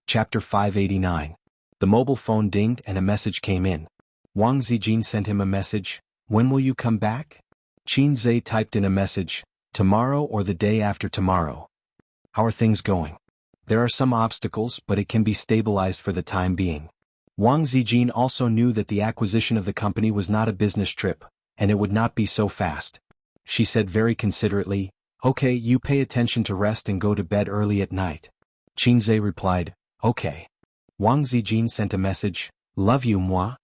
Chapter 589. The mobile phone dinged and a message came in. Wang Zijin sent him a message, "When will you come back?" Qin Zhe typed in a message, "Tomorrow or the day after tomorrow. How are things going? There are some obstacles, but it can be stabilized for the time being." Wang Zijin also knew that the acquisition of the company was not a business trip, and it would not be so fast. She said very considerately, "Okay, you pay attention to rest and go to bed early at night." Qin Zhe replied, "Okay." Wang Zijin sent a message, "Love you, moi."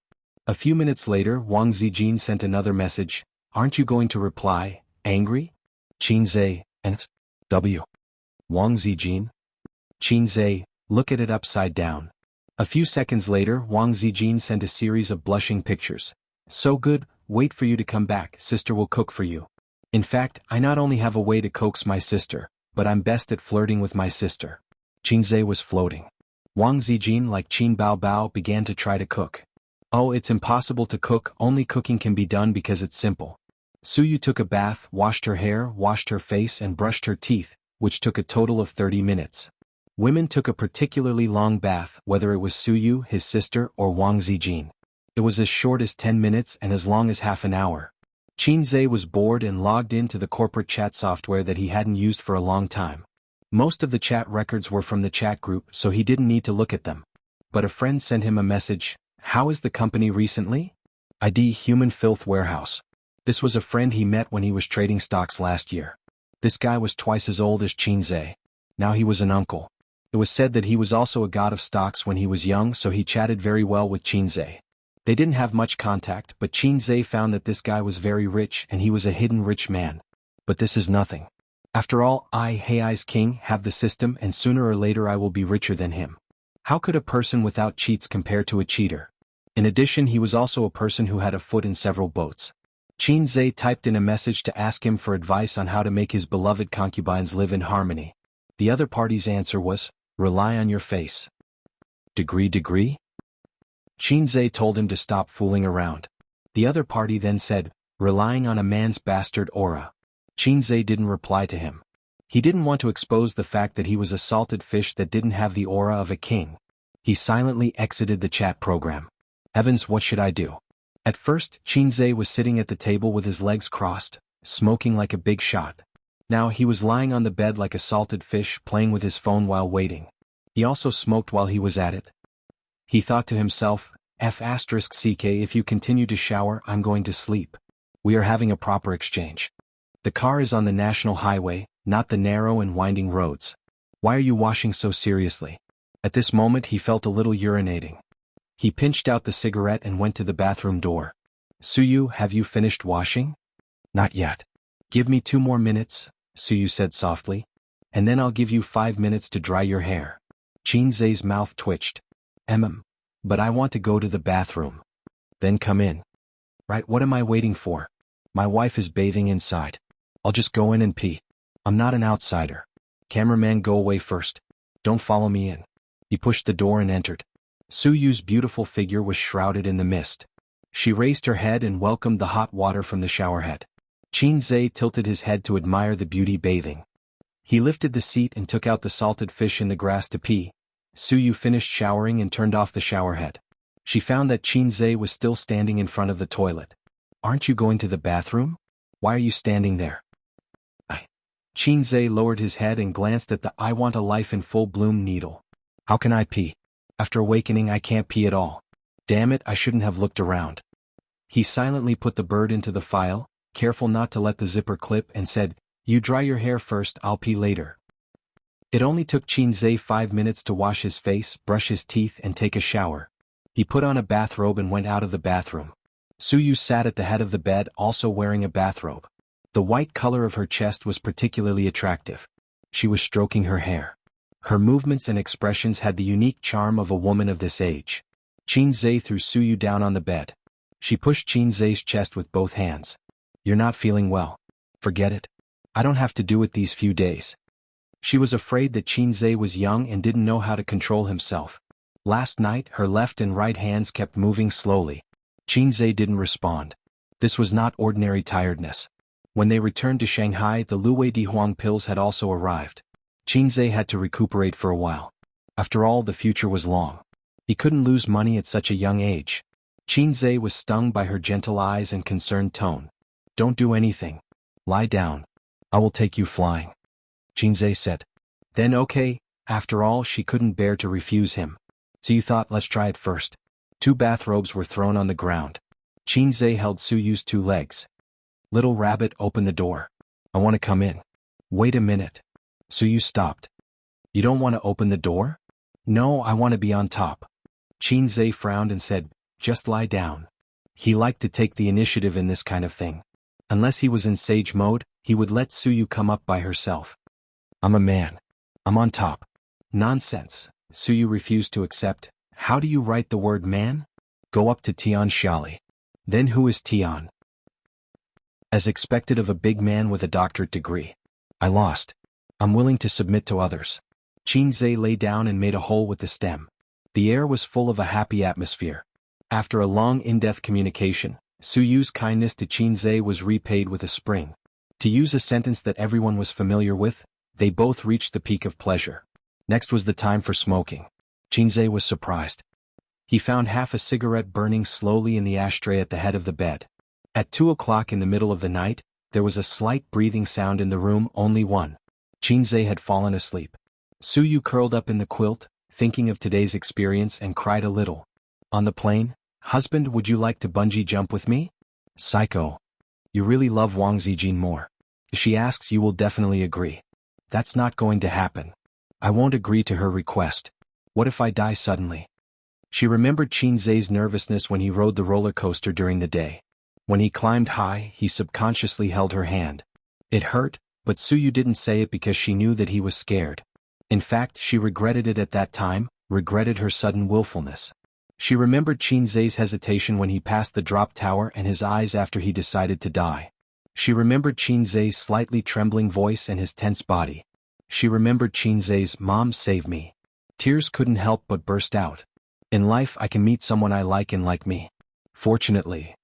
A few minutes later, Wang Zijin sent another message, "Aren't you going to reply, angry?" Qin Zhe, N.W. Wang Zijin. Qin Zhe, look at it upside down. A few seconds later, Wang Zijin sent a series of blushing pictures. "So good, wait for you to come back, sister will cook for you. In fact, I not only have a way to coax my sister, but I'm best at flirting with my sister." Qin Zhe was floating. Wang Zijin, like Qin Bao Bao, began to try to cook. "Oh, it's impossible to cook, only cooking can be done because it's simple." Suyu took a bath, washed her hair, washed her face and brushed her teeth, which took a total of 30 minutes. Women took a particularly long bath, whether it was Suyu, his sister, or Wang Zijin. It was as short as 10 minutes and as long as half an hour. Qin Zhe was bored and logged into the corporate chat software that he hadn't used for a long time. Most of the chat records were from the chat group, so he didn't need to look at them. But a friend sent him a message, "How is the company recently?" ID Human Filth Warehouse. This was a friend he met when he was trading stocks last year. This guy was twice as old as Qin Zhe. Now he was an uncle. It was said that he was also a god of stocks when he was young, so he chatted very well with Qin Zhe. They didn't have much contact, but Qin Zhe found that this guy was very rich and he was a hidden rich man. But this is nothing. After all, Hei's king, have the system, and sooner or later I will be richer than him. How could a person without cheats compare to a cheater? In addition, he was also a person who had a foot in several boats. Qin Zhe typed in a message to ask him for advice on how to make his beloved concubines live in harmony. The other party's answer was, "Rely on your face." Degree? Qin Zhe told him to stop fooling around. The other party then said, "Relying on a man's bastard aura." Qin Zhe didn't reply to him. He didn't want to expose the fact that he was a salted fish that didn't have the aura of a king. He silently exited the chat program. Heavens, what should I do? At first, Qin Zhe was sitting at the table with his legs crossed, smoking like a big shot. Now he was lying on the bed like a salted fish, playing with his phone while waiting. He also smoked while he was at it. He thought to himself, F***ck, if you continue to shower, I'm going to sleep. We are having a proper exchange. The car is on the national highway, not the narrow and winding roads. Why are you washing so seriously? At this moment he felt a little urinating. He pinched out the cigarette and went to the bathroom door. "Suyu, have you finished washing?" "Not yet." "Give me 2 more minutes," Suyu said softly. "And then I'll give you 5 minutes to dry your hair." Qin Zhe's mouth twitched. But I want to go to the bathroom." "Then come in." "Right, what am I waiting for? My wife is bathing inside. I'll just go in and pee. I'm not an outsider. Cameraman, go away first. Don't follow me in." He pushed the door and entered. Suyu's beautiful figure was shrouded in the mist. She raised her head and welcomed the hot water from the showerhead. Qin Zhe tilted his head to admire the beauty bathing. He lifted the seat and took out the salted fish in the grass to pee. Suyu finished showering and turned off the showerhead. She found that Qin Zhe was still standing in front of the toilet. "Aren't you going to the bathroom? Why are you standing there?" Qin Zhe lowered his head and glanced at the "I want a life in full bloom" needle. "How can I pee? After awakening I can't pee at all. Damn it, I shouldn't have looked around." He silently put the bird into the file, careful not to let the zipper clip, and said, "You dry your hair first, I'll pee later." It only took Qin Zhe 5 minutes to wash his face, brush his teeth and take a shower. He put on a bathrobe and went out of the bathroom. Suyu sat at the head of the bed, also wearing a bathrobe. The white color of her chest was particularly attractive. She was stroking her hair. Her movements and expressions had the unique charm of a woman of this age. Qin Zhe threw Suyu down on the bed. She pushed Qin Zhe's chest with both hands. "You're not feeling well. Forget it. I don't have to do it these few days." She was afraid that Qin Zhe was young and didn't know how to control himself. Last night, her left and right hands kept moving slowly. Qin Zhe didn't respond. This was not ordinary tiredness. When they returned to Shanghai, the Luwei Dihuang pills had also arrived. Qin Zhe had to recuperate for a while. After all, the future was long. He couldn't lose money at such a young age. Qinzhe was stung by her gentle eyes and concerned tone. Don't do anything. Lie down. I will take you flying, Qinzhe said. Then okay, after all, she couldn't bear to refuse him. So you thought, let's try it first. 2 bathrobes were thrown on the ground. Qinzhe held Suyu's 2 legs. Little rabbit, open the door. I want to come in. Wait a minute. Suyu stopped. You don't want to open the door? No, I want to be on top. Qinzhe frowned and said, just lie down. He liked to take the initiative in this kind of thing. Unless he was in sage mode, he would let Suyu come up by herself. I'm a man. I'm on top. Nonsense. Suyu refused to accept. How do you write the word man? Go up to Tian Xiali. Then who is Tian? As expected of a big man with a doctorate degree. I lost. I'm willing to submit to others. Qinzhe lay down and made a hole with the stem. The air was full of a happy atmosphere. After a long in-depth communication, Suyu's kindness to Qinzhe was repaid with a spring. To use a sentence that everyone was familiar with, they both reached the peak of pleasure. Next was the time for smoking. Qinzhe was surprised. He found half a cigarette burning slowly in the ashtray at the head of the bed. At 2 o'clock in the middle of the night, there was a slight breathing sound in the room, only one. Qinzhe had fallen asleep. Suyu curled up in the quilt, thinking of today's experience, and cried a little. On the plane, husband, would you like to bungee jump with me? Psycho. You really love Wang Zijin more. If she asks, you will definitely agree. That's not going to happen. I won't agree to her request. What if I die suddenly? She remembered Qinzhe's nervousness when he rode the roller coaster during the day. When he climbed high, he subconsciously held her hand. It hurt, but Suyu didn't say it because she knew that he was scared. In fact, she regretted it at that time, regretted her sudden willfulness. She remembered Qinzhe's hesitation when he passed the drop tower and his eyes after he decided to die. She remembered Qinzhe's slightly trembling voice and his tense body. She remembered Qinzhe's, "Mom, save me." Tears couldn't help but burst out. In life, I can meet someone I like and like me. Fortunately.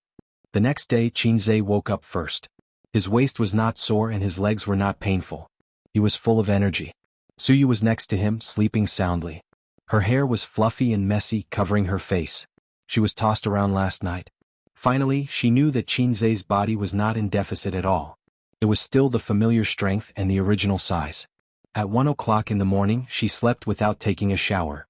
The next day, Qinzhe woke up first. His waist was not sore and his legs were not painful. He was full of energy. Suyu was next to him, sleeping soundly. Her hair was fluffy and messy, covering her face. She was tossed around last night. Finally, she knew that Qinzhe's body was not in deficit at all. It was still the familiar strength and the original size. At 1 o'clock in the morning, she slept without taking a shower.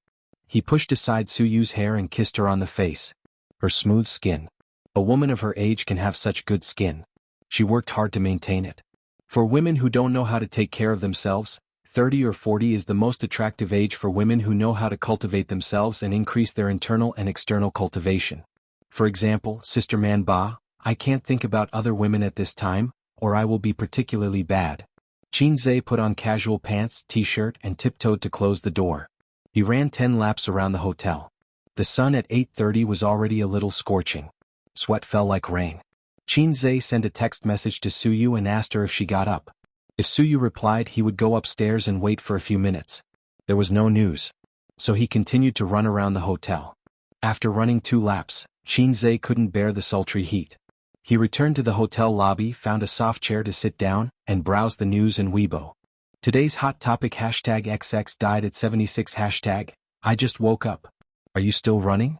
He pushed aside Suyu's hair and kissed her on the face. Her smooth skin. A woman of her age can have such good skin. She worked hard to maintain it. For women who don't know how to take care of themselves, 30 or 40 is the most attractive age for women who know how to cultivate themselves and increase their internal and external cultivation. For example, Sister Man Ba, I can't think about other women at this time, or I will be particularly bad. Qinzhe put on casual pants, t-shirt, and tiptoed to close the door. He ran 10 laps around the hotel. The sun at 8:30 was already a little scorching. Sweat fell like rain. Qinzhe sent a text message to Suyu and asked her if she got up. If Suyu replied, he would go upstairs and wait for a few minutes. There was no news. So he continued to run around the hotel. After running 2 laps, Qinzhe couldn't bear the sultry heat. He returned to the hotel lobby, found a soft chair to sit down, and browsed the news and Weibo. Today's hot topic #XX died at 76 I just woke up. Are you still running?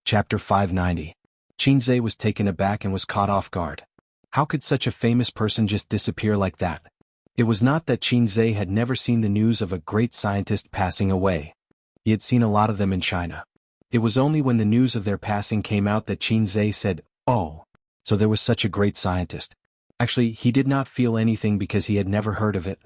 Chapter 590. Qinzhe was taken aback and was caught off guard. How could such a famous person just disappear like that? It was not that Qinzhe had never seen the news of a great scientist passing away. He had seen a lot of them in China. It was only when the news of their passing came out that Qinzhe said, "Oh, so there was such a great scientist." Actually, he did not feel anything because he had never heard of it.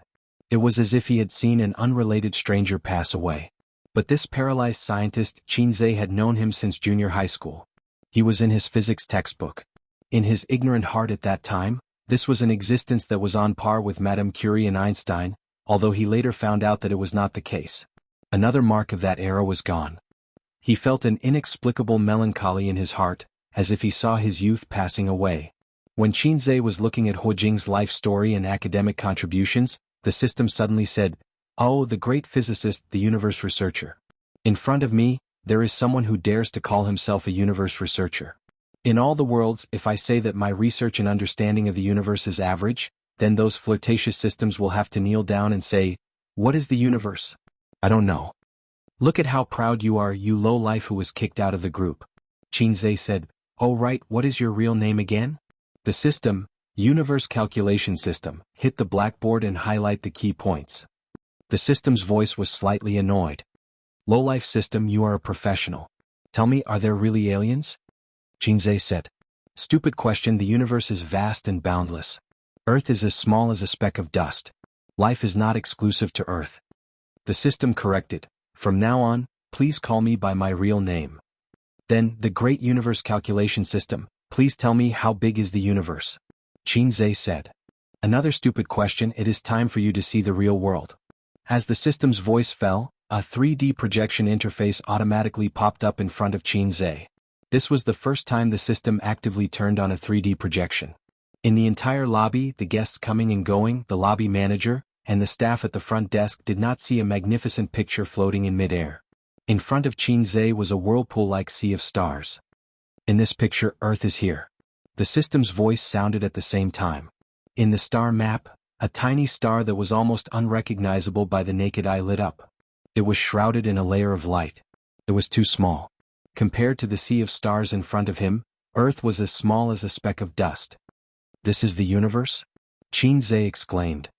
It was as if he had seen an unrelated stranger pass away. But this paralyzed scientist, Qinzhe had known him since junior high school. He was in his physics textbook. In his ignorant heart at that time, this was an existence that was on par with Madame Curie and Einstein, although he later found out that it was not the case. Another mark of that era was gone. He felt an inexplicable melancholy in his heart, as if he saw his youth passing away. When Qinzhe was looking at Hu Jing's life story and academic contributions, the system suddenly said, "Oh, the great physicist, the universe researcher. In front of me, there is someone who dares to call himself a universe researcher. In all the worlds, if I say that my research and understanding of the universe is average, then those flirtatious systems will have to kneel down and say, 'What is the universe?' I don't know." Look at how proud you are, you low-life who was kicked out of the group. Qinzhe said, oh right, what is your real name again? The system, Universe Calculation System, hit the blackboard and highlight the key points. The system's voice was slightly annoyed. Low-life system, you are a professional. Tell me, are there really aliens? Qinzhe said. Stupid question, the universe is vast and boundless. Earth is as small as a speck of dust. Life is not exclusive to Earth. The system corrected. From now on, please call me by my real name. Then, the Great Universe Calculation System, please tell me how big is the universe? Qinzhe said. Another stupid question, it is time for you to see the real world. As the system's voice fell, a 3D projection interface automatically popped up in front of Qinzhe. This was the first time the system actively turned on a 3D projection. In the entire lobby, the guests coming and going, the lobby manager, and the staff at the front desk did not see a magnificent picture floating in midair. In front of Qinzhe was a whirlpool-like sea of stars. In this picture, Earth is here. The system's voice sounded at the same time. In the star map, a tiny star that was almost unrecognizable by the naked eye lit up. It was shrouded in a layer of light. It was too small. Compared to the sea of stars in front of him, Earth was as small as a speck of dust. This is the universe? Qinzhe exclaimed.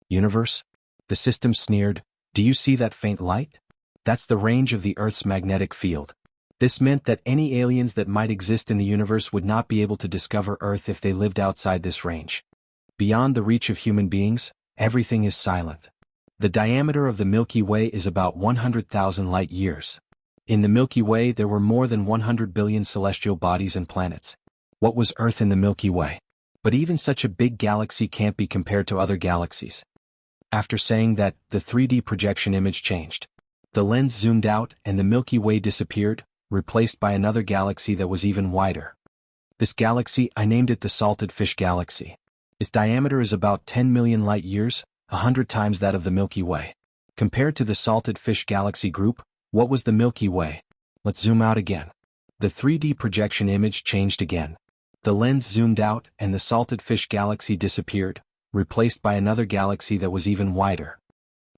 Universe? The system sneered. Do you see that faint light? That's the range of the Earth's magnetic field. This meant that any aliens that might exist in the universe would not be able to discover Earth if they lived outside this range. Beyond the reach of human beings, everything is silent. The diameter of the Milky Way is about 100,000 light-years. In the Milky Way there were more than 100 billion celestial bodies and planets. What was Earth in the Milky Way? But even such a big galaxy can't be compared to other galaxies. After saying that, the 3D projection image changed. The lens zoomed out and the Milky Way disappeared, replaced by another galaxy that was even wider. This galaxy, I named it the Salted Fish Galaxy. Its diameter is about 10 million light-years, 100 times that of the Milky Way. Compared to the Salted Fish Galaxy group, what was the Milky Way? Let's zoom out again. The 3D projection image changed again. The lens zoomed out and the Salted Fish Galaxy disappeared, replaced by another galaxy that was even wider.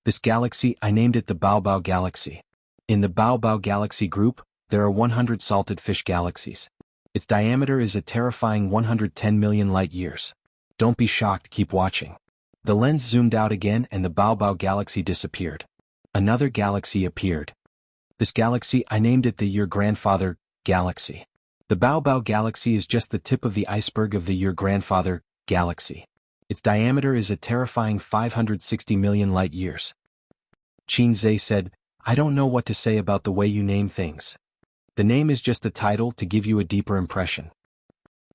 This galaxy, I named it the Baobao Galaxy. In the Baobao Galaxy group, there are 100 salted fish galaxies. Its diameter is a terrifying 110 million light-years. Don't be shocked, keep watching. The lens zoomed out again and the Baobao Galaxy disappeared. Another galaxy appeared. This galaxy, I named it the Your Grandfather Galaxy. The Baobao Galaxy is just the tip of the iceberg of the Your Grandfather Galaxy. Its diameter is a terrifying 560 million light-years. Qinzhe said, I don't know what to say about the way you name things. The name is just a title to give you a deeper impression.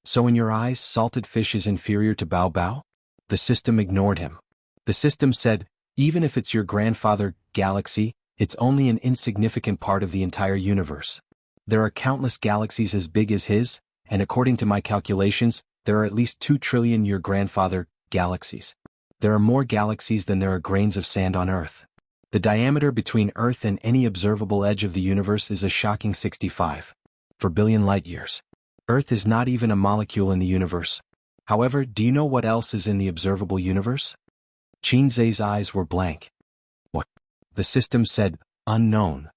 So in your eyes, salted fish is inferior to Baobao? The system ignored him. The system said, even if it's Your Grandfather Galaxy, it's only an insignificant part of the entire universe. There are countless galaxies as big as his, and according to my calculations, there are at least 2 trillion Your Grandfather galaxies. There are more galaxies than there are grains of sand on Earth. The diameter between Earth and any observable edge of the universe is a shocking 65 billion light-years. Earth is not even a molecule in the universe. However, do you know what else is in the observable universe? Qinzhe's eyes were blank. What? The system said, unknown.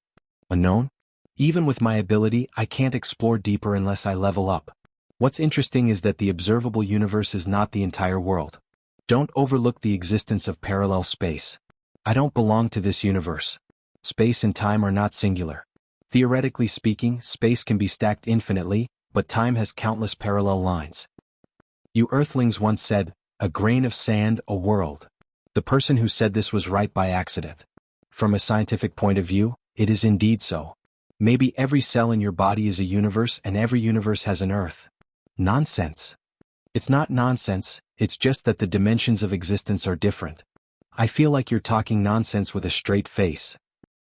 Unknown? Even with my ability, I can't explore deeper unless I level up. What's interesting is that the observable universe is not the entire world. Don't overlook the existence of parallel space. I don't belong to this universe. Space and time are not singular. Theoretically speaking, space can be stacked infinitely, but time has countless parallel lines. You Earthlings once said, a grain of sand, a world. The person who said this was right by accident. From a scientific point of view, it is indeed so. Maybe every cell in your body is a universe and every universe has an Earth. Nonsense. It's not nonsense, it's just that the dimensions of existence are different. I feel like you're talking nonsense with a straight face.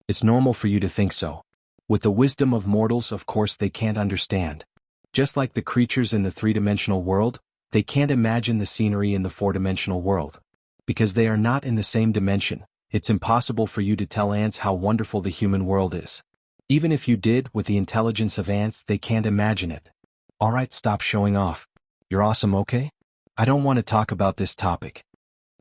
It's normal for you to think so. With the wisdom of mortals, of course they can't understand. Just like the creatures in the three-dimensional world, they can't imagine the scenery in the four-dimensional world. Because they are not in the same dimension, it's impossible for you to tell ants how wonderful the human world is. Even if you did, with the intelligence of ants, they can't imagine it. Alright, stop showing off. You're awesome, okay? I don't want to talk about this topic.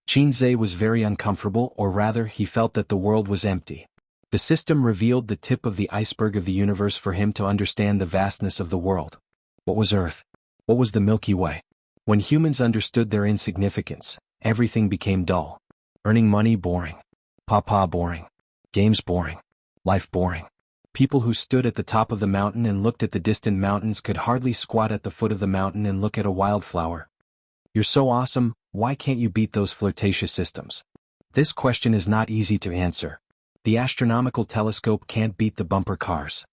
Qinzhe was very uncomfortable, or rather, he felt that the world was empty. The system revealed the tip of the iceberg of the universe for him to understand the vastness of the world. What was Earth? What was the Milky Way? When humans understood their insignificance, everything became dull. Earning money boring. Papa boring. Games boring. Life boring. People who stood at the top of the mountain and looked at the distant mountains could hardly squat at the foot of the mountain and look at a wildflower. You're so awesome, why can't you beat those flirtatious systems? This question is not easy to answer. The astronomical telescope can't beat the bumper cars.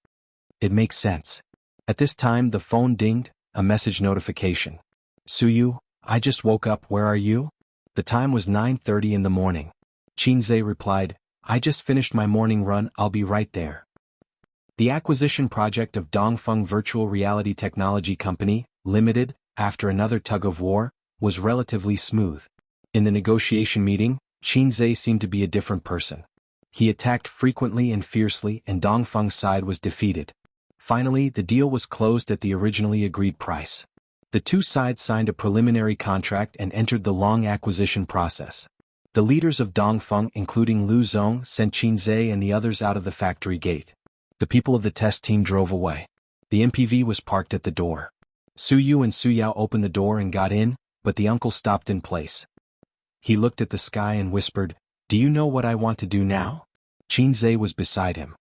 It makes sense. At this time the phone dinged, a message notification. Suyu, I just woke up, where are you? The time was 9:30 in the morning. Qinze replied, I just finished my morning run, I'll be right there. The acquisition project of Dongfeng Virtual Reality Technology Company, Limited, after another tug of war, was relatively smooth. In the negotiation meeting, Qinze seemed to be a different person. He attacked frequently and fiercely, and Dongfeng's side was defeated. Finally, the deal was closed at the originally agreed price. The two sides signed a preliminary contract and entered the long acquisition process. The leaders of Dongfeng, including Lu Zong, sent Qinze and the others out of the factory gate. The people of the test team drove away. The MPV was parked at the door. Suyu and Suyao opened the door and got in, but the uncle stopped in place. He looked at the sky and whispered, Do you know what I want to do now? Qinze was beside him.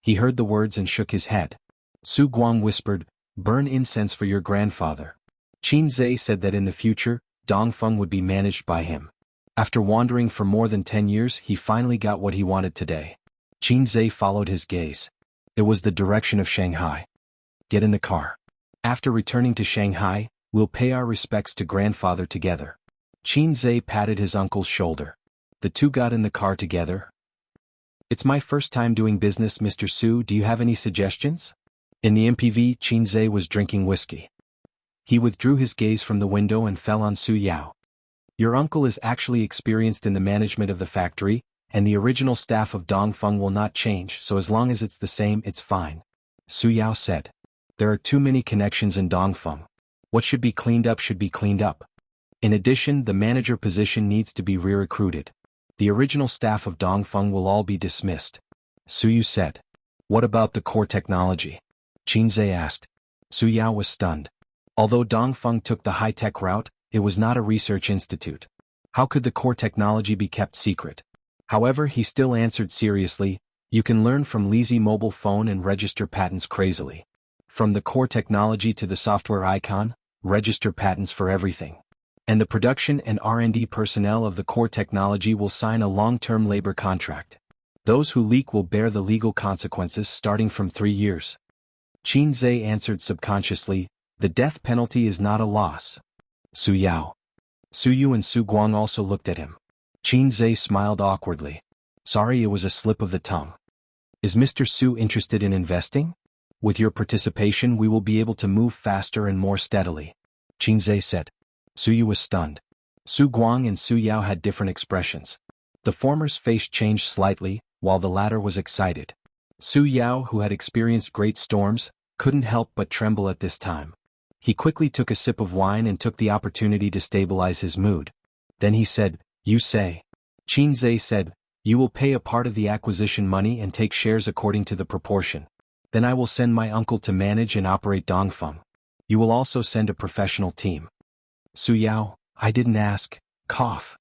He heard the words and shook his head. Su Guang whispered, Burn incense for your grandfather. Qinze said that in the future, Dongfeng would be managed by him. After wandering for more than 10 years, he finally got what he wanted today. Qinze followed his gaze. It was the direction of Shanghai. Get in the car. After returning to Shanghai, we'll pay our respects to grandfather together. Qinze patted his uncle's shoulder. The two got in the car together. It's my first time doing business, Mr. Su, do you have any suggestions? In the MPV, Qinze was drinking whiskey. He withdrew his gaze from the window and fell on Su Yao. Your uncle is actually experienced in the management of the factory, and the original staff of Dongfeng will not change, so as long as it's the same, it's fine. Su Yao said. There are too many connections in Dongfeng. What should be cleaned up should be cleaned up. In addition, the manager position needs to be re-recruited. The original staff of Dongfeng will all be dismissed. Suyu said. What about the core technology? Qinze asked. Su Yao was stunned. Although Dongfeng took the high-tech route, it was not a research institute. How could the core technology be kept secret? However, he still answered seriously, you can learn from Lizzie mobile phone and register patents crazily. From the core technology to the software icon, register patents for everything. And the production and R&D personnel of the core technology will sign a long-term labor contract. Those who leak will bear the legal consequences starting from 3 years. Qinze answered subconsciously, the death penalty is not a loss. Su Yao. Suyu and Su Guang also looked at him. Qinze smiled awkwardly. Sorry, it was a slip of the tongue. Is Mr. Su interested in investing? With your participation we will be able to move faster and more steadily. Qinze said. Suyu was stunned. Su Guang and Su Yao had different expressions. The former's face changed slightly, while the latter was excited. Su Yao, who had experienced great storms, couldn't help but tremble at this time. He quickly took a sip of wine and took the opportunity to stabilize his mood. Then he said, You say. Qinze said, You will pay a part of the acquisition money and take shares according to the proportion. Then I will send my uncle to manage and operate Dongfeng. You will also send a professional team. Su Yao, I didn't ask. Cough.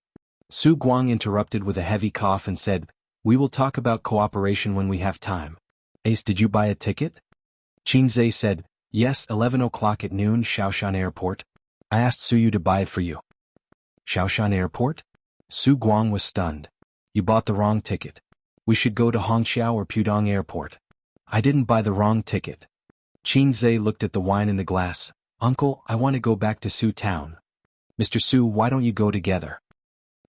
Su Guang interrupted with a heavy cough and said, We will talk about cooperation when we have time. Ace, did you buy a ticket? Qinze said, Yes, 11 o'clock at noon, Shaoshan Airport. I asked Suyu to buy it for you. Shaoshan Airport? Su Guang was stunned. You bought the wrong ticket. We should go to Hongqiao or Pudong Airport. I didn't buy the wrong ticket. Qinze looked at the wine in the glass. Uncle, I want to go back to Su Town. Mr. Su, why don't you go together?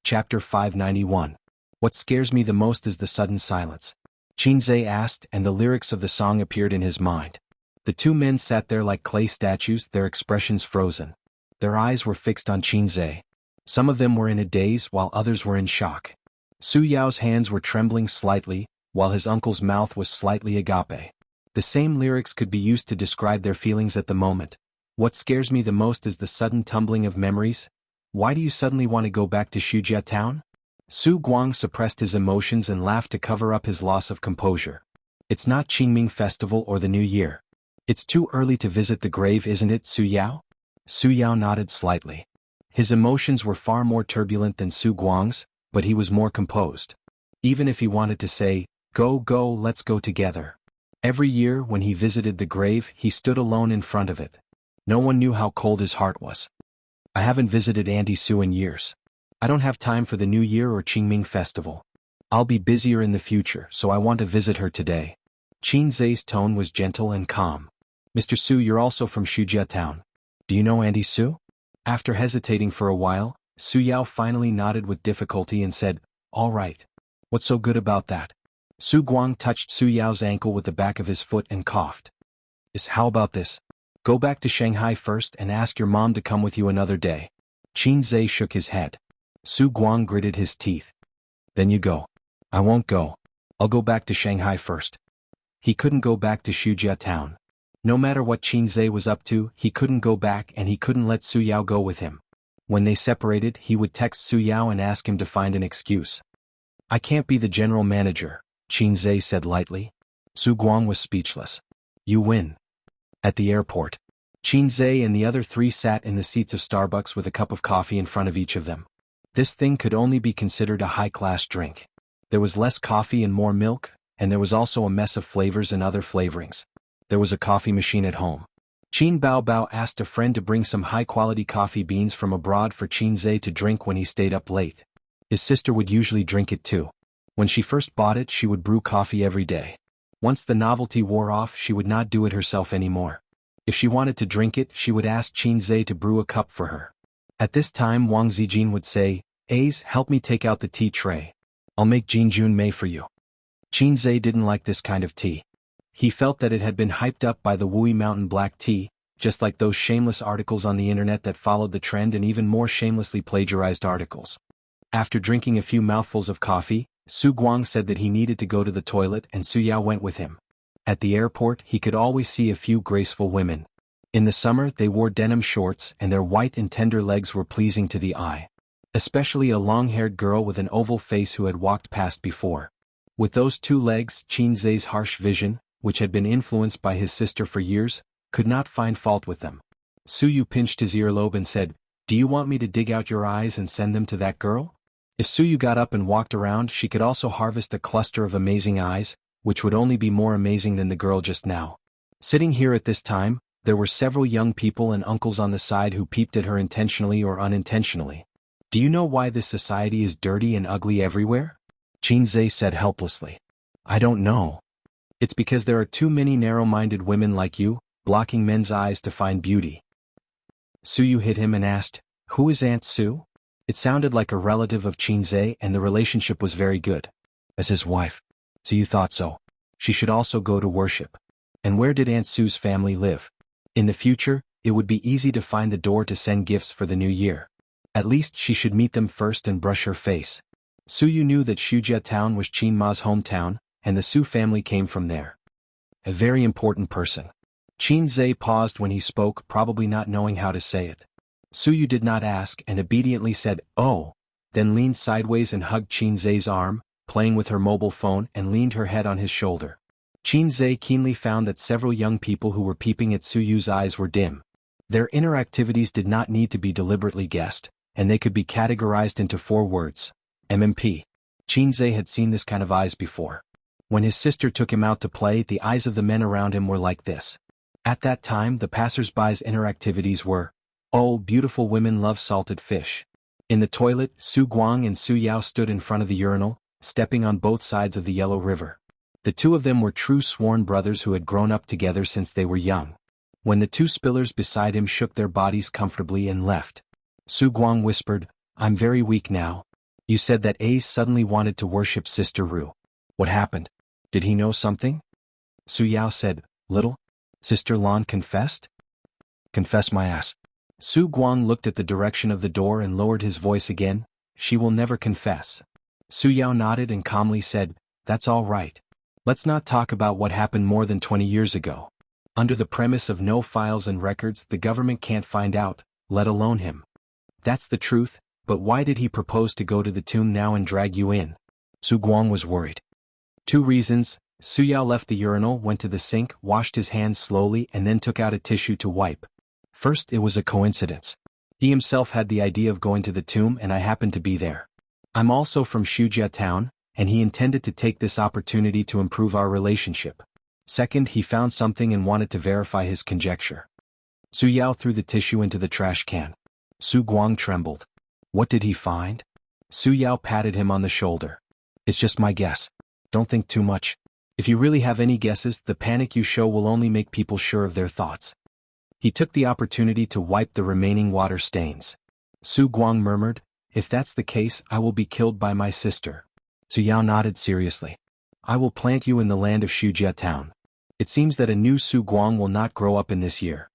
Chapter 591. What scares me the most is the sudden silence. Qinze asked, and the lyrics of the song appeared in his mind. The two men sat there like clay statues, their expressions frozen. Their eyes were fixed on Qinze. Some of them were in a daze while others were in shock. Su Yao's hands were trembling slightly, while his uncle's mouth was slightly agape. The same lyrics could be used to describe their feelings at the moment. What scares me the most is the sudden tumbling of memories. Why do you suddenly want to go back to Shujia Town? Su Guang suppressed his emotions and laughed to cover up his loss of composure. It's not Qingming Festival or the New Year. It's too early to visit the grave, isn't it, Su Yao? Su Yao nodded slightly. His emotions were far more turbulent than Su Guang's, but he was more composed. Even if he wanted to say, "Go, let's go together." Every year when he visited the grave, he stood alone in front of it. No one knew how cold his heart was. I haven't visited Auntie Su in years. I don't have time for the New Year or Qingming Festival. I'll be busier in the future, so I want to visit her today. Qin Zai's tone was gentle and calm. Mr. Su, you're also from Shujia town. Do you know Auntie Su? After hesitating for a while, Su Yao finally nodded with difficulty and said, "All right. What's so good about that?" Su Guang touched Su Yao's ankle with the back of his foot and coughed. How about this? Go back to Shanghai first and ask your mom to come with you another day." Qin Zai shook his head. Su Guang gritted his teeth. "Then you go." "I won't go. I'll go back to Shanghai first." He couldn't go back to Shujia town. No matter what Qin Zai was up to, he couldn't go back, and he couldn't let Su Yao go with him. When they separated, he would text Su Yao and ask him to find an excuse. "I can't be the general manager," Qin Zai said lightly. Su Guang was speechless. "You win." At the airport, Qin Zai and the other three sat in the seats of Starbucks with a cup of coffee in front of each of them. This thing could only be considered a high-class drink. There was less coffee and more milk, and there was also a mess of flavors and other flavorings. There was a coffee machine at home. Qin Baobao asked a friend to bring some high-quality coffee beans from abroad for Qin Zai to drink when he stayed up late. His sister would usually drink it too. When she first bought it, she would brew coffee every day. Once the novelty wore off, she would not do it herself anymore. If she wanted to drink it, she would ask Qin Zai to brew a cup for her. At this time, Wang Zijin would say, "Ace, help me take out the tea tray. I'll make Jinjun Mei for you." Qin Zai didn't like this kind of tea. He felt that it had been hyped up by the Wui Mountain black tea, just like those shameless articles on the internet that followed the trend and even more shamelessly plagiarized articles. After drinking a few mouthfuls of coffee, Su Guang said that he needed to go to the toilet, and Su Yao went with him. At the airport, he could always see a few graceful women. In the summer, they wore denim shorts, and their white and tender legs were pleasing to the eye. Especially a long-haired girl with an oval face who had walked past before. With those two legs, Qin Zai's harsh vision, which had been influenced by his sister for years, could not find fault with them. Su Yu pinched his earlobe and said, "Do you want me to dig out your eyes and send them to that girl?" If Su Yu got up and walked around, she could also harvest a cluster of amazing eyes, which would only be more amazing than the girl just now. Sitting here at this time, there were several young people and uncles on the side who peeped at her intentionally or unintentionally. "Do you know why this society is dirty and ugly everywhere?" Qin Zai said helplessly. "I don't know. It's because there are too many narrow-minded women like you, blocking men's eyes to find beauty." Su Yu hit him and asked, "Who is Aunt Su?" It sounded like a relative of Qin Zai, and the relationship was very good. As his wife. So you thought so. She should also go to worship. And where did Aunt Su's family live? In the future, it would be easy to find the door to send gifts for the new year. At least she should meet them first and brush her face. Su Yu knew that Shujia town was Qin Ma's hometown, and the Su family came from there. A very important person. Qin Zai paused when he spoke, probably not knowing how to say it. Su Yu did not ask and obediently said, "Oh," then leaned sideways and hugged Qin Zai's arm, playing with her mobile phone, and leaned her head on his shoulder. Qin Zai keenly found that several young people who were peeping at Su Yu's eyes were dim. Their inner activities did not need to be deliberately guessed, and they could be categorized into 4 words. MMP. Qin Zai had seen this kind of eyes before. When his sister took him out to play, the eyes of the men around him were like this. At that time, the passers-by's inner activities were, "Oh, beautiful women love salted fish." In the toilet, Su Guang and Su Yao stood in front of the urinal, stepping on both sides of the Yellow River. The two of them were true sworn brothers who had grown up together since they were young. When the 2 spillers beside him shook their bodies comfortably and left, Su Guang whispered, "I'm very weak now. You said that Ace suddenly wanted to worship Sister Ru. What happened? Did he know something?" Su Yao said, "Little. Sister Lan confessed?" "Confess my ass." Su Guang looked at the direction of the door and lowered his voice again, "She will never confess." Su Yao nodded and calmly said, "That's all right. Let's not talk about what happened more than 20 years ago. Under the premise of no files and records, the government can't find out, let alone him. That's the truth, But why did he propose to go to the tomb now and drag you in? Su Guang was worried. 2 reasons. Su Yao left the urinal, went to the sink, washed his hands slowly and then took out a tissue to wipe. First, it was a coincidence. He himself had the idea of going to the tomb and I happened to be there. I'm also from Wuxia town, and he intended to take this opportunity to improve our relationship. Second, he found something and wanted to verify his conjecture. Su Yao threw the tissue into the trash can. Su Guang trembled. What did he find? Su Yao patted him on the shoulder. It's just my guess. Don't think too much. If you really have any guesses, the panic you show will only make people sure of their thoughts. He took the opportunity to wipe the remaining water stains. Su Guang murmured, if that's the case, I will be killed by my sister. Su Yao nodded seriously. I will plant you in the land of Wuxia town. It seems that a new Su Guang will not grow up in this year.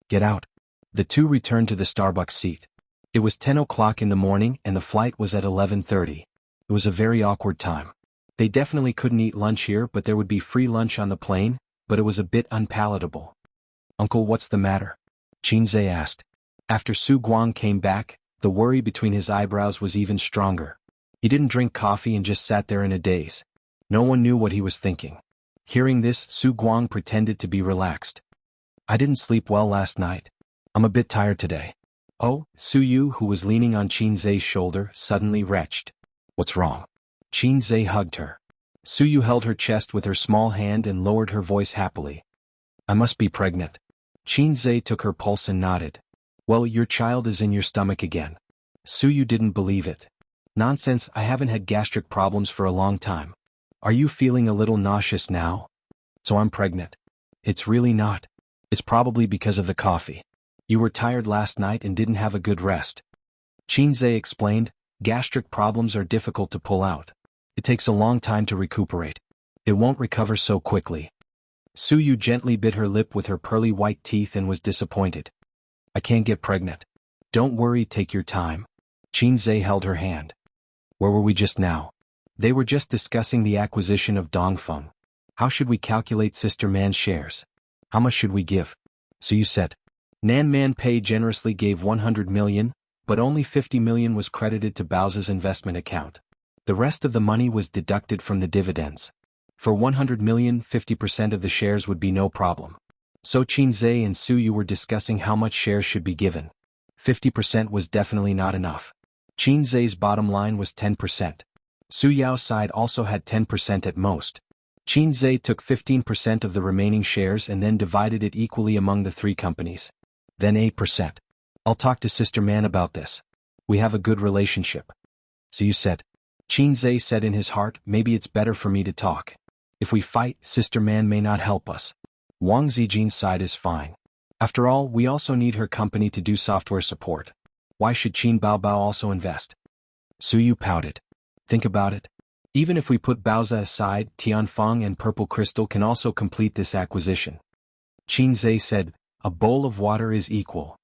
Get out. The two returned to the Starbucks seat. It was 10 o'clock in the morning and the flight was at 11:30. It was a very awkward time. They definitely couldn't eat lunch here, but there would be free lunch on the plane, but it was a bit unpalatable. Uncle, what's the matter? Qinzhe asked. After Su Guang came back, the worry between his eyebrows was even stronger. He didn't drink coffee and just sat there in a daze. No one knew what he was thinking. Hearing this, Su Guang pretended to be relaxed. I didn't sleep well last night. I'm a bit tired today. Oh, Su Yu, who was leaning on Qinzhe's shoulder, suddenly retched. What's wrong? Qinzhe hugged her. Su Yu held her chest with her small hand and lowered her voice happily. I must be pregnant. Qinzhe took her pulse and nodded. Well, your child is in your stomach again. Su Yu didn't believe it. Nonsense, I haven't had gastric problems for a long time. Are you feeling a little nauseous now? So I'm pregnant. It's really not. It's probably because of the coffee. You were tired last night and didn't have a good rest. Qinzhe explained, gastric problems are difficult to pull out. It takes a long time to recuperate. It won't recover so quickly. Su Yu gently bit her lip with her pearly white teeth and was disappointed. I can't get pregnant. Don't worry, take your time. Qinzhe held her hand. Where were we just now? They were just discussing the acquisition of Dongfeng. How should we calculate Sister Man's shares? How much should we give? So you said. Nan Man Pei generously gave 100 million, but only 50 million was credited to Bao's investment account. The rest of the money was deducted from the dividends. For 100 million, 50% of the shares would be no problem. So Qinzhe and Su Yu were discussing how much shares should be given. 50% was definitely not enough. Qinzhe's bottom line was 10%. Su Yao's side also had 10% at most. Qinzhe took 15% of the remaining shares and then divided it equally among the 3 companies. Then 8%. I'll talk to Sister Man about this. We have a good relationship. So you said. Qinzhe said in his heart, maybe it's better for me to talk. If we fight, Sister Man may not help us. Wang Zijin's side is fine. After all, we also need her company to do software support. Why should Qin Baobao also invest? Su Yu pouted. Think about it. Even if we put Baoza aside, Tianfeng and Purple Crystal can also complete this acquisition. Qinzhe said, a bowl of water is equal.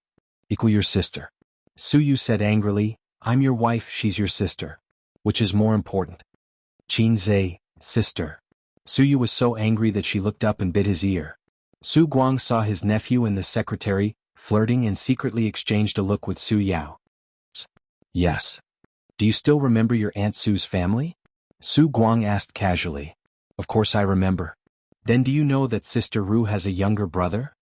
Equal your sister. Su Yu said angrily, I'm your wife, she's your sister. Which is more important? Qinzhe, sister. Su Yu was so angry that she looked up and bit his ear. Su Guang saw his nephew and the secretary, flirting and secretly exchanged a look with Su Yao. Yes. Do you still remember your Aunt Su's family? Su Guang asked casually. Of course I remember. Then do you know that Sister Ru has a younger brother?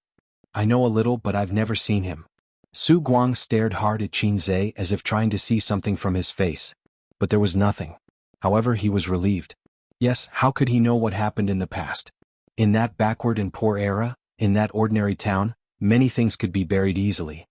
I know a little, but I've never seen him. Su Guang stared hard at Qinzhe as if trying to see something from his face. But there was nothing. However, he was relieved. Yes, how could he know what happened in the past? In that backward and poor era, in that ordinary town, many things could be buried easily.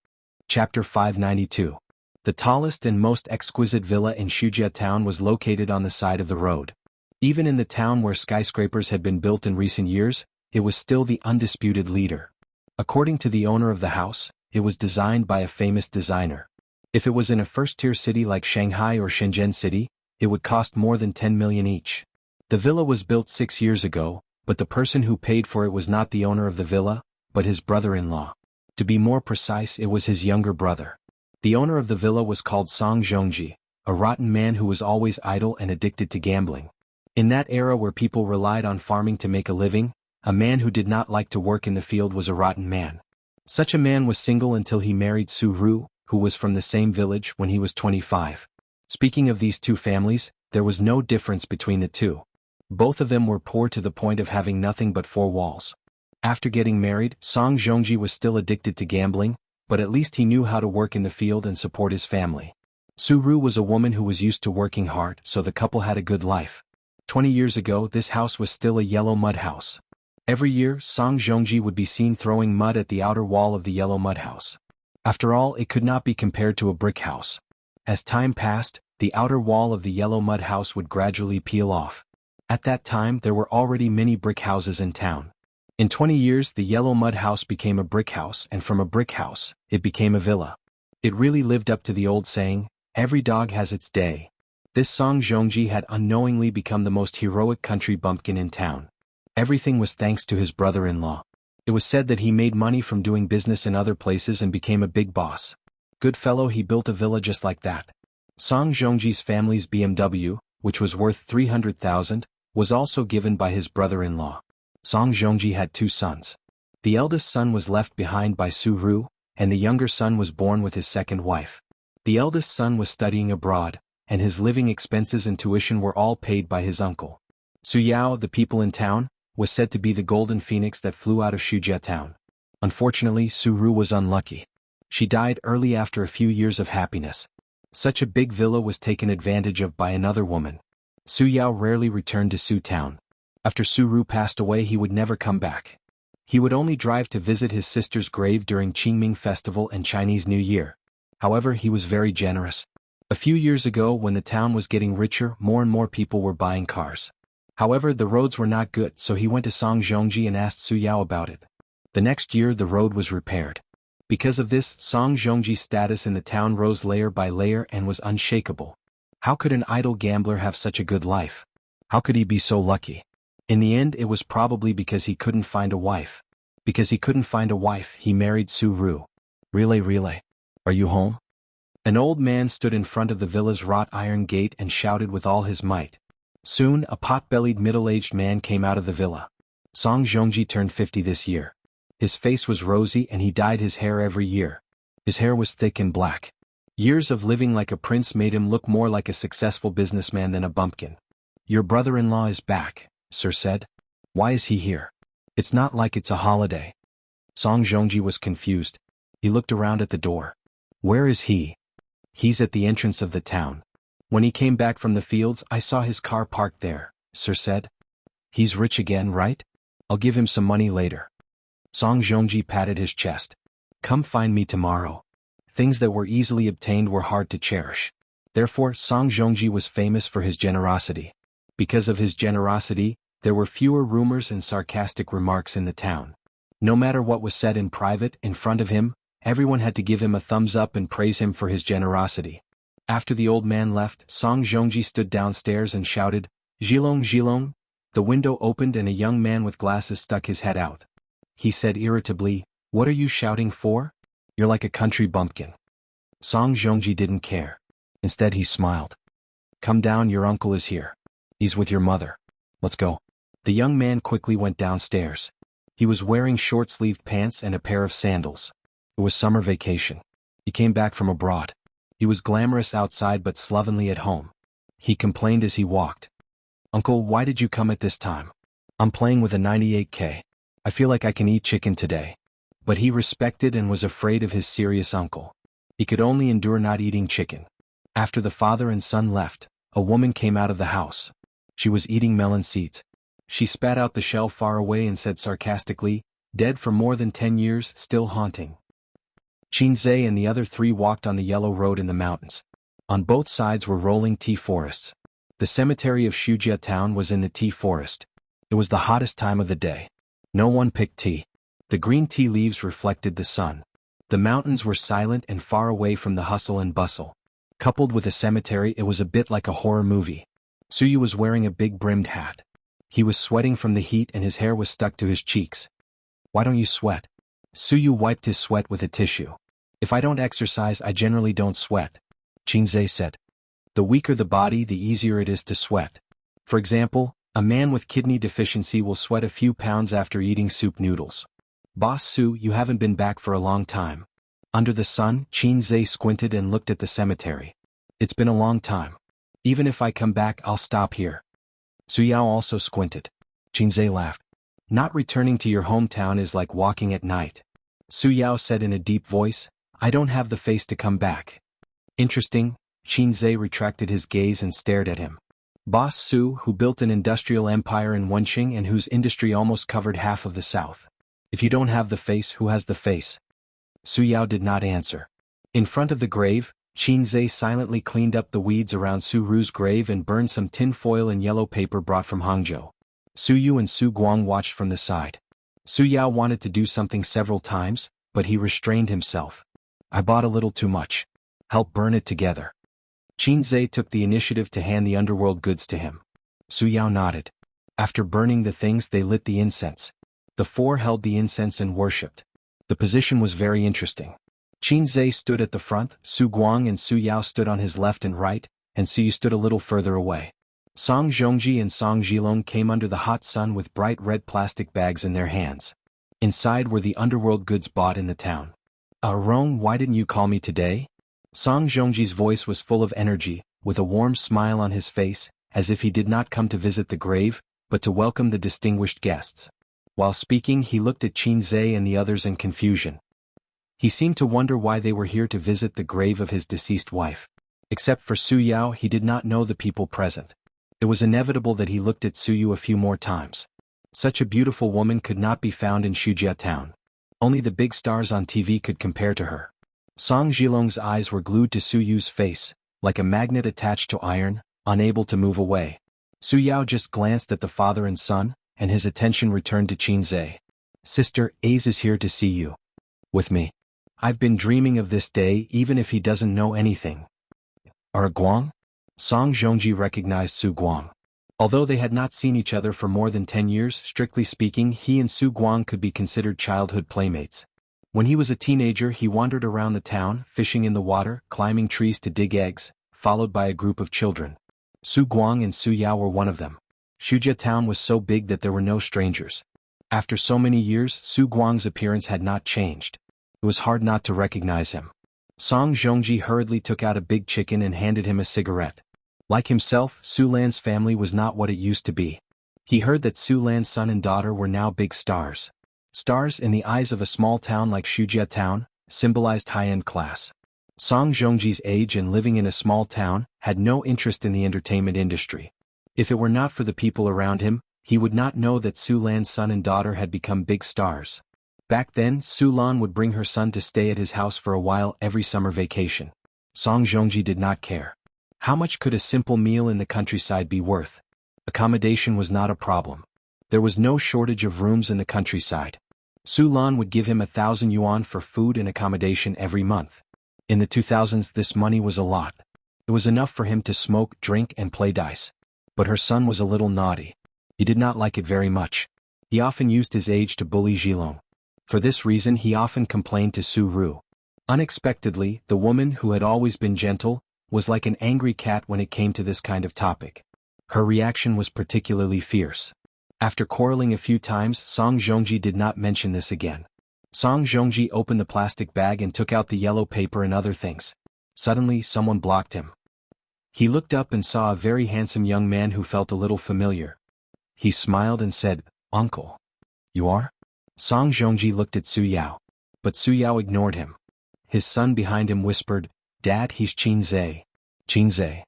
Chapter 592. The tallest and most exquisite villa in Wuxia town was located on the side of the road. Even in the town where skyscrapers had been built in recent years, it was still the undisputed leader. According to the owner of the house, it was designed by a famous designer. If it was in a first-tier city like Shanghai or Shenzhen City, it would cost more than 10 million each. The villa was built 6 years ago, but the person who paid for it was not the owner of the villa, but his brother-in-law. To be more precise, it was his younger brother. The owner of the villa was called Song Zhongji, a rotten man who was always idle and addicted to gambling. In that era where people relied on farming to make a living, a man who did not like to work in the field was a rotten man. Such a man was single until he married Su Ru, who was from the same village when he was 25. Speaking of these two families, there was no difference between the two. Both of them were poor to the point of having nothing but four walls. After getting married, Song Zhongji was still addicted to gambling, but at least he knew how to work in the field and support his family. Su Ru was a woman who was used to working hard, so the couple had a good life. 20 years ago, this house was still a yellow mud house. Every year, Song Zhongji would be seen throwing mud at the outer wall of the yellow mud house. After all, it could not be compared to a brick house. As time passed, the outer wall of the yellow mud house would gradually peel off. At that time, there were already many brick houses in town. In 20 years, the yellow mud house became a brick house, and from a brick house, it became a villa. It really lived up to the old saying, "Every dog has its day." This Song Zhongji had unknowingly become the most heroic country bumpkin in town. Everything was thanks to his brother-in-law. It was said that he made money from doing business in other places and became a big boss. Good fellow, he built a villa just like that. Song Zhongji's family's BMW, which was worth 300,000, was also given by his brother-in-law. Song Zhongji had two sons. The eldest son was left behind by Su Ru, and the younger son was born with his second wife. The eldest son was studying abroad, and his living expenses and tuition were all paid by his uncle. Su Yao, the people in town, was said to be the golden phoenix that flew out of Wuxia town. Unfortunately, Su Ru was unlucky. She died early after a few years of happiness. Such a big villa was taken advantage of by another woman. Su Yao rarely returned to Su town. After Su Ru passed away, he would never come back. He would only drive to visit his sister's grave during Qingming Festival and Chinese New Year. However, he was very generous. A few years ago, when the town was getting richer, more and more people were buying cars. However, the roads were not good, so he went to Song Zhongji and asked Su Yao about it. The next year, the road was repaired. Because of this, Song Zhongji's status in the town rose layer by layer and was unshakable. How could an idle gambler have such a good life? How could he be so lucky? In the end, it was probably because he couldn't find a wife. Because he couldn't find a wife, he married Su Ru. Relay, are you home? An old man stood in front of the villa's wrought iron gate and shouted with all his might. Soon, a pot-bellied middle-aged man came out of the villa. Song Zhongji turned 50 this year. His face was rosy and he dyed his hair every year. His hair was thick and black. Years of living like a prince made him look more like a successful businessman than a bumpkin. "Your brother-in-law is back," Sir said. "Why is he here? It's not like it's a holiday." Song Zhongji was confused. He looked around at the door. "Where is he?" "He's at the entrance of the town. When he came back from the fields, I saw his car parked there," Sir said. "He's rich again, right? I'll give him some money later." Song Zhongji patted his chest. "Come find me tomorrow." Things that were easily obtained were hard to cherish. Therefore, Song Zhongji was famous for his generosity. Because of his generosity, there were fewer rumors and sarcastic remarks in the town. No matter what was said in private, in front of him, everyone had to give him a thumbs up and praise him for his generosity. After the old man left, Song Zhongji stood downstairs and shouted, "Zhilong, Zhilong." The window opened and a young man with glasses stuck his head out. He said irritably, "What are you shouting for? You're like a country bumpkin." Song Zhongji didn't care. Instead, he smiled. "Come down, your uncle is here. He's with your mother. Let's go." The young man quickly went downstairs. He was wearing short-sleeved pants and a pair of sandals. It was summer vacation. He came back from abroad. He was glamorous outside but slovenly at home. He complained as he walked. "Uncle, why did you come at this time? I'm playing with a 98K. I feel like I can eat chicken today." But he respected and was afraid of his serious uncle. He could only endure not eating chicken. After the father and son left, a woman came out of the house. She was eating melon seeds. She spat out the shell far away and said sarcastically, "Dead for more than 10 years, still haunting." Qinzhe and the other three walked on the yellow road in the mountains. On both sides were rolling tea forests. The cemetery of Wuxia town was in the tea forest. It was the hottest time of the day. No one picked tea. The green tea leaves reflected the sun. The mountains were silent and far away from the hustle and bustle. Coupled with a cemetery, it was a bit like a horror movie. Suyu was wearing a big brimmed hat. He was sweating from the heat and his hair was stuck to his cheeks. "Why don't you sweat?" Suyu wiped his sweat with a tissue. "If I don't exercise, I generally don't sweat," Qinzhe said. "The weaker the body, the easier it is to sweat. For example, a man with kidney deficiency will sweat a few pounds after eating soup noodles." "Boss Su, you haven't been back for a long time. Under the sun, Qin Zhe squinted and looked at the cemetery. It's been a long time. Even if I come back, I'll stop here. Su Yao also squinted. Qin Zhe laughed. Not returning to your hometown is like walking at night. Su Yao said in a deep voice, I don't have the face to come back. Interesting. Qin Zhe retracted his gaze and stared at him. Boss Su, who built an industrial empire in Wenqing and whose industry almost covered half of the south. If you don't have the face, who has the face? Su Yao did not answer. In front of the grave, Qin Zhe silently cleaned up the weeds around Su Ru's grave and burned some tin foil and yellow paper brought from Hangzhou. Su Yu and Su Guang watched from the side. Su Yao wanted to do something several times, but he restrained himself. I bought a little too much. Help burn it together. Qin Zhe took the initiative to hand the underworld goods to him. Su Yao nodded. After burning the things, they lit the incense. The four held the incense and worshipped. The position was very interesting. Qin Zhe stood at the front, Su Guang and Su Yao stood on his left and right, and Su Yu stood a little further away. Song Zhongji and Song Zhilong came under the hot sun with bright red plastic bags in their hands. Inside were the underworld goods bought in the town. Rong, why didn't you call me today? Song Zhongji's voice was full of energy, with a warm smile on his face, as if he did not come to visit the grave, but to welcome the distinguished guests. While speaking, he looked at Qin Zhe and the others in confusion. He seemed to wonder why they were here to visit the grave of his deceased wife. Except for Su Yao, he did not know the people present. It was inevitable that he looked at Su Yu a few more times. Such a beautiful woman could not be found in Shujia town. Only the big stars on TV could compare to her. Song Zhilong's eyes were glued to Su Yu's face, like a magnet attached to iron, unable to move away. Su Yao just glanced at the father and son, and his attention returned to Qin Zhe. Sister, Ace is here to see you. With me. I've been dreaming of this day even if he doesn't know anything. Guang? Song Zhongji recognized Su Guang. Although they had not seen each other for more than 10 years, strictly speaking, he and Su Guang could be considered childhood playmates. When he was a teenager, he wandered around the town, fishing in the water, climbing trees to dig eggs, followed by a group of children. Su Guang and Su Yao were one of them. Shujia town was so big that there were no strangers. After so many years, Su Guang's appearance had not changed. It was hard not to recognize him. Song Zhongji hurriedly took out a big chicken and handed him a cigarette. Like himself, Su Lan's family was not what it used to be. He heard that Su Lan's son and daughter were now big stars. Stars, in the eyes of a small town like Shujia town, symbolized high-end class. Song Zhongji's age and living in a small town had no interest in the entertainment industry. If it were not for the people around him, he would not know that Su Lan's son and daughter had become big stars. Back then, Su Lan would bring her son to stay at his house for a while every summer vacation. Song Zhongji did not care. How much could a simple meal in the countryside be worth? Accommodation was not a problem. There was no shortage of rooms in the countryside. Su Lan would give him 1,000 yuan for food and accommodation every month. In the 2000s, this money was a lot. It was enough for him to smoke, drink, and play dice. But her son was a little naughty. He did not like it very much. He often used his age to bully Zhilong. For this reason, he often complained to Su Ru. Unexpectedly, the woman who had always been gentle was like an angry cat when it came to this kind of topic. Her reaction was particularly fierce. After quarreling a few times, Song Zhongji did not mention this again. Song Zhongji opened the plastic bag and took out the yellow paper and other things. Suddenly, someone blocked him. He looked up and saw a very handsome young man who felt a little familiar. He smiled and said, "Uncle. You are?" Song Zhongji looked at Su Yao. But Su Yao ignored him. His son behind him whispered, "Dad, he's Qin Zhe." Qin Zhe.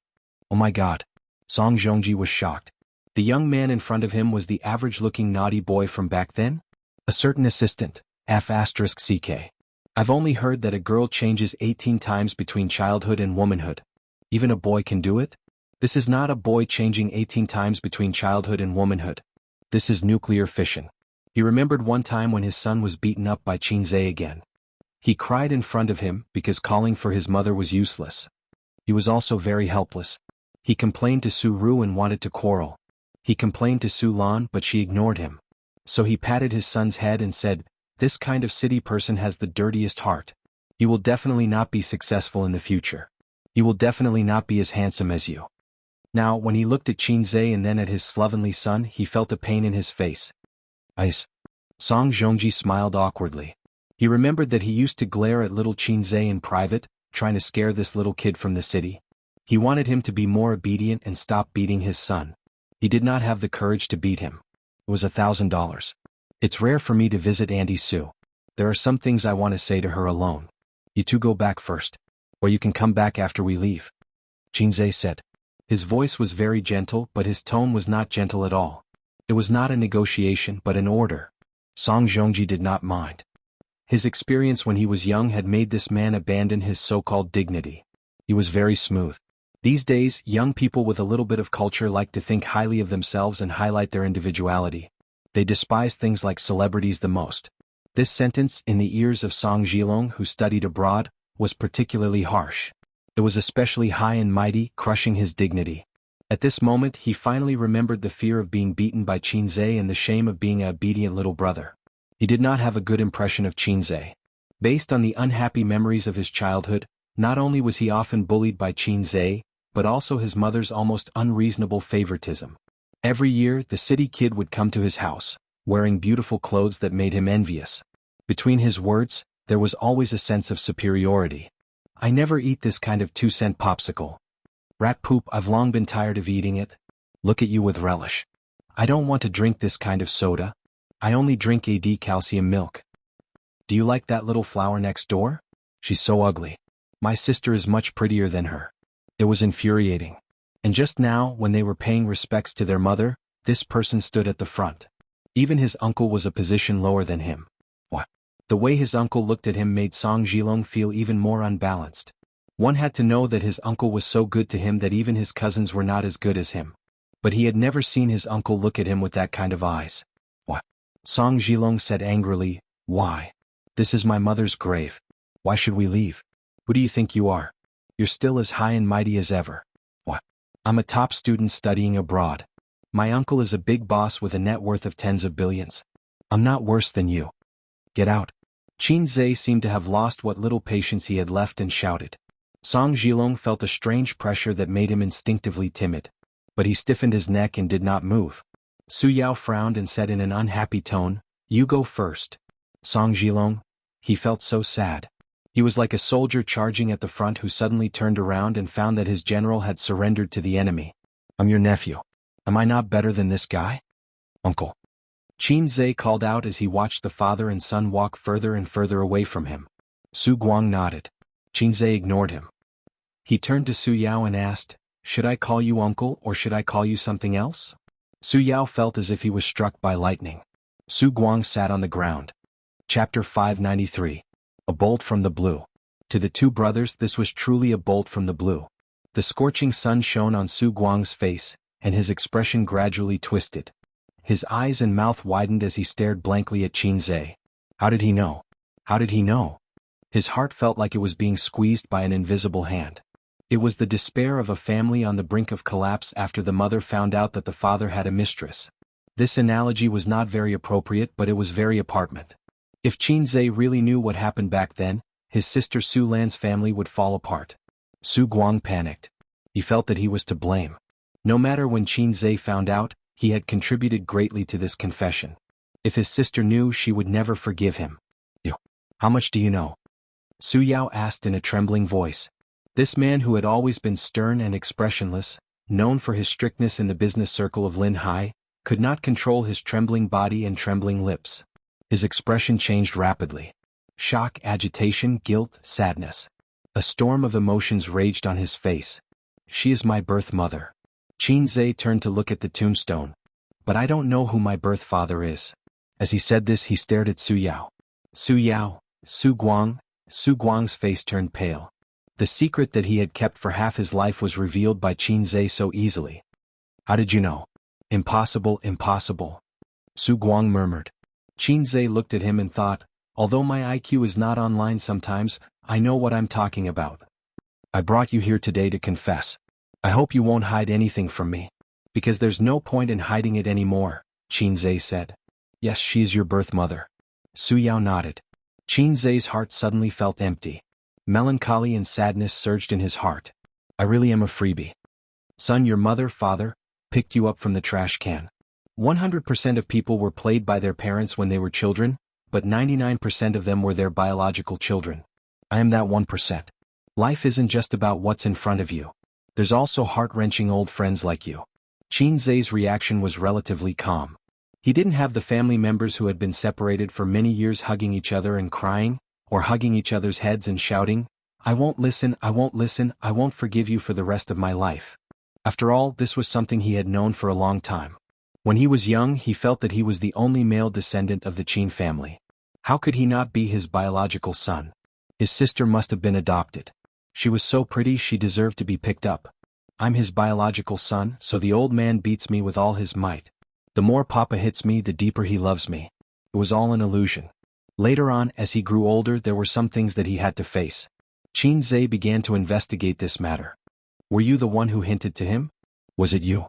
Oh my God. Song Zhongji was shocked. The young man in front of him was the average-looking naughty boy from back then? A certain assistant, F***CK. I've only heard that a girl changes 18 times between childhood and womanhood. Even a boy can do it? This is not a boy changing 18 times between childhood and womanhood. This is nuclear fission. He remembered one time when his son was beaten up by Qin Zhe again. He cried in front of him because calling for his mother was useless. He was also very helpless. He complained to Su Ru and wanted to quarrel. He complained to Su Lan, but she ignored him. So he patted his son's head and said, "This kind of city person has the dirtiest heart. You will definitely not be successful in the future. You will definitely not be as handsome as you." Now, when he looked at Qin Zhe and then at his slovenly son, he felt a pain in his face. Ice. Song Zhongji smiled awkwardly. He He remembered that he used to glare at little Qinzhe in private, trying to scare this little kid from the city. He wanted him to be more obedient and stop beating his son. He did not have the courage to beat him. It was $1,000. It's rare for me to visit Auntie Sue. There are some things I want to say to her alone. You two go back first. Or you can come back after we leave. Qinzhe said. His voice was very gentle, but his tone was not gentle at all. It was not a negotiation but an order. Song Zhongji did not mind. His experience when he was young had made this man abandon his so-called dignity. He was very smooth. These days, young people with a little bit of culture like to think highly of themselves and highlight their individuality. They despise things like celebrities the most. This sentence, in the ears of Song Zhilong, who studied abroad, was particularly harsh. It was especially high and mighty, crushing his dignity. At this moment he finally remembered the fear of being beaten by Qinzhe and the shame of being an obedient little brother. He did not have a good impression of Qinzhe. Based on the unhappy memories of his childhood, not only was he often bullied by Qinzhe, but also his mother's almost unreasonable favoritism. Every year the city kid would come to his house, wearing beautiful clothes that made him envious. Between his words, there was always a sense of superiority. I never eat this kind of 2-cent popsicle. Rat poop, I've long been tired of eating it. Look at you with relish. I don't want to drink this kind of soda. I only drink AD calcium milk. Do you like that little flower next door? She's so ugly. My sister is much prettier than her. It was infuriating. And just now, when they were paying respects to their mother, this person stood at the front. Even his uncle was a position lower than him. What? The way his uncle looked at him made Song Zhilong feel even more unbalanced. One had to know that his uncle was so good to him that even his cousins were not as good as him. But he had never seen his uncle look at him with that kind of eyes. What? Song Zhilong said angrily, why? This is my mother's grave. Why should we leave? Who do you think you are? You're still as high and mighty as ever. What? I'm a top student studying abroad. My uncle is a big boss with a net worth of tens of billions. I'm not worse than you. Get out. Qinzhe seemed to have lost what little patience he had left and shouted. Song Zhilong felt a strange pressure that made him instinctively timid. But he stiffened his neck and did not move. Su Yao frowned and said in an unhappy tone, you go first. Song Zhilong? He felt so sad. He was like a soldier charging at the front who suddenly turned around and found that his general had surrendered to the enemy. I'm your nephew. Am I not better than this guy? Uncle. Qinzhe called out as he watched the father and son walk further and further away from him. Su Guang nodded. Qinzhe ignored him. He turned to Su Yao and asked, should I call you uncle or should I call you something else? Su Yao felt as if he was struck by lightning. Su Guang sat on the ground. Chapter 593. A bolt from the blue. To the two brothers this was truly a bolt from the blue. The scorching sun shone on Su Guang's face, and his expression gradually twisted. His eyes and mouth widened as he stared blankly at Qinzhe. How did he know? How did he know? His heart felt like it was being squeezed by an invisible hand. It was the despair of a family on the brink of collapse after the mother found out that the father had a mistress. This analogy was not very appropriate, but it was very apparent. If Qinzhe really knew what happened back then, his sister Su Lan's family would fall apart. Su Guang panicked. He felt that he was to blame. No matter when Qinzhe found out, he had contributed greatly to this confession. If his sister knew, she would never forgive him. How much do you know? Su Yao asked in a trembling voice. This man who had always been stern and expressionless, known for his strictness in the business circle of Lin Hai, could not control his trembling body and trembling lips. His expression changed rapidly. Shock, agitation, guilt, sadness. A storm of emotions raged on his face. She is my birth mother. Qinzhe turned to look at the tombstone. But I don't know who my birth father is. As he said this he stared at Su Yao. Su Yao, Su Guang. Su Guang's face turned pale. The secret that he had kept for half his life was revealed by Qinzhe so easily. How did you know? Impossible, impossible. Su Guang murmured. Qinzhe looked at him and thought, although my IQ is not online sometimes, I know what I'm talking about. I brought you here today to confess. I hope you won't hide anything from me. Because there's no point in hiding it anymore, Qinzhe said. Yes, she's your birth mother. Su Yao nodded. Qinzhe's heart suddenly felt empty. Melancholy and sadness surged in his heart. I really am a freebie. Son, your mother, father, picked you up from the trash can. 100% of people were played by their parents when they were children, but 99% of them were their biological children. I am that 1%. Life isn't just about what's in front of you. There's also heart-wrenching old friends like you. Qin Zhe's reaction was relatively calm. He didn't have the family members who had been separated for many years hugging each other and crying, or hugging each other's heads and shouting, "I won't listen, I won't listen, I won't forgive you for the rest of my life." After all, this was something he had known for a long time. When he was young, he felt that he was the only male descendant of the Qin family. How could he not be his biological son? His sister must have been adopted. She was so pretty she deserved to be picked up. I'm his biological son, so the old man beats me with all his might. The more Papa hits me, the deeper he loves me. It was all an illusion. Later on, as he grew older, there were some things that he had to face. Qin Zhe began to investigate this matter. Were you the one who hinted to him? Was it you?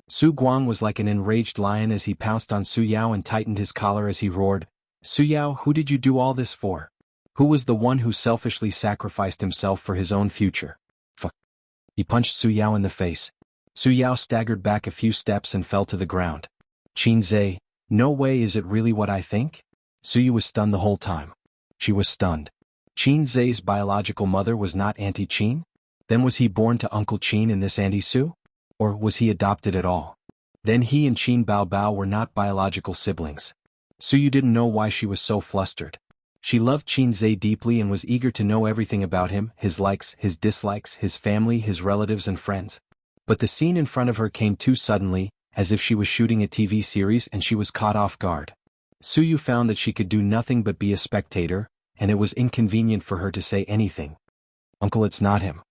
Su Guang was like an enraged lion as he pounced on Su Yao and tightened his collar as he roared, "Su Yao, who did you do all this for? Who was the one who selfishly sacrificed himself for his own future?" Fuck. He punched Su Yao in the face. Su Yao staggered back a few steps and fell to the ground. Qin Zhe, no way, is it really what I think? Su Yu was stunned the whole time. She was stunned. Qin Zhe's biological mother was not Auntie Qin? Then was he born to Uncle Qin and this Auntie Su? Or was he adopted at all? Then he and Qin Bao Bao were not biological siblings. Su Yu didn't know why she was so flustered. She loved Qin Zhe deeply and was eager to know everything about him, his likes, his dislikes, his family, his relatives and friends. But the scene in front of her came too suddenly, as if she was shooting a TV series and she was caught off guard. Su Yu found that she could do nothing but be a spectator, and it was inconvenient for her to say anything. "Uncle, it's not him."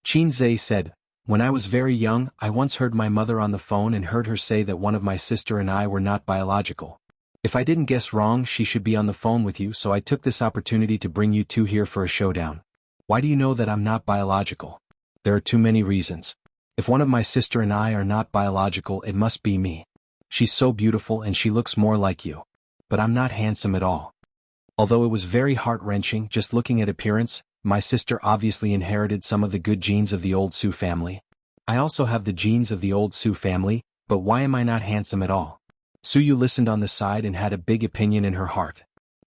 Qin Zhe said, "When I was very young, I once heard my mother on the phone and heard her say that one of my sister and I were not biological. If I didn't guess wrong, she should be on the phone with you, so I took this opportunity to bring you two here for a showdown. Why do you know that I'm not biological? There are too many reasons. If one of my sister and I are not biological, it must be me. She's so beautiful and she looks more like you. But I'm not handsome at all." Although it was very heart-wrenching just looking at appearance, my sister obviously inherited some of the good genes of the old Su family. I also have the genes of the old Su family, but why am I not handsome at all? Su Yu listened on the side and had a big opinion in her heart.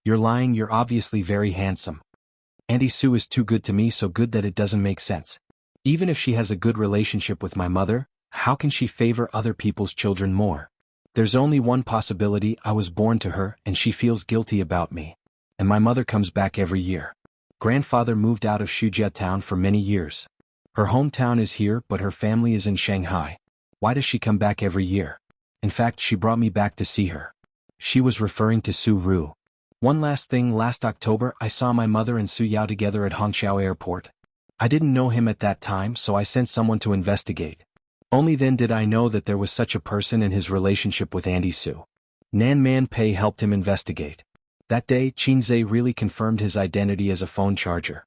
"You're lying, you're obviously very handsome. Auntie Su is too good to me, so good that it doesn't make sense. Even if she has a good relationship with my mother, how can she favor other people's children more? There's only one possibility: I was born to her and she feels guilty about me. And my mother comes back every year. Grandfather moved out of Shujia town for many years. Her hometown is here, but her family is in Shanghai. Why does she come back every year? In fact, she brought me back to see her." She was referring to Su Ru. "One last thing, last October I saw my mother and Su Yao together at Hongqiao Airport. I didn't know him at that time, so I sent someone to investigate. Only then did I know that there was such a person in his relationship with Auntie Su. Nan Man Pei helped him investigate. That day, Qin Zhe really confirmed his identity as a phone charger.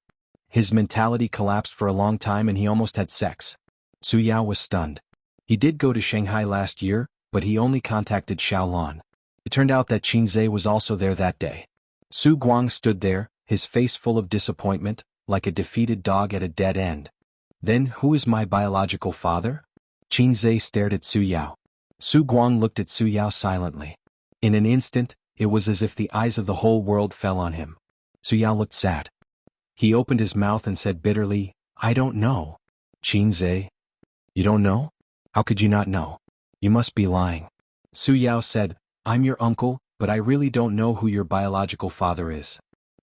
His mentality collapsed for a long time and he almost had sex." Su Yao was stunned. "He did go to Shanghai last year, but he only contacted Xiaolan. It turned out that Qin Zhe was also there that day." Su Guang stood there, his face full of disappointment, like a defeated dog at a dead end. "Then who is my biological father?" Qin Zhe stared at Su Yao. Su Guang looked at Su Yao silently. In an instant, it was as if the eyes of the whole world fell on him. Su Yao looked sad. He opened his mouth and said bitterly, "I don't know." "Qin Zhe? You don't know? How could you not know? You must be lying." Su Yao said, "I'm your uncle, but I really don't know who your biological father is."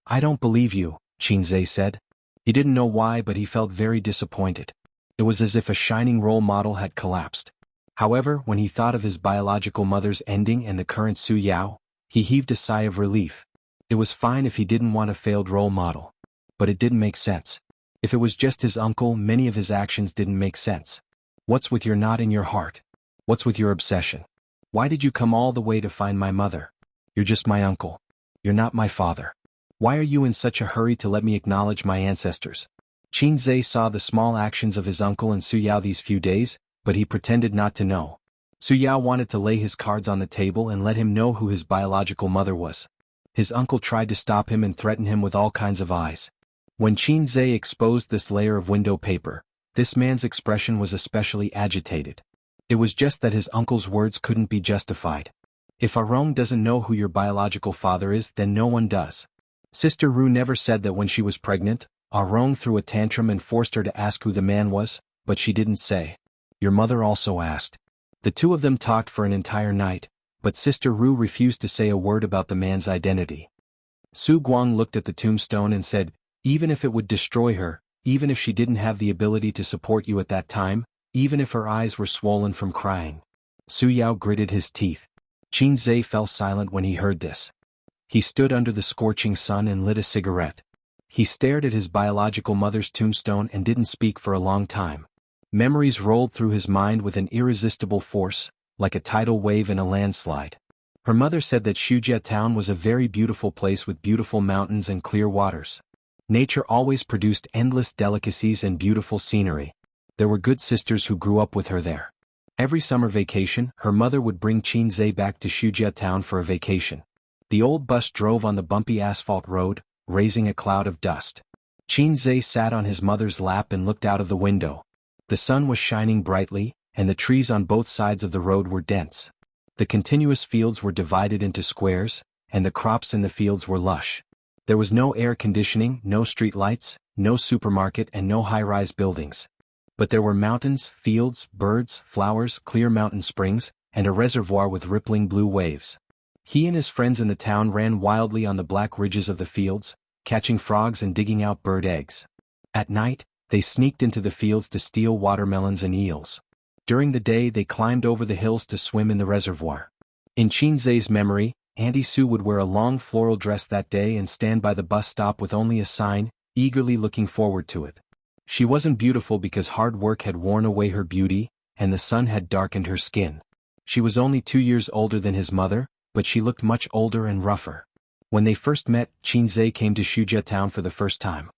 "I don't believe you," Qin Zhe said. He didn't know why, but he felt very disappointed. It was as if a shining role model had collapsed. However, when he thought of his biological mother's ending and the current Su Yao, he heaved a sigh of relief. It was fine if he didn't want a failed role model. But it didn't make sense. If it was just his uncle, many of his actions didn't make sense. What's with your knot in your heart? What's with your obsession? Why did you come all the way to find my mother? You're just my uncle. You're not my father. Why are you in such a hurry to let me acknowledge my ancestors?" Qin Zhe saw the small actions of his uncle and Su Yao these few days, but he pretended not to know. Su Yao wanted to lay his cards on the table and let him know who his biological mother was. His uncle tried to stop him and threaten him with all kinds of eyes. When Qin Zhe exposed this layer of window paper, this man's expression was especially agitated. It was just that his uncle's words couldn't be justified. If Arong doesn't know who your biological father is, then no one does. Sister Ru never said that when she was pregnant. Arong threw a tantrum and forced her to ask who the man was, but she didn't say. Your mother also asked. The two of them talked for an entire night, but Sister Ru refused to say a word about the man's identity. Su Guang looked at the tombstone and said, even if it would destroy her, even if she didn't have the ability to support you at that time, even if her eyes were swollen from crying. Su Yao gritted his teeth. Qin Zhe fell silent when he heard this. He stood under the scorching sun and lit a cigarette. He stared at his biological mother's tombstone and didn't speak for a long time. Memories rolled through his mind with an irresistible force, like a tidal wave in a landslide. Her mother said that Shujia town was a very beautiful place with beautiful mountains and clear waters. Nature always produced endless delicacies and beautiful scenery. There were good sisters who grew up with her there. Every summer vacation, her mother would bring Qin Zhe back to Shujia town for a vacation. The old bus drove on the bumpy asphalt road, raising a cloud of dust. Qin Zhe sat on his mother's lap and looked out of the window. The sun was shining brightly, and the trees on both sides of the road were dense. The continuous fields were divided into squares, and the crops in the fields were lush. There was no air conditioning, no street lights, no supermarket and no high-rise buildings. But there were mountains, fields, birds, flowers, clear mountain springs, and a reservoir with rippling blue waves. He and his friends in the town ran wildly on the black ridges of the fields, catching frogs and digging out bird eggs. At night, they sneaked into the fields to steal watermelons and eels. During the day they climbed over the hills to swim in the reservoir. In Qin Zhe's memory, Auntie Sue would wear a long floral dress that day and stand by the bus stop with only a sign, eagerly looking forward to it. She wasn't beautiful because hard work had worn away her beauty, and the sun had darkened her skin. She was only 2 years older than his mother, but she looked much older and rougher. When they first met, Qin Zhe came to Shujia town for the first time.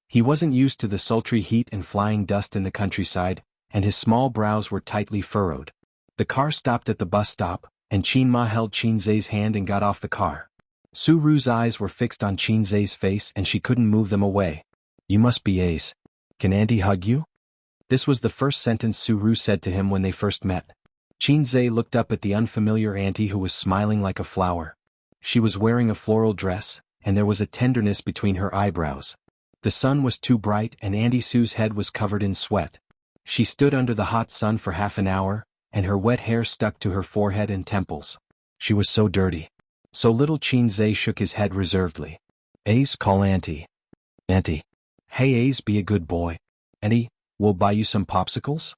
He wasn't used to the sultry heat and flying dust in the countryside, and his small brows were tightly furrowed. The car stopped at the bus stop, and Qin Ma held Qin Zhe's hand and got off the car. Su Ru's eyes were fixed on Qin Zhe's face and she couldn't move them away. You must be Ace. Can Auntie hug you? This was the first sentence Su Ru said to him when they first met. Qin Zhe looked up at the unfamiliar auntie who was smiling like a flower. She was wearing a floral dress, and there was a tenderness between her eyebrows. The sun was too bright and Auntie Sue's head was covered in sweat. She stood under the hot sun for half an hour, and her wet hair stuck to her forehead and temples. She was so dirty. So little Qin Zhe shook his head reservedly. Ace, call Auntie. Auntie. Hey Ace, be a good boy. Auntie, we'll buy you some popsicles?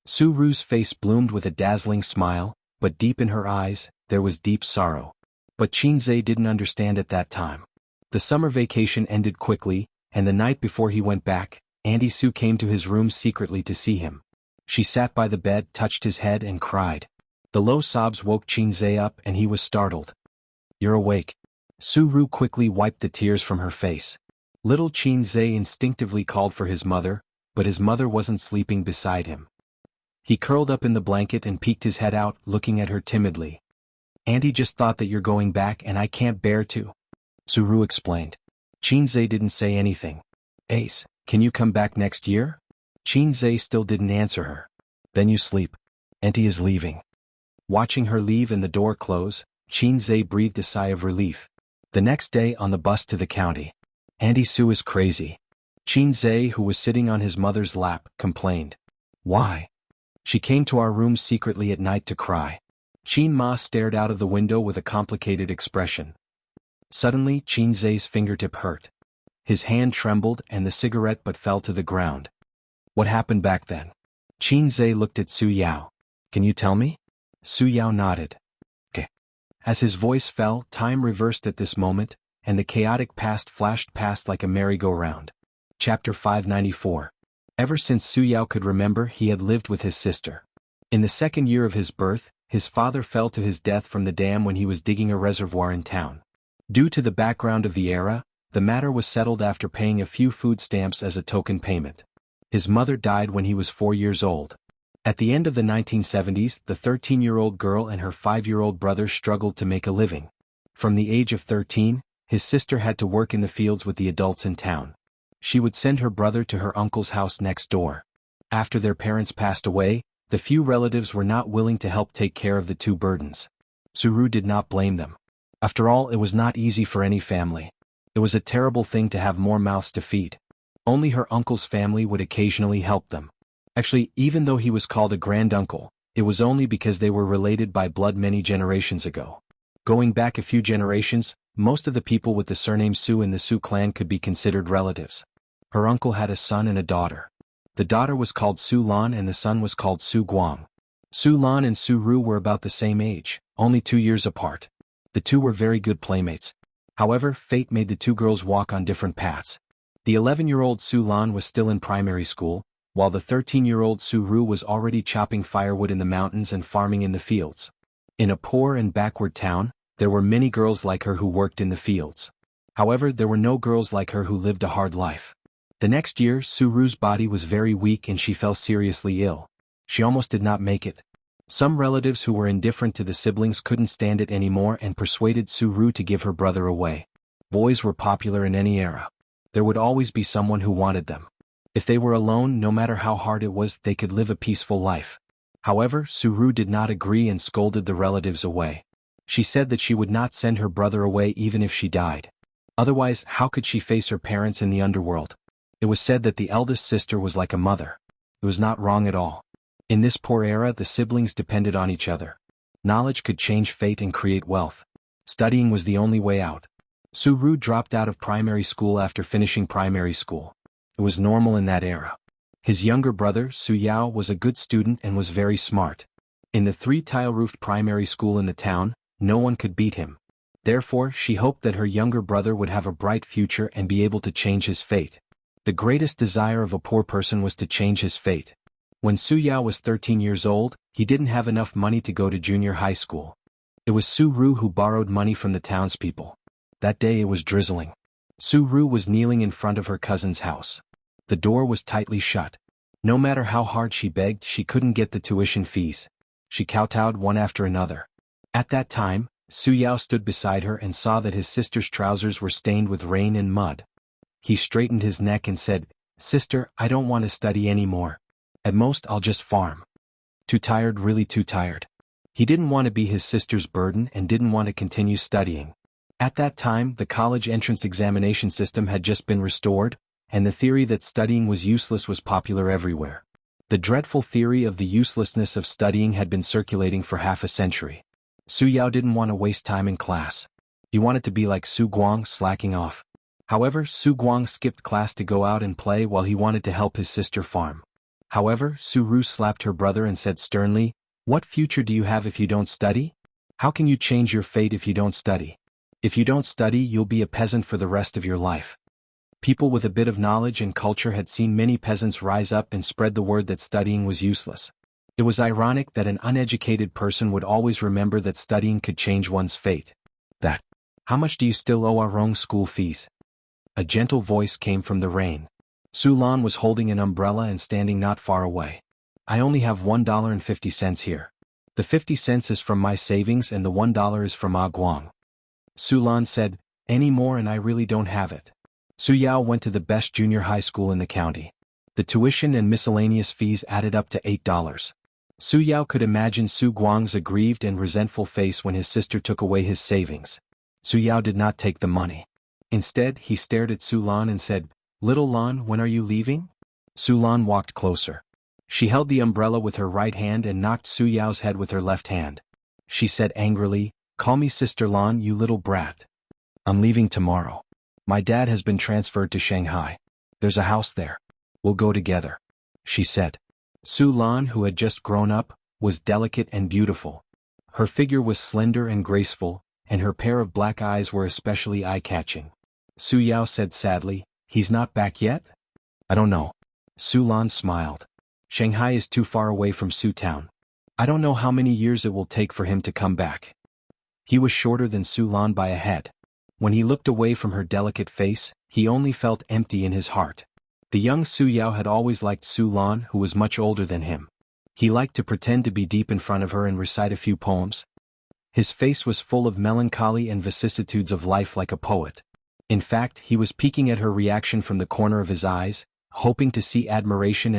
Su Ru's face bloomed with a dazzling smile, but deep in her eyes, there was deep sorrow. But Qin Zhe didn't understand at that time. The summer vacation ended quickly, and the night before he went back, Auntie Sue came to his room secretly to see him. She sat by the bed, touched his head and cried. The low sobs woke Qin Zhe up and he was startled. You're awake. Su Ru quickly wiped the tears from her face. Little Qin Zhe instinctively called for his mother, but his mother wasn't sleeping beside him. He curled up in the blanket and peeked his head out, looking at her timidly. Auntie just thought that you're going back and I can't bear to. Su Ru explained. Qin Zhe didn't say anything. Ace, can you come back next year? Qin Zhe still didn't answer her. Then you sleep. Auntie is leaving. Watching her leave and the door close, Qin Zhe breathed a sigh of relief. The next day on the bus to the county. Auntie Sue is crazy. Qin Zhe, who was sitting on his mother's lap, complained. Why? She came to our room secretly at night to cry. Qin Ma stared out of the window with a complicated expression. Suddenly, Qin Zhe's fingertip hurt. His hand trembled and the cigarette butt fell to the ground. What happened back then? Qin Zhe looked at Su Yao. Can you tell me? Su Yao nodded. Okay. As his voice fell, time reversed at this moment, and the chaotic past flashed past like a merry-go-round. Chapter 594. Ever since Su Yao could remember, he had lived with his sister. In the second year of his birth, his father fell to his death from the dam when he was digging a reservoir in town. Due to the background of the era, the matter was settled after paying a few food stamps as a token payment. His mother died when he was 4 years old. At the end of the 1970s, the 13-year-old girl and her 5-year-old brother struggled to make a living. From the age of 13, his sister had to work in the fields with the adults in town. She would send her brother to her uncle's house next door. After their parents passed away, the few relatives were not willing to help take care of the two burdens. Su did not blame them. After all, it was not easy for any family. It was a terrible thing to have more mouths to feed. Only her uncle's family would occasionally help them. Actually, even though he was called a granduncle, it was only because they were related by blood many generations ago. Going back a few generations, most of the people with the surname Su in the Su clan could be considered relatives. Her uncle had a son and a daughter. The daughter was called Su Lan and the son was called Su Guang. Su Lan and Su Ru were about the same age, only 2 years apart. The two were very good playmates. However, fate made the two girls walk on different paths. The 11-year-old Su Lan was still in primary school, while the 13-year-old Su Ru was already chopping firewood in the mountains and farming in the fields. In a poor and backward town, there were many girls like her who worked in the fields. However, there were no girls like her who lived a hard life. The next year, Su Ru's body was very weak and she fell seriously ill. She almost did not make it. Some relatives who were indifferent to the siblings couldn't stand it anymore and persuaded Su Ru to give her brother away. Boys were popular in any era. There would always be someone who wanted them. If they were alone, no matter how hard it was, they could live a peaceful life. However, Su Ru did not agree and scolded the relatives away. She said that she would not send her brother away even if she died. Otherwise, how could she face her parents in the underworld? It was said that the eldest sister was like a mother. It was not wrong at all. In this poor era, the siblings depended on each other. Knowledge could change fate and create wealth. Studying was the only way out. Su Ru dropped out of primary school after finishing primary school. It was normal in that era. His younger brother, Su Yao, was a good student and was very smart. In the 3-tile-roofed primary school in the town, no one could beat him. Therefore, she hoped that her younger brother would have a bright future and be able to change his fate. The greatest desire of a poor person was to change his fate. When Su Yao was 13 years old, he didn't have enough money to go to junior high school. It was Su Ru who borrowed money from the townspeople. That day it was drizzling. Su Ru was kneeling in front of her cousin's house. The door was tightly shut. No matter how hard she begged, she couldn't get the tuition fees. She kowtowed one after another. At that time, Su Yao stood beside her and saw that his sister's trousers were stained with rain and mud. He straightened his neck and said, "Sister, I don't want to study anymore. At most I'll just farm." Too tired, really too tired. He didn't want to be his sister's burden and didn't want to continue studying. At that time, the college entrance examination system had just been restored, and the theory that studying was useless was popular everywhere. The dreadful theory of the uselessness of studying had been circulating for half a century. Su Yao didn't want to waste time in class. He wanted to be like Su Guang, slacking off. However, Su Guang skipped class to go out and play while he wanted to help his sister farm. However, Su Ru slapped her brother and said sternly, "What future do you have if you don't study? How can you change your fate if you don't study? If you don't study, you'll be a peasant for the rest of your life." People with a bit of knowledge and culture had seen many peasants rise up and spread the word that studying was useless. It was ironic that an uneducated person would always remember that studying could change one's fate. That. "How much do you still owe our own school fees?" A gentle voice came from the rain. Su Lan was holding an umbrella and standing not far away. "I only have $1.50 here. The 50 cents is from my savings and the $1 is from Ah Guang." Su Lan said, "Any more and I really don't have it." Su Yao went to the best junior high school in the county. The tuition and miscellaneous fees added up to $8. Su Yao could imagine Su Guang's aggrieved and resentful face when his sister took away his savings. Su Yao did not take the money. Instead, he stared at Su Lan and said, "Little Lan, when are you leaving?" Su Lan walked closer. She held the umbrella with her right hand and knocked Su Yao's head with her left hand. She said angrily, "Call me Sister Lan, you little brat. I'm leaving tomorrow. My dad has been transferred to Shanghai. There's a house there. We'll go together," she said. Su Lan, who had just grown up, was delicate and beautiful. Her figure was slender and graceful, and her pair of black eyes were especially eye-catching. Su Yao said sadly, "He's not back yet?" "I don't know." Su Lan smiled. "Shanghai is too far away from Su Town. I don't know how many years it will take for him to come back." He was shorter than Su Lan by a head. When he looked away from her delicate face, he only felt empty in his heart. The young Su Yao had always liked Su Lan, who was much older than him. He liked to pretend to be deep in front of her and recite a few poems. His face was full of melancholy and vicissitudes of life like a poet. In fact, he was peeking at her reaction from the corner of his eyes, hoping to see admiration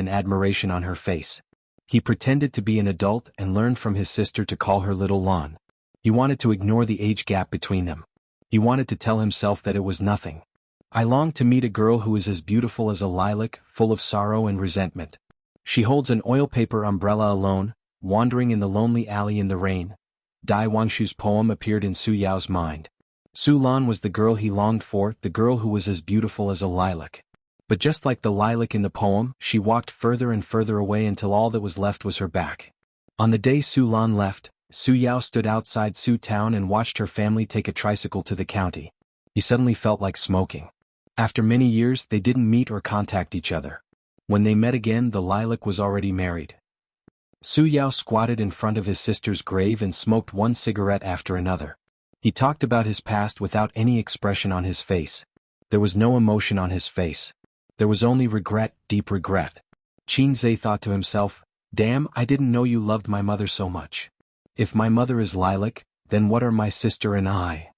on her face. He pretended to be an adult and learned from his sister to call her Little Lan. He wanted to ignore the age gap between them. He wanted to tell himself that it was nothing. I long to meet a girl who is as beautiful as a lilac, full of sorrow and resentment. She holds an oil paper umbrella alone, wandering in the lonely alley in the rain. Dai Wangshu's poem appeared in Su Yao's mind. Su Lan was the girl he longed for, the girl who was as beautiful as a lilac. But just like the lilac in the poem, she walked further and further away until all that was left was her back. On the day Su Lan left, Su Yao stood outside Su Town and watched her family take a tricycle to the county. He suddenly felt like smoking. After many years, they didn't meet or contact each other. When they met again, the lilac was already married. Su Yao squatted in front of his sister's grave and smoked one cigarette after another. He talked about his past without any expression on his face. There was no emotion on his face. There was only regret, deep regret. Qin Zhe thought to himself, "Damn, I didn't know you loved my mother so much. If my mother is lilac, then what are my sister and I?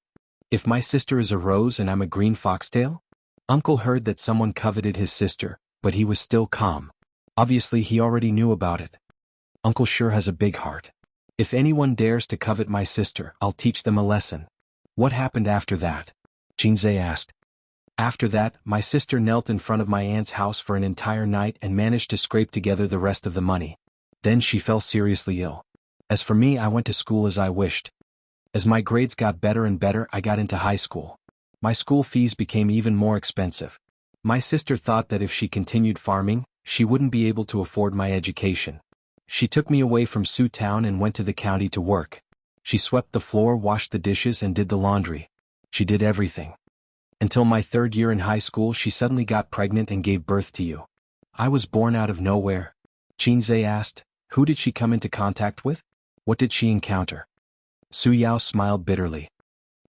If my sister is a rose and I'm a green foxtail?" Uncle heard that someone coveted his sister, but he was still calm. Obviously he already knew about it. Uncle sure has a big heart. If anyone dares to covet my sister, I'll teach them a lesson. What happened after that? Qin Zhe asked. After that, my sister knelt in front of my aunt's house for an entire night and managed to scrape together the rest of the money. Then she fell seriously ill. As for me, I went to school as I wished. As my grades got better and better, I got into high school. My school fees became even more expensive. My sister thought that if she continued farming, she wouldn't be able to afford my education. She took me away from Su Town and went to the county to work. She swept the floor, washed the dishes, and did the laundry. She did everything. Until my third year in high school, she suddenly got pregnant and gave birth to you. I was born out of nowhere. Qin Zhe asked, "Who did she come into contact with? What did she encounter?" Su Yao smiled bitterly.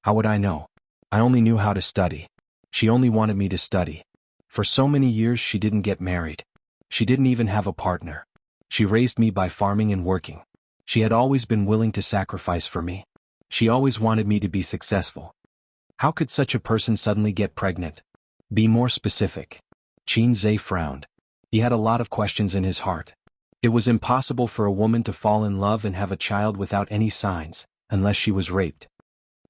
"How would I know? I only knew how to study. She only wanted me to study. For so many years she didn't get married. She didn't even have a partner. She raised me by farming and working. She had always been willing to sacrifice for me. She always wanted me to be successful. How could such a person suddenly get pregnant? Be more specific." Qin Zhe frowned. He had a lot of questions in his heart. It was impossible for a woman to fall in love and have a child without any signs, unless she was raped.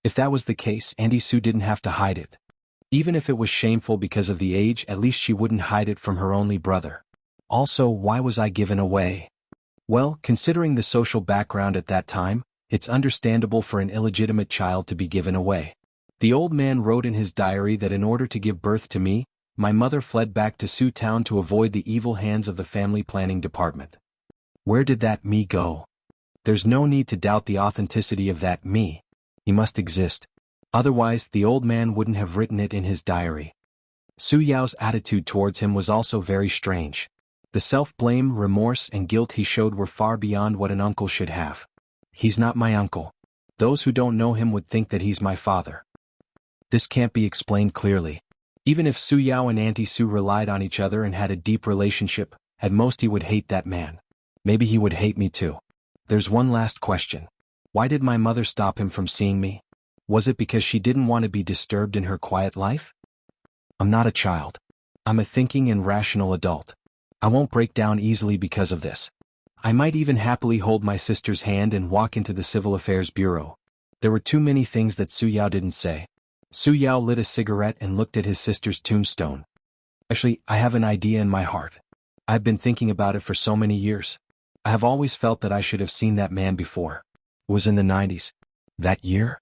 If that was the case, Auntie Su didn't have to hide it. Even if it was shameful because of the age, at least she wouldn't hide it from her only brother. Also, why was I given away? Well, considering the social background at that time, it's understandable for an illegitimate child to be given away. The old man wrote in his diary that in order to give birth to me, my mother fled back to Su Town to avoid the evil hands of the family planning department. Where did that me go? There's no need to doubt the authenticity of that me. He must exist. Otherwise, the old man wouldn't have written it in his diary. Su Yao's attitude towards him was also very strange. The self-blame, remorse, and guilt he showed were far beyond what an uncle should have. He's not my uncle. Those who don't know him would think that he's my father. This can't be explained clearly. Even if Su Yao and Auntie Su relied on each other and had a deep relationship, at most he would hate that man. Maybe he would hate me too. There's one last question. Why did my mother stop him from seeing me? Was it because she didn't want to be disturbed in her quiet life? I'm not a child. I'm a thinking and rational adult. I won't break down easily because of this. I might even happily hold my sister's hand and walk into the Civil Affairs Bureau. There were too many things that Su Yao didn't say. Su Yao lit a cigarette and looked at his sister's tombstone. Actually, I have an idea in my heart. I've been thinking about it for so many years. I have always felt that I should have seen that man before. It was in the 90s. That year?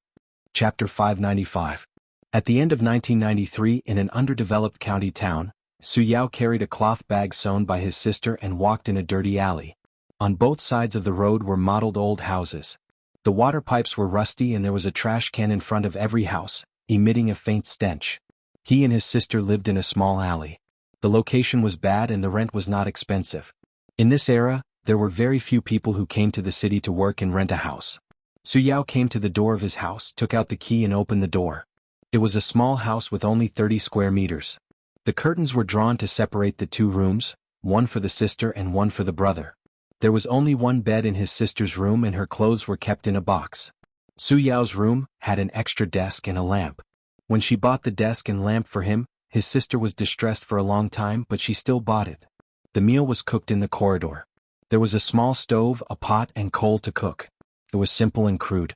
Chapter 595. At the end of 1993, in an underdeveloped county town, Su Yao carried a cloth bag sewn by his sister and walked in a dirty alley. On both sides of the road were mottled old houses. The water pipes were rusty and there was a trash can in front of every house, emitting a faint stench. He and his sister lived in a small alley. The location was bad and the rent was not expensive. In this era, there were very few people who came to the city to work and rent a house. Su Yao came to the door of his house, took out the key and opened the door. It was a small house with only 30 square meters. The curtains were drawn to separate the two rooms, one for the sister and one for the brother. There was only one bed in his sister's room and her clothes were kept in a box. Su Yao's room had an extra desk and a lamp. When she bought the desk and lamp for him, his sister was distressed for a long time, but she still bought it. The meal was cooked in the corridor. There was a small stove, a pot, and coal to cook. It was simple and crude.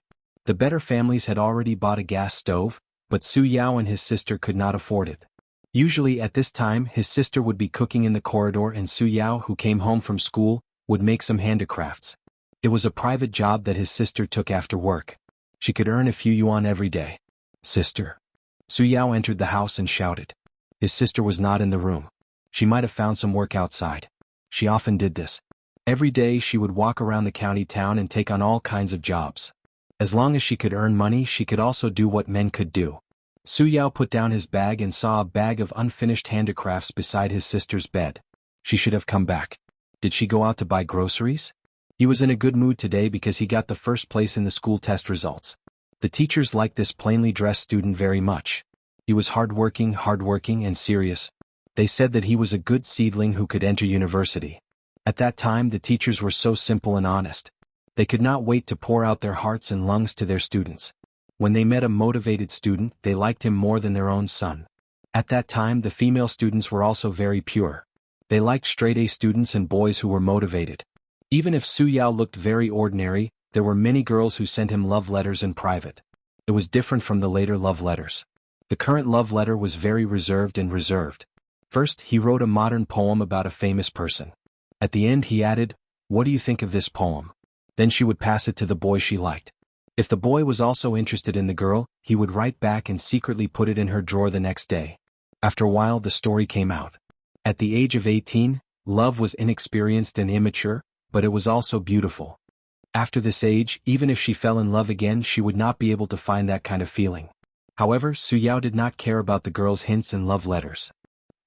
The better families had already bought a gas stove, but Su Yao and his sister could not afford it. Usually at this time his sister would be cooking in the corridor and Su Yao, who came home from school, would make some handicrafts. It was a private job that his sister took after work. She could earn a few yuan every day. "Sister." Su Yao entered the house and shouted. His sister was not in the room. She might have found some work outside. She often did this. Every day she would walk around the county town and take on all kinds of jobs. As long as she could earn money, she could also do what men could do. Su Yao put down his bag and saw a bag of unfinished handicrafts beside his sister's bed. She should have come back. Did she go out to buy groceries? He was in a good mood today because he got the first place in the school test results. The teachers liked this plainly dressed student very much. He was hardworking and serious. They said that he was a good seedling who could enter university. At that time the teachers were so simple and honest. They could not wait to pour out their hearts and lungs to their students. When they met a motivated student, they liked him more than their own son. At that time the female students were also very pure. They liked straight-A students and boys who were motivated. Even if Su Yao looked very ordinary, there were many girls who sent him love letters in private. It was different from the later love letters. The current love letter was very reserved. First, he wrote a modern poem about a famous person. At the end he added, "What do you think of this poem?" Then she would pass it to the boy she liked. If the boy was also interested in the girl, he would write back and secretly put it in her drawer the next day. After a while the story came out. At the age of 18, love was inexperienced and immature, but it was also beautiful. After this age, even if she fell in love again, she would not be able to find that kind of feeling. However, Su Yao did not care about the girl's hints and love letters.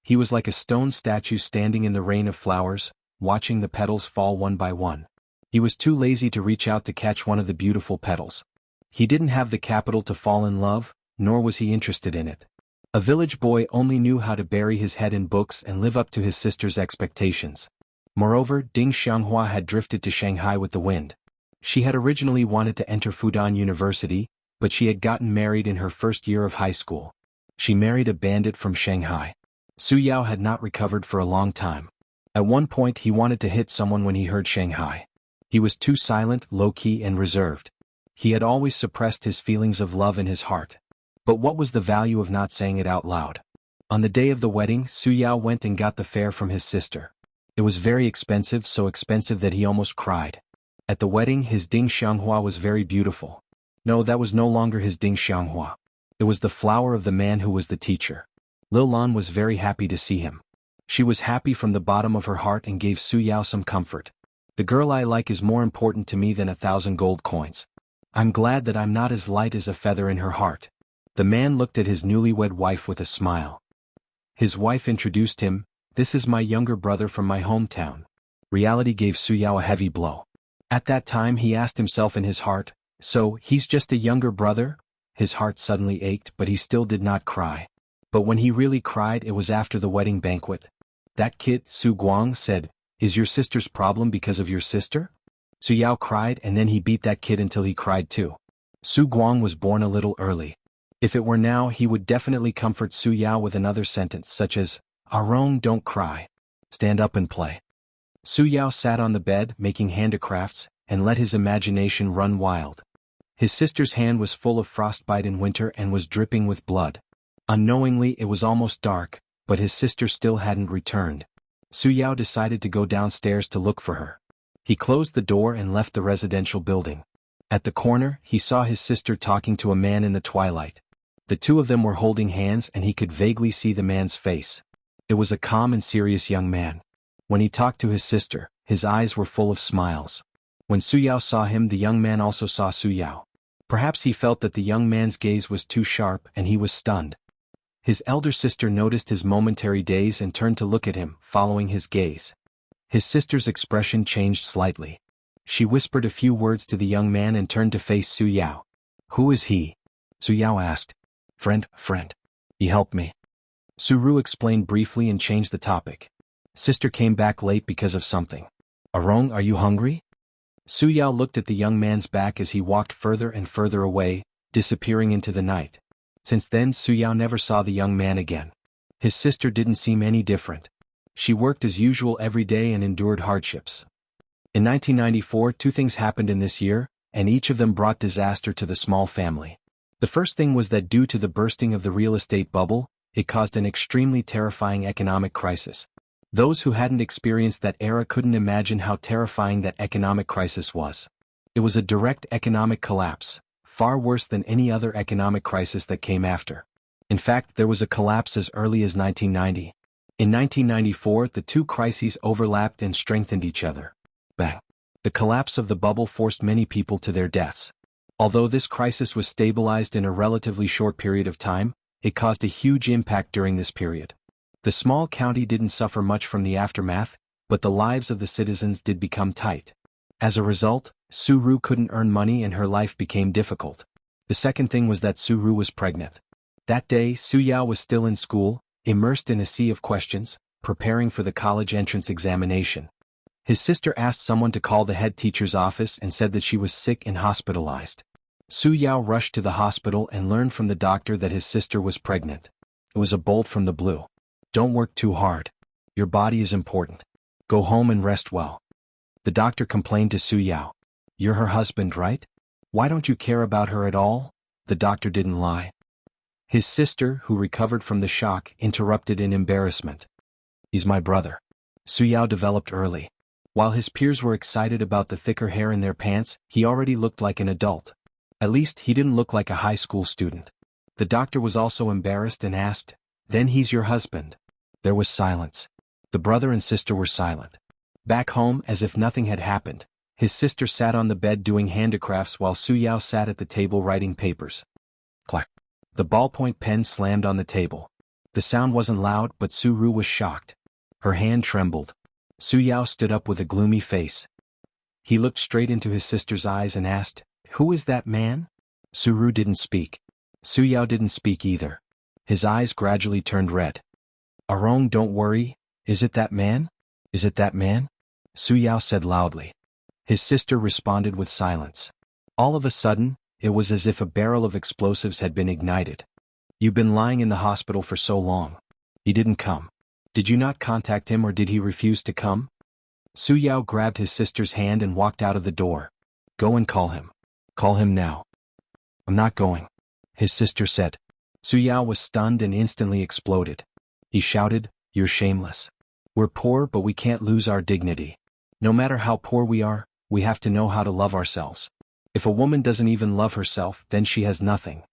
He was like a stone statue standing in the rain of flowers, watching the petals fall one by one. He was too lazy to reach out to catch one of the beautiful petals. He didn't have the capital to fall in love, nor was he interested in it. A village boy only knew how to bury his head in books and live up to his sister's expectations. Moreover, Ding Xianghua had drifted to Shanghai with the wind. She had originally wanted to enter Fudan University, but she had gotten married in her first year of high school. She married a bandit from Shanghai. Su Yao had not recovered for a long time. At one point he wanted to hit someone when he heard Shanghai. He was too silent, low-key and reserved. He had always suppressed his feelings of love in his heart. But what was the value of not saying it out loud? On the day of the wedding, Su Yao went and got the fare from his sister. It was very expensive, so expensive that he almost cried. At the wedding his Ding Xianghua was very beautiful. No, that was no longer his Ding Xianghua. It was the flower of the man who was the teacher. Lil Lan was very happy to see him. She was happy from the bottom of her heart and gave Su Yao some comfort. "The girl I like is more important to me than 1,000 gold coins. I'm glad that I'm not as light as a feather in her heart." The man looked at his newlywed wife with a smile. His wife introduced him, "This is my younger brother from my hometown." Reality gave Su Yao a heavy blow. At that time he asked himself in his heart, "So, he's just a younger brother?" His heart suddenly ached, but he still did not cry. But when he really cried, it was after the wedding banquet. "That kid," Su Guang said, "is your sister's problem because of your sister?" Su Yao cried and then he beat that kid until he cried too. Su Guang was born a little early. If it were now, he would definitely comfort Su Yao with another sentence such as, "Arong, don't cry. Stand up and play." Su Yao sat on the bed, making handicrafts, and let his imagination run wild. His sister's hand was full of frostbite in winter and was dripping with blood. Unknowingly, it was almost dark, but his sister still hadn't returned. Su Yao decided to go downstairs to look for her. He closed the door and left the residential building. At the corner, he saw his sister talking to a man in the twilight. The two of them were holding hands and he could vaguely see the man's face. It was a calm and serious young man. When he talked to his sister, his eyes were full of smiles. When Su Yao saw him, the young man also saw Su Yao. Perhaps he felt that the young man's gaze was too sharp and he was stunned. His elder sister noticed his momentary daze and turned to look at him, following his gaze. His sister's expression changed slightly. She whispered a few words to the young man and turned to face Su Yao. "Who is he?" Su Yao asked. Friend. He helped me." Su Ru explained briefly and changed the topic. "Sister came back late because of something. Arong, are you hungry?" Su Yao looked at the young man's back as he walked further and further away, disappearing into the night. Since then Su Yao never saw the young man again. His sister didn't seem any different. She worked as usual every day and endured hardships. In 1994, two things happened in this year. and each of them brought disaster to the small family. The first thing was that due to the bursting of the real estate bubble, it caused an extremely terrifying economic crisis. Those who hadn't experienced that era couldn't imagine how terrifying that economic crisis was. It was a direct economic collapse, far worse than any other economic crisis that came after. In fact, there was a collapse as early as 1990. In 1994, the two crises overlapped and strengthened each other. Bang! The collapse of the bubble forced many people to their deaths. Although this crisis was stabilized in a relatively short period of time, it caused a huge impact during this period. The small county didn't suffer much from the aftermath, but the lives of the citizens did become tight. As a result, Suru couldn't earn money and her life became difficult. The second thing was that Suru was pregnant. That day, Suyao was still in school, immersed in a sea of questions, preparing for the college entrance examination. His sister asked someone to call the head teacher's office and said that she was sick and hospitalized. Suyao rushed to the hospital and learned from the doctor that his sister was pregnant. It was a bolt from the blue. Don't work too hard. Your body is important. Go home and rest well. The doctor complained to Suyao. You're her husband, right? Why don't you care about her at all? The doctor didn't lie. His sister, who recovered from the shock, interrupted in embarrassment. He's my brother. Suyao developed early. While his peers were excited about the thicker hair in their pants, he already looked like an adult. At least he didn't look like a high school student. The doctor was also embarrassed and asked, "Then he's your husband?" There was silence. The brother and sister were silent. Back home, as if nothing had happened, his sister sat on the bed doing handicrafts while Suyao sat at the table writing papers. Clack. The ballpoint pen slammed on the table. The sound wasn't loud, but Suru was shocked. Her hand trembled. Suyao stood up with a gloomy face. He looked straight into his sister's eyes and asked, "Who is that man?" Suru didn't speak. Suyao didn't speak either. His eyes gradually turned red. "Arong, don't worry. Is it that man? Is it that man?" Suyao said loudly. His sister responded with silence. All of a sudden, it was as if a barrel of explosives had been ignited. "You've been lying in the hospital for so long. He didn't come. Did you not contact him or did he refuse to come?" Suyao grabbed his sister's hand and walked out of the door. "Go and call him. Call him now." "I'm not going," his sister said. Suyao was stunned and instantly exploded. He shouted, "You're shameless. We're poor but we can't lose our dignity. No matter how poor we are, we have to know how to love ourselves. If a woman doesn't even love herself, then she has nothing.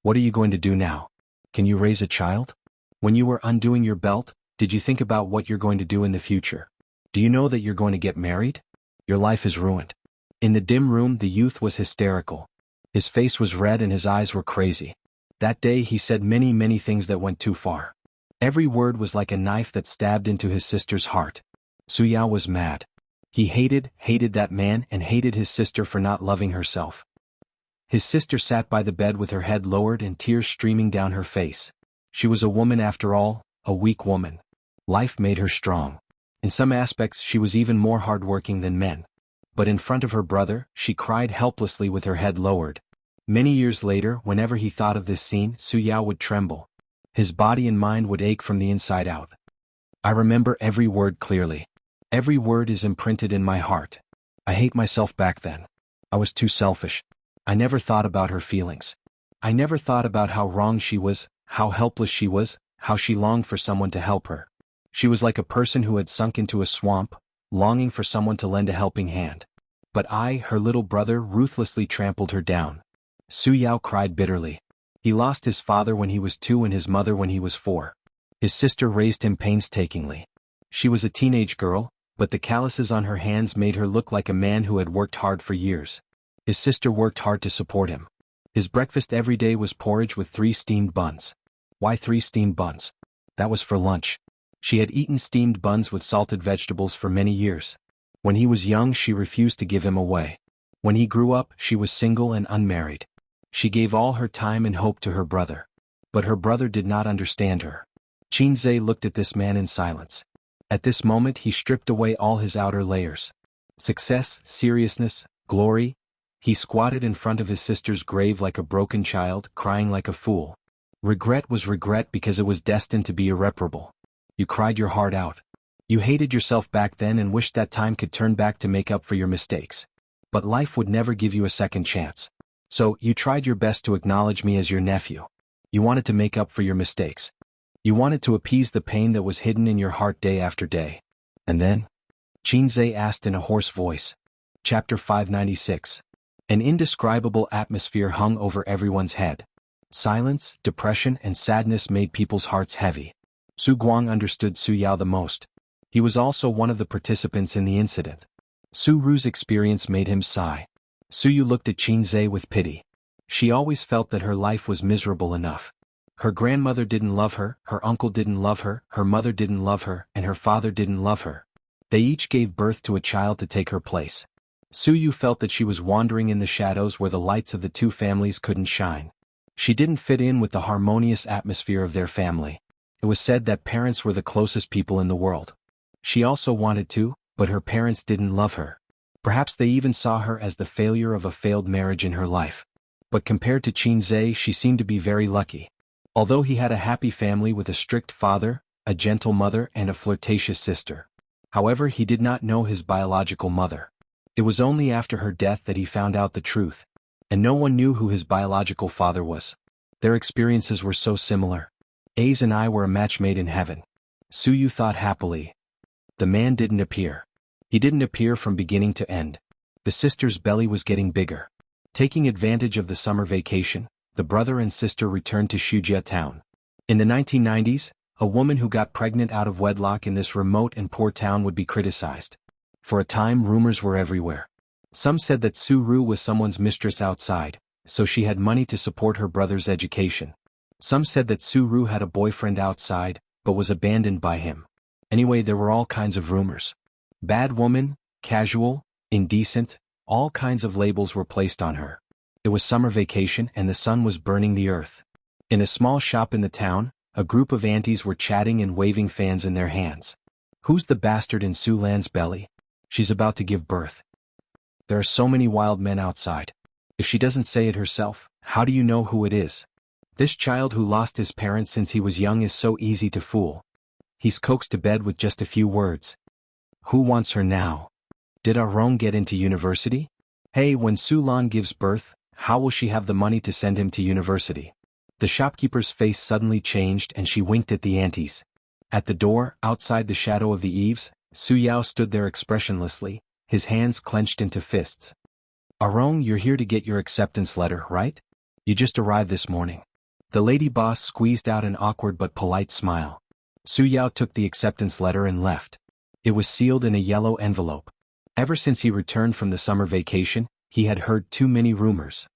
What are you going to do now? Can you raise a child? When you were undoing your belt, did you think about what you're going to do in the future? Do you know that you're going to get married? Your life is ruined." In the dim room, the youth was hysterical. His face was red and his eyes were crazy. That day he said many things that went too far. Every word was like a knife that stabbed into his sister's heart. Suyao was mad. He hated that man and hated his sister for not loving herself. His sister sat by the bed with her head lowered and tears streaming down her face. She was a woman after all, a weak woman. Life made her strong. In some aspects she was even more hardworking than men. But in front of her brother, she cried helplessly with her head lowered. Many years later, whenever he thought of this scene, Suyao would tremble. His body and mind would ache from the inside out. "I remember every word clearly. Every word is imprinted in my heart. I hate myself back then. I was too selfish. I never thought about her feelings. I never thought about how wrong she was, how helpless she was, how she longed for someone to help her. She was like a person who had sunk into a swamp, longing for someone to lend a helping hand. But I, her little brother, ruthlessly trampled her down." Suyao cried bitterly. He lost his father when he was 2 and his mother when he was 4. His sister raised him painstakingly. She was a teenage girl, but the calluses on her hands made her look like a man who had worked hard for years. His sister worked hard to support him. His breakfast every day was porridge with 3 steamed buns. Why 3 steamed buns? That was for lunch. She had eaten steamed buns with salted vegetables for many years. When he was young, she refused to give him away. When he grew up, she was single and unmarried. She gave all her time and hope to her brother. But her brother did not understand her. Qinzhe looked at this man in silence. At this moment he stripped away all his outer layers. Success, seriousness, glory. He squatted in front of his sister's grave like a broken child, crying like a fool. Regret was regret because it was destined to be irreparable. You cried your heart out. You hated yourself back then and wished that time could turn back to make up for your mistakes. But life would never give you a second chance. So, you tried your best to acknowledge me as your nephew. You wanted to make up for your mistakes. You wanted to appease the pain that was hidden in your heart day after day. And then? Qinzhe asked in a hoarse voice. Chapter 596. An indescribable atmosphere hung over everyone's head. Silence, depression, and sadness made people's hearts heavy. Su Guang understood Su Yao the most. He was also one of the participants in the incident. Su Ru's experience made him sigh. Su Yu looked at Qinzhe with pity. She always felt that her life was miserable enough. Her grandmother didn't love her, her uncle didn't love her, her mother didn't love her, and her father didn't love her. They each gave birth to a child to take her place. Su Yu felt that she was wandering in the shadows where the lights of the two families couldn't shine. She didn't fit in with the harmonious atmosphere of their family. It was said that parents were the closest people in the world. She also wanted to, but her parents didn't love her. Perhaps they even saw her as the failure of a failed marriage in her life. But compared to Qinzhe, she seemed to be very lucky. Although he had a happy family with a strict father, a gentle mother, and a flirtatious sister. However, he did not know his biological mother. It was only after her death that he found out the truth. And no one knew who his biological father was. Their experiences were so similar. A's and I were a match made in heaven. Su Yu thought happily. The man didn't appear. He didn't appear from beginning to end. The sister's belly was getting bigger. Taking advantage of the summer vacation, the brother and sister returned to Shujia town. In the 1990s, a woman who got pregnant out of wedlock in this remote and poor town would be criticized. For a time, rumors were everywhere. Some said that Su Ru was someone's mistress outside, so she had money to support her brother's education. Some said that Su Ru had a boyfriend outside, but was abandoned by him. Anyway, there were all kinds of rumors. Bad woman, casual, indecent, all kinds of labels were placed on her. It was summer vacation and the sun was burning the earth. In a small shop in the town, a group of aunties were chatting and waving fans in their hands. Who's the bastard in Su Lan's belly? She's about to give birth. There are so many wild men outside. If she doesn't say it herself, how do you know who it is? This child who lost his parents since he was young is so easy to fool. He's coaxed to bed with just a few words. Who wants her now? Did Arong get into university? Hey, when Su Lan gives birth, how will she have the money to send him to university? The shopkeeper's face suddenly changed and she winked at the aunties. At the door, outside the shadow of the eaves, Su Yao stood there expressionlessly, his hands clenched into fists. Arong, you're here to get your acceptance letter, right? You just arrived this morning. The lady boss squeezed out an awkward but polite smile. Su Yao took the acceptance letter and left. It was sealed in a yellow envelope. Ever since he returned from the summer vacation, he had heard too many rumors.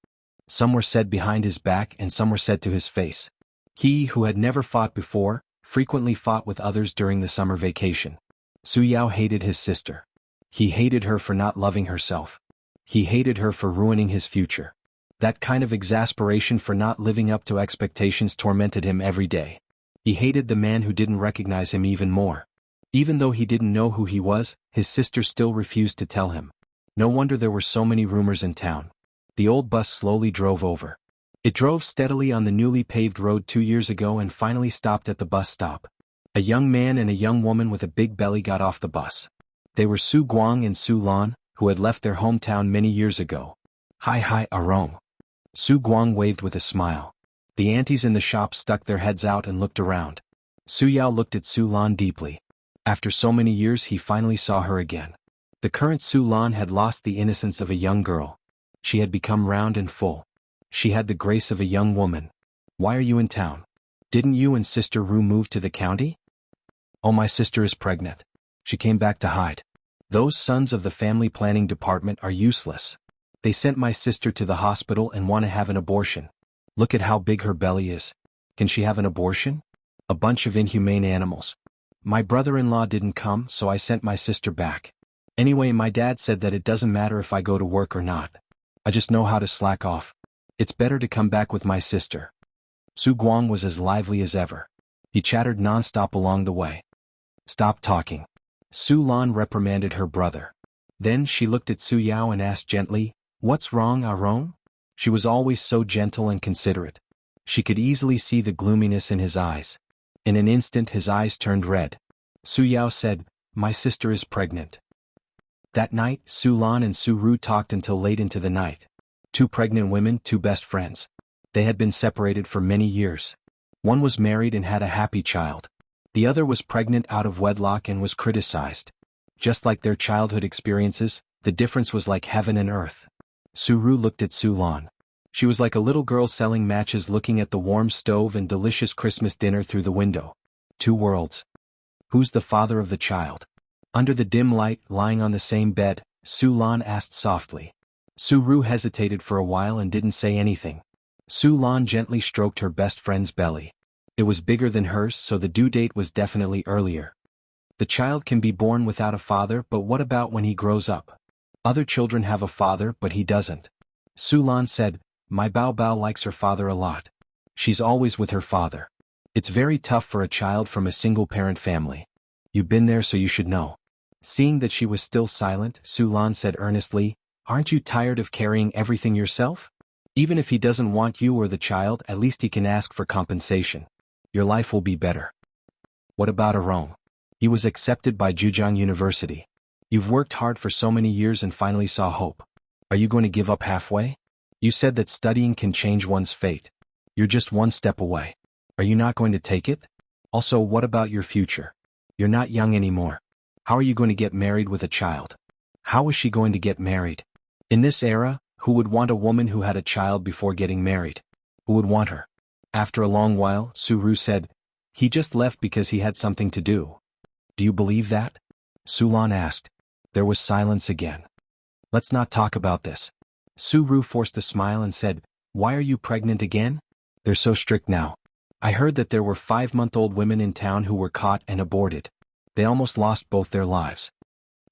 Some were said behind his back and some were said to his face. He, who had never fought before, frequently fought with others during the summer vacation. Su Yao hated his sister. He hated her for not loving herself. He hated her for ruining his future. That kind of exasperation for not living up to expectations tormented him every day. He hated the man who didn't recognize him even more. Even though he didn't know who he was, his sister still refused to tell him. No wonder there were so many rumors in town. The old bus slowly drove over. It drove steadily on the newly paved road 2 years ago and finally stopped at the bus stop. A young man and a young woman with a big belly got off the bus. They were Su Guang and Su Lan, who had left their hometown many years ago. Hi, Arong. Su Guang waved with a smile. The aunties in the shop stuck their heads out and looked around. Su Yao looked at Su Lan deeply. After so many years he finally saw her again. The current Su Lan had lost the innocence of a young girl. She had become round and full. She had the grace of a young woman. Why are you in town? Didn't you and Sister Ru move to the county? Oh, my sister is pregnant. She came back to hide. Those sons of the family planning department are useless. They sent my sister to the hospital and want to have an abortion. Look at how big her belly is. Can she have an abortion? A bunch of inhumane animals. My brother-in-law didn't come, so I sent my sister back. Anyway, my dad said that it doesn't matter if I go to work or not. I just know how to slack off. It's better to come back with my sister. Su Guang was as lively as ever. He chattered nonstop along the way. Stop talking. Su Lan reprimanded her brother. Then she looked at Su Yao and asked gently, What's wrong, Arong? She was always so gentle and considerate. She could easily see the gloominess in his eyes. In an instant his eyes turned red. Su Yao said, My sister is pregnant. That night, Su Lan and Su Ru talked until late into the night. Two pregnant women, two best friends. They had been separated for many years. One was married and had a happy child. The other was pregnant out of wedlock and was criticized. Just like their childhood experiences, the difference was like heaven and earth. Su Ru looked at Su Lan. She was like a little girl selling matches looking at the warm stove and delicious Christmas dinner through the window. Two worlds. Who's the father of the child? Under the dim light, lying on the same bed, Su Lan asked softly. Su Ru hesitated for a while and didn't say anything. Su Lan gently stroked her best friend's belly. It was bigger than hers, so the due date was definitely earlier. The child can be born without a father, but what about when he grows up? Other children have a father, but he doesn't. Su Lan said, "My Bao Bao likes her father a lot. She's always with her father. It's very tough for a child from a single-parent family. You've been there, so you should know." Seeing that she was still silent, Su Lan said earnestly, "Aren't you tired of carrying everything yourself? Even if he doesn't want you or the child, at least he can ask for compensation. Your life will be better." "What about Arong? He was accepted by Zhejiang University. You've worked hard for so many years and finally saw hope. Are you going to give up halfway? You said that studying can change one's fate. You're just one step away. Are you not going to take it? Also, what about your future? You're not young anymore. How are you going to get married with a child? How is she going to get married? In this era, who would want a woman who had a child before getting married? Who would want her?" After a long while, Su Ru said, "He just left because he had something to do." "Do you believe that?" Su Lan asked. There was silence again. "Let's not talk about this." Su Ru forced a smile and said, "Why are you pregnant again? They're so strict now. I heard that there were 5-month-old women in town who were caught and aborted. They almost lost both their lives."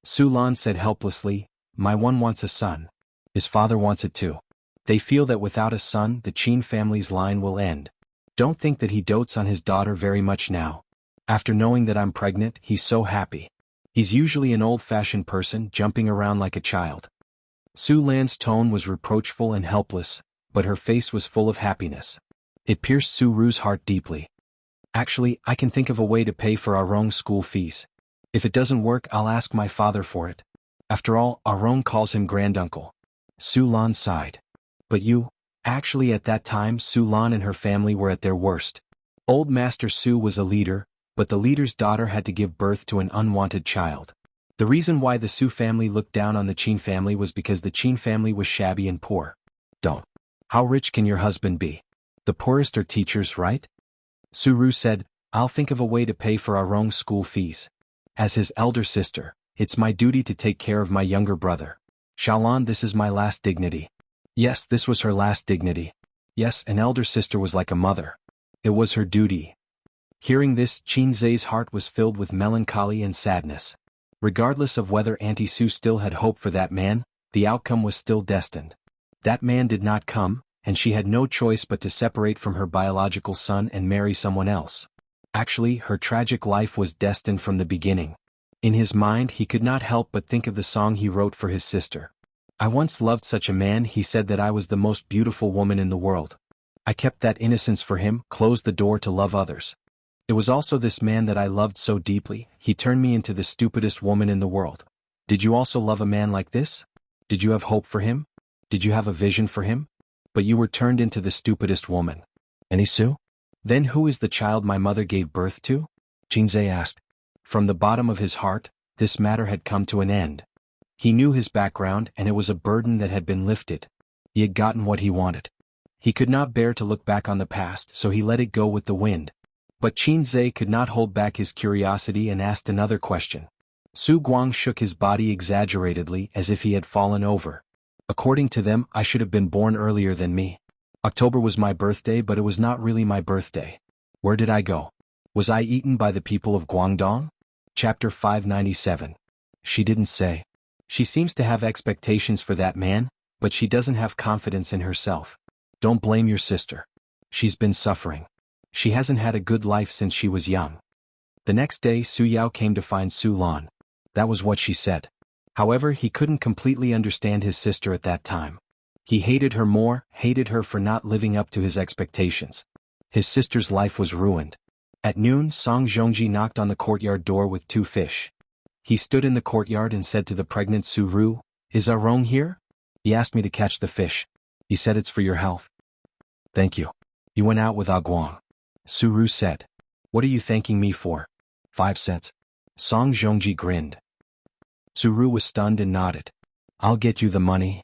Su Lan said helplessly, "My one wants a son. His father wants it too. They feel that without a son, the Qin family's line will end. Don't think that he dotes on his daughter very much now. After knowing that I'm pregnant, he's so happy. He's usually an old-fashioned person, jumping around like a child." Su Lan's tone was reproachful and helpless, but her face was full of happiness. It pierced Su Ru's heart deeply. "Actually, I can think of a way to pay for Arong's school fees. If it doesn't work, I'll ask my father for it. After all, Arong calls him granduncle." Su Lan sighed. "But you..." Actually, at that time, Su Lan and her family were at their worst. Old Master Su was a leader, but the leader's daughter had to give birth to an unwanted child. The reason why the Su family looked down on the Qin family was because the Qin family was shabby and poor. "Don't. How rich can your husband be? The poorest are teachers, right?" Su Ru said, "I'll think of a way to pay for Arong's school fees. As his elder sister, it's my duty to take care of my younger brother. Xiaolan, this is my last dignity." Yes, this was her last dignity. Yes, an elder sister was like a mother. It was her duty. Hearing this, Qin Zai's heart was filled with melancholy and sadness. Regardless of whether Auntie Su still had hope for that man, the outcome was still destined. That man did not come, and she had no choice but to separate from her biological son and marry someone else. Actually, her tragic life was destined from the beginning. In his mind, he could not help but think of the song he wrote for his sister. "I once loved such a man, he said that I was the most beautiful woman in the world. I kept that innocence for him, closed the door to love others. It was also this man that I loved so deeply, he turned me into the stupidest woman in the world. Did you also love a man like this? Did you have hope for him? Did you have a vision for him? But you were turned into the stupidest woman." "Any Su? Then who is the child my mother gave birth to?" Qin Zai asked. From the bottom of his heart, this matter had come to an end. He knew his background, and it was a burden that had been lifted. He had gotten what he wanted. He could not bear to look back on the past, so he let it go with the wind. But Qin Zai could not hold back his curiosity and asked another question. Su Guang shook his body exaggeratedly as if he had fallen over. "According to them, I should have been born earlier than me. October was my birthday, but it was not really my birthday. Where did I go? Was I eaten by the people of Guangdong?" Chapter 597. She didn't say. She seems to have expectations for that man, but she doesn't have confidence in herself. Don't blame your sister. She's been suffering. She hasn't had a good life since she was young. The next day, Su Yao came to find Su Lan. That was what she said. However, he couldn't completely understand his sister at that time. He hated her more, hated her for not living up to his expectations. His sister's life was ruined. At noon, Song Zhongji knocked on the courtyard door with 2 fish. He stood in the courtyard and said to the pregnant Su Ru, "Is Rong here? He asked me to catch the fish. He said it's for your health." "Thank you." He went out with Guang. Su Ru said, "What are you thanking me for?" 5 cents. Song Zhongji grinned. Su Ru was stunned and nodded. "I'll get you the money."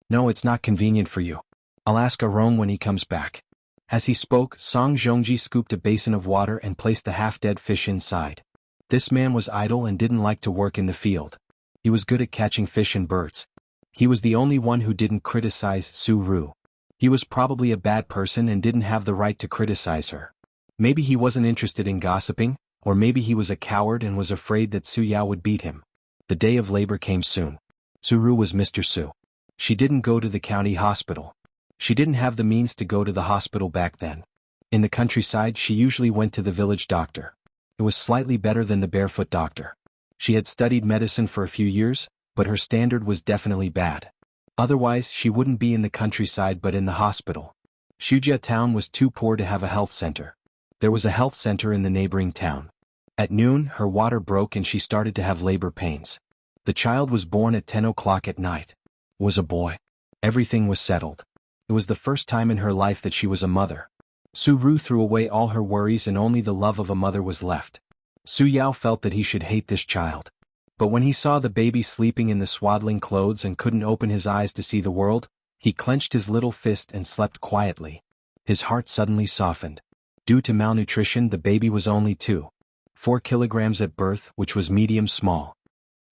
"No, it's not convenient for you. I'll ask Rong when he comes back." As he spoke, Song Zhongji scooped a basin of water and placed the half-dead fish inside. This man was idle and didn't like to work in the field. He was good at catching fish and birds. He was the only one who didn't criticize Su Ru. He was probably a bad person and didn't have the right to criticize her. Maybe he wasn't interested in gossiping, or maybe he was a coward and was afraid that Su Yao would beat him. The day of labor came soon. Su Ru was Mr. Su. She didn't go to the county hospital. She didn't have the means to go to the hospital back then. In the countryside, she usually went to the village doctor. It was slightly better than the barefoot doctor. She had studied medicine for a few years, but her standard was definitely bad. Otherwise, she wouldn't be in the countryside but in the hospital. Shujia town was too poor to have a health center. There was a health center in the neighboring town. At noon, her water broke and she started to have labor pains. The child was born at 10 o'clock at night. It was a boy. Everything was settled. It was the first time in her life that she was a mother. Su Ru threw away all her worries and only the love of a mother was left. Su Yao felt that he should hate this child. But when he saw the baby sleeping in the swaddling clothes and couldn't open his eyes to see the world, he clenched his little fist and slept quietly. His heart suddenly softened. Due to malnutrition, the baby was only 2.4 kilograms at birth, which was medium small.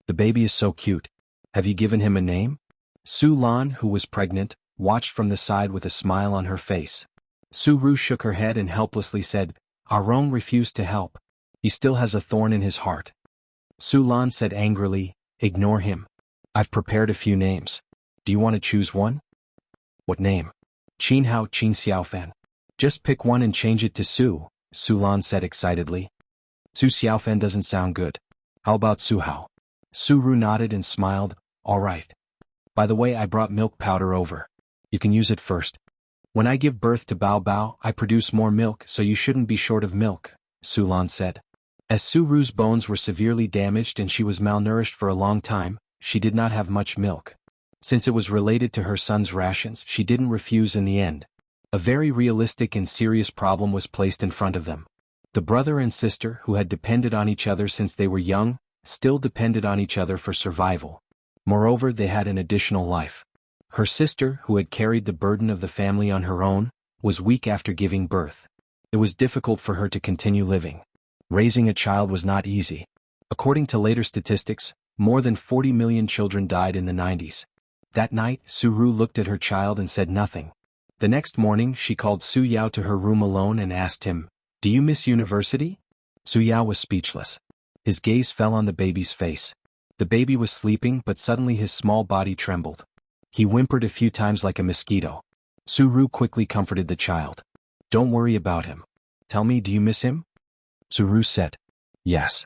"The baby is so cute. Have you given him a name?" Su Lan, who was pregnant, watched from the side with a smile on her face. Su Ru shook her head and helplessly said, "Rong refused to help. He still has a thorn in his heart." Su Lan said angrily, "Ignore him. I've prepared a few names. Do you want to choose one?" "What name?" "Qin Hao Qin Xiaofan." "Just pick one and change it to Su," Su Lan said excitedly. "Su Xiaofan doesn't sound good. How about Su Hao?" Su Ru nodded and smiled, "All right. By the way, I brought milk powder over. You can use it first. When I give birth to Bao Bao, I produce more milk, so you shouldn't be short of milk," Su Lan said. As Su Ru's bones were severely damaged and she was malnourished for a long time, she did not have much milk. Since it was related to her son's rations, she didn't refuse in the end. A very realistic and serious problem was placed in front of them. The brother and sister, who had depended on each other since they were young, still depended on each other for survival. Moreover, they had an additional life. Her sister, who had carried the burden of the family on her own, was weak after giving birth. It was difficult for her to continue living. Raising a child was not easy. According to later statistics, more than 40 million children died in the 90s. That night, Su Ru looked at her child and said nothing. The next morning, she called Su Yao to her room alone and asked him, "Do you miss university?" Su Yao was speechless. His gaze fell on the baby's face. The baby was sleeping, but suddenly his small body trembled. He whimpered a few times like a mosquito. Su Ru quickly comforted the child. "Don't worry about him. Tell me, do you miss him?" Su Ru said, "Yes."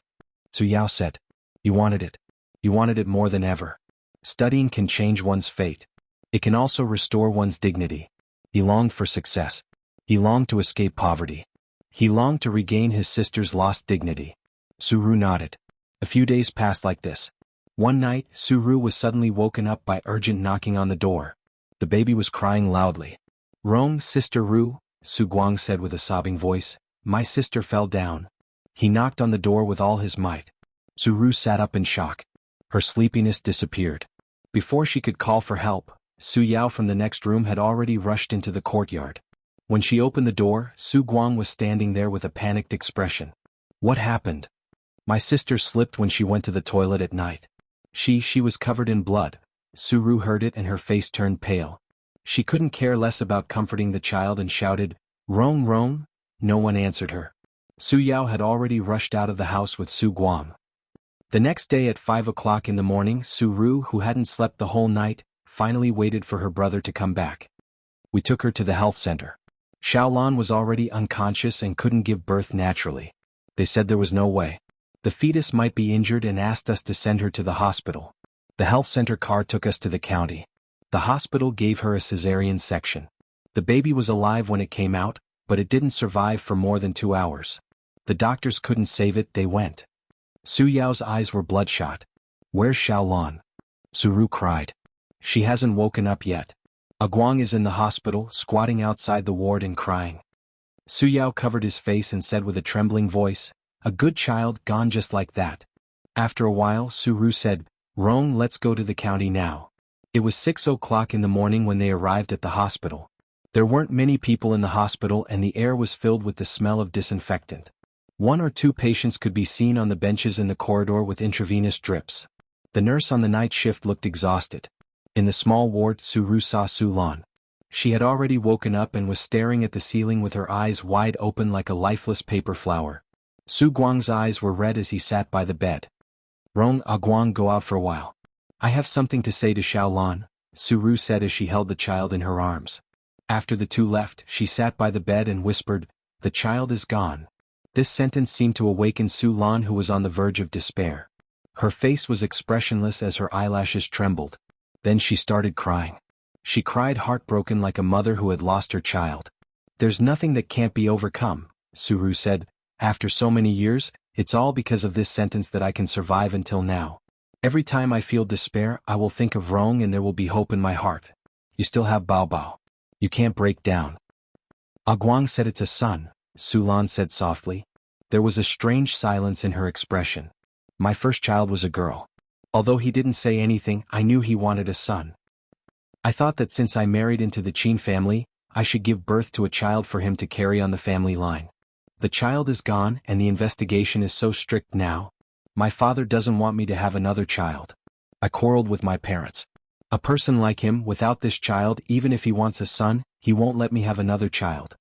Su Yao said, "You wanted it. You wanted it more than ever. Studying can change one's fate. It can also restore one's dignity." He longed for success. He longed to escape poverty. He longed to regain his sister's lost dignity. Su Ru nodded. A few days passed like this. One night, Su Ru was suddenly woken up by urgent knocking on the door. The baby was crying loudly. "Rong, Sister Ru," Su Guang said with a sobbing voice, "my sister fell down." He knocked on the door with all his might. Su Ru sat up in shock. Her sleepiness disappeared. Before she could call for help, Su Yao from the next room had already rushed into the courtyard. When she opened the door, Su Guang was standing there with a panicked expression. "What happened?" "My sister slipped when she went to the toilet at night. She was covered in blood." Su Ru heard it and her face turned pale. She couldn't care less about comforting the child and shouted, "Rong, Rong." No one answered her. Su Yao had already rushed out of the house with Su Guang. The next day at 5 o'clock in the morning, Su Ru, who hadn't slept the whole night, finally waited for her brother to come back. "We took her to the health center. Xiaolan was already unconscious and couldn't give birth naturally. They said there was no way. The fetus might be injured and asked us to send her to the hospital. The health center car took us to the county. The hospital gave her a cesarean section. The baby was alive when it came out, but it didn't survive for more than 2 hours. The doctors couldn't save it, they went." Su Yao's eyes were bloodshot. Where's Xiaolan? Su Ru cried. She hasn't woken up yet. Guang is in the hospital, squatting outside the ward and crying. Su Yao covered his face and said with a trembling voice, a good child gone just like that. After a while Su Ru said, Rong, let's go to the county now. It was 6 o'clock in the morning when they arrived at the hospital. There weren't many people in the hospital and the air was filled with the smell of disinfectant. 1 or 2 patients could be seen on the benches in the corridor with intravenous drips. The nurse on the night shift looked exhausted. In the small ward, Su Ru saw Su Lan. She had already woken up and was staring at the ceiling with her eyes wide open like a lifeless paper flower. Su Guang's eyes were red as he sat by the bed. Rong, Guang, go out for a while. I have something to say to Xiaolan, Su Ru said as she held the child in her arms. After the two left, she sat by the bed and whispered, the child is gone. This sentence seemed to awaken Su Lan, who was on the verge of despair. Her face was expressionless as her eyelashes trembled. Then she started crying. She cried heartbroken like a mother who had lost her child. There's nothing that can't be overcome, Su Ru said. After so many years, it's all because of this sentence that I can survive until now. Every time I feel despair, I will think of Rong and there will be hope in my heart. You still have Bao Bao. You can't break down. Guang said it's a son, Su Lan said softly. There was a strange silence in her expression. My first child was a girl. Although he didn't say anything, I knew he wanted a son. I thought that since I married into the Qin family, I should give birth to a child for him to carry on the family line. The child is gone and the investigation is so strict now. My father doesn't want me to have another child. I quarreled with my parents. A person like him, without this child, even if he wants a son, he won't let me have another child.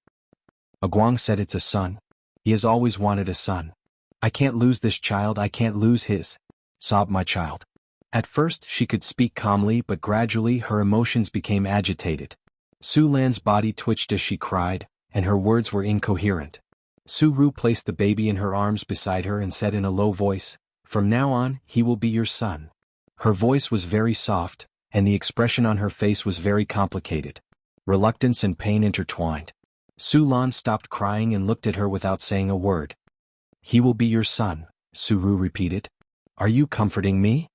Guang said it's a son. He has always wanted a son. I can't lose this child, I can't lose his. Sobbed my child. At first she could speak calmly, but gradually her emotions became agitated. Su Lan's body twitched as she cried, and her words were incoherent. Su Ru placed the baby in her arms beside her and said in a low voice, from now on, he will be your son. Her voice was very soft, and the expression on her face was very complicated. Reluctance and pain intertwined. Su Lan stopped crying and looked at her without saying a word. He will be your son, Su Ru repeated. Are you comforting me?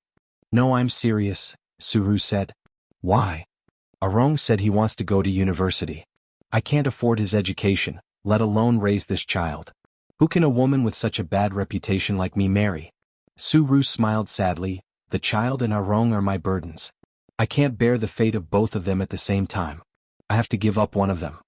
No, I'm serious, Su Ru said. Why? Rong said he wants to go to university. I can't afford his education, let alone raise this child. Who can a woman with such a bad reputation like me marry? Su Ru smiled sadly. The child and Rong are my burdens. I can't bear the fate of both of them at the same time. I have to give up one of them.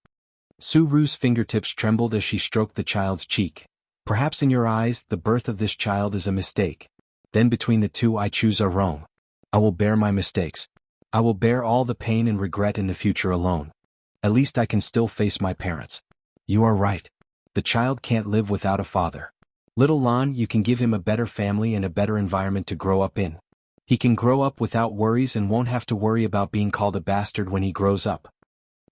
Su Ru's fingertips trembled as she stroked the child's cheek. Perhaps in your eyes, the birth of this child is a mistake. Then between the two I choose Rong. I will bear my mistakes. I will bear all the pain and regret in the future alone. At least I can still face my parents. You are right. The child can't live without a father. Little Lan, you can give him a better family and a better environment to grow up in. He can grow up without worries and won't have to worry about being called a bastard when he grows up.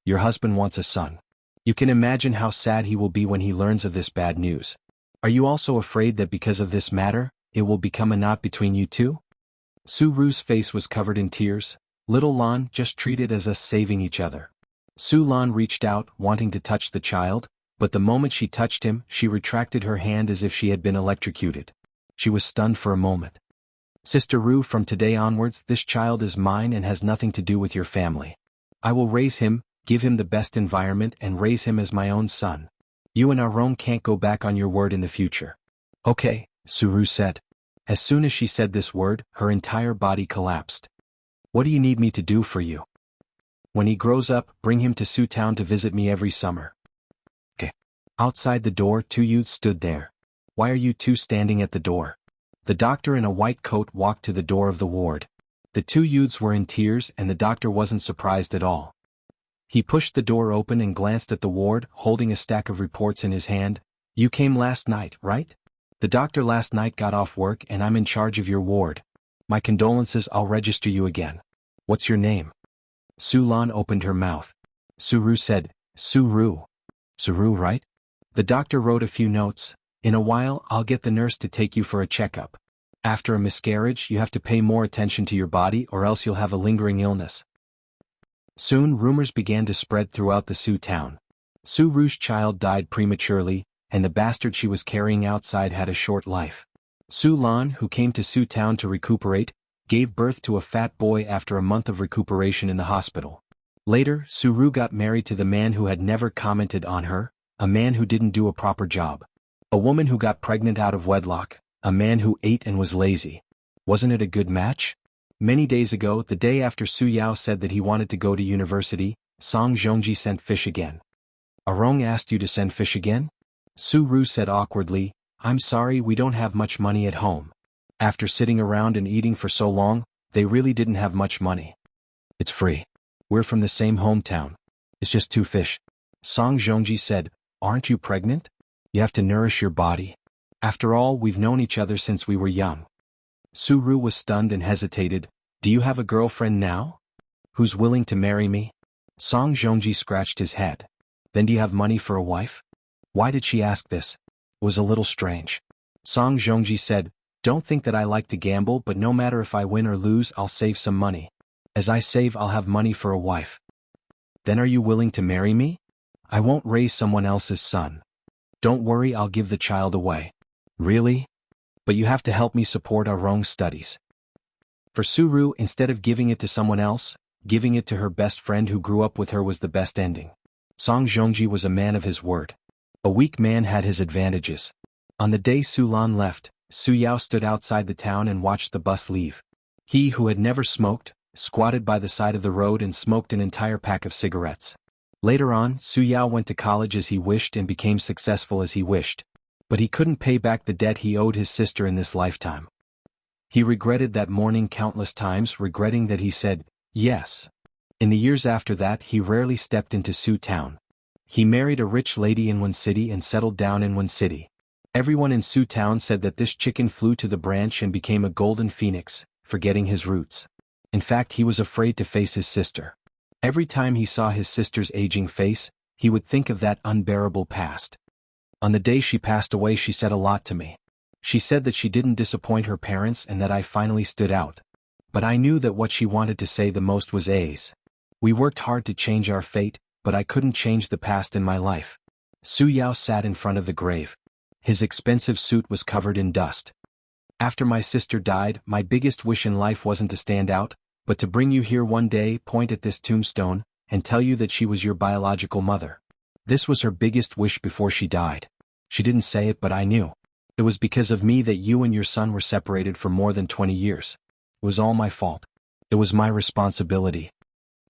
Your husband wants a son. You can imagine how sad he will be when he learns of this bad news. Are you also afraid that because of this matter, it will become a knot between you two? Su Ru's face was covered in tears. Little Lan, just treat it as us saving each other. Su Lan reached out, wanting to touch the child, but the moment she touched him, she retracted her hand as if she had been electrocuted. She was stunned for a moment. Sister Ru, from today onwards, this child is mine and has nothing to do with your family. I will raise him, give him the best environment and raise him as my own son. You and Rong can't go back on your word in the future. Okay, Su Ru said. As soon as she said this word, her entire body collapsed. What do you need me to do for you? When he grows up, bring him to Su Town to visit me every summer. Okay. Outside the door, 2 youths stood there. Why are you two standing at the door? The doctor in a white coat walked to the door of the ward. The 2 youths were in tears and the doctor wasn't surprised at all. He pushed the door open and glanced at the ward, holding a stack of reports in his hand. You came last night, right? The doctor last night got off work and I'm in charge of your ward. My condolences, I'll register you again. What's your name? Su Lan opened her mouth. Su Ru said, Su Ru. Su Ru, right? The doctor wrote a few notes. In a while, I'll get the nurse to take you for a checkup. After a miscarriage, you have to pay more attention to your body or else you'll have a lingering illness. Soon rumors began to spread throughout the Su town. Su Ru's child died prematurely, and the bastard she was carrying outside had a short life. Su Lan, who came to Su Town to recuperate, gave birth to a fat boy after a month of recuperation in the hospital. Later, Su Ru got married to the man who had never commented on her, a man who didn't do a proper job. A woman who got pregnant out of wedlock, a man who ate and was lazy. Wasn't it a good match? Many days ago, the day after Su Yao said that he wanted to go to university, Song Zhongji sent fish again. Arong asked you to send fish again? Su Ru said awkwardly, I'm sorry, we don't have much money at home. After sitting around and eating for so long, they really didn't have much money. It's free. We're from the same hometown. It's just 2 fish. Song Zhongji said, aren't you pregnant? You have to nourish your body. After all, we've known each other since we were young. Su Ru was stunned and hesitated. Do you have a girlfriend now? Who's willing to marry me? Song Zhongji scratched his head. Then do you have money for a wife? Why did she ask this? It was a little strange. Song Zhongji said, don't think that I like to gamble, but no matter if I win or lose, I'll save some money. As I save, I'll have money for a wife. Then are you willing to marry me? I won't raise someone else's son. Don't worry, I'll give the child away. Really? But you have to help me support our own studies. For Su Ru, instead of giving it to someone else, giving it to her best friend who grew up with her was the best ending. Song Zhongji was a man of his word. A weak man had his advantages. On the day Su Lan left, Su Yao stood outside the town and watched the bus leave. He who had never smoked, squatted by the side of the road and smoked an entire pack of cigarettes. Later on, Su Yao went to college as he wished and became successful as he wished. But he couldn't pay back the debt he owed his sister in this lifetime. He regretted that morning countless times, regretting that he said, yes. In the years after that, he rarely stepped into Su Town. He married a rich lady in one city and settled down in one city. Everyone in Su Town said that this chicken flew to the branch and became a golden phoenix, forgetting his roots. In fact, he was afraid to face his sister. Every time he saw his sister's aging face, he would think of that unbearable past. On the day she passed away, she said a lot to me. She said that she didn't disappoint her parents and that I finally stood out. But I knew that what she wanted to say the most was A's. We worked hard to change our fate, but I couldn't change the past in my life. Su Yao sat in front of the grave. His expensive suit was covered in dust. After my sister died, my biggest wish in life wasn't to stand out, but to bring you here one day, point at this tombstone, and tell you that she was your biological mother. This was her biggest wish before she died. She didn't say it, but I knew. It was because of me that you and your son were separated for more than 20 years. It was all my fault. It was my responsibility.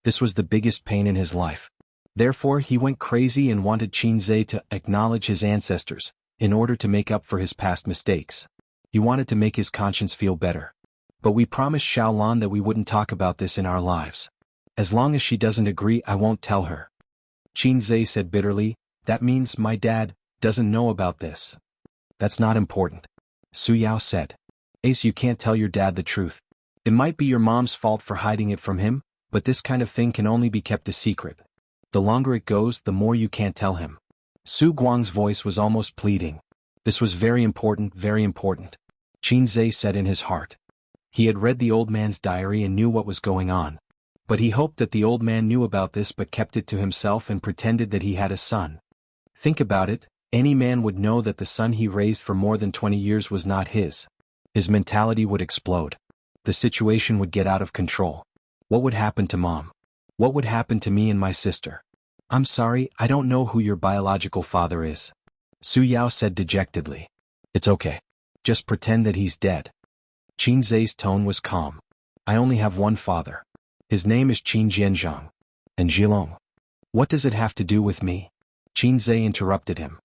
This was the biggest pain in his life. Therefore, he went crazy and wanted Qinzhe to acknowledge his ancestors, in order to make up for his past mistakes. He wanted to make his conscience feel better. But we promised Xiaolan that we wouldn't talk about this in our lives. As long as she doesn't agree, I won't tell her. Qinzhe said bitterly, that means my dad doesn't know about this. That's not important. Su Yao said. Ace, you can't tell your dad the truth. It might be your mom's fault for hiding it from him, but this kind of thing can only be kept a secret. The longer it goes, the more you can't tell him. Su Guang's voice was almost pleading. This was very important, very important. Qinzhe said in his heart. He had read the old man's diary and knew what was going on. But he hoped that the old man knew about this but kept it to himself and pretended that he had a son. Think about it, any man would know that the son he raised for more than 20 years was not his. His mentality would explode. The situation would get out of control. What would happen to Mom? What would happen to me and my sister? I'm sorry, I don't know who your biological father is. Su Yao said dejectedly. It's okay. Just pretend that he's dead. Qinzhe's tone was calm. I only have one father. His name is Qin Jianzhang. And Zhilong. What does it have to do with me? Qinzhe interrupted him.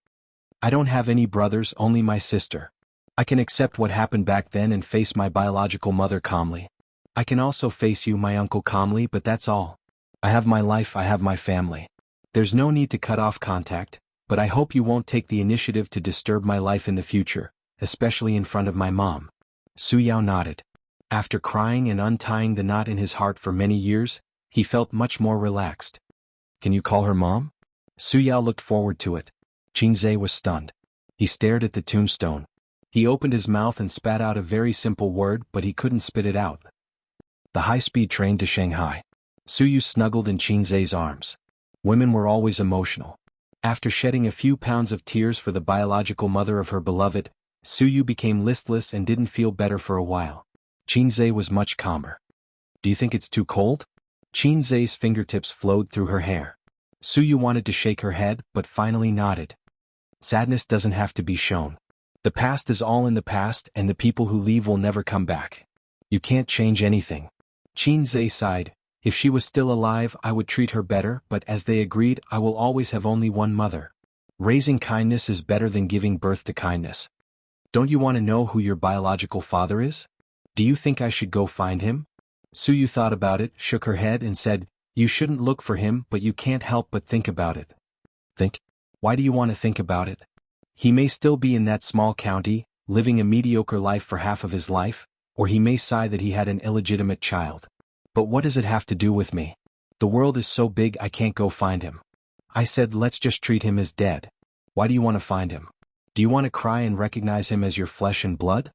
I don't have any brothers, only my sister. I can accept what happened back then and face my biological mother calmly. I can also face you, my uncle, calmly, but that's all. I have my life, I have my family. There's no need to cut off contact, but I hope you won't take the initiative to disturb my life in the future, especially in front of my mom. Su Yao nodded. After crying and untying the knot in his heart for many years, he felt much more relaxed. Can you call her Mom? Su Yao looked forward to it. Qinzhe was stunned. He stared at the tombstone. He opened his mouth and spat out a very simple word, but he couldn't spit it out. The high-speed train to Shanghai. Su Yu snuggled in Qinzhe's arms. Women were always emotional. After shedding a few pounds of tears for the biological mother of her beloved, Suyu became listless and didn't feel better for a while. Qinzhe was much calmer. Do you think it's too cold? Qinzhe's fingertips flowed through her hair. Suyu wanted to shake her head, but finally nodded. Sadness doesn't have to be shown. The past is all in the past, and the people who leave will never come back. You can't change anything. Qinzhe sighed. If she was still alive, I would treat her better, but as they agreed, I will always have only one mother. Raising kindness is better than giving birth to kindness. Don't you want to know who your biological father is? Do you think I should go find him? Suyu thought about it, shook her head and said, you shouldn't look for him, but you can't help but think about it. Think? Why do you want to think about it? He may still be in that small county, living a mediocre life for half of his life, or he may sigh that he had an illegitimate child. But what does it have to do with me? The world is so big I can't go find him. I said let's just treat him as dead. Why do you want to find him? Do you want to cry and recognize him as your flesh and blood?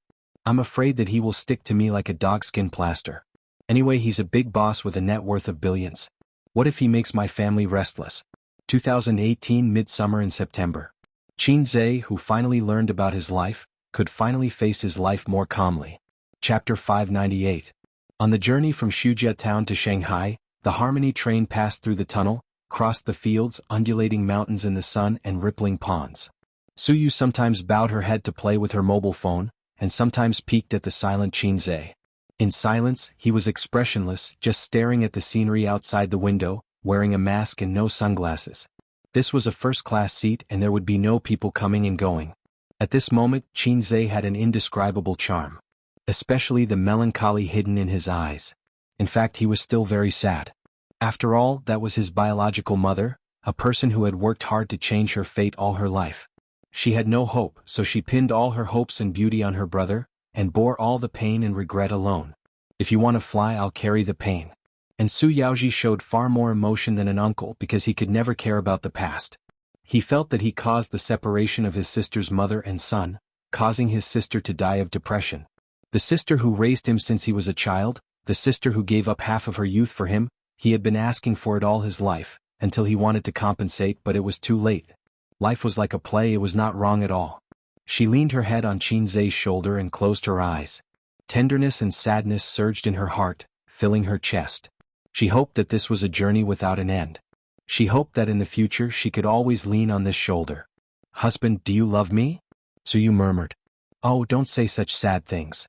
I'm afraid that he will stick to me like a dogskin plaster. Anyway, he's a big boss with a net worth of billions. What if he makes my family restless? 2018 Midsummer in September. Qinzhe, who finally learned about his life, could finally face his life more calmly. Chapter 598. On the journey from Shujia town to Shanghai, the Harmony train passed through the tunnel, crossed the fields, undulating mountains in the sun and rippling ponds. Suyu sometimes bowed her head to play with her mobile phone, and sometimes peeked at the silent Qinzhe. In silence, he was expressionless, just staring at the scenery outside the window, wearing a mask and no sunglasses. This was a first-class seat and there would be no people coming and going. At this moment, Qinzhe had an indescribable charm. Especially the melancholy hidden in his eyes. In fact, he was still very sad. After all, that was his biological mother, a person who had worked hard to change her fate all her life. She had no hope, so she pinned all her hopes and beauty on her brother, and bore all the pain and regret alone. If you want to fly, I'll carry the pain. And Su Yaoji showed far more emotion than an uncle because he could never care about the past. He felt that he caused the separation of his sister's mother and son, causing his sister to die of depression. The sister who raised him since he was a child, the sister who gave up half of her youth for him, he had been asking for it all his life, until he wanted to compensate, but it was too late. Life was like a play, it was not wrong at all. She leaned her head on Qinzhe's shoulder and closed her eyes. Tenderness and sadness surged in her heart, filling her chest. She hoped that this was a journey without an end. She hoped that in the future she could always lean on this shoulder. Husband, do you love me? Suyu murmured. Oh, don't say such sad things.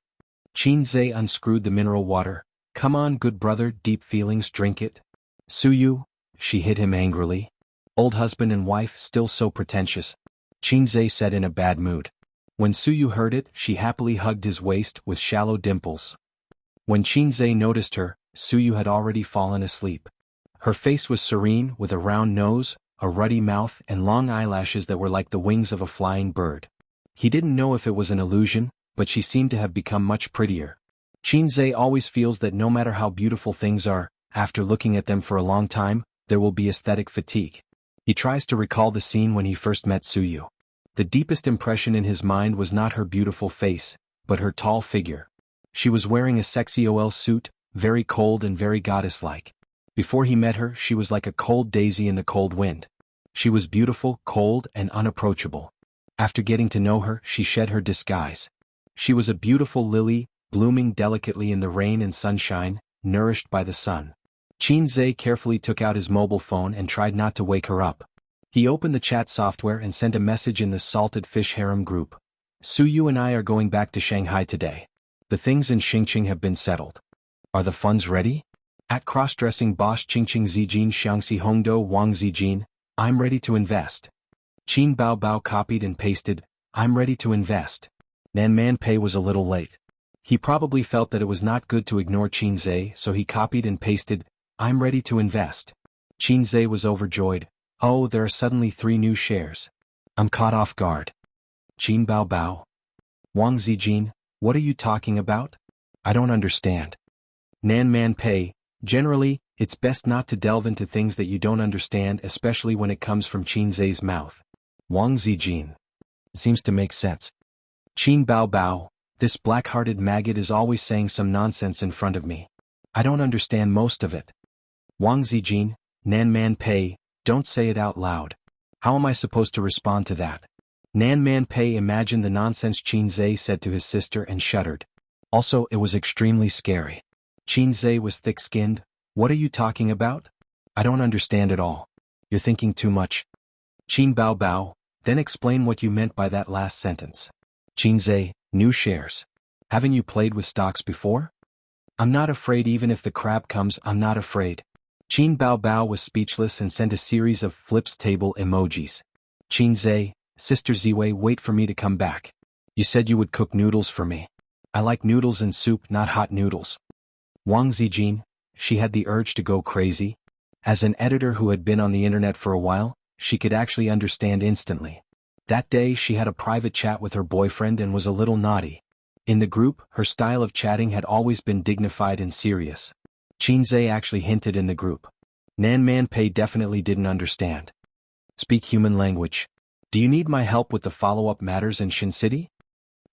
Qinzhe unscrewed the mineral water. Come on, good brother, deep feelings, drink it. Suyu, she hit him angrily. Old husband and wife, still so pretentious. Qinzhe said in a bad mood. When Suyu heard it, she happily hugged his waist with shallow dimples. When Qinzhe noticed her, Suyu had already fallen asleep. Her face was serene, with a round nose, a ruddy mouth and long eyelashes that were like the wings of a flying bird. He didn't know if it was an illusion, but she seemed to have become much prettier. Qinzhe always feels that no matter how beautiful things are, after looking at them for a long time, there will be aesthetic fatigue. He tries to recall the scene when he first met Suyu. The deepest impression in his mind was not her beautiful face, but her tall figure. She was wearing a sexy OL suit, very cold and very goddess-like. Before he met her, she was like a cold daisy in the cold wind. She was beautiful, cold, and unapproachable. After getting to know her, she shed her disguise. She was a beautiful lily, blooming delicately in the rain and sunshine, nourished by the sun. Qinzhe carefully took out his mobile phone and tried not to wake her up. He opened the chat software and sent a message in the Salted Fish Harem group. Suyu and I are going back to Shanghai today. The things in Xingqing have been settled. Are the funds ready? At cross-dressing boss Qingqing Zijin Xiangxi Hongdo Wang Zijin, I'm ready to invest. Qin Bao Bao copied and pasted, I'm ready to invest. Nan Man Pei was a little late. He probably felt that it was not good to ignore Qinzhe, so he copied and pasted, I'm ready to invest. Qinzhe was overjoyed. Oh, there are suddenly 3 new shares. I'm caught off guard. Qin Bao Bao. Wang Zijin, what are you talking about? I don't understand. Nan Man Pei, generally, it's best not to delve into things that you don't understand, especially when it comes from Qinzhe's mouth. Wang Zijin. Seems to make sense. Qin Bao Bao, this black-hearted maggot is always saying some nonsense in front of me. I don't understand most of it. Wang Zijin, Nan Man Pei, don't say it out loud. How am I supposed to respond to that? Nan Man Pei imagined the nonsense Qin Zhe said to his sister and shuddered. Also, it was extremely scary. Qin Zhe was thick-skinned. What are you talking about? I don't understand at all. You're thinking too much. Qin Bao Bao, then explain what you meant by that last sentence. Qin Zhe, new shares. Haven't you played with stocks before? I'm not afraid even if the crab comes, I'm not afraid. Qin Bao Bao was speechless and sent a series of flips table emojis. Qin Zhe, Sister Ziwei, wait for me to come back. You said you would cook noodles for me. I like noodles and soup, not hot noodles. Wang Zijin, she had the urge to go crazy. As an editor who had been on the internet for a while, she could actually understand instantly. That day she had a private chat with her boyfriend and was a little naughty. In the group, her style of chatting had always been dignified and serious. Qin Zhe actually hinted in the group. Nan Man Pei definitely didn't understand. Speak human language. Do you need my help with the follow-up matters in Shin City?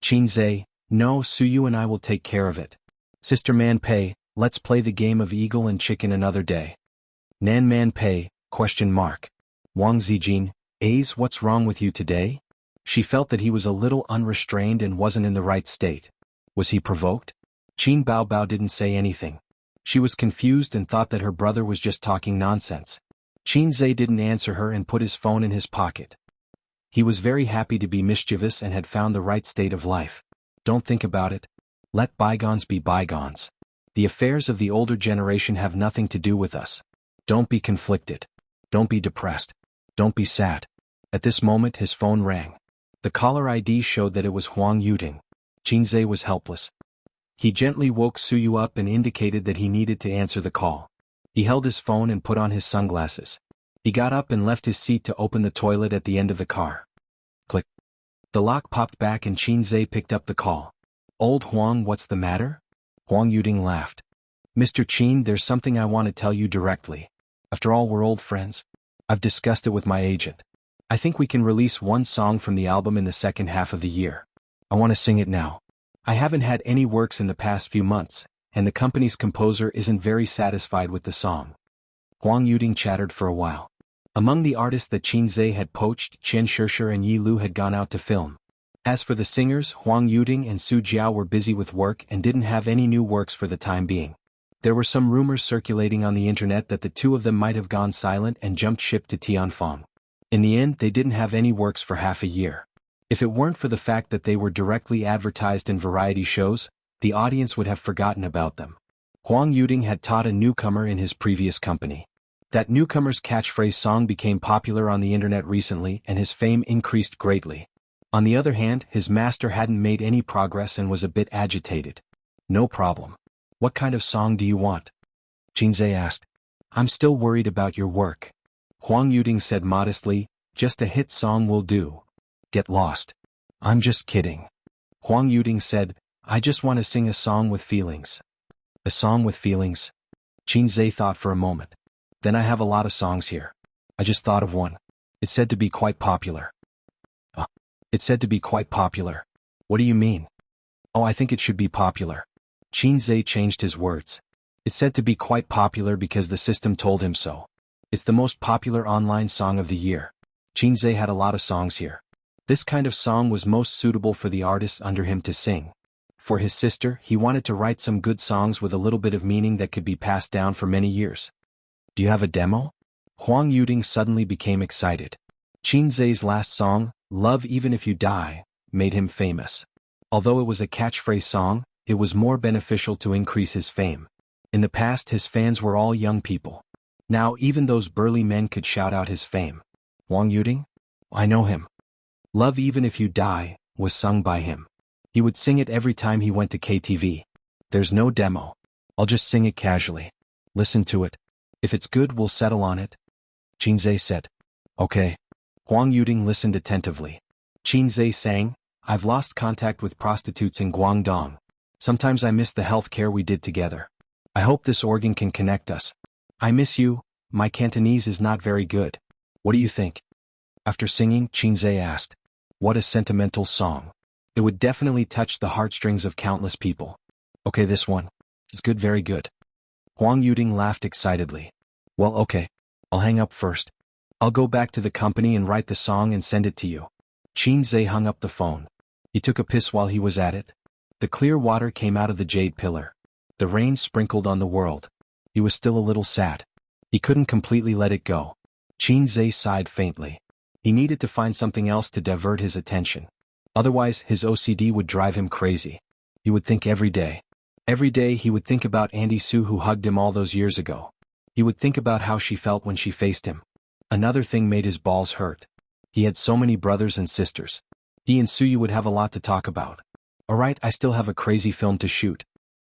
Qin Zhe, no, Suyu and I will take care of it. Sister Man Pei, let's play the game of eagle and chicken another day. Nan Man Pei, ? Wang Zijin, Ace, what's wrong with you today? She felt that he was a little unrestrained and wasn't in the right state. Was he provoked? Qin Bao Bao didn't say anything. She was confused and thought that her brother was just talking nonsense. Qin Zhe didn't answer her and put his phone in his pocket. He was very happy to be mischievous and had found the right state of life. Don't think about it. Let bygones be bygones. The affairs of the older generation have nothing to do with us. Don't be conflicted. Don't be depressed. Don't be sad. At this moment his phone rang. The caller ID showed that it was Huang Yuting. Qin Zhe was helpless. He gently woke Suyu up and indicated that he needed to answer the call. He held his phone and put on his sunglasses. He got up and left his seat to open the toilet at the end of the car. Click. The lock popped back and Qin Zhe picked up the call. Old Huang, what's the matter? Huang Yuting laughed. Mr. Qin, there's something I want to tell you directly. After all, we're old friends. I've discussed it with my agent. I think we can release one song from the album in the second half of the year. I want to sing it now. I haven't had any works in the past few months, and the company's composer isn't very satisfied with the song. Huang Yuting chattered for a while. Among the artists that Qin Zhe had poached, Chen Shishir and Yi Lu had gone out to film. As for the singers, Huang Yuting and Su Jiao were busy with work and didn't have any new works for the time being. There were some rumors circulating on the internet that the two of them might have gone silent and jumped ship to Tianfang. In the end, they didn't have any works for half a year. If it weren't for the fact that they were directly advertised in variety shows, the audience would have forgotten about them. Huang Yuting had taught a newcomer in his previous company. That newcomer's catchphrase song became popular on the internet recently and his fame increased greatly. On the other hand, his master hadn't made any progress and was a bit agitated. No problem. What kind of song do you want? Qin Zhe asked. I'm still worried about your work. Huang Yuting said modestly, just a hit song will do. Get lost. I'm just kidding. Huang Yuting said, I just want to sing a song with feelings. A song with feelings? Qin Zhe thought for a moment. Then I have a lot of songs here. I just thought of one. It's said to be quite popular. It's said to be quite popular. What do you mean? Oh, I think it should be popular. Qin Zhe changed his words. It's said to be quite popular because the system told him so. It's the most popular online song of the year. Qin Zhe had a lot of songs here. This kind of song was most suitable for the artists under him to sing. For his sister, he wanted to write some good songs with a little bit of meaning that could be passed down for many years. Do you have a demo? Huang Yuting suddenly became excited. Qin Zhe's last song, Love Even If You Die, made him famous. Although it was a catchphrase song, it was more beneficial to increase his fame. In the past his fans were all young people. Now even those burly men could shout out his fame. Huang Yuting? I know him. Love Even If You Die was sung by him. He would sing it every time he went to KTV. There's no demo. I'll just sing it casually. Listen to it. If it's good, we'll settle on it. Qin Zhe said. Okay. Huang Yuting listened attentively. Qin Zhe sang, I've lost contact with prostitutes in Guangdong. Sometimes I miss the health care we did together. I hope this organ can connect us. I miss you. My Cantonese is not very good. What do you think? After singing, Qin Zhe asked. What a sentimental song. It would definitely touch the heartstrings of countless people. Okay, this one. It's good, very good. Huang Yuting laughed excitedly. Well, okay. I'll hang up first. I'll go back to the company and write the song and send it to you. Qin Zhe hung up the phone. He took a piss while he was at it. The clear water came out of the jade pillar. The rain sprinkled on the world. He was still a little sad. He couldn't completely let it go. Qin Zhe sighed faintly. He needed to find something else to divert his attention. Otherwise, his OCD would drive him crazy. He would think every day. Every day he would think about Auntie Sue who hugged him all those years ago. He would think about how she felt when she faced him. Another thing made his balls hurt. He had so many brothers and sisters. He and Suyu would have a lot to talk about. Alright, I still have a crazy film to shoot.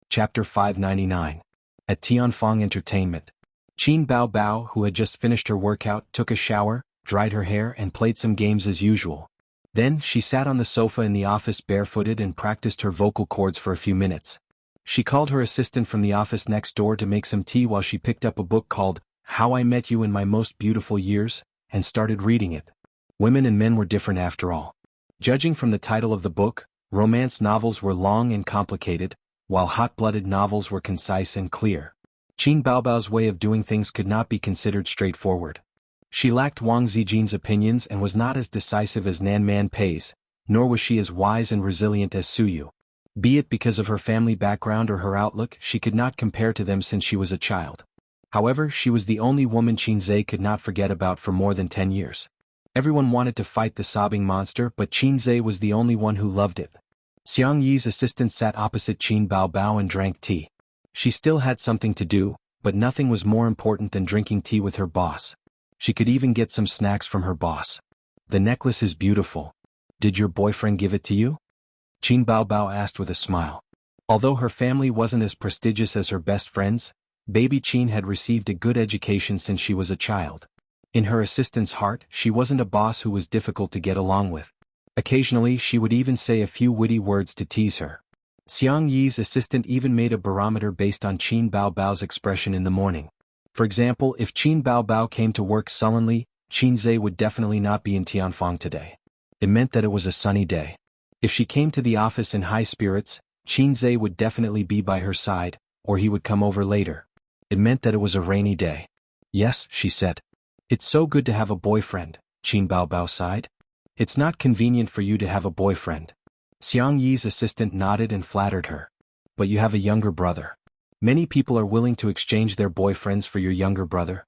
Chapter 599. At Tianfeng Entertainment. Qin Bao Bao, who had just finished her workout, took a shower, dried her hair and played some games as usual. Then, she sat on the sofa in the office barefooted and practiced her vocal cords for a few minutes. She called her assistant from the office next door to make some tea while she picked up a book called How I Met You in My Most Beautiful Years, and started reading it. Women and men were different after all. Judging from the title of the book, romance novels were long and complicated, while hot-blooded novels were concise and clear. Qin Baobao's way of doing things could not be considered straightforward. She lacked Wang Zijin's opinions and was not as decisive as Nan Man Pei's, nor was she as wise and resilient as Suyu. Be it because of her family background or her outlook, she could not compare to them since she was a child. However, she was the only woman Qin Zhe could not forget about for more than 10 years. Everyone wanted to fight the sobbing monster, but Qin Zhe was the only one who loved it. Xiang Yi's assistant sat opposite Qin Bao Bao and drank tea. She still had something to do, but nothing was more important than drinking tea with her boss. She could even get some snacks from her boss. The necklace is beautiful. Did your boyfriend give it to you? Qin Bao Bao asked with a smile. Although her family wasn't as prestigious as her best friends, baby Qin had received a good education since she was a child. In her assistant's heart, she wasn't a boss who was difficult to get along with. Occasionally, she would even say a few witty words to tease her. Xiang Yi's assistant even made a barometer based on Qin Bao Bao's expression in the morning. For example, if Qin Bao Bao came to work sullenly, Qin Zhe would definitely not be in Tianfeng today. It meant that it was a sunny day. If she came to the office in high spirits, Qin Zhe would definitely be by her side, or he would come over later. It meant that it was a rainy day. Yes, she said. It's so good to have a boyfriend, Qin Bao Bao sighed. It's not convenient for you to have a boyfriend. Xiang Yi's assistant nodded and flattered her. But you have a younger brother. Many people are willing to exchange their boyfriends for your younger brother.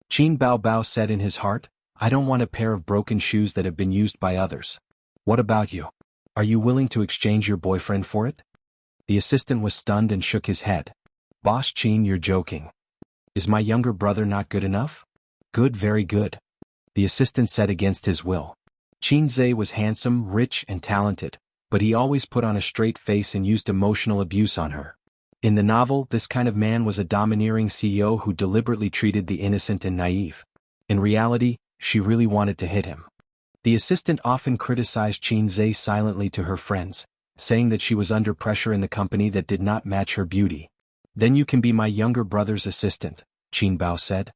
Qin Bao Bao said in his heart, I don't want a pair of broken shoes that have been used by others. What about you? Are you willing to exchange your boyfriend for it? The assistant was stunned and shook his head. Boss Qin, you're joking. Is my younger brother not good enough? Good, very good. The assistant said against his will. Qin Zhe was handsome, rich, and talented, but he always put on a straight face and used emotional abuse on her. In the novel, this kind of man was a domineering CEO who deliberately treated the innocent and naive. In reality, she really wanted to hit him. The assistant often criticized Qin Zhe silently to her friends, saying that she was under pressure in the company that did not match her beauty. Then you can be my younger brother's assistant, Qin Bao said.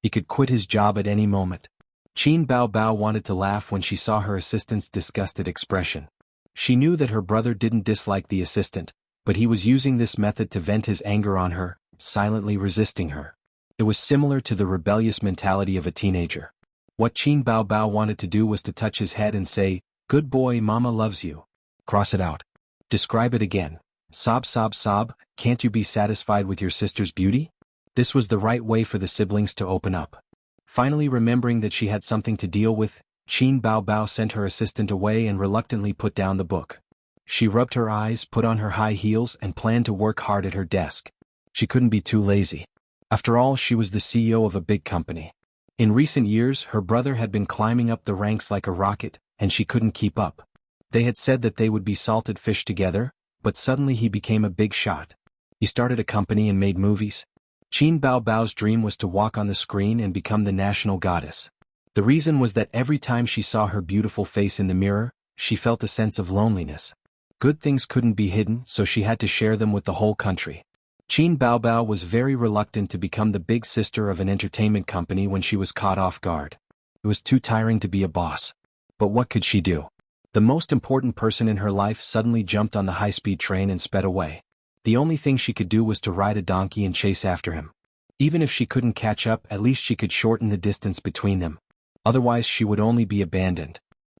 He could quit his job at any moment. Qin Bao Bao wanted to laugh when she saw her assistant's disgusted expression. She knew that her brother didn't dislike the assistant, but he was using this method to vent his anger on her, silently resisting her. It was similar to the rebellious mentality of a teenager. What Qin Bao Bao wanted to do was to touch his head and say, Good boy, Mama loves you. Cross it out. Describe it again. Sob, sob, sob, can't you be satisfied with your sister's beauty? This was the right way for the siblings to open up. Finally remembering that she had something to deal with, Qin Bao Bao sent her assistant away and reluctantly put down the book. She rubbed her eyes, put on her high heels, and planned to work hard at her desk. She couldn't be too lazy. After all, she was the CEO of a big company. In recent years, her brother had been climbing up the ranks like a rocket, and she couldn't keep up. They had said that they would be salted fish together, but suddenly he became a big shot. He started a company and made movies. Qin Bao Bao's dream was to walk on the screen and become the national goddess. The reason was that every time she saw her beautiful face in the mirror, she felt a sense of loneliness. Good things couldn't be hidden, so she had to share them with the whole country. Qin Bao Bao was very reluctant to become the big sister of an entertainment company when she was caught off guard. It was too tiring to be a boss. But what could she do? The most important person in her life suddenly jumped on the high-speed train and sped away. The only thing she could do was to ride a donkey and chase after him. Even if she couldn't catch up, at least she could shorten the distance between them. Otherwise she would only be abandoned.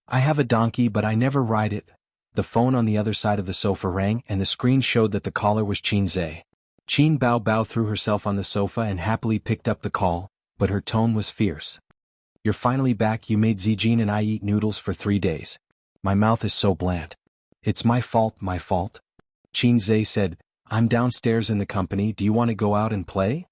I have a donkey but I never ride it. The phone on the other side of the sofa rang and the screen showed that the caller was Qin Zhe. Qin Bao Bao threw herself on the sofa and happily picked up the call, but her tone was fierce. You're finally back. You made Zijin and I eat noodles for 3 days. My mouth is so bland. It's my fault, my fault. Qin Zhe said, I'm downstairs in the company. Do you want to go out and play?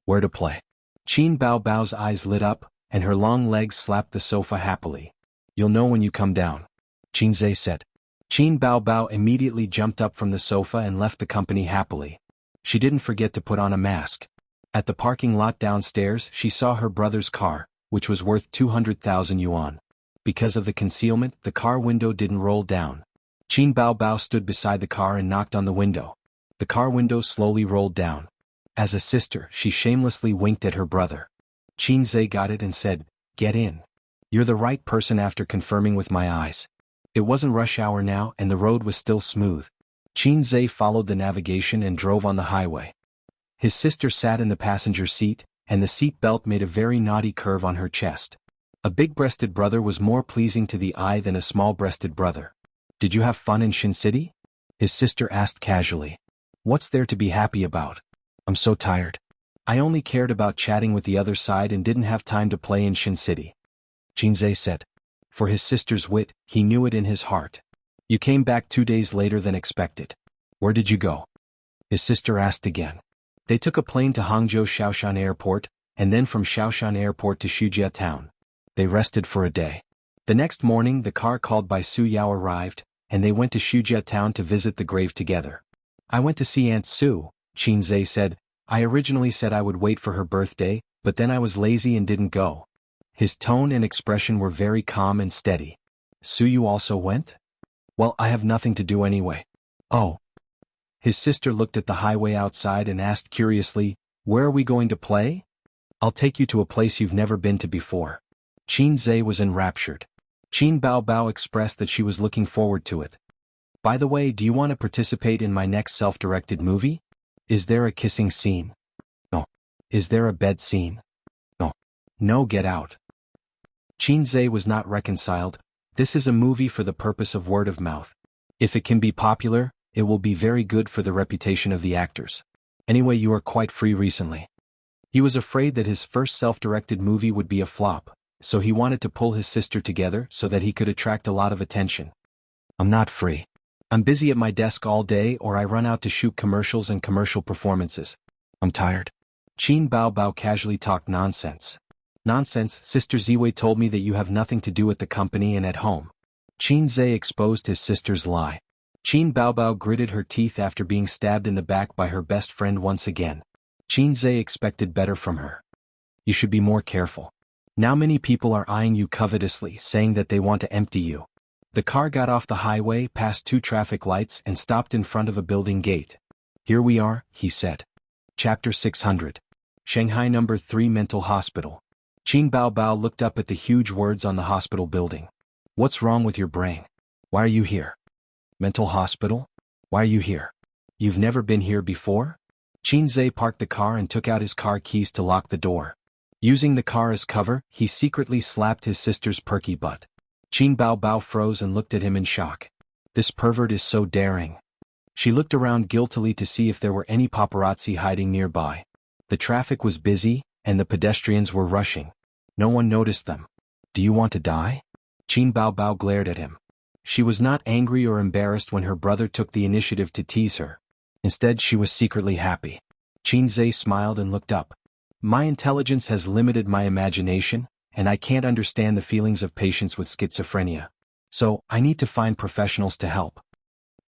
Where to play? Qin Bao Bao's eyes lit up, and her long legs slapped the sofa happily. You'll know when you come down. Qin Zhe said. Qin Bao Bao immediately jumped up from the sofa and left the company happily. She didn't forget to put on a mask. At the parking lot downstairs, she saw her brother's car, which was worth 200,000 yuan. Because of the concealment, the car window didn't roll down. Qin Bao Bao stood beside the car and knocked on the window. The car window slowly rolled down. As a sister, she shamelessly winked at her brother. Qin Zhe got it and said, Get in. You're the right person after confirming with my eyes. It wasn't rush hour now and the road was still smooth. Qin Zhe followed the navigation and drove on the highway. His sister sat in the passenger seat, and the seat belt made a very naughty curve on her chest. A big-breasted brother was more pleasing to the eye than a small-breasted brother. Did you have fun in Shin City? His sister asked casually. What's there to be happy about? I'm so tired. I only cared about chatting with the other side and didn't have time to play in Shin City. Qin Zhe said. For his sister's wit, he knew it in his heart. You came back 2 days later than expected. Where did you go? His sister asked again. They took a plane to Hangzhou Shaoshan Airport, and then from Shaoshan Airport to Shujia town. They rested for a day. The next morning the car called by Su Yao arrived, and they went to Shujia town to visit the grave together. I went to see Aunt Su, Qin Zhe said. I originally said I would wait for her birthday, but then I was lazy and didn't go. His tone and expression were very calm and steady. Su, you also went? Well, I have nothing to do anyway. Oh. His sister looked at the highway outside and asked curiously, Where are we going to play? I'll take you to a place you've never been to before. Qin Zhe was enraptured. Qin Bao Bao expressed that she was looking forward to it. By the way, do you want to participate in my next self-directed movie? Is there a kissing scene? No. Is there a bed scene? No. No, get out. Qin Zhe was not reconciled. This is a movie for the purpose of word of mouth. If it can be popular, it will be very good for the reputation of the actors. Anyway, you are quite free recently. He was afraid that his first self-directed movie would be a flop, so he wanted to pull his sister together so that he could attract a lot of attention. I'm not free. I'm busy at my desk all day or I run out to shoot commercials and commercial performances. I'm tired. Qin Bao Bao casually talked nonsense. Nonsense, Sister Ziwei told me that you have nothing to do at the company and at home. Qin Zhe exposed his sister's lie. Qin Bao Bao gritted her teeth after being stabbed in the back by her best friend once again. Qin Zhe expected better from her. You should be more careful. Now many people are eyeing you covetously, saying that they want to empty you. The car got off the highway, passed 2 traffic lights and stopped in front of a building gate. Here we are, he said. Chapter 600. Shanghai No. 3 Mental Hospital. Qin Bao Bao looked up at the huge words on the hospital building. What's wrong with your brain? Why are you here? Mental hospital? Why are you here? You've never been here before? Qin Zhe parked the car and took out his car keys to lock the door. Using the car as cover, he secretly slapped his sister's perky butt. Qin Bao Bao froze and looked at him in shock. This pervert is so daring. She looked around guiltily to see if there were any paparazzi hiding nearby. The traffic was busy, and the pedestrians were rushing. No one noticed them. Do you want to die? Qin Bao Bao glared at him. She was not angry or embarrassed when her brother took the initiative to tease her. Instead, she was secretly happy. Qin Zhe smiled and looked up. My intelligence has limited my imagination, and I can't understand the feelings of patients with schizophrenia. So, I need to find professionals to help.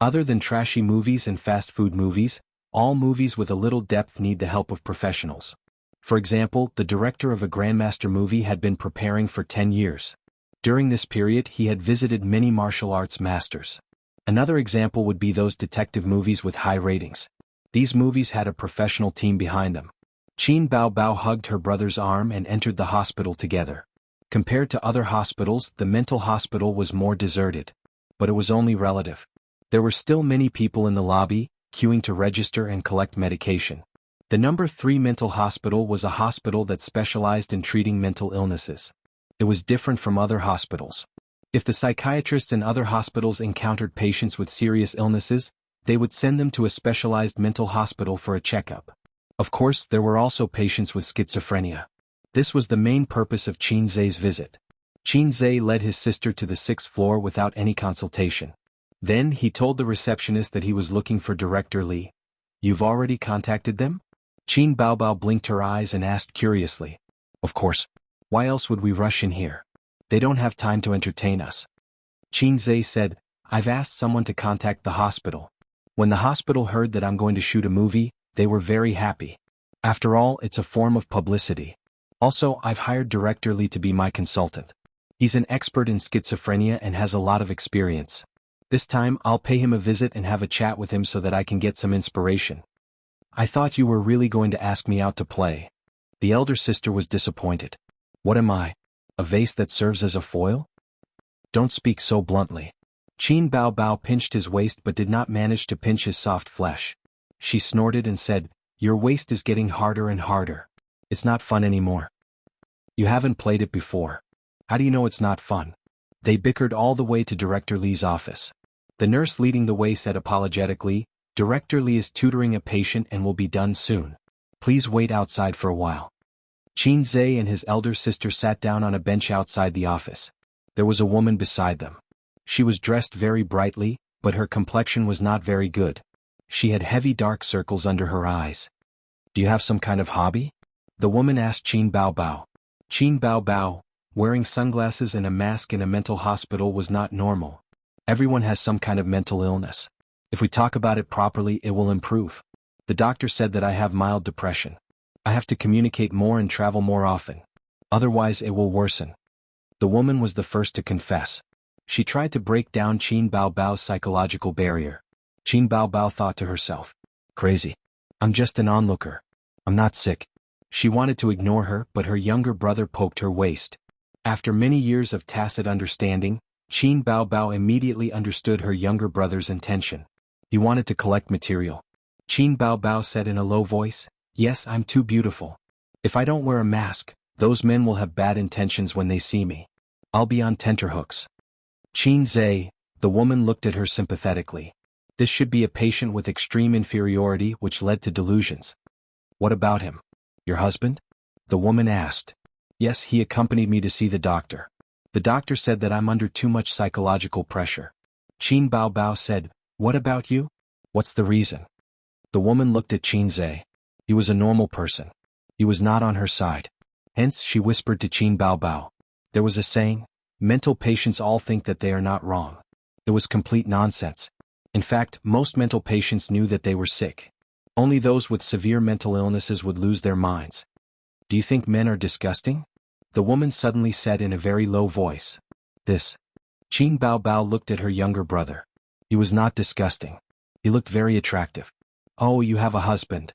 Other than trashy movies and fast food movies, all movies with a little depth need the help of professionals. For example, the director of a Grandmaster movie had been preparing for 10 years. During this period, he had visited many martial arts masters. Another example would be those detective movies with high ratings. These movies had a professional team behind them. Qin Bao Bao hugged her brother's arm and entered the hospital together. Compared to other hospitals, the mental hospital was more deserted. But it was only relative. There were still many people in the lobby, queuing to register and collect medication. The No. 3 mental hospital was a hospital that specialized in treating mental illnesses. It was different from other hospitals. If the psychiatrists and other hospitals encountered patients with serious illnesses, they would send them to a specialized mental hospital for a checkup. Of course, there were also patients with schizophrenia. This was the main purpose of Qin Zhe's visit. Qin Zhe led his sister to the 6th floor without any consultation. Then he told the receptionist that he was looking for Director Li. "You've already contacted them?" Qin Baobao blinked her eyes and asked curiously. "Of course. Why else would we rush in here? They don't have time to entertain us." Qin Zhe said, "I've asked someone to contact the hospital. When the hospital heard that I'm going to shoot a movie, they were very happy. After all, it's a form of publicity. Also, I've hired Director Li to be my consultant. He's an expert in schizophrenia and has a lot of experience. This time, I'll pay him a visit and have a chat with him so that I can get some inspiration." "I thought you were really going to ask me out to play." The elder sister was disappointed. "What am I? A vase that serves as a foil?" "Don't speak so bluntly." Qin Baobao pinched his waist but did not manage to pinch his soft flesh. She snorted and said, "Your waist is getting harder and harder. It's not fun anymore. You haven't played it before. How do you know it's not fun?" They bickered all the way to Director Li's office. The nurse leading the way said apologetically, "Director Li is tutoring a patient and will be done soon. Please wait outside for a while." Qin Zhe and his elder sister sat down on a bench outside the office. There was a woman beside them. She was dressed very brightly, but her complexion was not very good. She had heavy dark circles under her eyes. "Do you have some kind of hobby?" the woman asked Qin Baobao. Qin Baobao, wearing sunglasses and a mask in a mental hospital was not normal. Everyone has some kind of mental illness. If we talk about it properly, it will improve. The doctor said that I have mild depression. I have to communicate more and travel more often. Otherwise it will worsen. The woman was the first to confess. She tried to break down Qin Baobao's psychological barrier. Qin Baobao thought to herself, "Crazy. I'm just an onlooker. I'm not sick." She wanted to ignore her, but her younger brother poked her waist. After many years of tacit understanding, Qin Baobao immediately understood her younger brother's intention. He wanted to collect material. Qin Baobao said in a low voice, "Yes, I'm too beautiful. If I don't wear a mask, those men will have bad intentions when they see me. I'll be on tenterhooks." Qin Zhe, the woman looked at her sympathetically. This should be a patient with extreme inferiority which led to delusions. "What about him? Your husband?" the woman asked. "Yes, he accompanied me to see the doctor. The doctor said that I'm under too much psychological pressure." Qin Baobao said, "What about you? What's the reason?" The woman looked at Qin Zhe. He was a normal person. He was not on her side. Hence, she whispered to Qin Baobao. There was a saying, mental patients all think that they are not wrong. It was complete nonsense. In fact, most mental patients knew that they were sick. Only those with severe mental illnesses would lose their minds. "Do you think men are disgusting?" the woman suddenly said in a very low voice. "This." Qin Baobao looked at her younger brother. He was not disgusting. He looked very attractive. "Oh, you have a husband."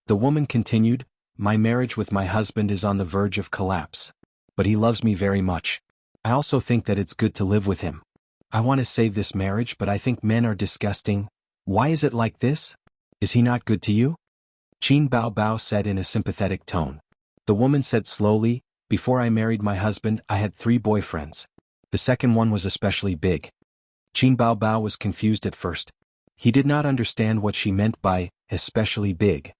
The woman continued, "My marriage with my husband is on the verge of collapse. But he loves me very much. I also think that it's good to live with him. I want to save this marriage, but I think men are disgusting. Why is it like this? Is he not good to you?" Qin Baobao said in a sympathetic tone. The woman said slowly, "Before I married my husband, I had 3 boyfriends. The second one was especially big." Qin Baobao was confused at first. He did not understand what she meant by, especially big.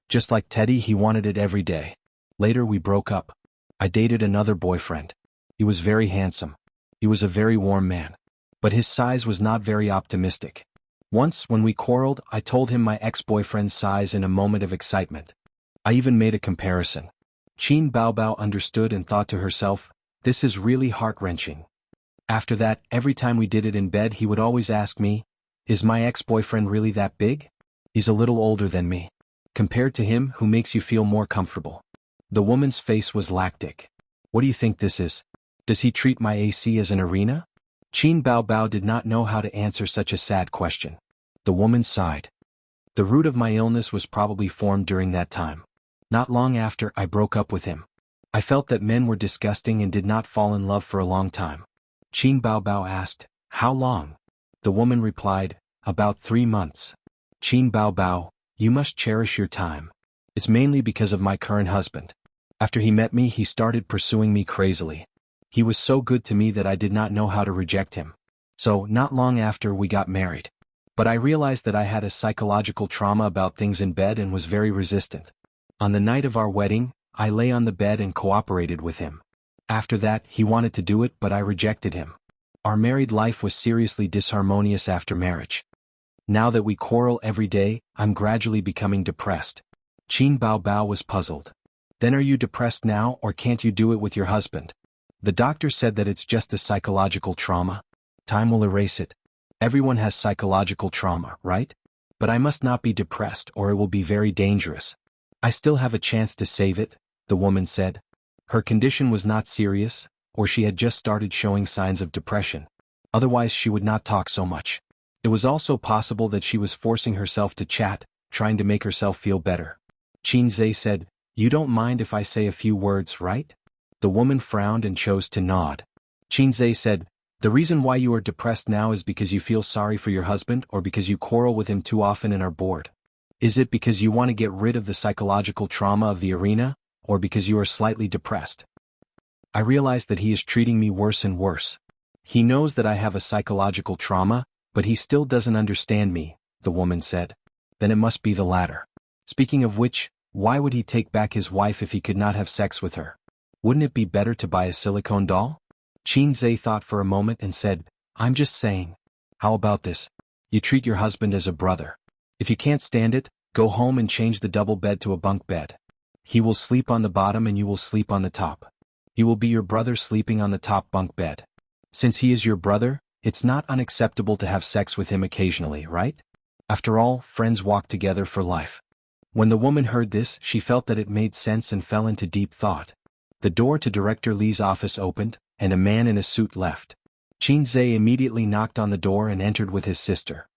Just like Teddy, he wanted it every day. Later we broke up. I dated another boyfriend. He was very handsome. He was a very warm man. But his size was not very optimistic. Once, when we quarreled, I told him my ex-boyfriend's size in a moment of excitement. I even made a comparison. Qin Baobao understood and thought to herself, this is really heart-wrenching. After that, every time we did it in bed he would always ask me, is my ex-boyfriend really that big? He's a little older than me. Compared to him, who makes you feel more comfortable? The woman's face was lactic. What do you think this is? Does he treat my AC as an arena? Qin Baobao did not know how to answer such a sad question. The woman sighed. The root of my illness was probably formed during that time. Not long after, I broke up with him. I felt that men were disgusting and did not fall in love for a long time. Qin Baobao asked, how long? The woman replied, about 3 months. Qin Baobao, you must cherish your time. It's mainly because of my current husband. After he met me, he started pursuing me crazily. He was so good to me that I did not know how to reject him. So, not long after we got married. But I realized that I had a psychological trauma about things in bed and was very resistant. On the night of our wedding, I lay on the bed and cooperated with him. After that, he wanted to do it but I rejected him. Our married life was seriously disharmonious after marriage. Now that we quarrel every day, I'm gradually becoming depressed. Qin Bao Bao was puzzled. Then are you depressed now or can't you do it with your husband? The doctor said that it's just a psychological trauma. Time will erase it. Everyone has psychological trauma, right? But I must not be depressed or it will be very dangerous. I still have a chance to save it, the woman said. Her condition was not serious, or she had just started showing signs of depression. Otherwise she would not talk so much. It was also possible that she was forcing herself to chat, trying to make herself feel better. Qin Zhe said, "You don't mind if I say a few words, right?" The woman frowned and chose to nod. Qin Zhe said, "The reason why you are depressed now is because you feel sorry for your husband or because you quarrel with him too often and are bored? Is it because you want to get rid of the psychological trauma of the arena, or because you are slightly depressed?" I realize that he is treating me worse and worse. He knows that I have a psychological trauma, but he still doesn't understand me, the woman said. Then it must be the latter. Speaking of which, why would he take back his wife if he could not have sex with her? Wouldn't it be better to buy a silicone doll? Qin Zhe thought for a moment and said, "I'm just saying. How about this? You treat your husband as a brother. If you can't stand it, go home and change the double bed to a bunk bed. He will sleep on the bottom and you will sleep on the top. He will be your brother sleeping on the top bunk bed. Since he is your brother, it's not unacceptable to have sex with him occasionally, right? After all, friends walk together for life." When the woman heard this, she felt that it made sense and fell into deep thought. The door to Director Li's office opened, and a man in a suit left. Qin Zhe immediately knocked on the door and entered with his sister.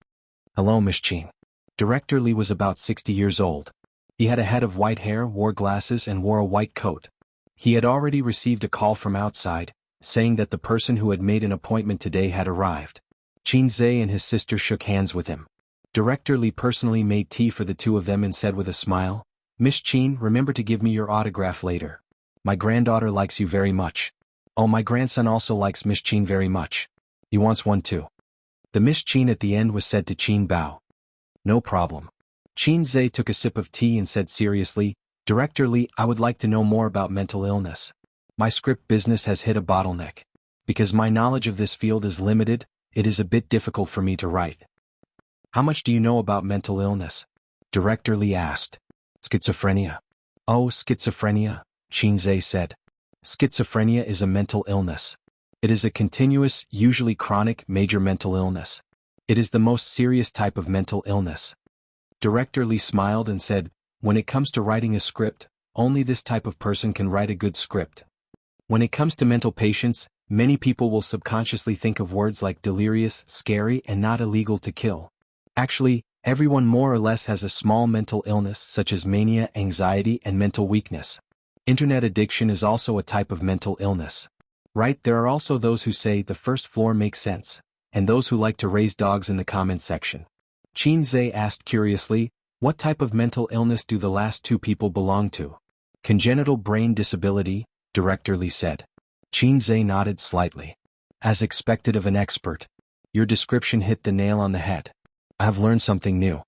"Hello, Miss Qin." Director Li was about 60 years old. He had a head of white hair, wore glasses and wore a white coat. He had already received a call from outside, saying that the person who had made an appointment today had arrived. Qin Zhe and his sister shook hands with him. Director Li personally made tea for the two of them and said with a smile, "Miss Qin, remember to give me your autograph later. My granddaughter likes you very much. Oh, my grandson also likes Miss Qin very much. He wants one too." The Miss Qin at the end was said to Qin Bao. "No problem." Qin Zhe took a sip of tea and said seriously, "Director Li, I would like to know more about mental illness. My script business has hit a bottleneck. Because my knowledge of this field is limited, it is a bit difficult for me to write." "How much do you know about mental illness?" Director Li asked. "Schizophrenia." "Oh, schizophrenia," Qin Zhe said. "Schizophrenia is a mental illness. It is a continuous, usually chronic, major mental illness. It is the most serious type of mental illness." Director Li smiled and said, "When it comes to writing a script, only this type of person can write a good script. When it comes to mental patients, many people will subconsciously think of words like delirious, scary, and not illegal to kill. Actually, everyone more or less has a small mental illness such as mania, anxiety, and mental weakness. Internet addiction is also a type of mental illness. Right, there are also those who say the first floor makes sense, and those who like to raise dogs in the comment section." Qin Zhe asked curiously, "What type of mental illness do the last two people belong to?" "Congenital brain disability," Director Li said. Qin Zhe nodded slightly. "As expected of an expert. Your description hit the nail on the head. I have learned something new.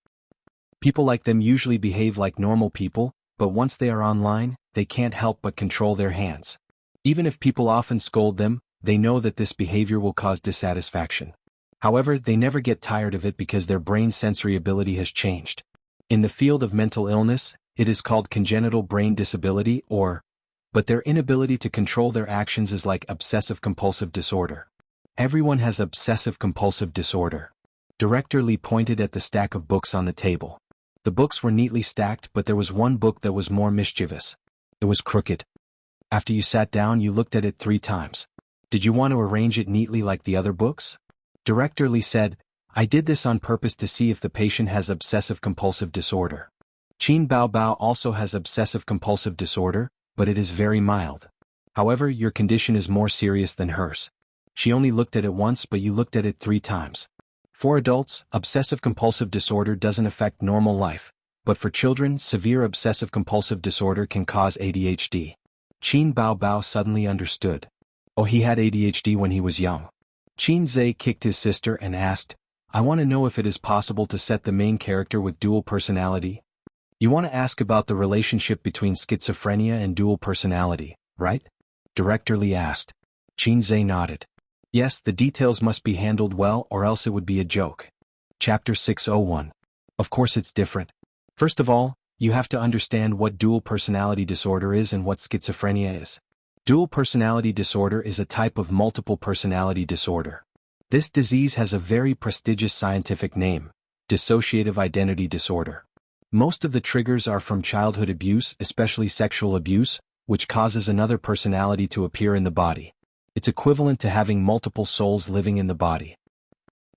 People like them usually behave like normal people, but once they are online, they can't help but control their hands. Even if people often scold them, they know that this behavior will cause dissatisfaction. However, they never get tired of it because their brain sensory ability has changed. In the field of mental illness, it is called congenital brain disability but their inability to control their actions is like obsessive-compulsive disorder. Everyone has obsessive-compulsive disorder." Director Li pointed at the stack of books on the table. The books were neatly stacked, but there was one book that was more mischievous. It was crooked. After you sat down, you looked at it 3 times. "Did you want to arrange it neatly like the other books?" Director Li said, "I did this on purpose to see if the patient has obsessive-compulsive disorder. Qin Bao Bao also has obsessive-compulsive disorder, but it is very mild. However, your condition is more serious than hers. She only looked at it once, but you looked at it 3 times. For adults, obsessive-compulsive disorder doesn't affect normal life, but for children, severe obsessive-compulsive disorder can cause ADHD." Qin Bao Bao suddenly understood. Oh, he had ADHD when he was young. Qin Zhe kicked his sister and asked, I want to know if it is possible to set the main character with dual personality. You want to ask about the relationship between schizophrenia and dual personality, right? Director Lee asked. Qin Zhe nodded. Yes, the details must be handled well or else it would be a joke. Chapter 601. Of course it's different. First of all, you have to understand what dual personality disorder is and what schizophrenia is. Dual personality disorder is a type of multiple personality disorder. This disease has a very prestigious scientific name, dissociative identity disorder. Most of the triggers are from childhood abuse, especially sexual abuse, which causes another personality to appear in the body. It's equivalent to having multiple souls living in the body.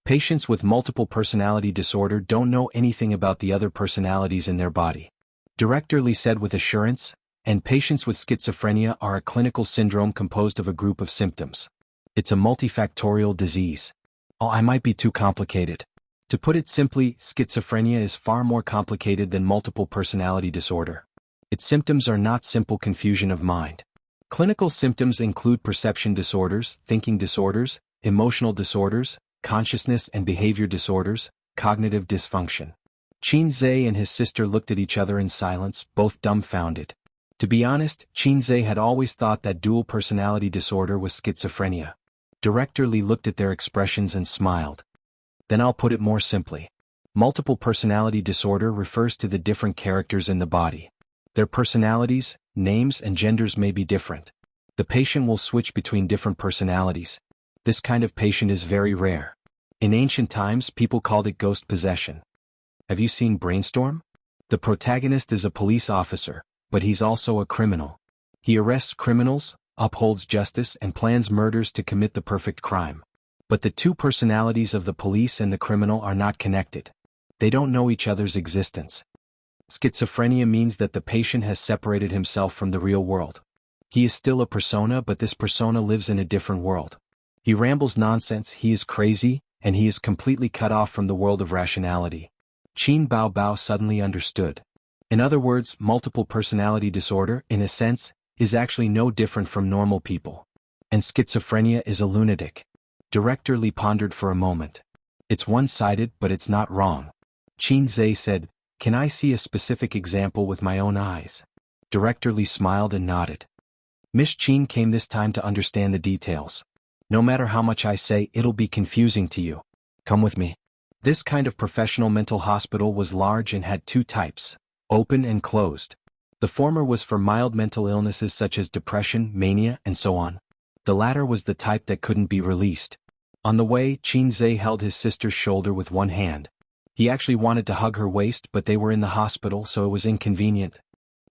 Patients with multiple personality disorder don't know anything about the other personalities in their body. Director Lee said with assurance, and patients with schizophrenia are a clinical syndrome composed of a group of symptoms. It's a multifactorial disease. Oh, I might be too complicated. To put it simply, schizophrenia is far more complicated than multiple personality disorder. Its symptoms are not simple confusion of mind. Clinical symptoms include perception disorders, thinking disorders, emotional disorders, consciousness and behavior disorders, cognitive dysfunction. Qin Zhe and his sister looked at each other in silence, both dumbfounded. To be honest, Qin Zhe had always thought that dual personality disorder was schizophrenia. Director Lee looked at their expressions and smiled. Then I'll put it more simply. Multiple personality disorder refers to the different characters in the body. Their personalities, names and genders may be different. The patient will switch between different personalities. This kind of patient is very rare. In ancient times, people called it ghost possession. Have you seen Brainstorm? The protagonist is a police officer, but he's also a criminal. He arrests criminals, upholds justice and plans murders to commit the perfect crime. But the two personalities of the police and the criminal are not connected. They don't know each other's existence. Schizophrenia means that the patient has separated himself from the real world. He is still a persona, but this persona lives in a different world. He rambles nonsense, he is crazy, and he is completely cut off from the world of rationality. Qin Bao Bao suddenly understood. In other words, multiple personality disorder, in a sense, is actually no different from normal people. And schizophrenia is a lunatic. Director Lee pondered for a moment. It's one-sided, but it's not wrong. Qin Zhe said, Can I see a specific example with my own eyes? Director Lee smiled and nodded. Miss Qin came this time to understand the details. No matter how much I say, it'll be confusing to you. Come with me. This kind of professional mental hospital was large and had two types, open and closed. The former was for mild mental illnesses such as depression, mania, and so on. The latter was the type that couldn't be released. On the way, Qin Zhe held his sister's shoulder with one hand. He actually wanted to hug her waist, but they were in the hospital, so it was inconvenient.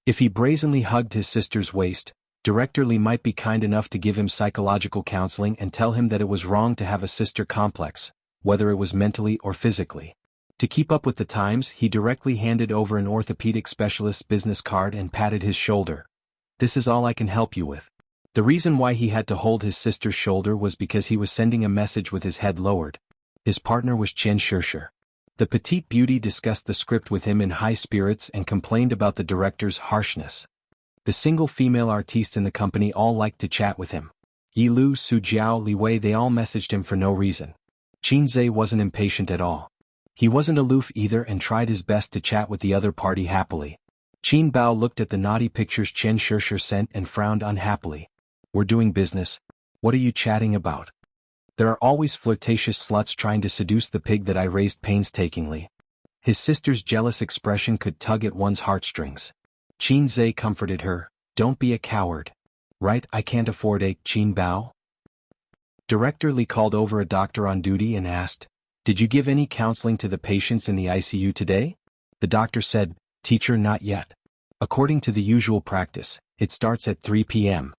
If he brazenly hugged his sister's waist, Director Lee might be kind enough to give him psychological counseling and tell him that it was wrong to have a sister complex, whether it was mentally or physically. To keep up with the times, he directly handed over an orthopedic specialist's business card and patted his shoulder. This is all I can help you with. The reason why he had to hold his sister's shoulder was because he was sending a message with his head lowered. His partner was Chen Shishir. The petite beauty discussed the script with him in high spirits and complained about the director's harshness. The single female artistes in the company all liked to chat with him. Yi Lu, Su Jiao, Li Wei, they all messaged him for no reason. Qin Zhe wasn't impatient at all. He wasn't aloof either and tried his best to chat with the other party happily. Qin Bao looked at the naughty pictures Chen Shishir sent and frowned unhappily. We're doing business. What are you chatting about? There are always flirtatious sluts trying to seduce the pig that I raised painstakingly. His sister's jealous expression could tug at one's heartstrings. Qin Zhe comforted her, Don't be a coward. Right, I can't afford a Qin Bao. Director Lee called over a doctor on duty and asked, Did you give any counseling to the patients in the ICU today? The doctor said, Teacher, not yet. According to the usual practice, it starts at 3 p.m.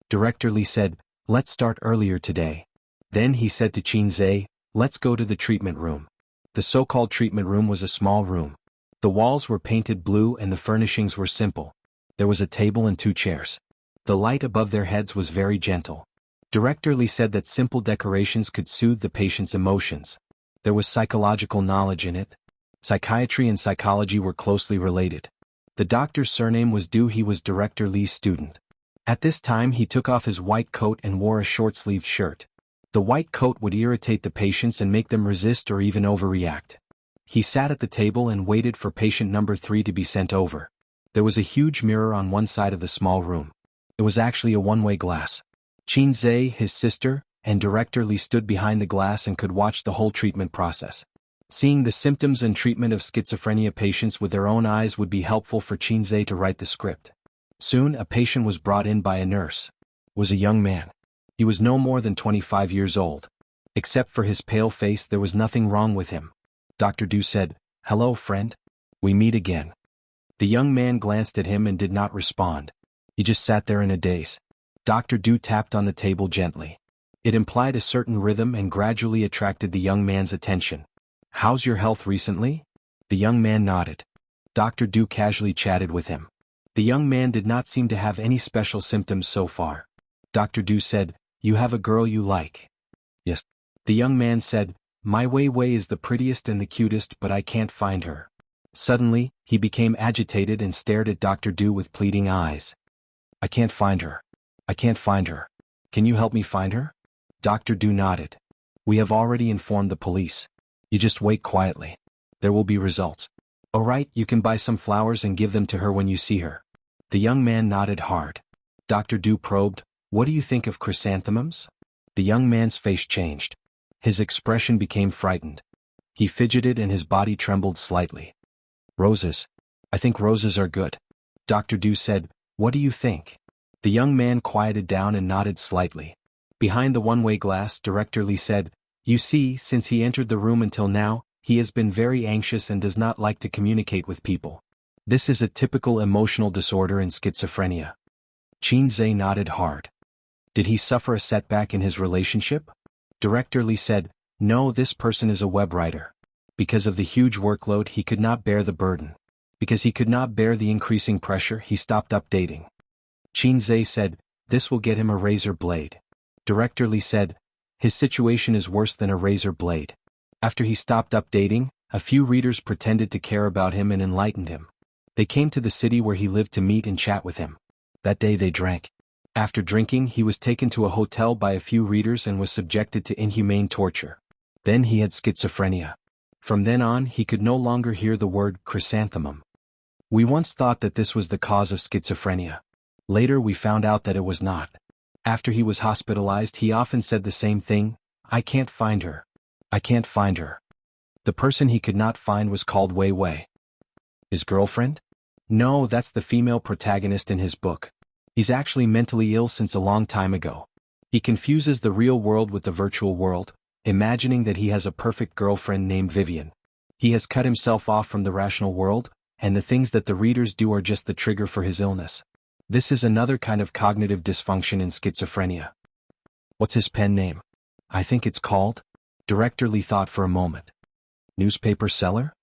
Director Lee said, Let's start earlier today. Then he said to Qin Zhe, Let's go to the treatment room. The so-called treatment room was a small room. The walls were painted blue and the furnishings were simple. There was a table and two chairs. The light above their heads was very gentle. Director Lee said that simple decorations could soothe the patient's emotions. There was psychological knowledge in it. Psychiatry and psychology were closely related. The doctor's surname was Du. He was Director Lee's student. At this time he took off his white coat and wore a short-sleeved shirt. The white coat would irritate the patients and make them resist or even overreact. He sat at the table and waited for patient number 3 to be sent over. There was a huge mirror on one side of the small room. It was actually a one-way glass. Qin Zhe, his sister, and Director Li stood behind the glass and could watch the whole treatment process. Seeing the symptoms and treatment of schizophrenia patients with their own eyes would be helpful for Qin Zhe to write the script. Soon a patient was brought in by a nurse. It was a young man. He was no more than 25 years old. Except for his pale face, there was nothing wrong with him. Dr. Du said, "Hello, friend. We meet again." The young man glanced at him and did not respond. He just sat there in a daze. Dr. Du tapped on the table gently. It implied a certain rhythm and gradually attracted the young man's attention. "How's your health recently?" The young man nodded. Dr. Du casually chatted with him. The young man did not seem to have any special symptoms so far. Dr. Du said, "You have a girl you like?" "Yes." The young man said, "My Wei Wei is the prettiest and the cutest, but I can't find her." Suddenly, he became agitated and stared at Dr. Du with pleading eyes. "I can't find her. I can't find her. Can you help me find her?" Dr. Du nodded. "We have already informed the police. You just wait quietly. There will be results." "All right, you can buy some flowers and give them to her when you see her." The young man nodded hard. Dr. Du probed, "What do you think of chrysanthemums?" The young man's face changed. His expression became frightened. He fidgeted and his body trembled slightly. "Roses. I think roses are good." Dr. Du said, "What do you think?" The young man quieted down and nodded slightly. Behind the one-way glass, Director Li said, "You see, since he entered the room until now, he has been very anxious and does not like to communicate with people. This is a typical emotional disorder in schizophrenia." Qin Zhe nodded hard. "Did he suffer a setback in his relationship?" Director Li said, "No, this person is a web writer. Because of the huge workload, he could not bear the burden. Because he could not bear the increasing pressure, he stopped updating." Qin Zhe said, "This will get him a razor blade." Director Li said, "His situation is worse than a razor blade." After he stopped updating, a few readers pretended to care about him and enlightened him. They came to the city where he lived to meet and chat with him. That day they drank. After drinking, he was taken to a hotel by a few readers and was subjected to inhumane torture. Then he had schizophrenia. From then on, he could no longer hear the word chrysanthemum. We once thought that this was the cause of schizophrenia. Later we found out that it was not. After he was hospitalized, he often said the same thing, "I can't find her. I can't find her." The person he could not find was called Wei Wei. His girlfriend? No, that's the female protagonist in his book. He's actually mentally ill since a long time ago. He confuses the real world with the virtual world, imagining that he has a perfect girlfriend named Vivian. He has cut himself off from the rational world, and the things that the readers do are just the trigger for his illness. This is another kind of cognitive dysfunction in schizophrenia. What's his pen name? I think it's called? Director Li thought for a moment. Newspaper seller?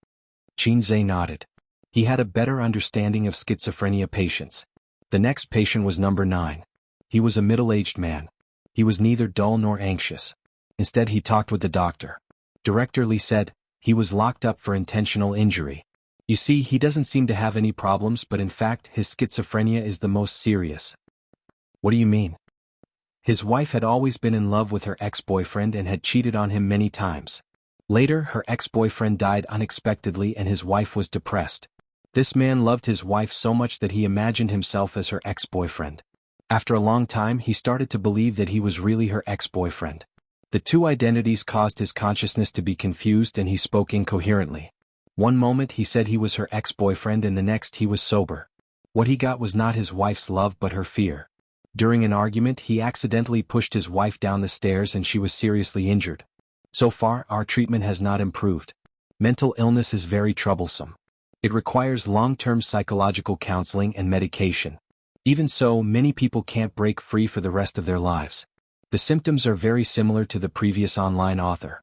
Qin Zhe nodded. He had a better understanding of schizophrenia patients. The next patient was number 9. He was a middle-aged man. He was neither dull nor anxious. Instead he talked with the doctor. Director Li said, "He was locked up for intentional injury. You see, he doesn't seem to have any problems, but in fact his schizophrenia is the most serious." "What do you mean?" His wife had always been in love with her ex-boyfriend and had cheated on him many times. Later, her ex-boyfriend died unexpectedly and his wife was depressed. This man loved his wife so much that he imagined himself as her ex-boyfriend. After a long time, he started to believe that he was really her ex-boyfriend. The two identities caused his consciousness to be confused and he spoke incoherently. One moment he said he was her ex-boyfriend and the next he was sober. What he got was not his wife's love but her fear. During an argument, he accidentally pushed his wife down the stairs and she was seriously injured. So far, our treatment has not improved. Mental illness is very troublesome. It requires long-term psychological counseling and medication. Even so, many people can't break free for the rest of their lives. The symptoms are very similar to the previous online author.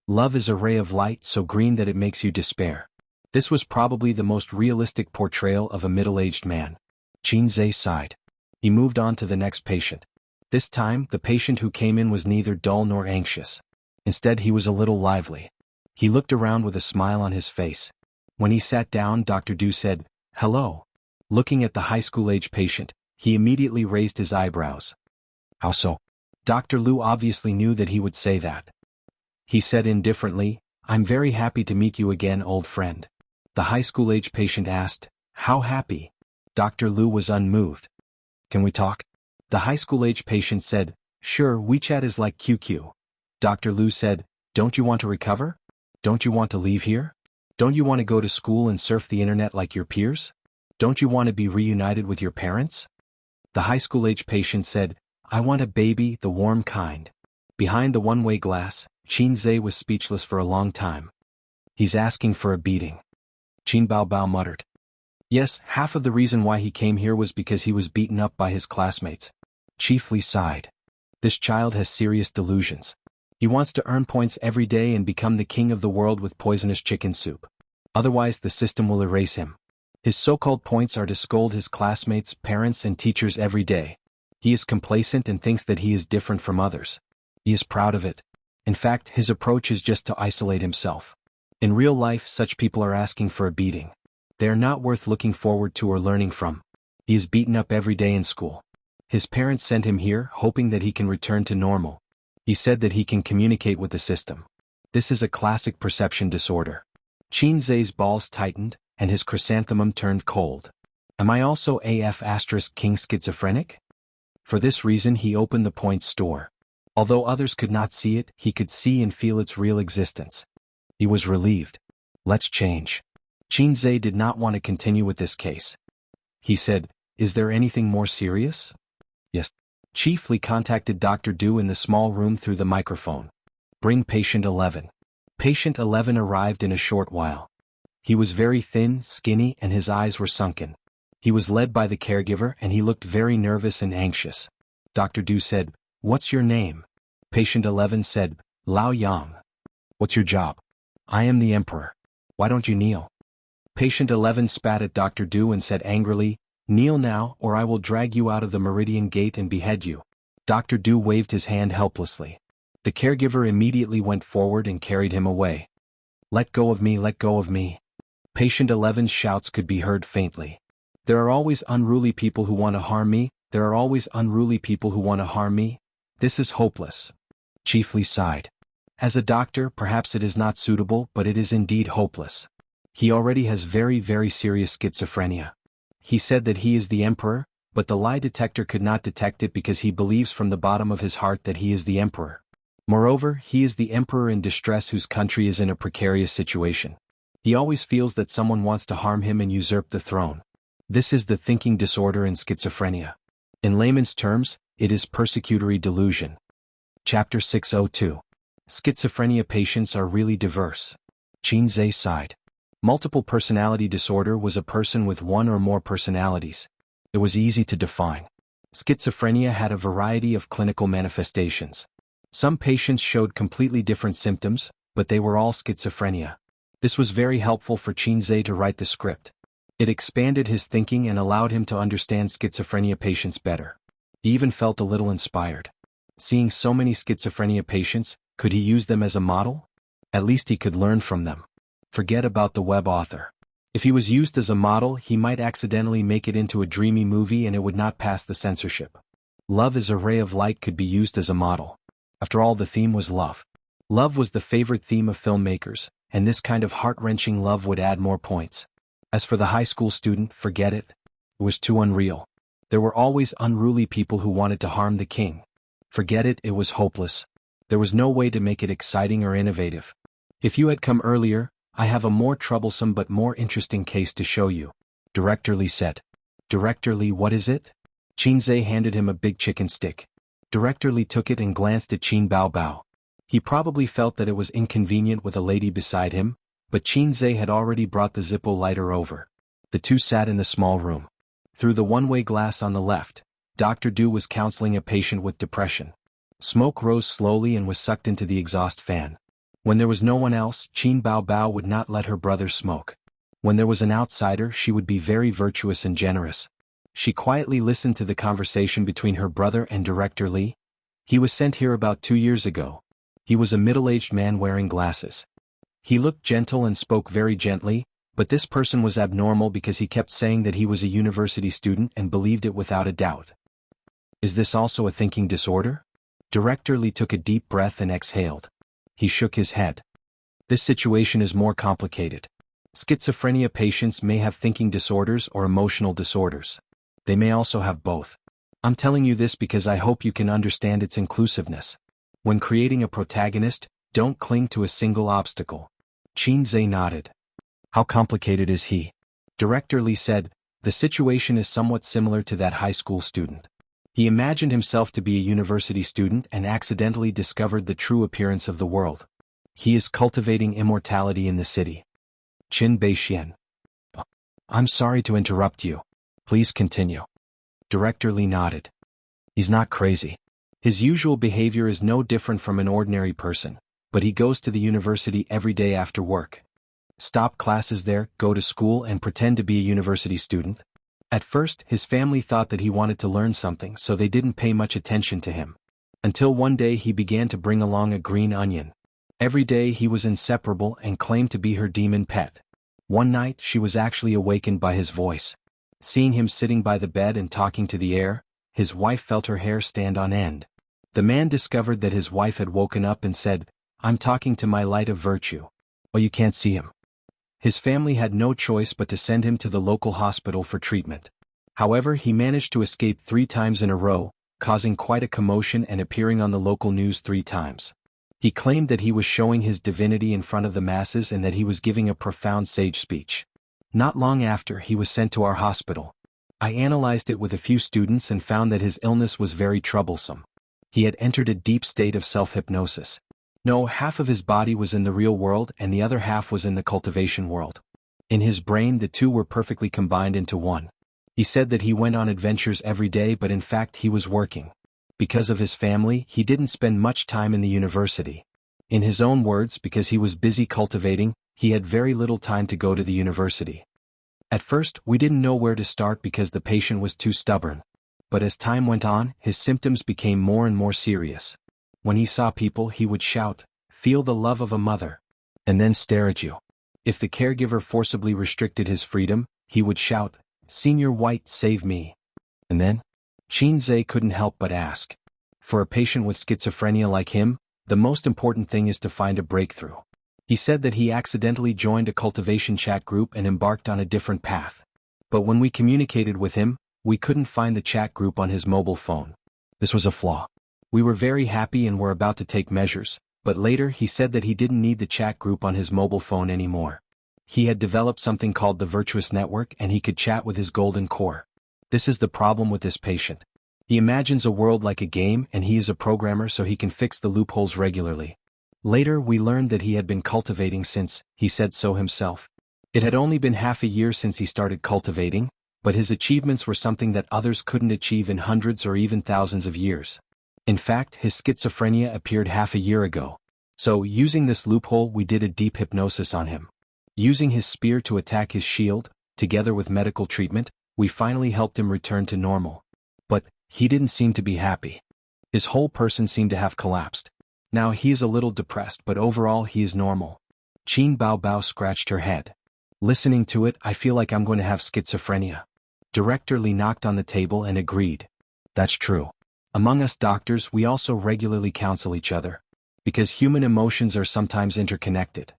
Love is a ray of light so green that it makes you despair. This was probably the most realistic portrayal of a middle-aged man. Qin Zhe sighed. He moved on to the next patient. This time, the patient who came in was neither dull nor anxious. Instead, he was a little lively. He looked around with a smile on his face. When he sat down, Dr. Du said, "Hello." Looking at the high school-age patient, He immediately raised his eyebrows. How so? Dr. Lu obviously knew that he would say that. He said indifferently, I'm very happy to meet you again, old friend. The high school-age patient asked, how happy? Dr. Lu was unmoved. Can we talk? The high school-age patient said, sure, WeChat is like QQ. Dr. Lu said, don't you want to recover? Don't you want to leave here? Don't you want to go to school and surf the internet like your peers? Don't you want to be reunited with your parents? The high school-age patient said, I want a baby, the warm kind. Behind the one-way glass, Qin Zhe was speechless for a long time. He's asking for a beating. Qin Baobao muttered. Yes, half of the reason why he came here was because he was beaten up by his classmates. Chiefly sighed. This child has serious delusions. He wants to earn points every day and become the king of the world with poisonous chicken soup. Otherwise the system will erase him. His so-called points are to scold his classmates, parents and teachers every day. He is complacent and thinks that he is different from others. He is proud of it. In fact, his approach is just to isolate himself. In real life, such people are asking for a beating. They are not worth looking forward to or learning from. He is beaten up every day in school. His parents sent him here, hoping that he can return to normal. He said that he can communicate with the system. This is a classic perception disorder. Qin Zhe's balls tightened, and his chrysanthemum turned cold. Am I also king schizophrenic? For this reason he opened the points store. Although others could not see it, he could see and feel its real existence. He was relieved. Let's change. Qin Zhe did not want to continue with this case. He said, is there anything more serious? Yes. Chief Li contacted Dr. Du in the small room through the microphone. Bring patient 11. Patient 11 arrived in a short while. He was very thin, skinny, and his eyes were sunken. He was led by the caregiver and he looked very nervous and anxious. Dr. Du said, what's your name? Patient 11 said, Lao Yang. What's your job? I am the emperor. Why don't you kneel? Patient 11 spat at Dr. Du and said angrily, kneel now or I will drag you out of the Meridian Gate and behead you. Dr. Du waved his hand helplessly. The caregiver immediately went forward and carried him away. Let go of me, let go of me. Patient 11's shouts could be heard faintly. There are always unruly people who want to harm me, there are always unruly people who want to harm me. This is hopeless. Chief Li sighed. As a doctor, perhaps it is not suitable, but it is indeed hopeless. He already has very, very serious schizophrenia. He said that he is the emperor, but the lie detector could not detect it because he believes from the bottom of his heart that he is the emperor. Moreover, he is the emperor in distress whose country is in a precarious situation. He always feels that someone wants to harm him and usurp the throne. This is the thinking disorder in schizophrenia. In layman's terms, it is persecutory delusion. Chapter 602. Schizophrenia patients are really diverse. Qin Zhe sighed. Multiple personality disorder was a person with one or more personalities. It was easy to define. Schizophrenia had a variety of clinical manifestations. Some patients showed completely different symptoms, but they were all schizophrenia. This was very helpful for Qin Zhe to write the script. It expanded his thinking and allowed him to understand schizophrenia patients better. He even felt a little inspired. Seeing so many schizophrenia patients, could he use them as a model? At least he could learn from them. Forget about the web author. If he was used as a model, he might accidentally make it into a dreamy movie and it would not pass the censorship. Love as a ray of light could be used as a model. After all, the theme was love. Love was the favorite theme of filmmakers, and this kind of heart-wrenching love would add more points. As for the high school student, forget it. It was too unreal. There were always unruly people who wanted to harm the king. Forget it, it was hopeless. There was no way to make it exciting or innovative. If you had come earlier, I have a more troublesome but more interesting case to show you. Director Li said. Director Li, what is it? Qin Zhe handed him a big chicken stick. Director Li took it and glanced at Qin Baobao. He probably felt that it was inconvenient with a lady beside him, but Qin Zhe had already brought the Zippo lighter over. The two sat in the small room. Through the one-way glass on the left, Dr. Du was counseling a patient with depression. Smoke rose slowly and was sucked into the exhaust fan. When there was no one else, Qin Baobao would not let her brother smoke. When there was an outsider, she would be very virtuous and generous. She quietly listened to the conversation between her brother and Director Li. He was sent here about 2 years ago. He was a middle-aged man wearing glasses. He looked gentle and spoke very gently, But this person was abnormal because he kept saying that he was a university student and believed it without a doubt. Is this also a thinking disorder? Director Lee took a deep breath and exhaled. He shook his head. This situation is more complicated. Schizophrenia patients may have thinking disorders or emotional disorders. They may also have both. I'm telling you this because I hope you can understand its inclusiveness. When creating a protagonist, don't cling to a single obstacle. Qin Zhe nodded. How complicated is he? Director Lee said, the situation is somewhat similar to that high school student. He imagined himself to be a university student and accidentally discovered the true appearance of the world. He is cultivating immortality in the city. Qin Beixian. I'm sorry to interrupt you. Please continue. Director Lee nodded. He's not crazy. His usual behavior is no different from an ordinary person, but he goes to the university every day after work. Stop classes there, go to school and pretend to be a university student. At first, his family thought that he wanted to learn something, so they didn't pay much attention to him. Until one day he began to bring along a green onion. Every day he was inseparable and claimed to be her demon pet. One night she was actually awakened by his voice. Seeing him sitting by the bed and talking to the air, his wife felt her hair stand on end. The man discovered that his wife had woken up and said, I'm talking to my light of virtue. Oh, you can't see him. His family had no choice but to send him to the local hospital for treatment. However, he managed to escape 3 times in a row, causing quite a commotion and appearing on the local news 3 times. He claimed that he was showing his divinity in front of the masses and that he was giving a profound sage speech. Not long after, he was sent to our hospital. I analyzed it with a few students and found that his illness was very troublesome. He had entered a deep state of self-hypnosis. No, half of his body was in the real world and the other half was in the cultivation world. In his brain, the two were perfectly combined into one. He said that he went on adventures every day, but in fact he was working. Because of his family, he didn't spend much time in the university. In his own words, because he was busy cultivating, he had very little time to go to the university. At first, we didn't know where to start because the patient was too stubborn. But as time went on, his symptoms became more and more serious. When he saw people, he would shout, "Feel the love of a mother," and then stare at you. If the caregiver forcibly restricted his freedom, he would shout, "Senior White, save me." And then? Qin Zhe couldn't help but ask. For a patient with schizophrenia like him, the most important thing is to find a breakthrough. He said that he accidentally joined a cultivation chat group and embarked on a different path. But when we communicated with him, we couldn't find the chat group on his mobile phone. This was a flaw. We were very happy and were about to take measures, but later he said that he didn't need the chat group on his mobile phone anymore. He had developed something called the virtuous network and he could chat with his golden core. This is the problem with this patient. He imagines a world like a game and he is a programmer so he can fix the loopholes regularly. Later we learned that he had been cultivating since, he said so himself. It had only been half a year since he started cultivating, but his achievements were something that others couldn't achieve in hundreds or even thousands of years. In fact, his schizophrenia appeared half a year ago. So, using this loophole, we did a deep hypnosis on him. Using his spear to attack his shield, together with medical treatment, we finally helped him return to normal. But he didn't seem to be happy. His whole person seemed to have collapsed. Now he is a little depressed, but overall he is normal. Qin Bao scratched her head. Listening to it, I feel like I'm going to have schizophrenia. Director Lee knocked on the table and agreed. That's true. Among us doctors, we also regularly counsel each other. Because human emotions are sometimes interconnected.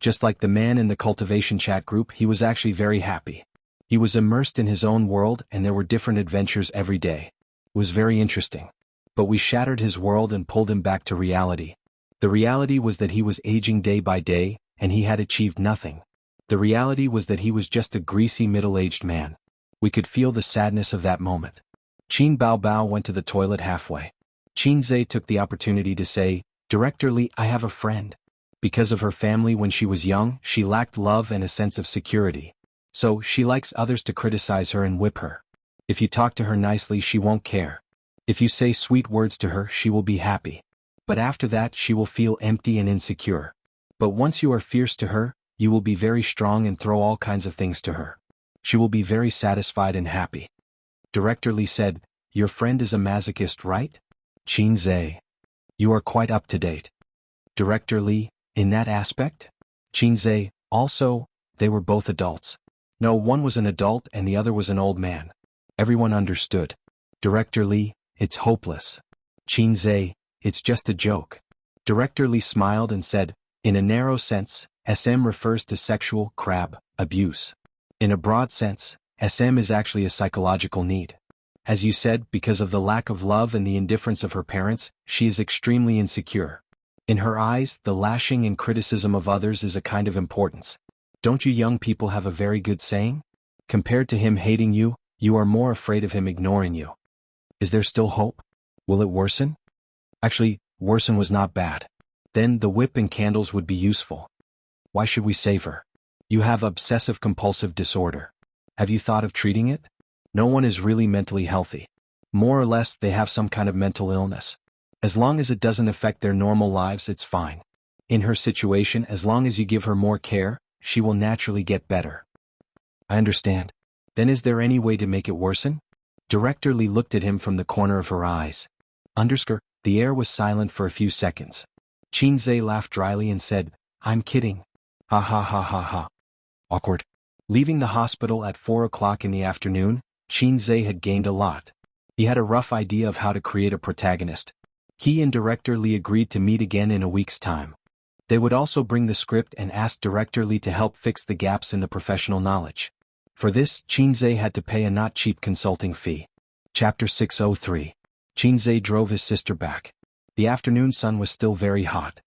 Just like the man in the cultivation chat group, he was actually very happy. He was immersed in his own world and there were different adventures every day. It was very interesting. But we shattered his world and pulled him back to reality. The reality was that he was aging day by day, and he had achieved nothing. The reality was that he was just a greasy middle-aged man. We could feel the sadness of that moment. Qin Bao went to the toilet halfway. Qin Zhe took the opportunity to say, "Director Lee, I have a friend." Because of her family when she was young, she lacked love and a sense of security. So, she likes others to criticize her and whip her. If you talk to her nicely, she won't care. If you say sweet words to her, she will be happy. But after that, she will feel empty and insecure. But once you are fierce to her, you will be very strong and throw all kinds of things to her. She will be very satisfied and happy. Director Lee said, "Your friend is a masochist, right?" Qin Zhe. You are quite up to date. Director Lee, in that aspect? Qin Zhe, also, they were both adults. No, one was an adult and the other was an old man. Everyone understood. Director Lee, it's hopeless. Qin, it's just a joke. Director Lee smiled and said, in a narrow sense, SM refers to sexual abuse. In a broad sense, SM is actually a psychological need. As you said, because of the lack of love and the indifference of her parents, she is extremely insecure. In her eyes, the lashing and criticism of others is a kind of importance. Don't you young people have a very good saying? Compared to him hating you, you are more afraid of him ignoring you. Is there still hope? Will it worsen? Actually, worsen was not bad. Then the whip and candles would be useful. Why should we save her? You have obsessive-compulsive disorder. Have you thought of treating it? No one is really mentally healthy. More or less, they have some kind of mental illness. As long as it doesn't affect their normal lives, it's fine. In her situation, as long as you give her more care, she will naturally get better. I understand. Then is there any way to make it worsen? Director Lee looked at him from the corner of her eyes. The air was silent for a few seconds. Qin laughed dryly and said, I'm kidding. Ha ha ha ha ha. Awkward. Leaving the hospital at 4 o'clock in the afternoon, Qin had gained a lot. He had a rough idea of how to create a protagonist. He and Director Lee agreed to meet again in a week's time. They would also bring the script and ask Director Lee to help fix the gaps in the professional knowledge. For this, Qin had to pay a not cheap consulting fee. Chapter 603. Qin drove his sister back. The afternoon sun was still very hot.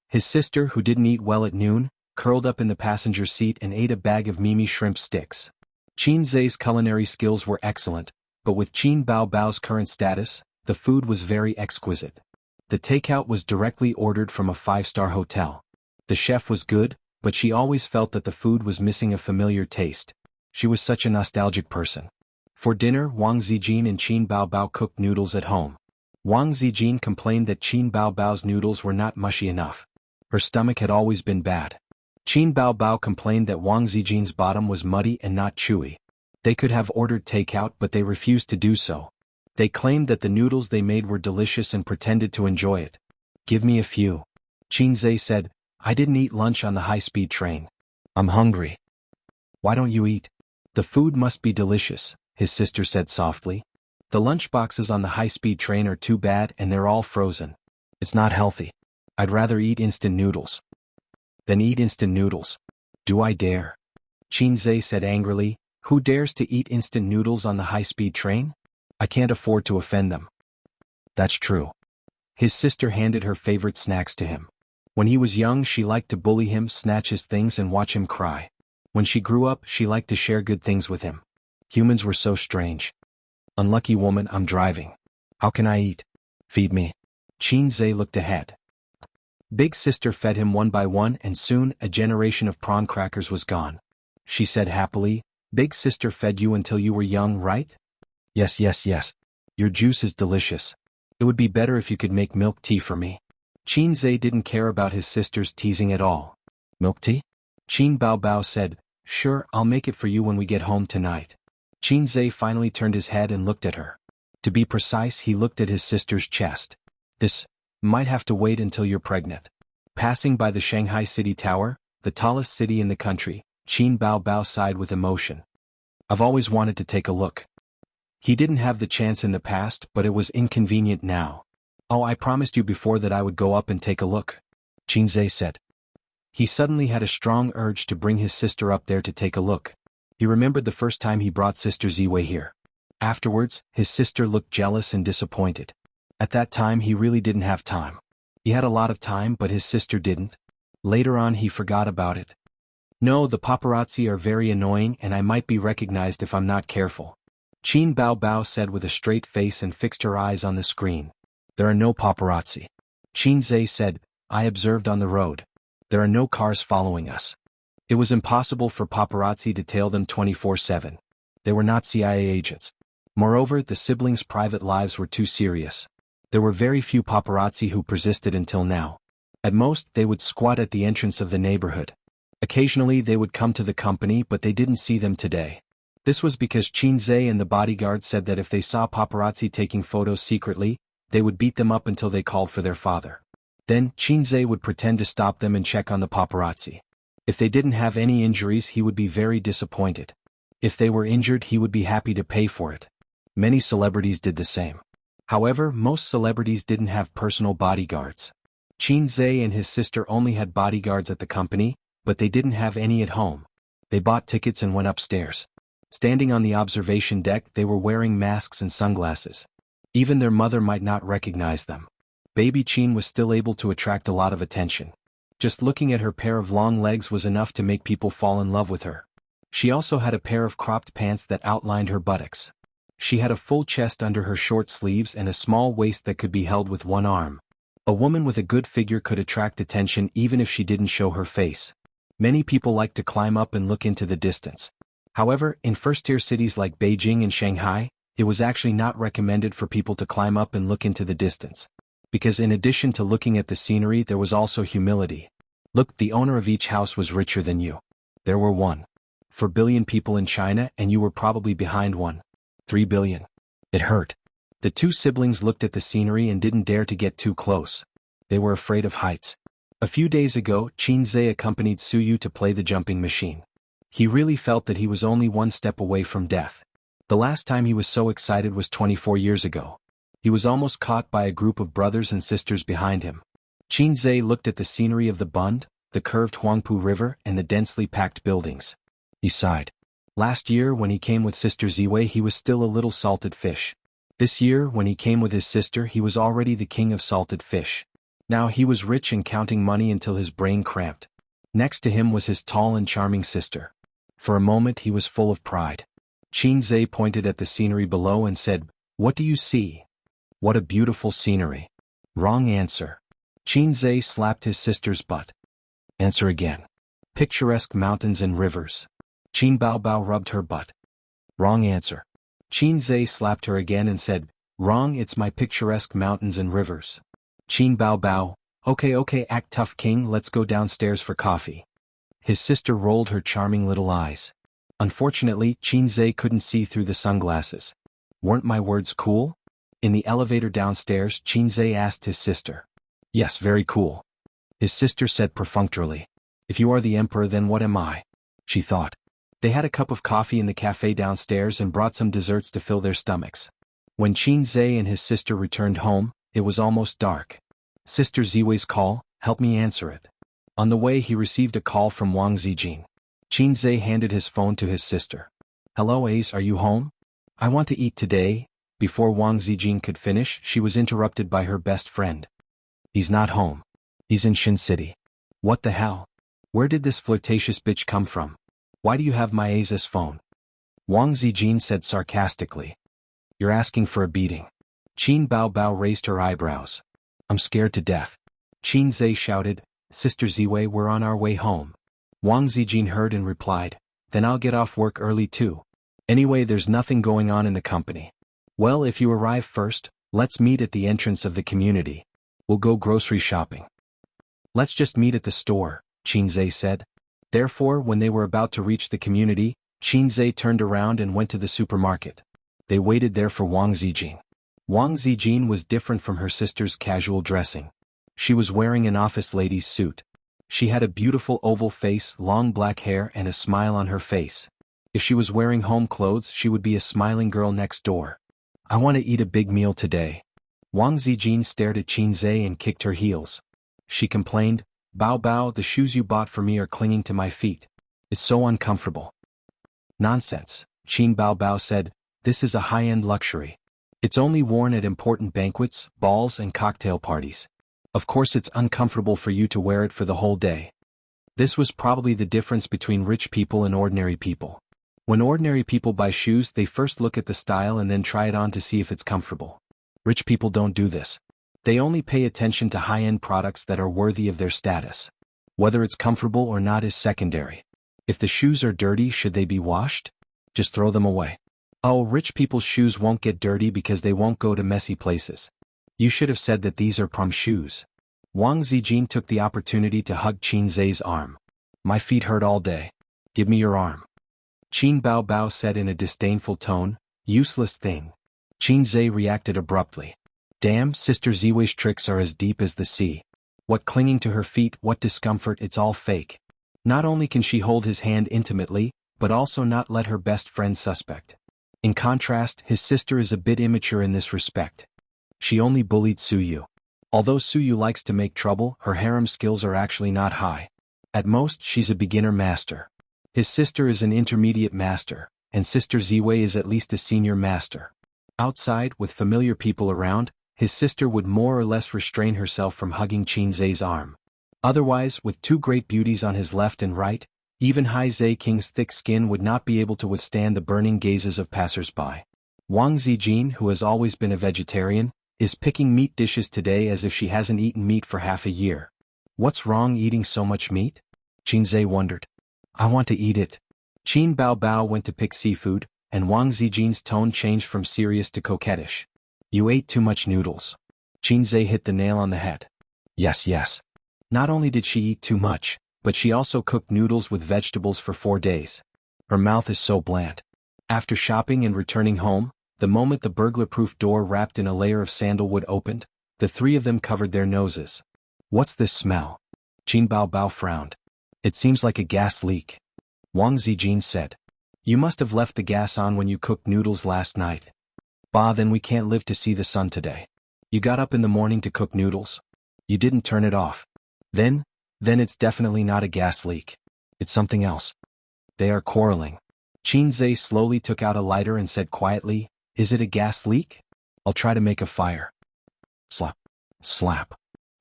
His sister, who didn't eat well at noon, curled up in the passenger seat and ate a bag of Mimi shrimp sticks. Qin's culinary skills were excellent, but with Qin Bao's current status, the food was very exquisite. The takeout was directly ordered from a 5-star hotel. The chef was good, but she always felt that the food was missing a familiar taste. She was such a nostalgic person. For dinner, Wang Zijin and Qin Bao cooked noodles at home. Wang Zijin complained that Qin Bao's noodles were not mushy enough. Her stomach had always been bad. Qin Bao complained that Wang Zijin's bottom was muddy and not chewy. They could have ordered takeout, but they refused to do so. They claimed that the noodles they made were delicious and pretended to enjoy it. Give me a few. Qin said, I didn't eat lunch on the high-speed train. I'm hungry. Why don't you eat? The food must be delicious, his sister said softly. The lunchboxes on the high-speed train are too bad and they're all frozen. It's not healthy. I'd rather eat instant noodles. Then eat instant noodles. Do I dare? Qin said angrily, who dares to eat instant noodles on the high-speed train? I can't afford to offend them. That's true. His sister handed her favorite snacks to him. When he was young, she liked to bully him, snatch his things and watch him cry. When she grew up, she liked to share good things with him. Humans were so strange. Unlucky woman, I'm driving. How can I eat? Feed me. Qin looked ahead. Big sister fed him one by one and soon a generation of prawn crackers was gone. She said happily, Big sister fed you until you were young, right? Yes. Your juice is delicious. It would be better if you could make milk tea for me. Qin didn't care about his sister's teasing at all. Milk tea? Qin Bao said, sure, I'll make it for you when we get home tonight. Qin finally turned his head and looked at her. To be precise, he looked at his sister's chest. This might have to wait until you're pregnant. Passing by the Shanghai City Tower, the tallest city in the country, Qin Bao sighed with emotion. I've always wanted to take a look. He didn't have the chance in the past, but it was inconvenient now. Oh, I promised you before that I would go up and take a look, Qin said. He suddenly had a strong urge to bring his sister up there to take a look. He remembered the first time he brought Sister Ziwei here. Afterwards, his sister looked jealous and disappointed. At that time he really didn't have time. He had a lot of time, but his sister didn't. Later on he forgot about it. No, the paparazzi are very annoying and I might be recognized if I'm not careful. Qin Bao said with a straight face and fixed her eyes on the screen. There are no paparazzi. Qin said, I observed on the road. There are no cars following us. It was impossible for paparazzi to tail them 24/7. They were not CIA agents. Moreover, the siblings' private lives were too serious. There were very few paparazzi who persisted until now. At most, they would squat at the entrance of the neighborhood. Occasionally they would come to the company, but they didn't see them today. This was because Qin and the bodyguard said that if they saw paparazzi taking photos secretly, they would beat them up until they called for their father. Then, Qin would pretend to stop them and check on the paparazzi. If they didn't have any injuries, he would be very disappointed. If they were injured, he would be happy to pay for it. Many celebrities did the same. However, most celebrities didn't have personal bodyguards. Qin Zhe and his sister only had bodyguards at the company, but they didn't have any at home. They bought tickets and went upstairs. Standing on the observation deck, they were wearing masks and sunglasses. Even their mother might not recognize them. Baby Qin was still able to attract a lot of attention. Just looking at her pair of long legs was enough to make people fall in love with her. She also had a pair of cropped pants that outlined her buttocks. She had a full chest under her short sleeves and a small waist that could be held with one arm. A woman with a good figure could attract attention even if she didn't show her face. Many people like to climb up and look into the distance. However, in first-tier cities like Beijing and Shanghai, it was actually not recommended for people to climb up and look into the distance. Because in addition to looking at the scenery, there was also humility. Look, the owner of each house was richer than you. There were 1.4 billion people in China and you were probably behind 1.3 billion. It hurt. The two siblings looked at the scenery and didn't dare to get too close. They were afraid of heights. A few days ago, Qin Zhe accompanied Su Yu to play the jumping machine. He really felt that he was only one step away from death. The last time he was so excited was 24 years ago. He was almost caught by a group of brothers and sisters behind him. Qin Zhe looked at the scenery of the Bund, the curved Huangpu River and the densely packed buildings. He sighed. Last year when he came with Sister Ziwei he was still a little salted fish. This year when he came with his sister he was already the king of salted fish. Now he was rich and counting money until his brain cramped. Next to him was his tall and charming sister. For a moment he was full of pride. Qin Zhe pointed at the scenery below and said, "What do you see?" "What a beautiful scenery." Wrong answer. Qin Zhe slapped his sister's butt. Answer again. Picturesque mountains and rivers. Qin Baobao rubbed her butt. Wrong answer. Qin Zhe slapped her again and said, "Wrong, it's my picturesque mountains and rivers." Qin Baobao, okay, act tough king, let's go downstairs for coffee." His sister rolled her charming little eyes. Unfortunately, Qin Zhe couldn't see through the sunglasses. Weren't my words cool? In the elevator downstairs, Qin Zhe asked his sister. Yes, very cool. His sister said perfunctorily. If you are the emperor, then what am I? She thought. They had a cup of coffee in the cafe downstairs and brought some desserts to fill their stomachs. When Qin Zhe and his sister returned home, it was almost dark. Sister Ziwei's call, help me answer it. On the way he received a call from Wang Zijin. Qin Zhe handed his phone to his sister. Hello Ace, are you home? I want to eat today. Before Wang Zijin could finish, she was interrupted by her best friend. He's not home. He's in Shin City. What the hell? Where did this flirtatious bitch come from? Why do you have my Ace's phone? Wang Zijin said sarcastically. You're asking for a beating. Qin Baobao raised her eyebrows. I'm scared to death. Qin Zhe shouted, Sister Ziwei, we're on our way home. Wang Zijin heard and replied, then I'll get off work early too. Anyway, there's nothing going on in the company. Well, if you arrive first, let's meet at the entrance of the community. We'll go grocery shopping. Let's just meet at the store, Qin Zhe said. Therefore, when they were about to reach the community, Qin Zhe turned around and went to the supermarket. They waited there for Wang Zijin. Wang Zijin was different from her sister's casual dressing. She was wearing an office lady's suit. She had a beautiful oval face, long black hair and a smile on her face. If she was wearing home clothes, she would be a smiling girl next door. I want to eat a big meal today. Wang Zijin stared at Qin Zhe and kicked her heels. She complained, Bao Bao, the shoes you bought for me are clinging to my feet. It's so uncomfortable. Nonsense, Qin Bao Bao said, this is a high-end luxury. It's only worn at important banquets, balls and cocktail parties. Of course it's uncomfortable for you to wear it for the whole day. This was probably the difference between rich people and ordinary people. When ordinary people buy shoes, they first look at the style and then try it on to see if it's comfortable. Rich people don't do this. They only pay attention to high-end products that are worthy of their status. Whether it's comfortable or not is secondary. If the shoes are dirty, should they be washed? Just throw them away. Oh, rich people's shoes won't get dirty because they won't go to messy places. You should have said that these are prom shoes. Wang Zijin took the opportunity to hug Qin Zhe's arm. My feet hurt all day. Give me your arm. Qin Bao Bao said in a disdainful tone, useless thing. Qin Zhe reacted abruptly. Damn, Sister Ziwei's tricks are as deep as the sea. What clinging to her feet, what discomfort, it's all fake. Not only can she hold his hand intimately, but also not let her best friend suspect. In contrast, his sister is a bit immature in this respect. She only bullied Suyu. Although Suyu likes to make trouble, her harem skills are actually not high. At most, she's a beginner master. His sister is an intermediate master, and Sister Ziwei is at least a senior master. Outside, with familiar people around, his sister would more or less restrain herself from hugging Qin Zhe's arm. Otherwise, with two great beauties on his left and right, even Hai Zhe King's thick skin would not be able to withstand the burning gazes of passers-by. Wang Zijin, who has always been a vegetarian, is picking meat dishes today as if she hasn't eaten meat for half a year. What's wrong eating so much meat? Qin Zhe wondered. I want to eat it. Qin Bao Bao went to pick seafood, and Wang Zijin's tone changed from serious to coquettish. You ate too much noodles. Qin Zhe hit the nail on the head. Yes. Not only did she eat too much, but she also cooked noodles with vegetables for 4 days. Her mouth is so bland. After shopping and returning home, the moment the burglar-proof door wrapped in a layer of sandalwood opened, the three of them covered their noses. What's this smell? Qin Bao Bao frowned. It seems like a gas leak. Wang Zijin said. You must have left the gas on when you cooked noodles last night. Bah, then we can't live to see the sun today. You got up in the morning to cook noodles? You didn't turn it off. Then it's definitely not a gas leak. It's something else. They are quarreling. Qin Zhe slowly took out a lighter and said quietly, Is it a gas leak? I'll try to make a fire. Slap. Slap.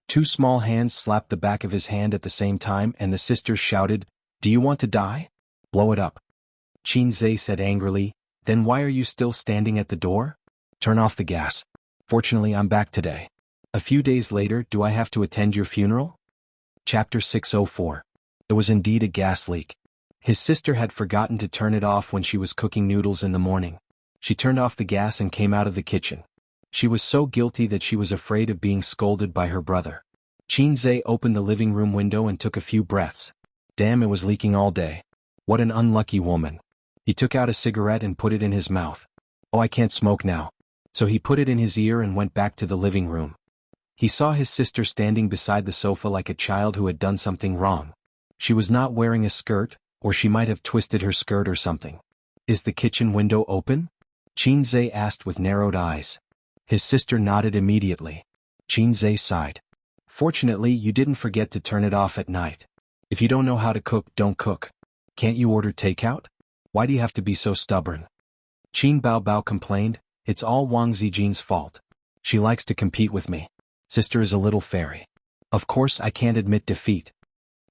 Two small hands slapped the back of his hand at the same time and the sisters shouted, Do you want to die? Blow it up. Qin Zhe said angrily, Then why are you still standing at the door? Turn off the gas. Fortunately, I'm back today. A few days later, do I have to attend your funeral? Chapter 604. It was indeed a gas leak. His sister had forgotten to turn it off when she was cooking noodles in the morning. She turned off the gas and came out of the kitchen. She was so guilty that she was afraid of being scolded by her brother. Qin Zhe opened the living room window and took a few breaths. Damn, it was leaking all day. What an unlucky woman. He took out a cigarette and put it in his mouth. Oh, I can't smoke now. So he put it in his ear and went back to the living room. He saw his sister standing beside the sofa like a child who had done something wrong. She was not wearing a skirt, or she might have twisted her skirt or something. Is the kitchen window open? Qin Zhe asked with narrowed eyes. His sister nodded immediately. Qin Zhe sighed. Fortunately, you didn't forget to turn it off at night. If you don't know how to cook, don't cook. Can't you order takeout? Why do you have to be so stubborn? Qin Bao Bao complained, It's all Wang Zijin's fault. She likes to compete with me. Sister is a little fairy. Of course I can't admit defeat.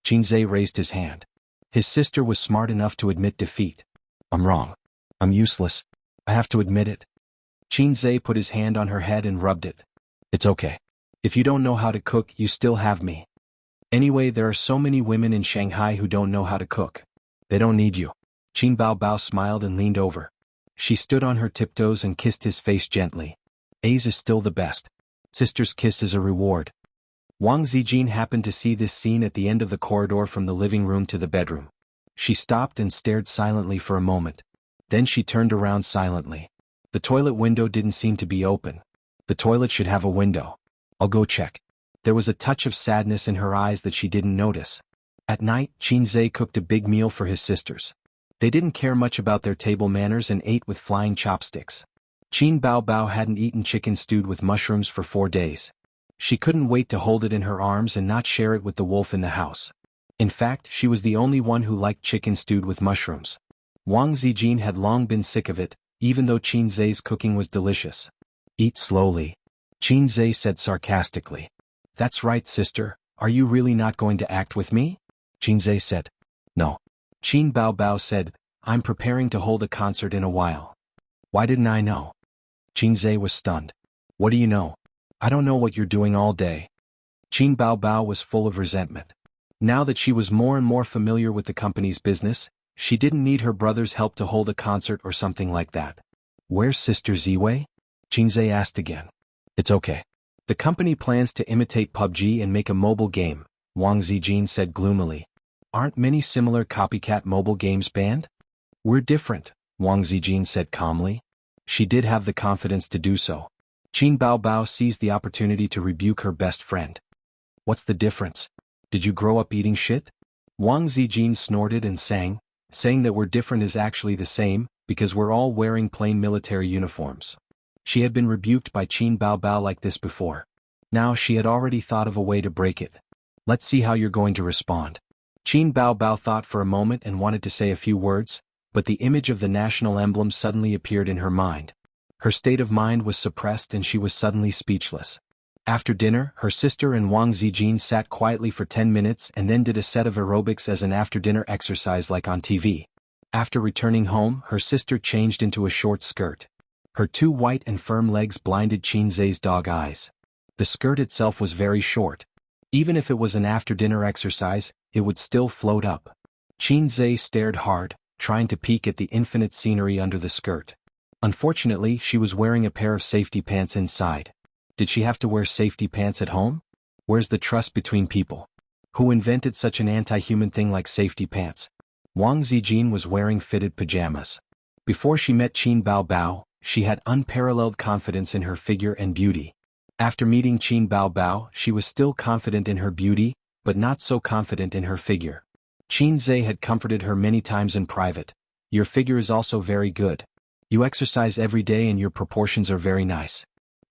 Qin Zhe raised his hand. His sister was smart enough to admit defeat. I'm wrong. I'm useless. I have to admit it. Qin Zhe put his hand on her head and rubbed it. It's okay. If you don't know how to cook, you still have me. Anyway, there are so many women in Shanghai who don't know how to cook. They don't need you. Qin Bao Bao smiled and leaned over. She stood on her tiptoes and kissed his face gently. A's is still the best. Sister's kiss is a reward. Wang Zijin happened to see this scene at the end of the corridor from the living room to the bedroom. She stopped and stared silently for a moment. Then she turned around silently. The toilet window didn't seem to be open. The toilet should have a window. I'll go check. There was a touch of sadness in her eyes that she didn't notice. At night, Qin Zhe cooked a big meal for his sisters. They didn't care much about their table manners and ate with flying chopsticks. Qin Bao Bao hadn't eaten chicken stewed with mushrooms for 4 days. She couldn't wait to hold it in her arms and not share it with the wolf in the house. In fact, she was the only one who liked chicken stewed with mushrooms. Wang Zijin had long been sick of it, even though Qin Zhe's cooking was delicious. Eat slowly. Qin Zhe said sarcastically. That's right, sister, are you really not going to act with me? Qin Zhe said. No. Qin Bao Bao said, I'm preparing to hold a concert in a while. Why didn't I know? Qin Zhe was stunned. What do you know? I don't know what you're doing all day. Qin Bao Bao was full of resentment. Now that she was more and more familiar with the company's business, she didn't need her brother's help to hold a concert or something like that. Where's Sister Ziwei? Qin Zhe asked again. It's okay. The company plans to imitate PUBG and make a mobile game, Wang Zijin said gloomily. Aren't many similar copycat mobile games banned? We're different, Wang Zijin said calmly. She did have the confidence to do so. Qin Bao Bao seized the opportunity to rebuke her best friend. What's the difference? Did you grow up eating shit? Wang Zijin snorted and sang, saying that we're different is actually the same, because we're all wearing plain military uniforms. She had been rebuked by Qin Baobao like this before. Now she had already thought of a way to break it. Let's see how you're going to respond. Qin Baobao thought for a moment and wanted to say a few words, but the image of the national emblem suddenly appeared in her mind. Her state of mind was suppressed and she was suddenly speechless. After dinner, her sister and Wang Zijin sat quietly for 10 minutes and then did a set of aerobics as an after-dinner exercise like on TV. After returning home, her sister changed into a short skirt. Her two white and firm legs blinded Qin Zhe's dog eyes. The skirt itself was very short. Even if it was an after-dinner exercise, it would still float up. Qin Zhe stared hard, trying to peek at the infinite scenery under the skirt. Unfortunately, she was wearing a pair of safety pants inside. Did she have to wear safety pants at home? Where's the trust between people? Who invented such an anti-human thing like safety pants? Wang Zijin was wearing fitted pajamas. Before she met Qin Baobao, she had unparalleled confidence in her figure and beauty. After meeting Qin Baobao, she was still confident in her beauty, but not so confident in her figure. Qin Zhe had comforted her many times in private. Your figure is also very good. You exercise every day and your proportions are very nice.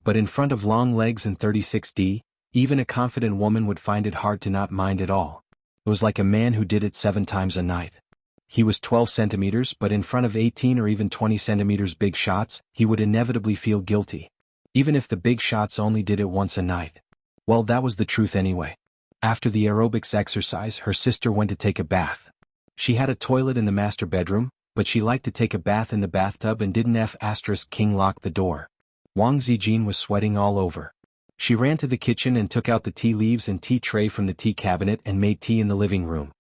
But in front of long legs and 36D, even a confident woman would find it hard to not mind at all. It was like a man who did it 7 times a night. He was 12 centimeters, but in front of 18 or even 20 centimeters big shots, he would inevitably feel guilty. Even if the big shots only did it once a night. Well, that was the truth anyway. After the aerobics exercise, her sister went to take a bath. She had a toilet in the master bedroom, but she liked to take a bath in the bathtub and didn't King lock the door. Wang Zijin was sweating all over. She ran to the kitchen and took out the tea leaves and tea tray from the tea cabinet and made tea in the living room.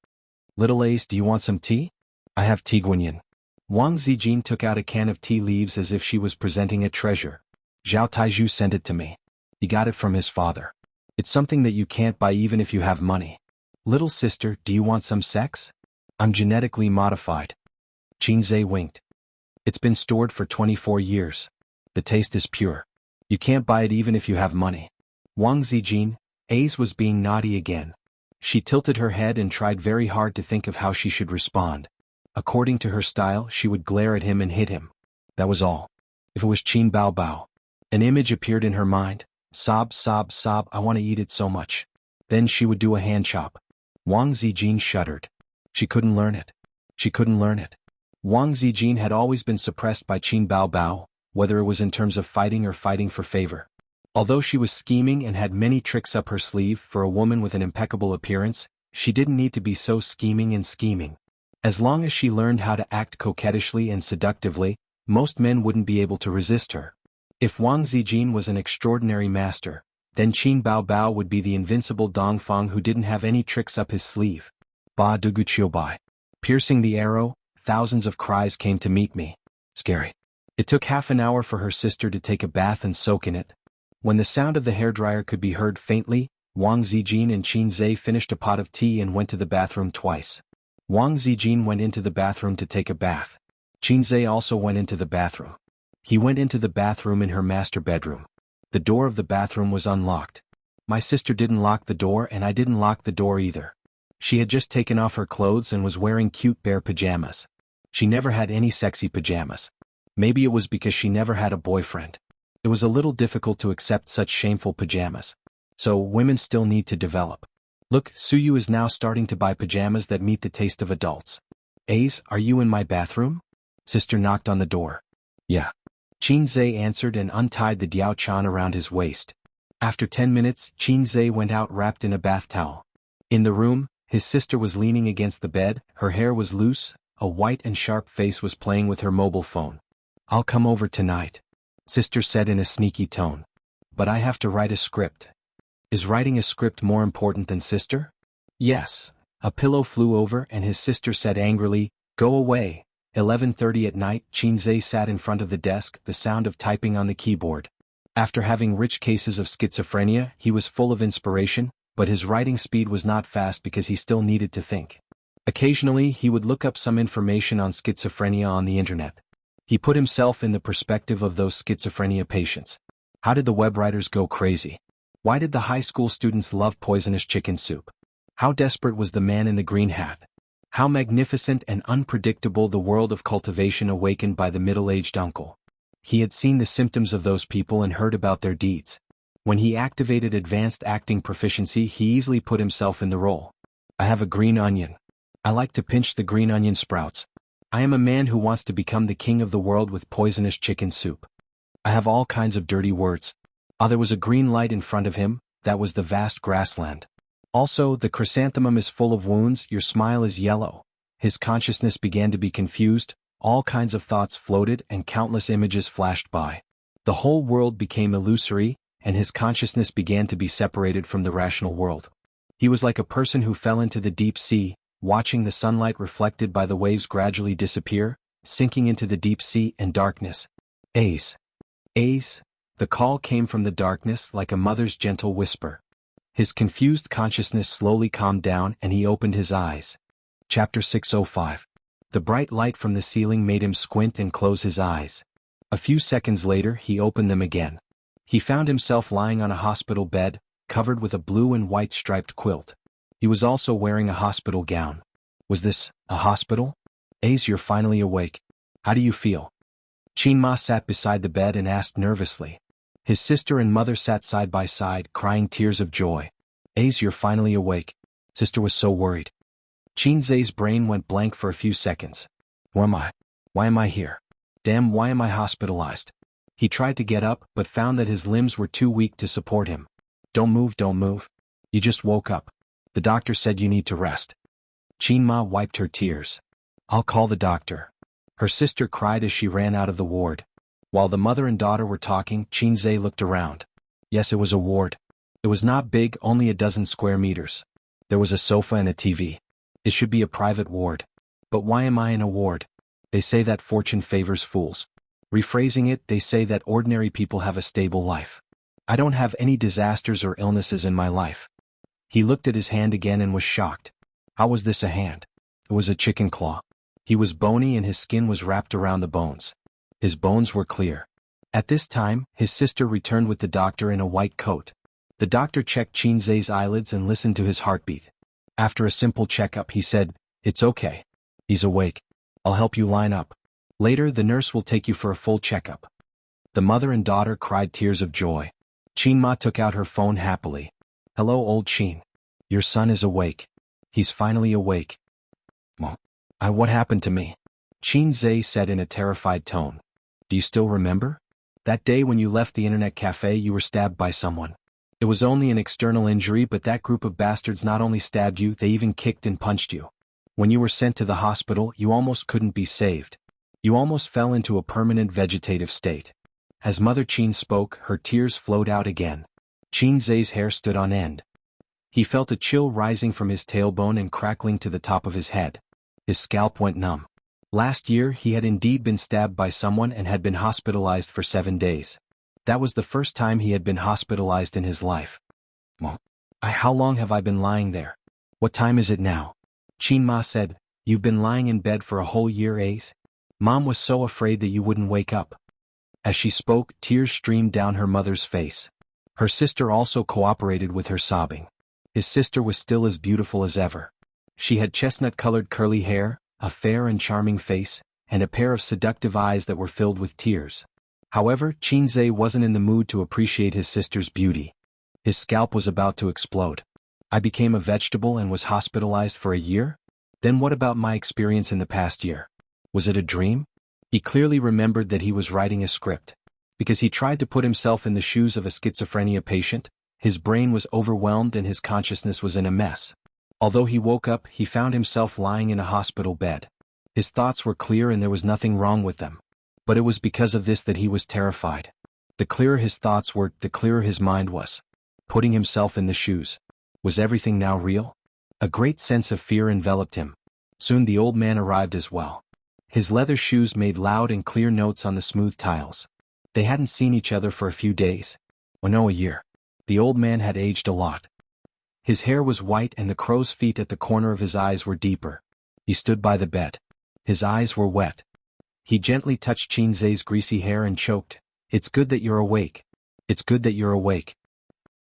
Little Ace, do you want some tea? I have tea, Guanyin. Wang Zijin took out a can of tea leaves as if she was presenting a treasure. Zhao Taizhu sent it to me. He got it from his father. It's something that you can't buy even if you have money. Little sister, do you want some sex? I'm genetically modified. Qin Zhe winked. It's been stored for 24 years. The taste is pure. You can't buy it even if you have money. Wang Zijin, Ace was being naughty again. She tilted her head and tried very hard to think of how she should respond. According to her style, she would glare at him and hit him. That was all. If it was Qin Baobao. An image appeared in her mind. Sob, sob, sob, I want to eat it so much. Then she would do a hand chop. Wang Zijin shuddered. She couldn't learn it. She couldn't learn it. Wang Zijin had always been suppressed by Qin Baobao, whether it was in terms of fighting or fighting for favor. Although she was scheming and had many tricks up her sleeve for a woman with an impeccable appearance, she didn't need to be so scheming and scheming. As long as she learned how to act coquettishly and seductively, most men wouldn't be able to resist her. If Wang Zijin was an extraordinary master, then Qin Baobao would be the invincible Dongfang who didn't have any tricks up his sleeve. Ba Duguqiubai. Piercing the arrow, thousands of cries came to meet me. Scary. It took half an hour for her sister to take a bath and soak in it. When the sound of the hairdryer could be heard faintly, Wang Zijin and Qin Zhe finished a pot of tea and went to the bathroom twice. Wang Zijin went into the bathroom to take a bath. Qin Zhe also went into the bathroom. He went into the bathroom in her master bedroom. The door of the bathroom was unlocked. My sister didn't lock the door and I didn't lock the door either. She had just taken off her clothes and was wearing cute bear pajamas. She never had any sexy pajamas. Maybe it was because she never had a boyfriend. It was a little difficult to accept such shameful pajamas. So women still need to develop. Look, Suyu is now starting to buy pajamas that meet the taste of adults. Ace, are you in my bathroom? Sister knocked on the door. Yeah. Qin Zhe answered and untied the diaochan around his waist. After 10 minutes, Qin Zhe went out wrapped in a bath towel. In the room, his sister was leaning against the bed, her hair was loose, a white and sharp face was playing with her mobile phone. I'll come over tonight, sister said in a sneaky tone. But I have to write a script. Is writing a script more important than sister? Yes. A pillow flew over and his sister said angrily, go away. 11:30 at night, Qin Zhe sat in front of the desk, the sound of typing on the keyboard. After having rich cases of schizophrenia, he was full of inspiration, but his writing speed was not fast because he still needed to think. Occasionally, he would look up some information on schizophrenia on the internet. He put himself in the perspective of those schizophrenia patients. How did the web writers go crazy? Why did the high school students love poisonous chicken soup? How desperate was the man in the green hat? How magnificent and unpredictable the world of cultivation awakened by the middle-aged uncle. He had seen the symptoms of those people and heard about their deeds. When he activated advanced acting proficiency, he easily put himself in the role. I have a green onion. I like to pinch the green onion sprouts. I am a man who wants to become the king of the world with poisonous chicken soup. I have all kinds of dirty words. There was a green light in front of him, that was the vast grassland. Also, the chrysanthemum is full of wounds, your smile is yellow. His consciousness began to be confused, all kinds of thoughts floated and countless images flashed by. The whole world became illusory, and his consciousness began to be separated from the rational world. He was like a person who fell into the deep sea, watching the sunlight reflected by the waves gradually disappear, sinking into the deep sea and darkness. Ace. Ace. The call came from the darkness like a mother's gentle whisper. His confused consciousness slowly calmed down and he opened his eyes. Chapter 605. The bright light from the ceiling made him squint and close his eyes. A few seconds later he opened them again. He found himself lying on a hospital bed, covered with a blue and white striped quilt. He was also wearing a hospital gown. Was this a hospital? Ace, you're finally awake. How do you feel? Chinma sat beside the bed and asked nervously. His sister and mother sat side by side, crying tears of joy. Ace, you're finally awake. Sister was so worried. Chinze's brain went blank for a few seconds. Who am I? Why am I here? Damn, why am I hospitalized? He tried to get up, but found that his limbs were too weak to support him. Don't move, don't move. You just woke up. The doctor said you need to rest. Chinma wiped her tears. I'll call the doctor. Her sister cried as she ran out of the ward. While the mother and daughter were talking, Chinze looked around. Yes, it was a ward. It was not big, only a dozen square meters. There was a sofa and a TV. It should be a private ward. But why am I in a ward? They say that fortune favors fools. Rephrasing it, they say that ordinary people have a stable life. I don't have any disasters or illnesses in my life. He looked at his hand again and was shocked. How was this a hand? It was a chicken claw. He was bony and his skin was wrapped around the bones. His bones were clear. At this time, his sister returned with the doctor in a white coat. The doctor checked Chinze's eyelids and listened to his heartbeat. After a simple checkup, he said, It's okay. He's awake. I'll help you line up. Later, the nurse will take you for a full checkup. The mother and daughter cried tears of joy. Chinma took out her phone happily. Hello, old Chin. Your son is awake. He's finally awake. What happened to me? Chinze said in a terrified tone. Do you still remember? That day when you left the internet cafe, you were stabbed by someone. It was only an external injury, but that group of bastards not only stabbed you, they even kicked and punched you. When you were sent to the hospital, you almost couldn't be saved. You almost fell into a permanent vegetative state. As Mother Chin spoke, her tears flowed out again. Chinze's hair stood on end. He felt a chill rising from his tailbone and crackling to the top of his head. His scalp went numb. Last year, he had indeed been stabbed by someone and had been hospitalized for 7 days. That was the first time he had been hospitalized in his life. How long have I been lying there? What time is it now? Chinma said, You've been lying in bed for a whole year, Ace? Mom was so afraid that you wouldn't wake up. As she spoke, tears streamed down her mother's face. Her sister also cooperated with her sobbing. His sister was still as beautiful as ever. She had chestnut-colored curly hair, a fair and charming face, and a pair of seductive eyes that were filled with tears. However, Chinze wasn't in the mood to appreciate his sister's beauty. His scalp was about to explode. I became a vegetable and was hospitalized for a year? Then what about my experience in the past year? Was it a dream? He clearly remembered that he was writing a script. Because he tried to put himself in the shoes of a schizophrenia patient, his brain was overwhelmed and his consciousness was in a mess. Although he woke up, he found himself lying in a hospital bed. His thoughts were clear and there was nothing wrong with them. But it was because of this that he was terrified. The clearer his thoughts were, the clearer his mind was. Putting himself in the shoes. Was everything now real? A great sense of fear enveloped him. Soon the old man arrived as well. His leather shoes made loud and clear notes on the smooth tiles. They hadn't seen each other for a few days. A year. The old man had aged a lot. His hair was white and the crow's feet at the corner of his eyes were deeper. He stood by the bed. His eyes were wet. He gently touched Chinze's greasy hair and choked. It's good that you're awake. It's good that you're awake.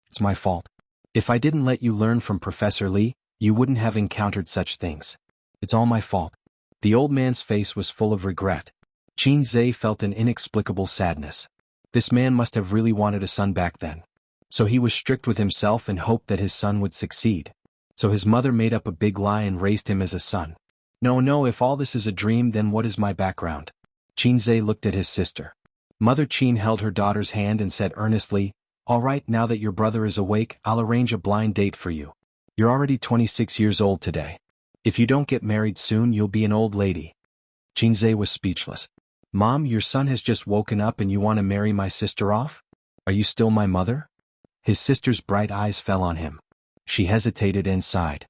It's my fault. If I didn't let you learn from Professor Lee, You wouldn't have encountered such things. It's all my fault. The old man's face was full of regret. Qin Zhe felt an inexplicable sadness. This man must have really wanted a son back then. So he was strict with himself and hoped that his son would succeed. So his mother made up a big lie and raised him as a son. No, if all this is a dream, then what is my background? Qin Zhe looked at his sister. Mother Qin held her daughter's hand and said earnestly, "All right, now that your brother is awake, I'll arrange a blind date for you. You're already 26 years old today. If you don't get married soon, you'll be an old lady." Qin Zhe was speechless. "Mom, your son has just woken up and you want to marry my sister off? Are you still my mother?" His sister's bright eyes fell on him. She hesitated and sighed.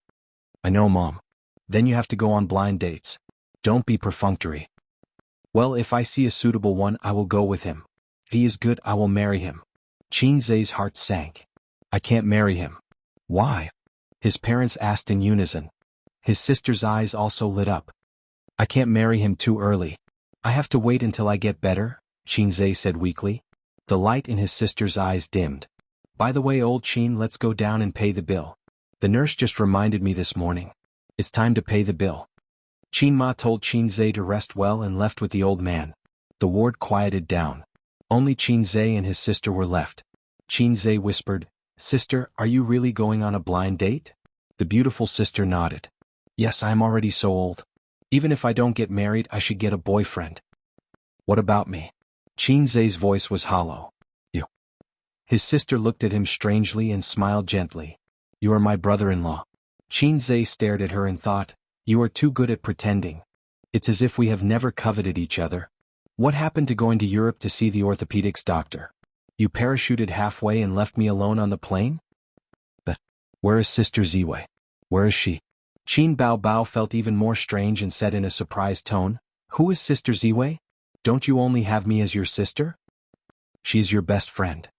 "I know, Mom. Then you have to go on blind dates. Don't be perfunctory." "Well, if I see a suitable one, I will go with him. If he is good, I will marry him." Qin Zhe's heart sank. "I can't marry him." "Why?" his parents asked in unison. His sister's eyes also lit up. "I can't marry him too early. I have to wait until I get better," Qin Zhe said weakly. The light in his sister's eyes dimmed. "By the way, old Qin, let's go down and pay the bill. The nurse just reminded me this morning. It's time to pay the bill." Qin Ma told Qin Zhe to rest well and left with the old man. The ward quieted down. Only Qin Zhe and his sister were left. Qin Zhe whispered, "Sister, are you really going on a blind date?" The beautiful sister nodded. "Yes, I'm already so old. Even if I don't get married, I should get a boyfriend." "What about me?" Qin Zhe's voice was hollow. "You." His sister looked at him strangely and smiled gently. "You are my brother-in-law." Qin Zhe stared at her and thought, "You are too good at pretending. It's as if we have never coveted each other. What happened to going to Europe to see the orthopedics doctor? You parachuted halfway and left me alone on the plane?" "But where is Sister Ziwei? Where is she?" Qin Bao felt even more strange and said in a surprised tone, "Who is Sister Ziwei? Don't you only have me as your sister?" "She is your best friend."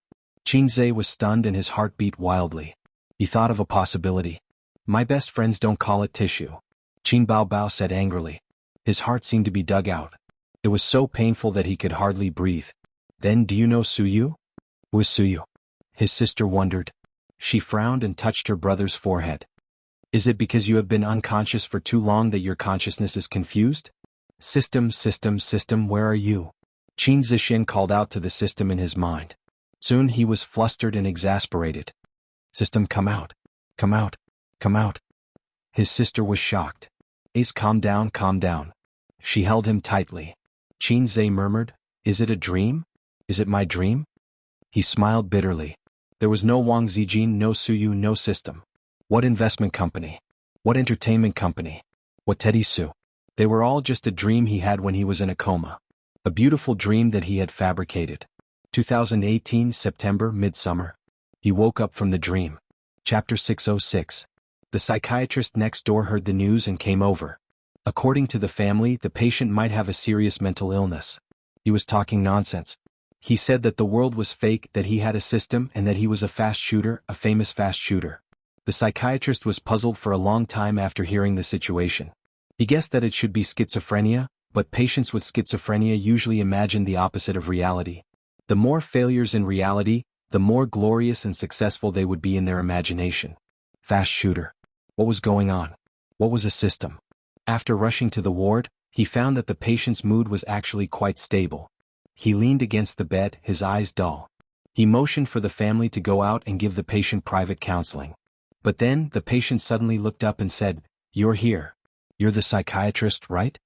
Qin Zhe was stunned and his heart beat wildly. He thought of a possibility. "My best friends don't call it tissue," Qin Bao said angrily. His heart seemed to be dug out. It was so painful that he could hardly breathe. "Then do you know Suyu?" "Who is Suyu?" his sister wondered. She frowned and touched her brother's forehead. "Is it because you have been unconscious for too long that your consciousness is confused?" System, where are you?" Qin Zixin called out to the system in his mind. Soon he was flustered and exasperated. "System, come out. Come out. Come out." His sister was shocked. "Ace, calm down, calm down." She held him tightly. Qin Zhe murmured, "Is it a dream? Is it my dream?" He smiled bitterly. There was no Wang Zijin, no Suyu, no system. What investment company? What entertainment company? What Teddy Sue? They were all just a dream he had when he was in a coma. A beautiful dream that he had fabricated. 2018 September, midsummer. He woke up from the dream. Chapter 606. The psychiatrist next door heard the news and came over. According to the family, the patient might have a serious mental illness. He was talking nonsense. He said that the world was fake, that he had a system, and that he was a fast shooter, a famous fast shooter. The psychiatrist was puzzled for a long time after hearing the situation. He guessed that it should be schizophrenia, but patients with schizophrenia usually imagine the opposite of reality. The more failures in reality, the more glorious and successful they would be in their imagination. Fast shooter. What was going on? What was a system? After rushing to the ward, he found that the patient's mood was actually quite stable. He leaned against the bed, his eyes dull. He motioned for the family to go out and give the patient private counseling. But then, the patient suddenly looked up and said, "You're here. You're the psychiatrist, right?"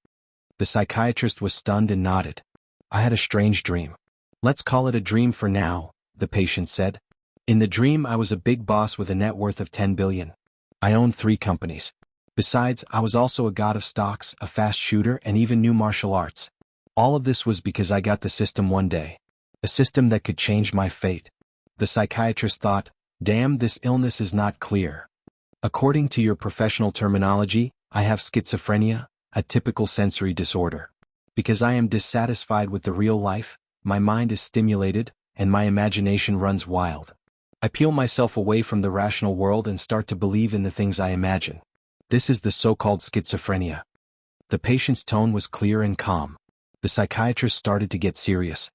The psychiatrist was stunned and nodded. "I had a strange dream." "Let's call it a dream for now," the patient said. "In the dream I was a big boss with a net worth of 10 billion. I owned 3 companies. Besides, I was also a god of stocks, a fast shooter, and even knew martial arts. All of this was because I got the system one day. A system that could change my fate." The psychiatrist thought, "Damn, this illness is not clear. According to your professional terminology, I have schizophrenia, a typical sensory disorder. Because I am dissatisfied with the real life, my mind is stimulated, and my imagination runs wild. I peel myself away from the rational world and start to believe in the things I imagine. This is the so-called schizophrenia." The patient's tone was clear and calm. The psychiatrist started to get serious.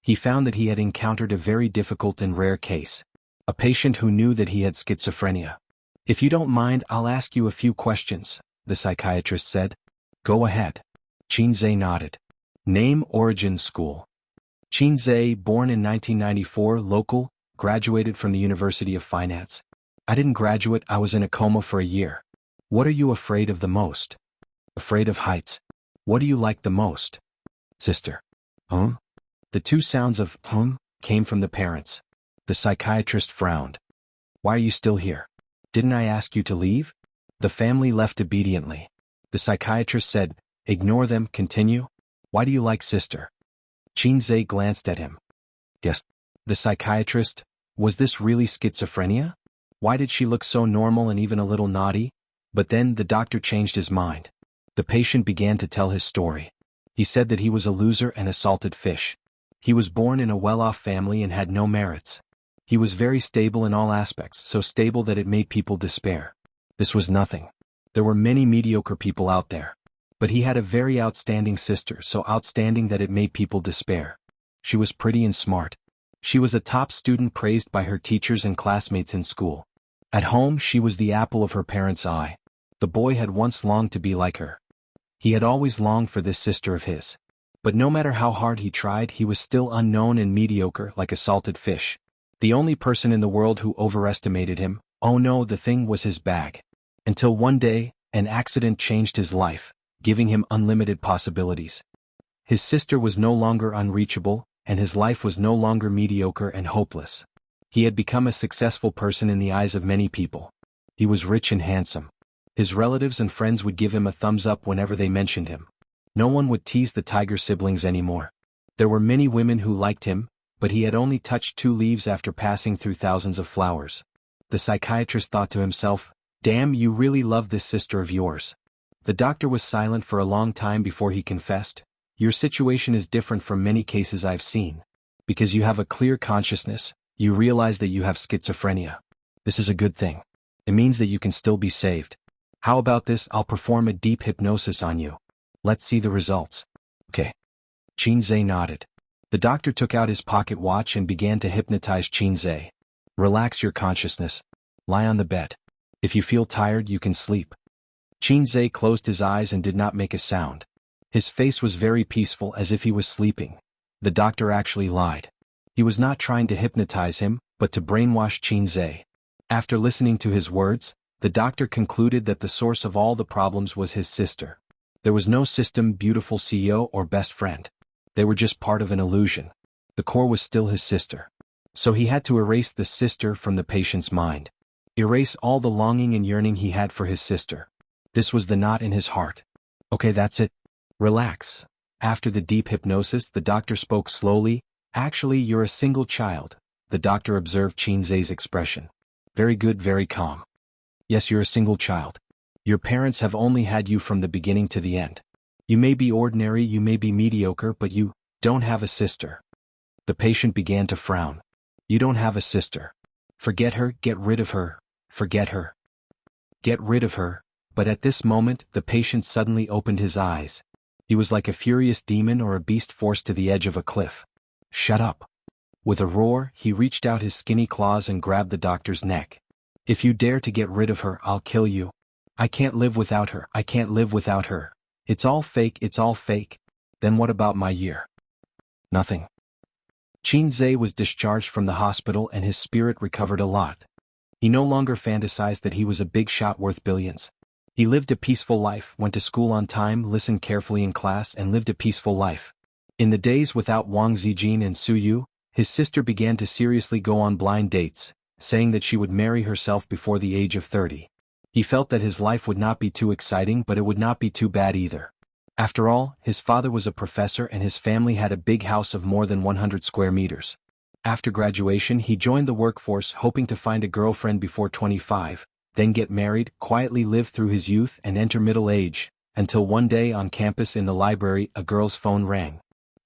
He found that he had encountered a very difficult and rare case. A patient who knew that he had schizophrenia. If you don't mind, I'll ask you a few questions, the psychiatrist said. Go ahead. Qinzhe nodded. Name, origin, school. Qinzhe, born in 1994, local, graduated from the University of Finance. I didn't graduate, I was in a coma for a year. What are you afraid of the most? Afraid of heights. What do you like the most? Sister. The two sounds of came from the parents. The psychiatrist frowned. Why are you still here? Didn't I ask you to leave? The family left obediently. The psychiatrist said, ignore them, continue. Why do you like sister? Qinzhe glanced at him. Yes. The psychiatrist, was this really schizophrenia? Why did she look so normal and even a little naughty? But then the doctor changed his mind. The patient began to tell his story. He said that he was a loser and a salted fish. He was born in a well-off family and had no merits. He was very stable in all aspects, so stable that it made people despair. This was nothing. There were many mediocre people out there. But he had a very outstanding sister, so outstanding that it made people despair. She was pretty and smart. She was a top student praised by her teachers and classmates in school. At home, she was the apple of her parents' eye. The boy had once longed to be like her. He had always longed for this sister of his. But no matter how hard he tried, he was still unknown and mediocre like a salted fish. The only person in the world who overestimated him, oh no, the thing was his bag. Until one day, an accident changed his life, giving him unlimited possibilities. His sister was no longer unreachable, and his life was no longer mediocre and hopeless. He had become a successful person in the eyes of many people. He was rich and handsome. His relatives and friends would give him a thumbs up whenever they mentioned him. No one would tease the tiger siblings anymore. There were many women who liked him, but he had only touched 2 leaves after passing through thousands of flowers. The psychiatrist thought to himself, damn, you really love this sister of yours. The doctor was silent for a long time before he confessed, your situation is different from many cases I've seen. Because you have a clear consciousness, you realize that you have schizophrenia. This is a good thing. It means that you can still be saved. How about this? I'll perform a deep hypnosis on you. Let's see the results. Okay. Qinzhe nodded. The doctor took out his pocket watch and began to hypnotize Qinzhe. Relax your consciousness. Lie on the bed. If you feel tired, you can sleep. Qinzhe closed his eyes and did not make a sound. His face was very peaceful, as if he was sleeping. The doctor actually lied. He was not trying to hypnotize him, but to brainwash Qinzhe. After listening to his words, the doctor concluded that the source of all the problems was his sister. There was no system, beautiful CEO, or best friend. They were just part of an illusion. The core was still his sister. So he had to erase the sister from the patient's mind. Erase all the longing and yearning he had for his sister. This was the knot in his heart. Okay, that's it. Relax. After the deep hypnosis, the doctor spoke slowly. Actually, you're a single child. The doctor observed Qinzhe's expression. Very good, very calm. Yes, you're a single child. Your parents have only had you from the beginning to the end. You may be ordinary, you may be mediocre, but you don't have a sister. The patient began to frown. You don't have a sister. Forget her, get rid of her. Forget her. Get rid of her. But at this moment, the patient suddenly opened his eyes. He was like a furious demon or a beast forced to the edge of a cliff. Shut up. With a roar, he reached out his skinny claws and grabbed the doctor's neck. If you dare to get rid of her, I'll kill you. I can't live without her, I can't live without her. It's all fake, it's all fake. Then what about my year? Nothing. Qinzhe was discharged from the hospital and his spirit recovered a lot. He no longer fantasized that he was a big shot worth billions. He lived a peaceful life, went to school on time, listened carefully in class, and lived a peaceful life. In the days without Wang Zijin and Su Yu, his sister began to seriously go on blind dates, saying that she would marry herself before the age of 30. He felt that his life would not be too exciting, but it would not be too bad either. After all, his father was a professor and his family had a big house of more than 100 square meters. After graduation, he joined the workforce hoping to find a girlfriend before 25, then get married, quietly live through his youth and enter middle age, until one day on campus in the library a girl's phone rang.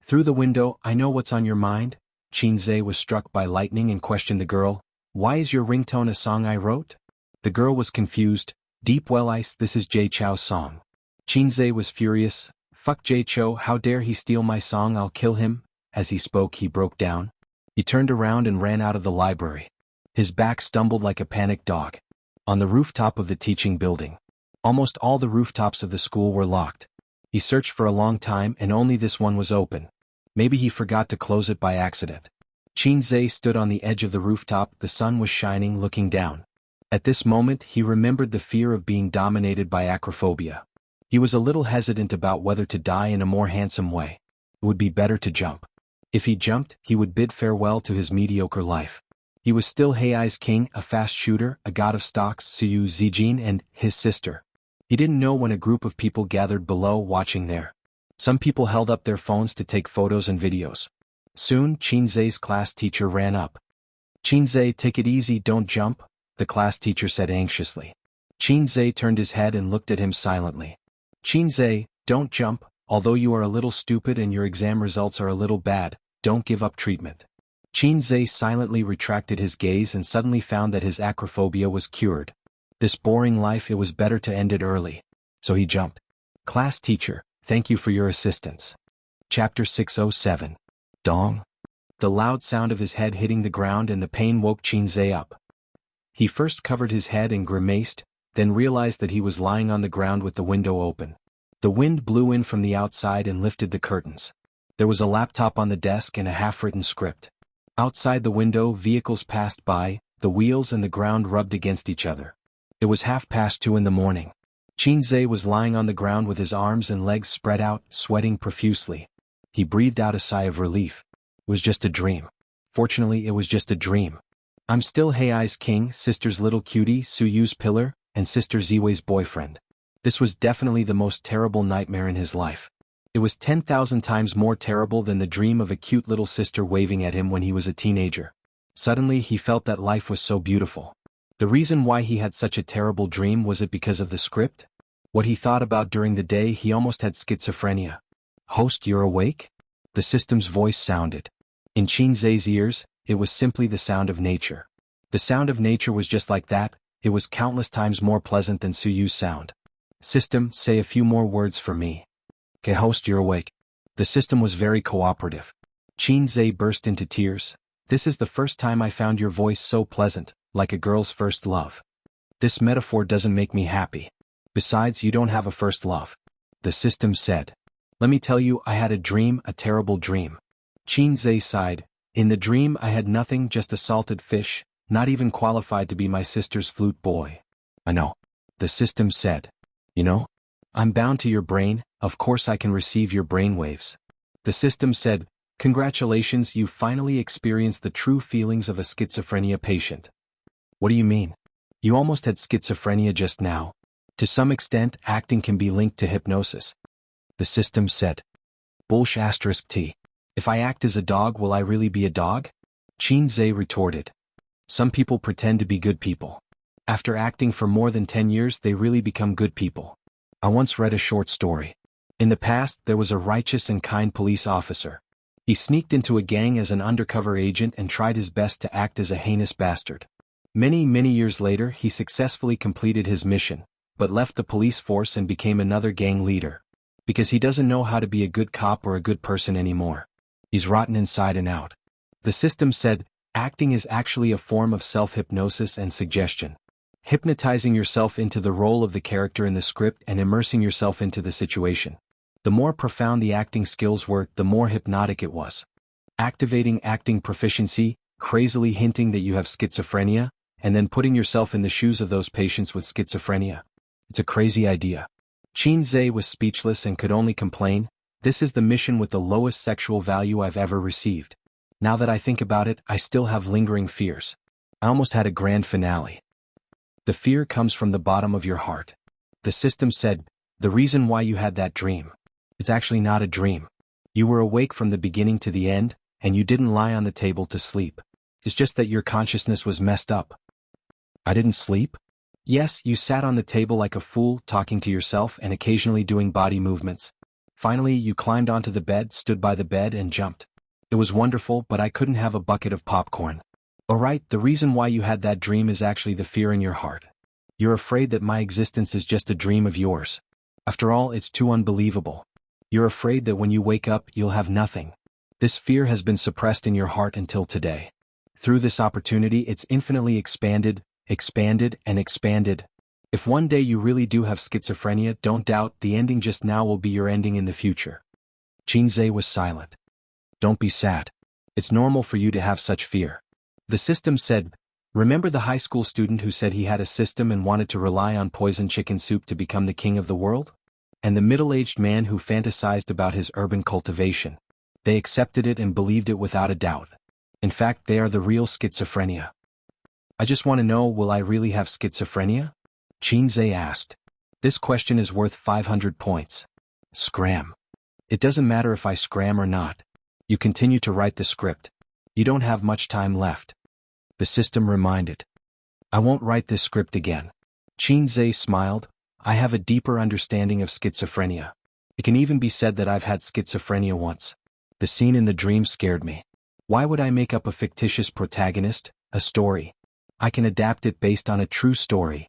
Through the window, I know what's on your mind? Qinzhe was struck by lightning and questioned the girl. Why is your ringtone a song I wrote? The girl was confused. Deep Well Ice, this is Jay Chou's song. Qinzhe was furious. Fuck Jay Chou, how dare he steal my song, I'll kill him. As he spoke, he broke down. He turned around and ran out of the library. His back stumbled like a panicked dog. On the rooftop of the teaching building. Almost all the rooftops of the school were locked. He searched for a long time and only this one was open. Maybe he forgot to close it by accident. Qinzhe stood on the edge of the rooftop, the sun was shining, looking down. At this moment he remembered the fear of being dominated by acrophobia. He was a little hesitant about whether to die in a more handsome way. It would be better to jump. If he jumped, he would bid farewell to his mediocre life. He was still Hei's king, a fast shooter, a god of stocks, Suyu Zijin and his sister. He didn't know when a group of people gathered below watching there. Some people held up their phones to take photos and videos. Soon, Qinzhe's class teacher ran up. "Qinzhe, take it easy, don't jump," the class teacher said anxiously. Qinzhe turned his head and looked at him silently. "Qinzhe, don't jump, although you are a little stupid and your exam results are a little bad, don't give up treatment." Qinzhe silently retracted his gaze and suddenly found that his acrophobia was cured. This boring life, it was better to end it early. So he jumped. "Class teacher, thank you for your assistance." Chapter 607. Dong. The loud sound of his head hitting the ground and the pain woke Qinzhe up. He first covered his head and grimaced, then realized that he was lying on the ground with the window open. The wind blew in from the outside and lifted the curtains. There was a laptop on the desk and a half-written script. Outside the window, vehicles passed by, the wheels and the ground rubbed against each other. It was 2:30 in the morning. Qinzhe was lying on the ground with his arms and legs spread out, sweating profusely. He breathed out a sigh of relief. It was just a dream. Fortunately, it was just a dream. "I'm still Hei's king, sister's little cutie, Suyu's pillar, and sister Ziwei's boyfriend." This was definitely the most terrible nightmare in his life. It was 10,000 times more terrible than the dream of a cute little sister waving at him when he was a teenager. Suddenly he felt that life was so beautiful. The reason why he had such a terrible dream, was it because of the script? What he thought about during the day, he almost had schizophrenia. "Host, you're awake?" The system's voice sounded. In Qinzhe's ears, it was simply the sound of nature. The sound of nature was just like that, it was countless times more pleasant than Suyu's sound. "System, say a few more words for me." "Okay, host, you're awake." The system was very cooperative. Qinzhe burst into tears. "This is the first time I found your voice so pleasant, like a girl's first love. This metaphor doesn't make me happy. Besides, you don't have a first love." The system said. "Let me tell you, I had a dream, a terrible dream." Qinzhe sighed. "In the dream I had nothing, just a salted fish, not even qualified to be my sister's flute boy." "I know." The system said. "You know? I'm bound to your brain, of course I can receive your brain waves." The system said, "Congratulations, you finally experienced the true feelings of a schizophrenia patient." "What do you mean? You almost had schizophrenia just now." "To some extent, acting can be linked to hypnosis." The system said. "T. If I act as a dog, will I really be a dog?" Qinzhe retorted. "Some people pretend to be good people. After acting for more than 10 years, they really become good people. I once read a short story. In the past, there was a righteous and kind police officer. He sneaked into a gang as an undercover agent and tried his best to act as a heinous bastard. Many years later, he successfully completed his mission, but left the police force and became another gang leader. Because he doesn't know how to be a good cop or a good person anymore. He's rotten inside and out." The system said, "Acting is actually a form of self-hypnosis and suggestion. Hypnotizing yourself into the role of the character in the script and immersing yourself into the situation. The more profound the acting skills were, the more hypnotic it was. Activating acting proficiency, crazily hinting that you have schizophrenia, and then putting yourself in the shoes of those patients with schizophrenia. It's a crazy idea." Qinzhe was speechless and could only complain, "This is the mission with the lowest sexual value I've ever received. Now that I think about it, I still have lingering fears. I almost had a grand finale." "The fear comes from the bottom of your heart." The system said, "The reason why you had that dream. It's actually not a dream. You were awake from the beginning to the end, and you didn't lie on the table to sleep. It's just that your consciousness was messed up." "I didn't sleep?" "Yes, you sat on the table like a fool, talking to yourself and occasionally doing body movements. Finally, you climbed onto the bed, stood by the bed and jumped. It was wonderful, but I couldn't have a bucket of popcorn." "Alright, the reason why you had that dream is actually the fear in your heart. You're afraid that my existence is just a dream of yours. After all, it's too unbelievable. You're afraid that when you wake up, you'll have nothing. This fear has been suppressed in your heart until today. Through this opportunity, it's infinitely expanded, expanded and expanded. If one day you really do have schizophrenia, don't doubt, the ending just now will be your ending in the future. Qinzhe was silent. Don't be sad. It's normal for you to have such fear. The system said, remember the high school student who said he had a system and wanted to rely on poisoned chicken soup to become the king of the world? And the middle-aged man who fantasized about his urban cultivation. They accepted it and believed it without a doubt. In fact, they are the real schizophrenia. I just want to know, will I really have schizophrenia? Qinzhe asked. This question is worth 500 points. Scram. It doesn't matter if I scram or not. You continue to write the script. You don't have much time left. The system reminded. I won't write this script again. Qinzhe smiled. I have a deeper understanding of schizophrenia. It can even be said that I've had schizophrenia once. The scene in the dream scared me. Why would I make up a fictitious protagonist, a story? I can adapt it based on a true story.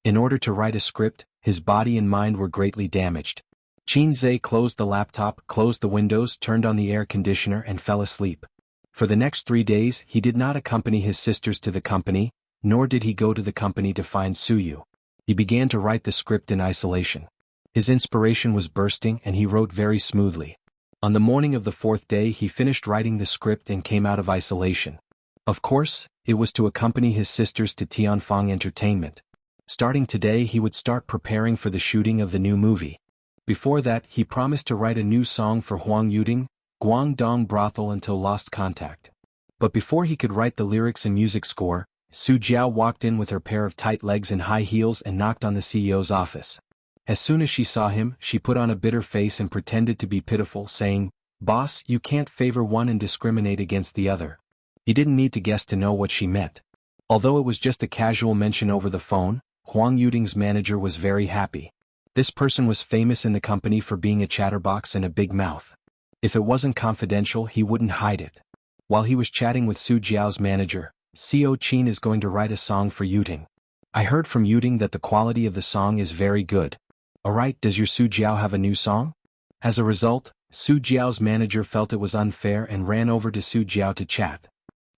In order to write a script, his body and mind were greatly damaged. Qinzhe closed the laptop, closed the windows, turned on the air conditioner and fell asleep. For the next 3 days, he did not accompany his sisters to the company, nor did he go to the company to find Suyu. He began to write the script in isolation. His inspiration was bursting and he wrote very smoothly. On the morning of the 4th day he finished writing the script and came out of isolation. Of course, it was to accompany his sisters to Tianfang Entertainment. Starting today he would start preparing for the shooting of the new movie. Before that, he promised to write a new song for Huang Yuding, Guangdong Brothel until lost contact. But before he could write the lyrics and music score, Su Jiao walked in with her pair of tight legs and high heels and knocked on the CEO's office. As soon as she saw him, she put on a bitter face and pretended to be pitiful, saying, "Boss, you can't favor one and discriminate against the other." He didn't need to guess to know what she meant. Although it was just a casual mention over the phone, Huang Yuding's manager was very happy. This person was famous in the company for being a chatterbox and a big mouth. If it wasn't confidential, he wouldn't hide it. While he was chatting with Su Jiao's manager, Xiao Qin is going to write a song for Yuding. I heard from Yuding that the quality of the song is very good. Alright, does your Su Jiao have a new song? As a result, Su Jiao's manager felt it was unfair and ran over to Su Jiao to chat.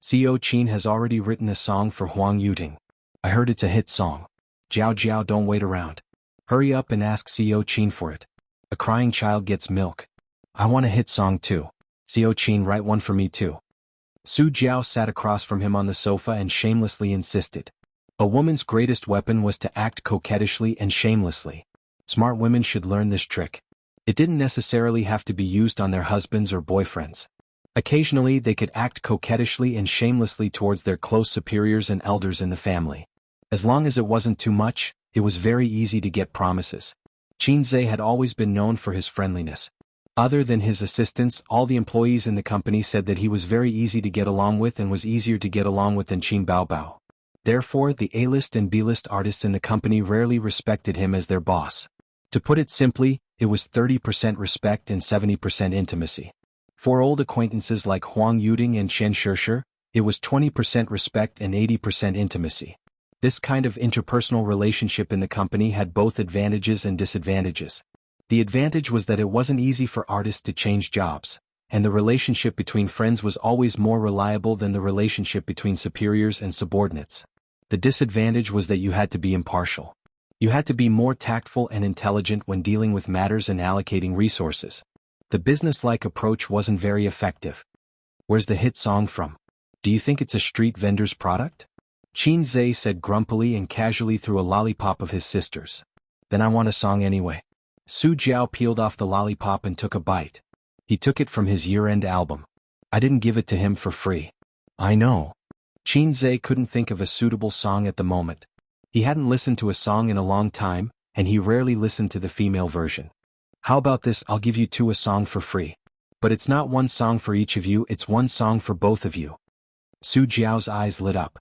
Xiao Qin has already written a song for Huang Yuding. I heard it's a hit song. Jiao, don't wait around. Hurry up and ask Xiao Qin for it. A crying child gets milk. I want a hit song too. Xiao Qin, write one for me too. Su Jiao sat across from him on the sofa and shamelessly insisted. A woman's greatest weapon was to act coquettishly and shamelessly. Smart women should learn this trick. It didn't necessarily have to be used on their husbands or boyfriends. Occasionally they could act coquettishly and shamelessly towards their close superiors and elders in the family. As long as it wasn't too much, it was very easy to get promises. Qinzhe had always been known for his friendliness. Other than his assistants, all the employees in the company said that he was very easy to get along with and was easier to get along with than Qin Baobao. Therefore, the A-list and B-list artists in the company rarely respected him as their boss. To put it simply, it was 30% respect and 70% intimacy. For old acquaintances like Huang Yuding and Chen Shishir, it was 20% respect and 80% intimacy. This kind of interpersonal relationship in the company had both advantages and disadvantages. The advantage was that it wasn't easy for artists to change jobs, and the relationship between friends was always more reliable than the relationship between superiors and subordinates. The disadvantage was that you had to be impartial. You had to be more tactful and intelligent when dealing with matters and allocating resources. The business-like approach wasn't very effective. Where's the hit song from? Do you think it's a street vendor's product? Qinzhe said grumpily and casually through a lollipop of his sister's. Then I want a song anyway. Su Jiao peeled off the lollipop and took a bite. He took it from his year-end album. I didn't give it to him for free. I know. Qinzhe couldn't think of a suitable song at the moment. He hadn't listened to a song in a long time, and he rarely listened to the female version. How about this, I'll give you two a song for free. But it's not one song for each of you, it's one song for both of you. Su Jiao's eyes lit up.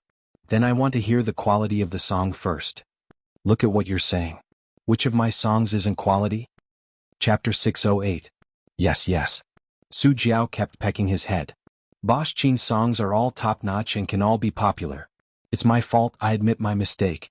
Then I want to hear the quality of the song first. Look at what you're saying. Which of my songs isn't quality? Chapter 608. Yes. Su Jiao kept pecking his head. Boss Qin's songs are all top-notch and can all be popular. It's my fault, I admit my mistake.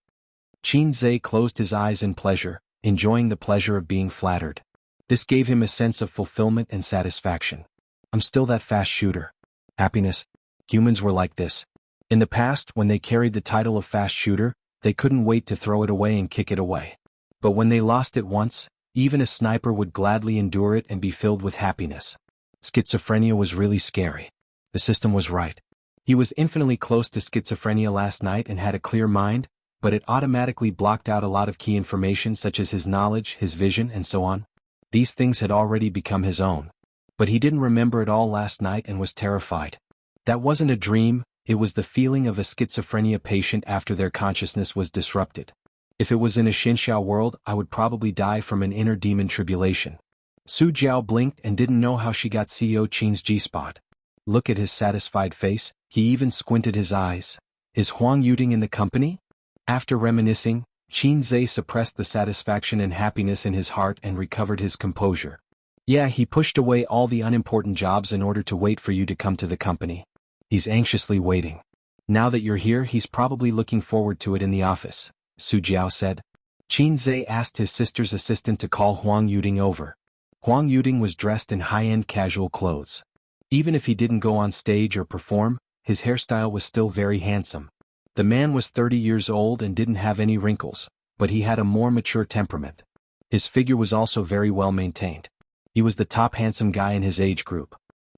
Qinzhe closed his eyes in pleasure, enjoying the pleasure of being flattered. This gave him a sense of fulfillment and satisfaction. I'm still that fast shooter. Happiness. Humans were like this. In the past, when they carried the title of fast shooter, they couldn't wait to throw it away and kick it away. But when they lost it once, even a sniper would gladly endure it and be filled with happiness. Schizophrenia was really scary. The system was right. He was infinitely close to schizophrenia last night and had a clear mind, but it automatically blocked out a lot of key information such as his knowledge, his vision, and so on. These things had already become his own. But he didn't remember it all last night and was terrified. That wasn't a dream, it was the feeling of a schizophrenia patient after their consciousness was disrupted. If it was in a Xinxiao world, I would probably die from an inner demon tribulation. Su Jiao blinked and didn't know how she got CEO Qin's G-spot. Look at his satisfied face, he even squinted his eyes. Is Huang Yuding in the company? After reminiscing, Qin Zhe suppressed the satisfaction and happiness in his heart and recovered his composure. Yeah, he pushed away all the unimportant jobs in order to wait for you to come to the company. He's anxiously waiting. Now that you're here, he's probably looking forward to it in the office, Su Jiao said. Qin Zhe asked his sister's assistant to call Huang Yuding over. Huang Yuding was dressed in high-end casual clothes. Even if he didn't go on stage or perform, his hairstyle was still very handsome. The man was 30 years old and didn't have any wrinkles, but he had a more mature temperament. His figure was also very well maintained. He was the top handsome guy in his age group.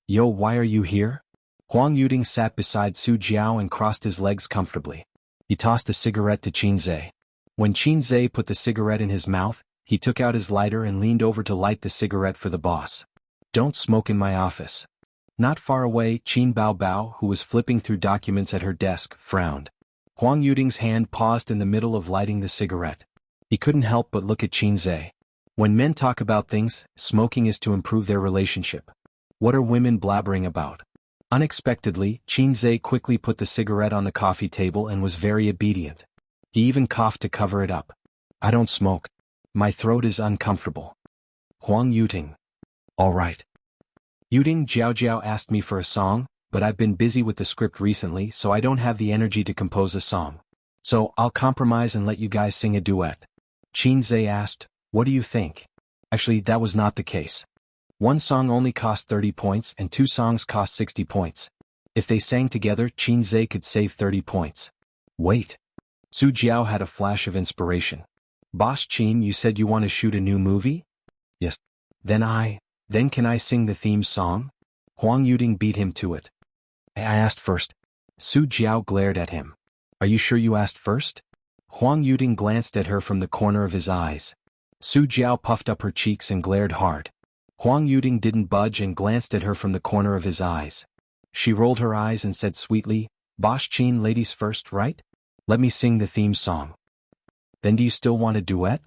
Yo, why are you here? Huang Yuding sat beside Su Jiao and crossed his legs comfortably. He tossed a cigarette to Qin Zhe. When Qin Zhe put the cigarette in his mouth, he took out his lighter and leaned over to light the cigarette for the boss. Don't smoke in my office. Not far away, Qin Baobao, who was flipping through documents at her desk, frowned. Huang Yuding's hand paused in the middle of lighting the cigarette. He couldn't help but look at Qin Zhe. When men talk about things, smoking is to improve their relationship. What are women blabbering about? Unexpectedly, Qin Zhe quickly put the cigarette on the coffee table and was very obedient. He even coughed to cover it up. I don't smoke. My throat is uncomfortable. Huang Yuding. All right. Yuding Jiao asked me for a song, but I've been busy with the script recently, so I don't have the energy to compose a song. So I'll compromise and let you guys sing a duet. Qin Zhe asked, what do you think? Actually, that was not the case. One song only cost 30 points and 2 songs cost 60 points. If they sang together, Qin Zhe could save 30 points. Wait. Su Jiao had a flash of inspiration. Boss Qin, you said you want to shoot a new movie? Yes. Then can I sing the theme song? Huang Yuding beat him to it. I asked first. Su Jiao glared at him. Are you sure you asked first? Huang Yuding glanced at her from the corner of his eyes. Su Jiao puffed up her cheeks and glared hard. Huang Yuding didn't budge and glanced at her from the corner of his eyes. She rolled her eyes and said sweetly, Boss Qin, ladies first, right? Let me sing the theme song. Then do you still want a duet?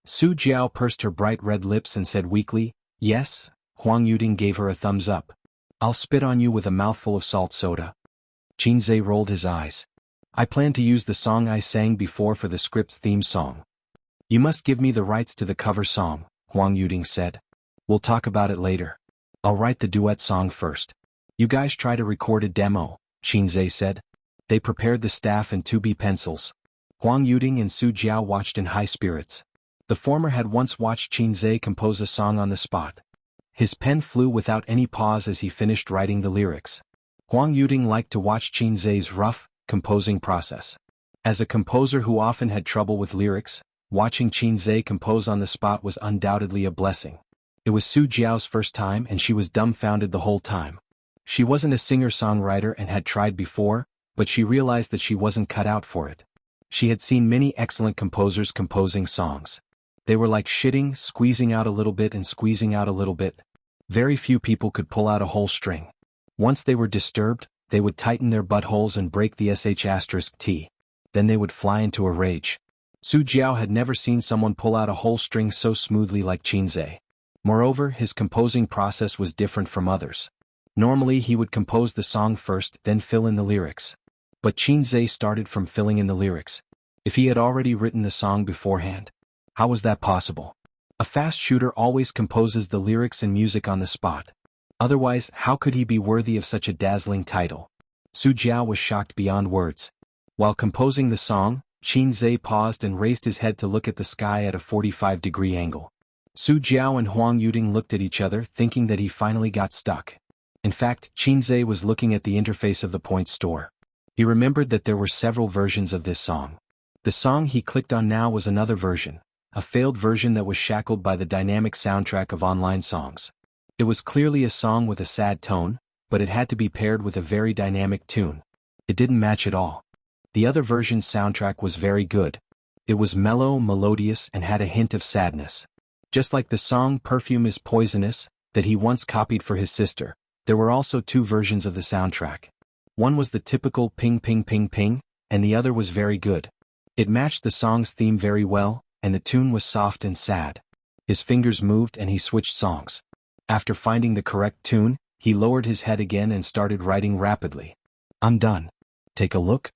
Su Jiao pursed her bright red lips and said weakly, yes. Huang Yuding gave her a thumbs up. I'll spit on you with a mouthful of salt soda. Qin Zhe rolled his eyes. I plan to use the song I sang before for the script's theme song. You must give me the rights to the cover song, Huang Yuding said. We'll talk about it later. I'll write the duet song first. You guys try to record a demo, Qin Zhe said. They prepared the staff and 2B pencils. Huang Yuding and Su Jiao watched in high spirits. The former had once watched Qin Zhe compose a song on the spot. His pen flew without any pause as he finished writing the lyrics. Huang Yuding liked to watch Qin Zhe's rough, composing process. As a composer who often had trouble with lyrics, watching Qin Zhe compose on the spot was undoubtedly a blessing. It was Su Jiao's first time and she was dumbfounded the whole time. She wasn't a singer-songwriter and had tried before, but she realized that she wasn't cut out for it. She had seen many excellent composers composing songs. They were like shitting, squeezing out a little bit and squeezing out a little bit. Very few people could pull out a whole string. Once they were disturbed, they would tighten their buttholes and break the sh*t. Then they would fly into a rage. Su Jiao had never seen someone pull out a whole string so smoothly like Qin Zhe. Moreover, his composing process was different from others. Normally he would compose the song first, then fill in the lyrics. But Qin Zhe started from filling in the lyrics. If he had already written the song beforehand, how was that possible? A fast shooter always composes the lyrics and music on the spot. Otherwise, how could he be worthy of such a dazzling title? Su Jiao was shocked beyond words. While composing the song, Qin Zhe paused and raised his head to look at the sky at a 45-degree angle. Su Jiao and Huang Yuding looked at each other, thinking that he finally got stuck. In fact, Qin Zhe was looking at the interface of the point store. He remembered that there were several versions of this song. The song he clicked on now was another version, a failed version that was shackled by the dynamic soundtrack of online songs. It was clearly a song with a sad tone, but it had to be paired with a very dynamic tune. It didn't match at all. The other version's soundtrack was very good. It was mellow, melodious, and had a hint of sadness. Just like the song Perfume is Poisonous, that he once copied for his sister, there were also two versions of the soundtrack. One was the typical ping ping ping ping, and the other was very good. It matched the song's theme very well, and the tune was soft and sad. His fingers moved and he switched songs. After finding the correct tune, he lowered his head again and started writing rapidly. I'm done. Take a look.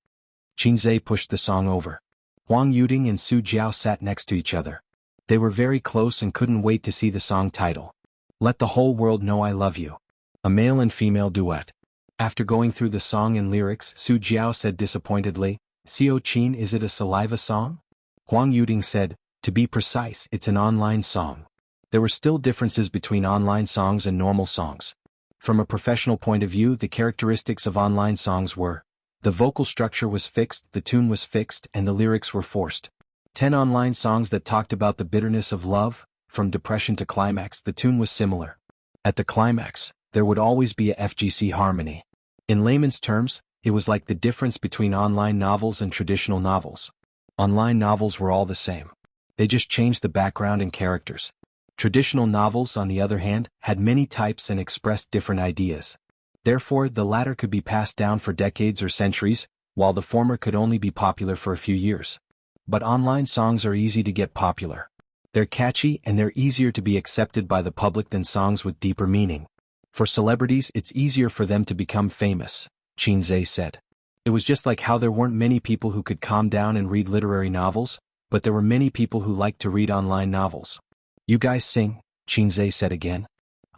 Qinzhe pushed the song over. Huang Yuding and Su Jiao sat next to each other. They were very close and couldn't wait to see the song title. Let the Whole World Know I Love You. A male and female duet. After going through the song and lyrics, Su Jiao said disappointedly, Xiao Qin, is it a saliva song? Huang Yuding said, to be precise, it's an online song. There were still differences between online songs and normal songs. From a professional point of view, the characteristics of online songs were: the vocal structure was fixed, the tune was fixed, and the lyrics were forced. 10 online songs that talked about the bitterness of love, from depression to climax, the tune was similar. At the climax, there would always be a FGC harmony. In layman's terms, it was like the difference between online novels and traditional novels. Online novels were all the same. They just changed the background and characters. Traditional novels, on the other hand, had many types and expressed different ideas. Therefore, the latter could be passed down for decades or centuries, while the former could only be popular for a few years. But online songs are easy to get popular. They're catchy and they're easier to be accepted by the public than songs with deeper meaning. For celebrities, it's easier for them to become famous, Qinzhe said. It was just like how there weren't many people who could calm down and read literary novels, but there were many people who liked to read online novels. You guys sing, Qinzhe said again.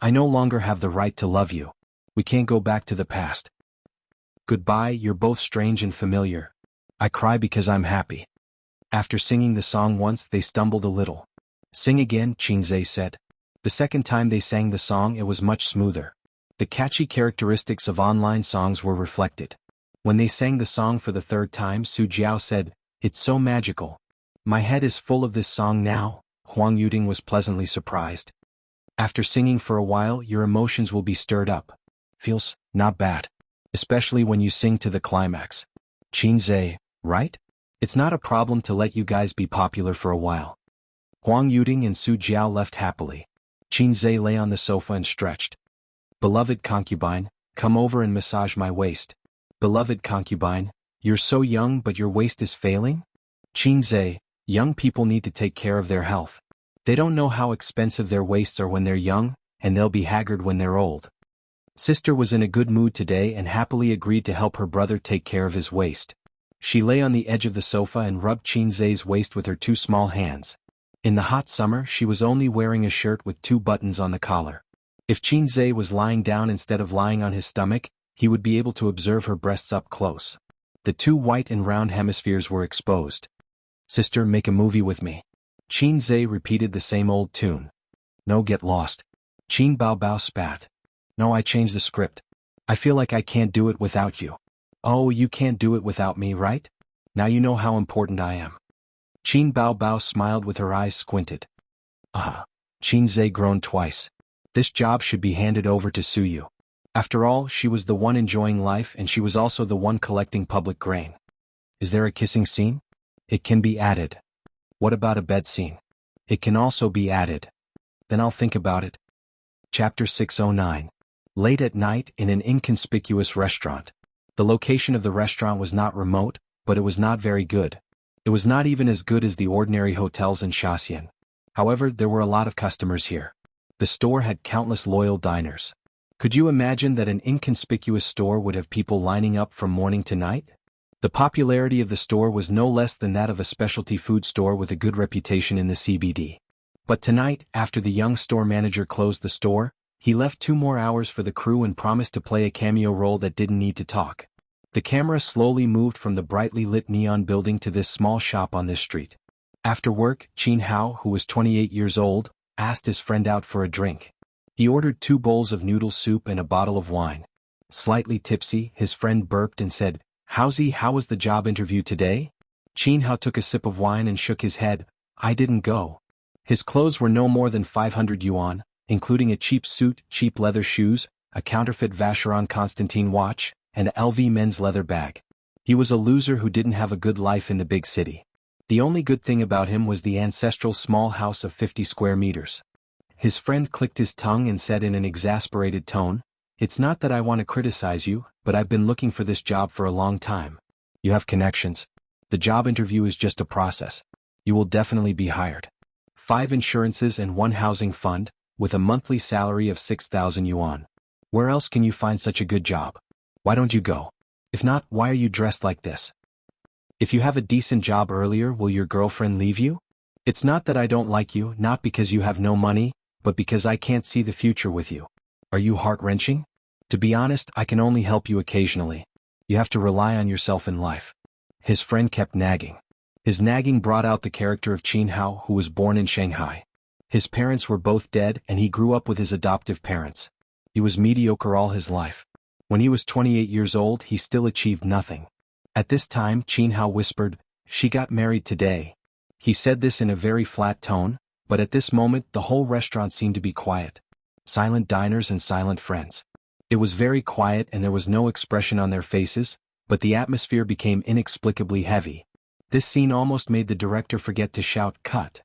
I no longer have the right to love you. We can't go back to the past. Goodbye, you're both strange and familiar. I cry because I'm happy. After singing the song once, they stumbled a little. Sing again, Qinzhe said. The second time they sang the song, it was much smoother. The catchy characteristics of online songs were reflected. When they sang the song for the third time, Su Jiao said, it's so magical. My head is full of this song now. Huang Yuding was pleasantly surprised. After singing for a while, your emotions will be stirred up. Feels not bad. Especially when you sing to the climax. Qinzhe, right? It's not a problem to let you guys be popular for a while. Huang Yuding and Su Jiao left happily. Qinzhe lay on the sofa and stretched. Beloved concubine, come over and massage my waist. Beloved concubine, you're so young but your waist is failing? Qinzhe, young people need to take care of their health. They don't know how expensive their waists are when they're young, and they'll be haggard when they're old. Sister was in a good mood today and happily agreed to help her brother take care of his waist. She lay on the edge of the sofa and rubbed Qinzhe's waist with her two small hands. In the hot summer, she was only wearing a shirt with 2 buttons on the collar. If Qinzhe was lying down instead of lying on his stomach, he would be able to observe her breasts up close. The 2 white and round hemispheres were exposed. Sister, make a movie with me. Qinzhe repeated the same old tune. No, get lost. Qin Bao Bao spat. No, I changed the script. I feel like I can't do it without you. Oh, you can't do it without me, right? Now you know how important I am. Qin Bao Bao smiled with her eyes squinted. Qinzhe groaned twice. This job should be handed over to Suyu. After all, she was the one enjoying life and she was also the one collecting public grain. Is there a kissing scene? It can be added. What about a bed scene? It can also be added. Then I'll think about it. Chapter 609. Late at night in an inconspicuous restaurant. The location of the restaurant was not remote, but it was not very good. It was not even as good as the ordinary hotels in Shaxian. However, there were a lot of customers here. The store had countless loyal diners. Could you imagine that an inconspicuous store would have people lining up from morning to night? The popularity of the store was no less than that of a specialty food store with a good reputation in the CBD. But tonight, after the young store manager closed the store, he left 2 more hours for the crew and promised to play a cameo role that didn't need to talk. The camera slowly moved from the brightly lit neon building to this small shop on this street. After work, Qin Hao, who was 28 years old, asked his friend out for a drink. He ordered 2 bowls of noodle soup and a bottle of wine. Slightly tipsy, his friend burped and said, How was the job interview today? Qin Hao took a sip of wine and shook his head. I didn't go. His clothes were no more than 500 yuan, including a cheap suit, cheap leather shoes, a counterfeit Vacheron Constantin watch, and a LV men's leather bag. He was a loser who didn't have a good life in the big city. The only good thing about him was the ancestral small house of 50 square meters. His friend clicked his tongue and said in an exasperated tone, "It's not that I want to criticize you, but I've been looking for this job for a long time. You have connections. The job interview is just a process. You will definitely be hired. 5 insurances and 1 housing fund, with a monthly salary of 6,000 yuan. Where else can you find such a good job? Why don't you go? If not, why are you dressed like this? If you have a decent job earlier, will your girlfriend leave you? It's not that I don't like you, not because you have no money, but because I can't see the future with you. Are you heart-wrenching? To be honest, I can only help you occasionally. You have to rely on yourself in life." His friend kept nagging. His nagging brought out the character of Qin Hao, who was born in Shanghai. His parents were both dead and he grew up with his adoptive parents. He was mediocre all his life. When he was 28 years old, he still achieved nothing. At this time, Qin Hao whispered, "She got married today." He said this in a very flat tone, but at this moment the whole restaurant seemed to be quiet. Silent diners and silent friends. It was very quiet and there was no expression on their faces, but the atmosphere became inexplicably heavy. This scene almost made the director forget to shout, "Cut."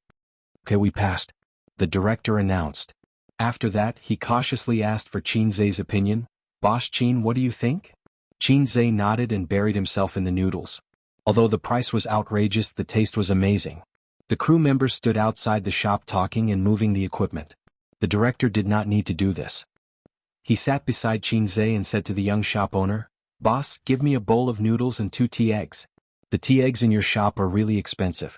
"Okay, we passed," the director announced. After that, he cautiously asked for Qin Zhe's opinion. "Boss Qin, what do you think?" Qin Zhe nodded and buried himself in the noodles. Although the price was outrageous, the taste was amazing. The crew members stood outside the shop talking and moving the equipment. The director did not need to do this. He sat beside Qin Zhe and said to the young shop owner, "Boss, give me a bowl of noodles and 2 tea eggs. The tea eggs in your shop are really expensive."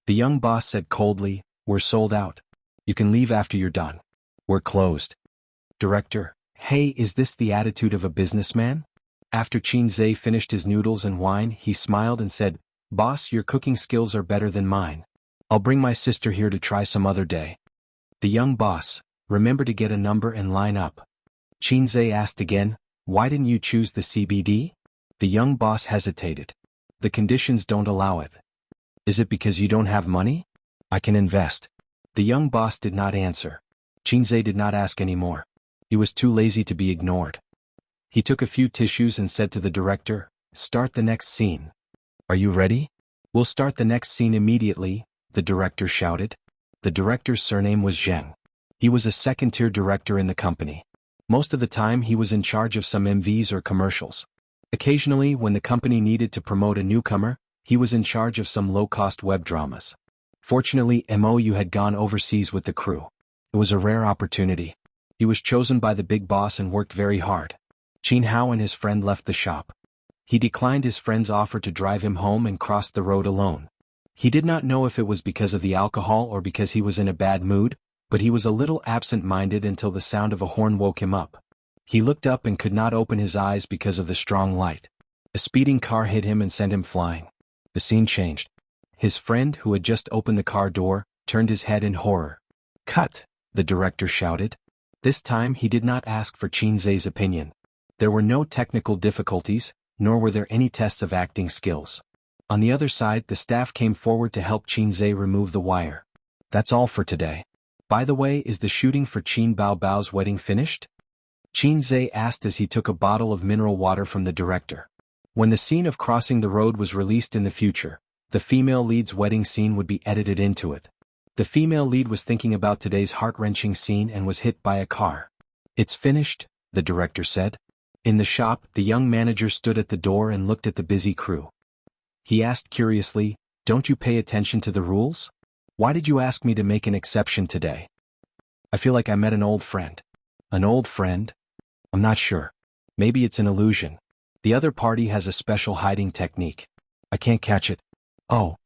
The young boss said coldly, "We're sold out. You can leave after you're done. We're closed." Director: "Hey, is this the attitude of a businessman?" After Qin Zhe finished his noodles and wine, he smiled and said, "Boss, your cooking skills are better than mine. I'll bring my sister here to try some other day." The young boss: "Remember to get a number and line up." Qin Zhe asked again, "Why didn't you choose the CBD?" The young boss hesitated. "The conditions don't allow it." "Is it because you don't have money?" "I can invest." The young boss did not answer. Qin Zhe did not ask any more. He was too lazy to be ignored. He took a few tissues and said to the director, "Start the next scene." "Are you ready?" "We'll start the next scene immediately," the director shouted. The director's surname was Zheng. He was a second-tier director in the company. Most of the time he was in charge of some MVs or commercials. Occasionally, when the company needed to promote a newcomer, he was in charge of some low-cost web dramas. Fortunately, MOU had gone overseas with the crew. It was a rare opportunity. He was chosen by the big boss and worked very hard. Qin Hao and his friend left the shop. He declined his friend's offer to drive him home and crossed the road alone. He did not know if it was because of the alcohol or because he was in a bad mood, but he was a little absent-minded until the sound of a horn woke him up. He looked up and could not open his eyes because of the strong light. A speeding car hit him and sent him flying. The scene changed. His friend, who had just opened the car door, turned his head in horror. "Cut!" the director shouted. This time he did not ask for Qin Zhe's opinion. There were no technical difficulties, nor were there any tests of acting skills. On the other side, the staff came forward to help Qin Zhe remove the wire. "That's all for today. By the way, is the shooting for Qin Bao Bao's wedding finished?" Qin Zhe asked as he took a bottle of mineral water from the director. When the scene of crossing the road was released in the future, the female lead's wedding scene would be edited into it. The female lead was thinking about today's heart-wrenching scene and was hit by a car. "It's finished," the director said. In the shop, the young manager stood at the door and looked at the busy crew. He asked curiously, "Don't you pay attention to the rules? Why did you ask me to make an exception today?" "I feel like I met an old friend." "An old friend?" "I'm not sure. Maybe it's an illusion. The other party has a special hiding technique. I can't catch it." "Oh."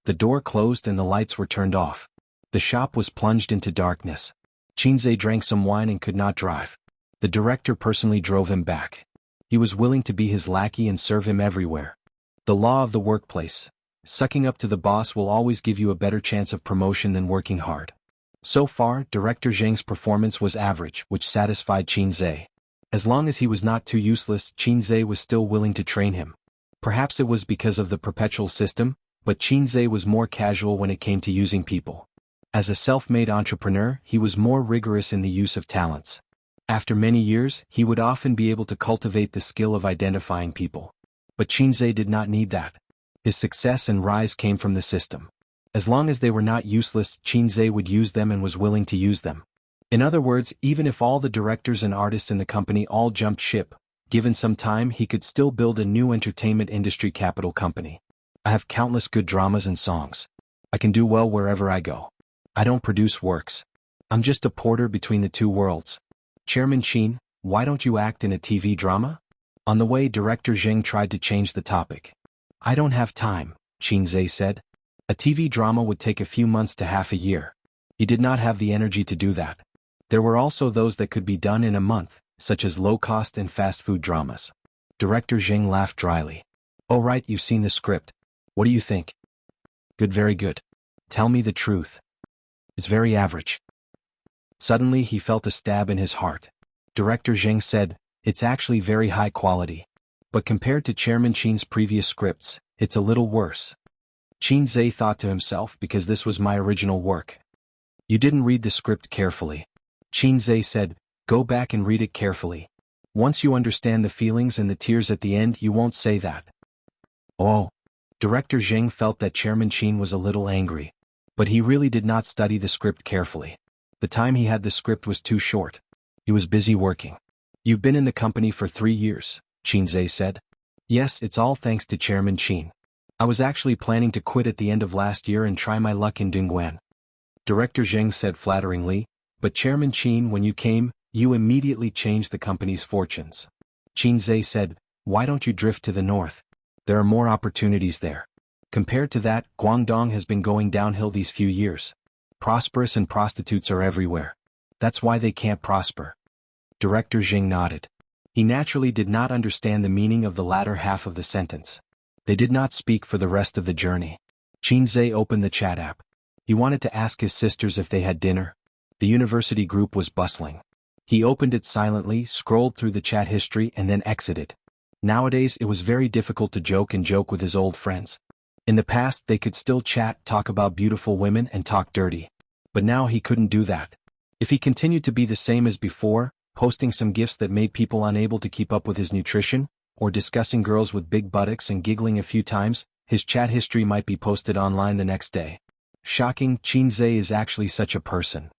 The door closed and the lights were turned off. The shop was plunged into darkness. Qin Zhe drank some wine and could not drive. The director personally drove him back. He was willing to be his lackey and serve him everywhere. The law of the workplace. Sucking up to the boss will always give you a better chance of promotion than working hard. So far, Director Zheng's performance was average, which satisfied Qin Zhe. As long as he was not too useless, Qin Zhe was still willing to train him. Perhaps it was because of the perpetual system, but Qinze was more casual when it came to using people. As a self-made entrepreneur, he was more rigorous in the use of talents. After many years, he would often be able to cultivate the skill of identifying people. But Qinze did not need that. His success and rise came from the system. As long as they were not useless, Qinze would use them and was willing to use them. In other words, even if all the directors and artists in the company all jumped ship, given some time he could still build a new entertainment industry capital company. I have countless good dramas and songs. I can do well wherever I go. I don't produce works. I'm just a porter between the two worlds. Chairman Qin, why don't you act in a TV drama? On the way, Director Zheng tried to change the topic. I don't have time, Qinze said. A TV drama would take a few months to half a year. He did not have the energy to do that. There were also those that could be done in a month, such as low-cost and fast-food dramas. Director Zheng laughed dryly. Oh right, you've seen the script. What do you think? Good, very good. Tell me the truth. It's very average. Suddenly he felt a stab in his heart. Director Zheng said, it's actually very high quality. But compared to Chairman Qin's previous scripts, it's a little worse. Qinze thought to himself, because this was my original work. You didn't read the script carefully. Qinze said, go back and read it carefully. Once you understand the feelings and the tears at the end, you won't say that. Oh. Director Zheng felt that Chairman Qin was a little angry. But he really did not study the script carefully. The time he had the script was too short. He was busy working. You've been in the company for 3 years, Qinze said. Yes, it's all thanks to Chairman Qin. I was actually planning to quit at the end of last year and try my luck in Dongguan. Director Zheng said flatteringly, but Chairman Qin, when you came, you immediately changed the company's fortunes. Qinze said, why don't you drift to the north? There are more opportunities there. Compared to that, Guangdong has been going downhill these few years. Prosperous and prostitutes are everywhere. That's why they can't prosper. Director Zheng nodded. He naturally did not understand the meaning of the latter half of the sentence. They did not speak for the rest of the journey. Qinze opened the chat app. He wanted to ask his sisters if they had dinner. The university group was bustling. He opened it silently, scrolled through the chat history and then exited. Nowadays it was very difficult to joke with his old friends. In the past they could still chat, talk about beautiful women and talk dirty. But now he couldn't do that. If he continued to be the same as before, posting some gifs that made people unable to keep up with his nutrition, or discussing girls with big buttocks and giggling a few times, his chat history might be posted online the next day. Shocking, Qinze is actually such a person.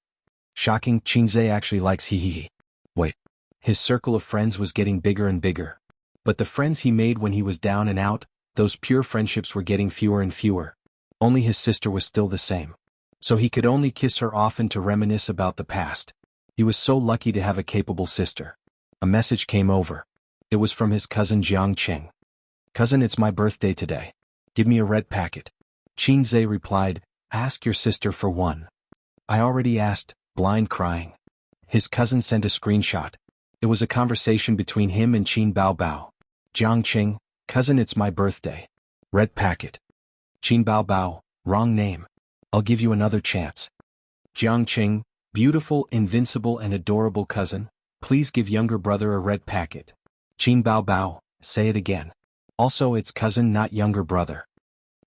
Shocking, Qinze actually likes hee. Wait. His circle of friends was getting bigger and bigger. But the friends he made when he was down and out, those pure friendships were getting fewer and fewer. Only his sister was still the same. So he could only kiss her often to reminisce about the past. He was so lucky to have a capable sister. A message came over. It was from his cousin Jiang Qing. Cousin, it's my birthday today. Give me a red packet. Qinze replied, ask your sister for one. I already asked, blind crying. His cousin sent a screenshot. It was a conversation between him and Qin Baobao. Jiang Qing, cousin, it's my birthday. Red packet. Qin Baobao, wrong name. I'll give you another chance. Jiang Qing, beautiful, invincible and adorable cousin, please give younger brother a red packet. Qin Baobao, say it again. Also it's cousin, not younger brother.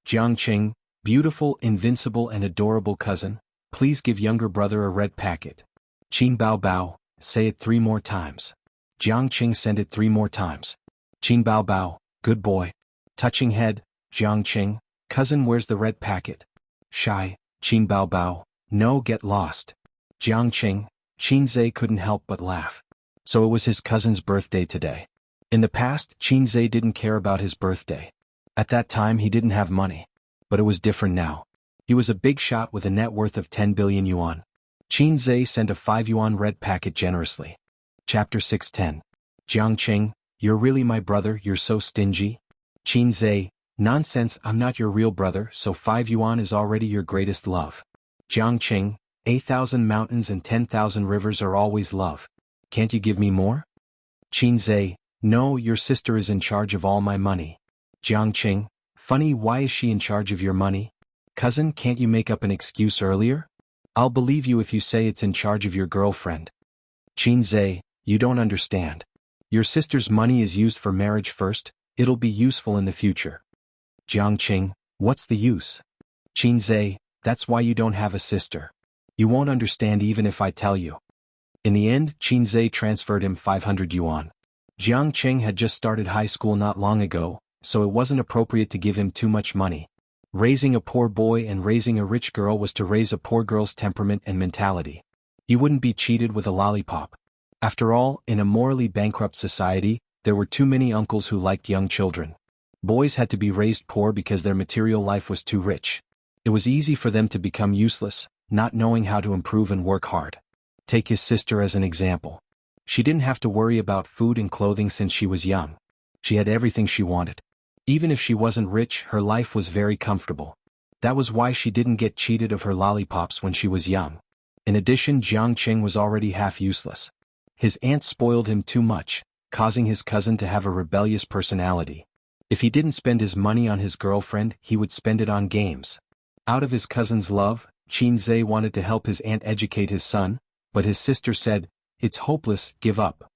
Jiang Qing, beautiful, invincible and adorable cousin, please give younger brother a red packet. Qin Baobao, say it 3 more times. Jiang Qing sent it 3 more times. Qin Baobao, good boy. Touching head, Jiang Qing, cousin, where's the red packet? Shy, Qin Baobao, no, get lost. Jiang Qing, Qinze couldn't help but laugh. So it was his cousin's birthday today. In the past, Qinze didn't care about his birthday. At that time he didn't have money. But it was different now. He was a big shot with a net worth of 10 billion yuan. Qinze sent a 5 yuan red packet generously. Chapter 610. Jiang Qing, you're really my brother, you're so stingy? Qinze, nonsense, I'm not your real brother, so 5 yuan is already your greatest love. Jiang Qing, 8,000 mountains and 10,000 rivers are always love. Can't you give me more? Qinze, no, your sister is in charge of all my money. Jiang Qing, funny, why is she in charge of your money? Cousin, can't you make up an excuse earlier? I'll believe you if you say it's in charge of your girlfriend. Qinze, you don't understand. Your sister's money is used for marriage first, It'll be useful in the future. Jiangqing, what's the use? Qin Zhe, that's why you don't have a sister. You won't understand even if I tell you. In the end, Qin Zhe transferred him 500 yuan. Jiangqing had just started high school not long ago, so it wasn't appropriate to give him too much money. Raising a poor boy and raising a rich girl was to raise a poor girl's temperament and mentality. You wouldn't be cheated with a lollipop. After all, in a morally bankrupt society, there were too many uncles who liked young children. Boys had to be raised poor because their material life was too rich. It was easy for them to become useless, not knowing how to improve and work hard. Take his sister as an example. She didn't have to worry about food and clothing since she was young. She had everything she wanted. Even if she wasn't rich, her life was very comfortable. That was why she didn't get cheated of her lollipops when she was young. In addition, Jiangqing was already half useless. His aunt spoiled him too much, causing his cousin to have a rebellious personality. If he didn't spend his money on his girlfriend, he would spend it on games. Out of his cousin's love, Qin Zhe wanted to help his aunt educate his son, but his sister said, "It's hopeless, give up."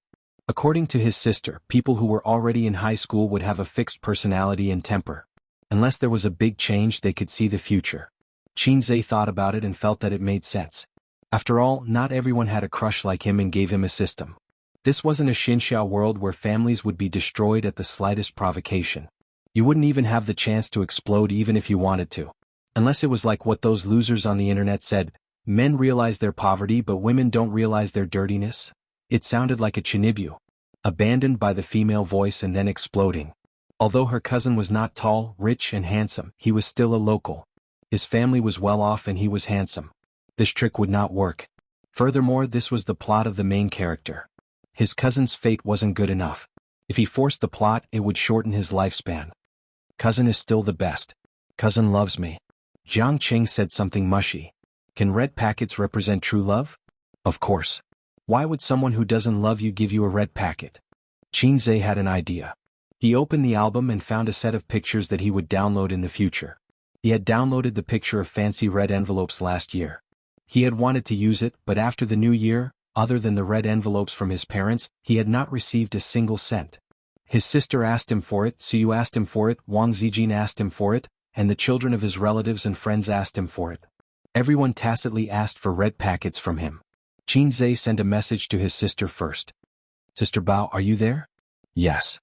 According to his sister, people who were already in high school would have a fixed personality and temper. Unless there was a big change, they could see the future. Qin Zhe thought about it and felt that it made sense. After all, not everyone had a crush like him and gave him a system. This wasn't a Xinxiao world where families would be destroyed at the slightest provocation. You wouldn't even have the chance to explode even if you wanted to. Unless it was like what those losers on the internet said, men realize their poverty but women don't realize their dirtiness. It sounded like a chinibyu. Abandoned by the female voice and then exploding. Although her cousin was not tall, rich and handsome, he was still a local. His family was well off and he was handsome. This trick would not work. Furthermore, this was the plot of the main character. His cousin's fate wasn't good enough. If he forced the plot, it would shorten his lifespan. Cousin is still the best. Cousin loves me. Jiangqing said something mushy. Can red packets represent true love? Of course. Why would someone who doesn't love you give you a red packet? Qin Zhe had an idea. He opened the album and found a set of pictures that he would download in the future. He had downloaded the picture of fancy red envelopes last year. He had wanted to use it, but after the new year, other than the red envelopes from his parents, he had not received a single cent. His sister asked him for it, Suyu asked him for it, Wang Zijin asked him for it, and the children of his relatives and friends asked him for it. Everyone tacitly asked for red packets from him. Qin Zhe sent a message to his sister first. "Sister Bao, are you there?" "Yes."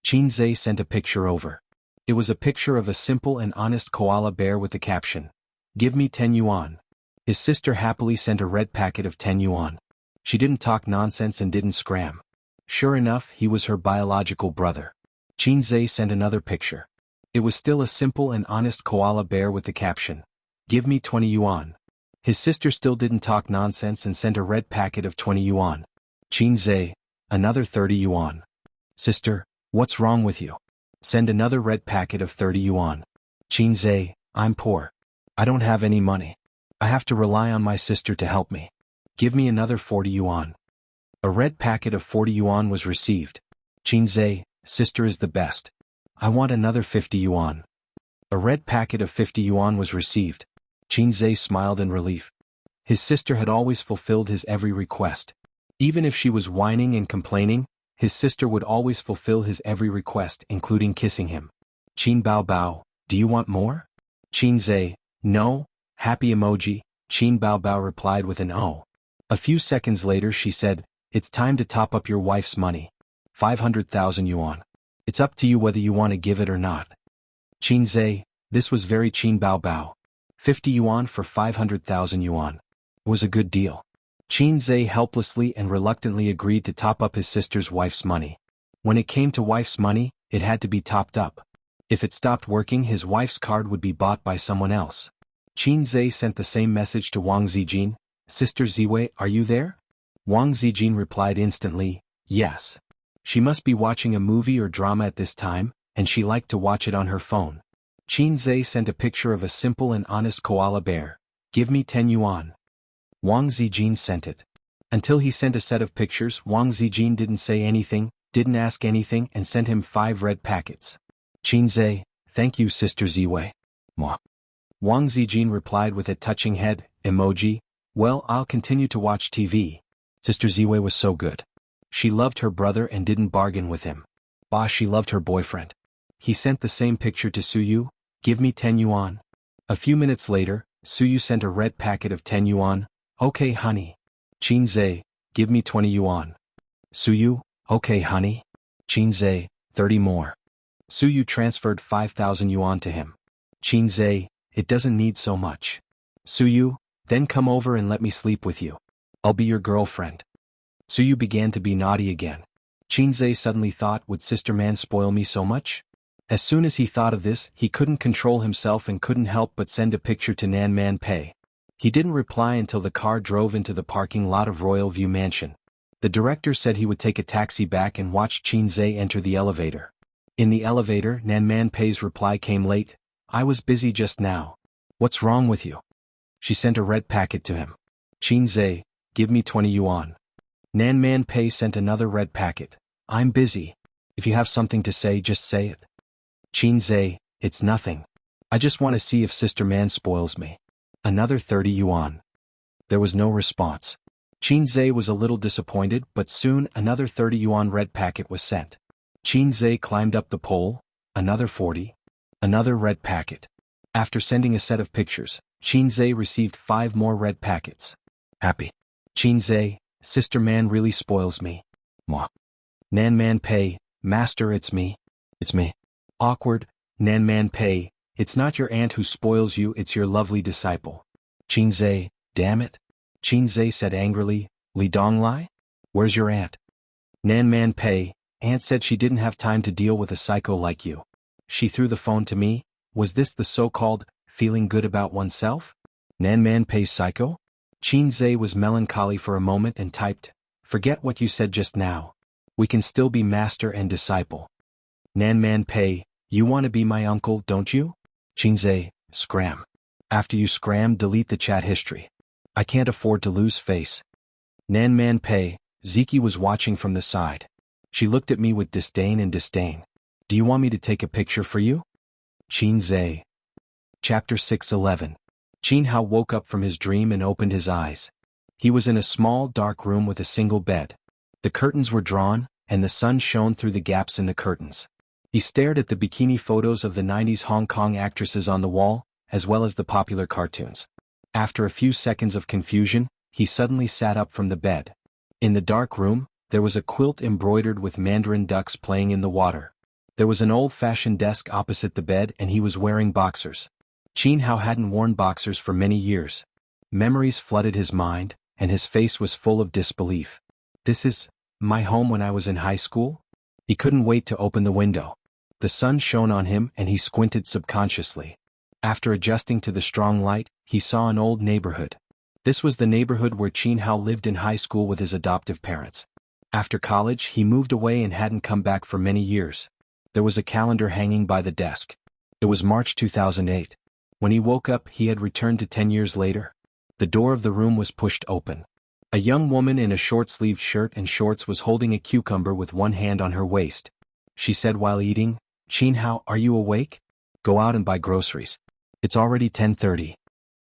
Qin Zhe sent a picture over. It was a picture of a simple and honest koala bear with the caption, "Give me 10 yuan." His sister happily sent a red packet of 10 yuan. She didn't talk nonsense and didn't scram. Sure enough, he was her biological brother. Qin Zhe sent another picture. It was still a simple and honest koala bear with the caption, "Give me 20 yuan." His sister still didn't talk nonsense and sent a red packet of 20 yuan. Qin Zhe, another 30 yuan. "Sister, what's wrong with you?" "Send another red packet of 30 yuan. Qin Zhe, "I'm poor. I don't have any money. I have to rely on my sister to help me. Give me another 40 yuan. A red packet of 40 yuan was received. Qin Zhe, "Sister is the best. I want another 50 yuan. A red packet of 50 yuan was received. Qin Zhe smiled in relief. His sister had always fulfilled his every request. Even if she was whining and complaining, his sister would always fulfill his every request, including kissing him. "Qin Bao Bao, do you want more?" Qin Zhe, "No." Happy emoji. Qin Bao Bao replied with an "oh." A few seconds later she said, "It's time to top up your wife's money. 500,000 yuan. It's up to you whether you want to give it or not." Qin Zhe, this was very Qin Bao Bao. 50 yuan for 500,000 yuan. It was a good deal. Qin Zhe helplessly and reluctantly agreed to top up his sister's wife's money. When it came to wife's money, it had to be topped up. If it stopped working, his wife's card would be bought by someone else. Qin Zhe sent the same message to Wang Zijin, "Sister Ziwei, are you there?" Wang Zijin replied instantly, "Yes." She must be watching a movie or drama at this time, and she liked to watch it on her phone. Qin Zhe sent a picture of a simple and honest koala bear. "Give me 10 yuan. Wang Zijin sent it. Until he sent a set of pictures, Wang Zijin didn't say anything, didn't ask anything, and sent him 5 red packets. Qin Zhe, "Thank you, Sister Ziwei." Mwah. Wang Zijin replied with a touching head emoji, "Well, I'll continue to watch TV. Sister Ziwei was so good. She loved her brother and didn't bargain with him. Bah, she loved her boyfriend. he sent the same picture to Suyu, give me 10 yuan. A few minutes later, Suyu sent a red packet of 10 yuan, okay honey. Qinze, give me 20 yuan. Suyu, okay honey. Qinze, 30 more. Suyu transferred 5,000 yuan to him. Qinze, it doesn't need so much. Suyu, then come over and let me sleep with you. I'll be your girlfriend. Suyu began to be naughty again. Qinze suddenly thought, would Sister Man spoil me so much? As soon as he thought of this, he couldn't control himself and couldn't help but send a picture to Nan Man Pei. He didn't reply until the car drove into the parking lot of Royal View Mansion. The director said he would take a taxi back and watch Qinze enter the elevator. In the elevator, Nan Man Pei's reply came late, I was busy just now. What's wrong with you? She sent a red packet to him. Qinze, give me 20 yuan. Nan Man Pei sent another red packet. I'm busy. If you have something to say, just say it. Qinze, it's nothing. I just want to see if Sister Man spoils me. Another 30 yuan. There was no response. Qinze was a little disappointed, but soon another 30 yuan red packet was sent. Qinze climbed up the pole, another 40. Another red packet. After sending a set of pictures, Qinze received 5 more red packets. Happy. Qinze, Sister Man really spoils me. Mwah. Nan Man Pei, Master, it's me. It's me. Awkward. Nan Man Pei, it's not your aunt who spoils you, it's your lovely disciple. Qinze, damn it. Qinze said angrily, Li Donglai? Where's your aunt? Nan Man Pei, aunt said she didn't have time to deal with a psycho like you. She threw the phone to me. Was this the so-called feeling good about oneself? Nan Man Pei's psycho? Qinze was melancholy for a moment and typed, forget what you said just now. We can still be master and disciple. Nan Man Pei, you want to be my uncle, don't you? Qinze, scram. After you scram, delete the chat history. I can't afford to lose face. Nan Man Pei, Ziki was watching from the side. She looked at me with disdain and disdain. Do you want me to take a picture for you? Qinze. Chapter 6:11. Qin Hao woke up from his dream and opened his eyes. He was in a small dark room with a single bed. The curtains were drawn, and the sun shone through the gaps in the curtains. He stared at the bikini photos of the 90s Hong Kong actresses on the wall, as well as the popular cartoons. After a few seconds of confusion, he suddenly sat up from the bed. In the dark room, there was a quilt embroidered with mandarin ducks playing in the water. There was an old-fashioned desk opposite the bed and he was wearing boxers. Qin Hao hadn't worn boxers for many years. Memories flooded his mind, and his face was full of disbelief. This is my home when I was in high school? He couldn't wait to open the window. The sun shone on him and he squinted subconsciously. After adjusting to the strong light, he saw an old neighborhood. This was the neighborhood where Qin Hao lived in high school with his adoptive parents. After college, he moved away and hadn't come back for many years. There was a calendar hanging by the desk. It was March 2008. When he woke up, he had returned to 10 years later. The door of the room was pushed open. A young woman in a short-sleeved shirt and shorts was holding a cucumber with one hand on her waist. She said while eating, Qin Hao, are you awake? Go out and buy groceries. It's already 10:30.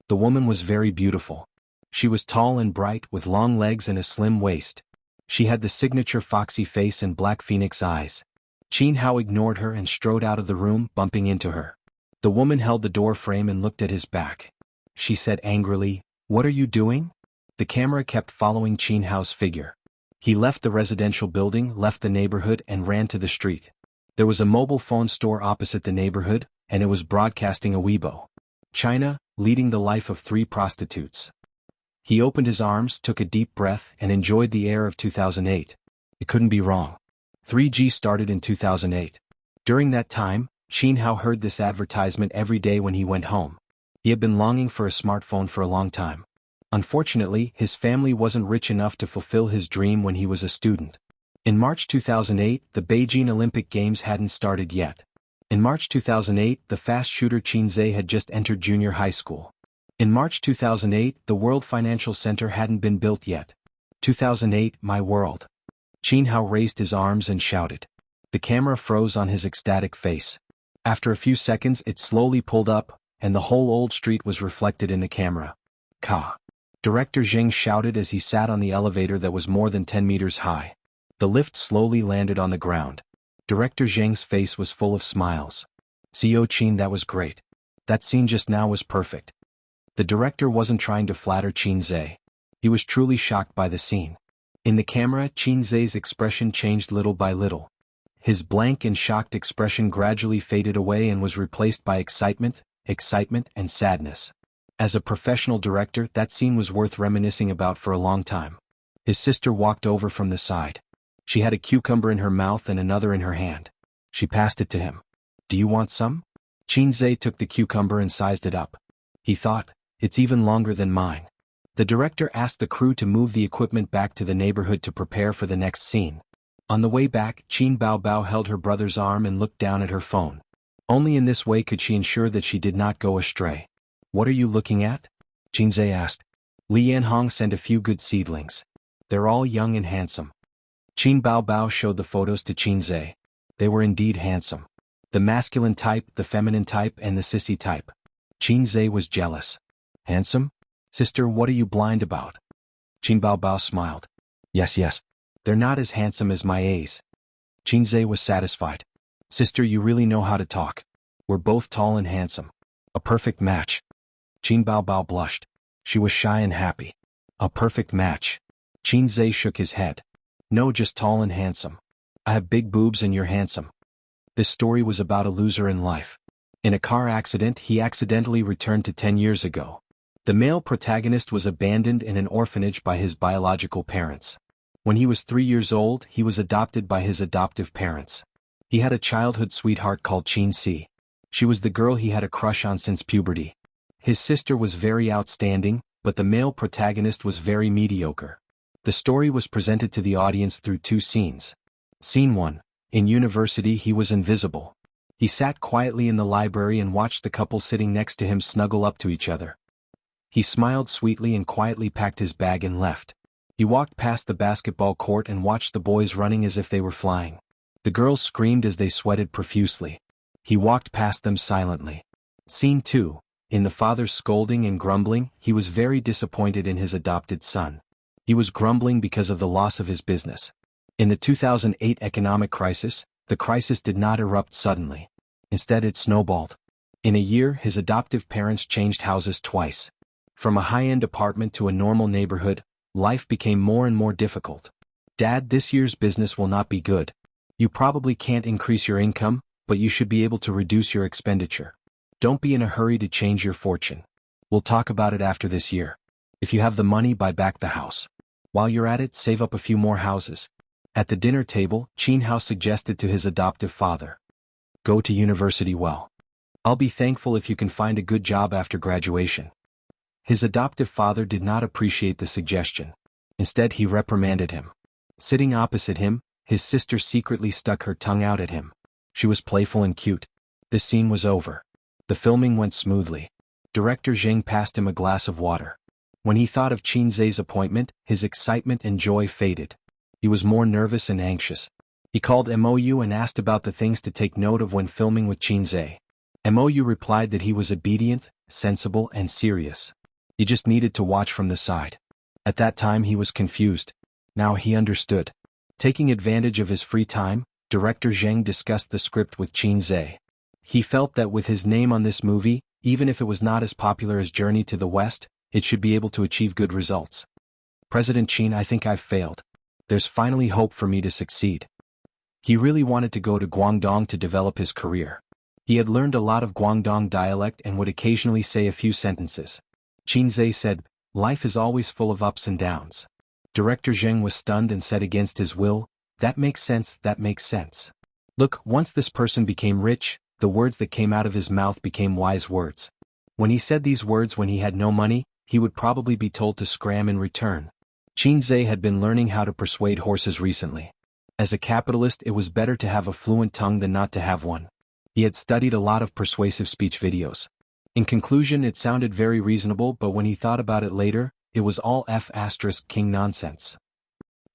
The woman was very beautiful. She was tall and bright with long legs and a slim waist. She had the signature foxy face and black phoenix eyes. Qin Hao ignored her and strode out of the room, bumping into her. The woman held the door frame and looked at his back. She said angrily, what are you doing? The camera kept following Qin Hao's figure. He left the residential building, left the neighborhood and ran to the street. There was a mobile phone store opposite the neighborhood, and it was broadcasting a Weibo. China, leading the life of 3 prostitutes. He opened his arms, took a deep breath, and enjoyed the air of 2008. It couldn't be wrong. 3G started in 2008. During that time, Qin Hao heard this advertisement every day when he went home. He had been longing for a smartphone for a long time. Unfortunately, his family wasn't rich enough to fulfill his dream when he was a student. In March 2008, the Beijing Olympic Games hadn't started yet. In March 2008, the fast shooter Qinze had just entered junior high school. In March 2008, the World Financial Center hadn't been built yet. 2008, my world. Qin Hao raised his arms and shouted. The camera froze on his ecstatic face. After a few seconds, it slowly pulled up, and the whole old street was reflected in the camera. Ka. Director Zheng shouted as he sat on the elevator that was more than 10 meters high. The lift slowly landed on the ground. Director Zhang's face was full of smiles. CEO Qin, that was great. That scene just now was perfect. The director wasn't trying to flatter Qin Zhe. He was truly shocked by the scene. In the camera, Qin Zhe's expression changed little by little. His blank and shocked expression gradually faded away and was replaced by excitement, and sadness. As a professional director, that scene was worth reminiscing about for a long time. His sister walked over from the side. She had a cucumber in her mouth and another in her hand. She passed it to him. Do you want some? Qin Zhe took the cucumber and sized it up. He thought, it's even longer than mine. The director asked the crew to move the equipment back to the neighborhood to prepare for the next scene. On the way back, Qin Baobao held her brother's arm and looked down at her phone. Only in this way could she ensure that she did not go astray. What are you looking at? Qin Zhe asked. Li Yanhong sent a few good seedlings. They're all young and handsome. Qin Baobao showed the photos to Qin Zhe. They were indeed handsome. The masculine type, the feminine type, and the sissy type. Qin Zhe was jealous. Handsome? Sister, what are you blind about? Qin Baobao smiled. Yes. They're not as handsome as my A's. Qin Zhe was satisfied. Sister, you really know how to talk. We're both tall and handsome. A perfect match. Qin Baobao blushed. She was shy and happy. A perfect match. Qin Zhe shook his head. No, just tall and handsome. I have big boobs and you're handsome. This story was about a loser in life. In a car accident, he accidentally returned to 10 years ago. The male protagonist was abandoned in an orphanage by his biological parents. When he was 3 years old, he was adopted by his adoptive parents. He had a childhood sweetheart called Qin Si. She was the girl he had a crush on since puberty. His sister was very outstanding, but the male protagonist was very mediocre. The story was presented to the audience through 2 scenes. Scene 1. In university, he was invisible. He sat quietly in the library and watched the couple sitting next to him snuggle up to each other. He smiled sweetly and quietly packed his bag and left. He walked past the basketball court and watched the boys running as if they were flying. The girls screamed as they sweated profusely. He walked past them silently. Scene 2. In the father's scolding and grumbling, he was very disappointed in his adopted son. He was grumbling because of the loss of his business. In the 2008 economic crisis, the crisis did not erupt suddenly. Instead, it snowballed. In a year, his adoptive parents changed houses twice. From a high-end apartment to a normal neighborhood, life became more and more difficult. Dad, this year's business will not be good. You probably can't increase your income, but you should be able to reduce your expenditure. Don't be in a hurry to change your fortune. We'll talk about it after this year. If you have the money, buy back the house. While you're at it, save up a few more houses. At the dinner table, Qin Hao suggested to his adoptive father. Go to university well. I'll be thankful if you can find a good job after graduation. His adoptive father did not appreciate the suggestion. Instead, he reprimanded him. Sitting opposite him, his sister secretly stuck her tongue out at him. She was playful and cute. This scene was over. The filming went smoothly. Director Zhang passed him a glass of water. When he thought of Qin Zhe's appointment, his excitement and joy faded. He was more nervous and anxious. He called MOU and asked about the things to take note of when filming with Qin Zhe. MOU replied that he was obedient, sensible, and serious. He just needed to watch from the side. At that time he was confused. Now he understood. Taking advantage of his free time, Director Zhang discussed the script with Qin Zhe. He felt that with his name on this movie, even if it was not as popular as Journey to the West, it should be able to achieve good results. President Qin, I think I've failed. There's finally hope for me to succeed. He really wanted to go to Guangdong to develop his career. He had learned a lot of Guangdong dialect and would occasionally say a few sentences. Qin Zhe said, life is always full of ups and downs. Director Zheng was stunned and said against his will, that makes sense, that makes sense. Look, once this person became rich, the words that came out of his mouth became wise words. When he said these words when he had no money, he would probably be told to scram in return. Qin Zhe had been learning how to persuade horses recently. As a capitalist, it was better to have a fluent tongue than not to have one. He had studied a lot of persuasive speech videos. In conclusion, it sounded very reasonable, but when he thought about it later, it was all King nonsense.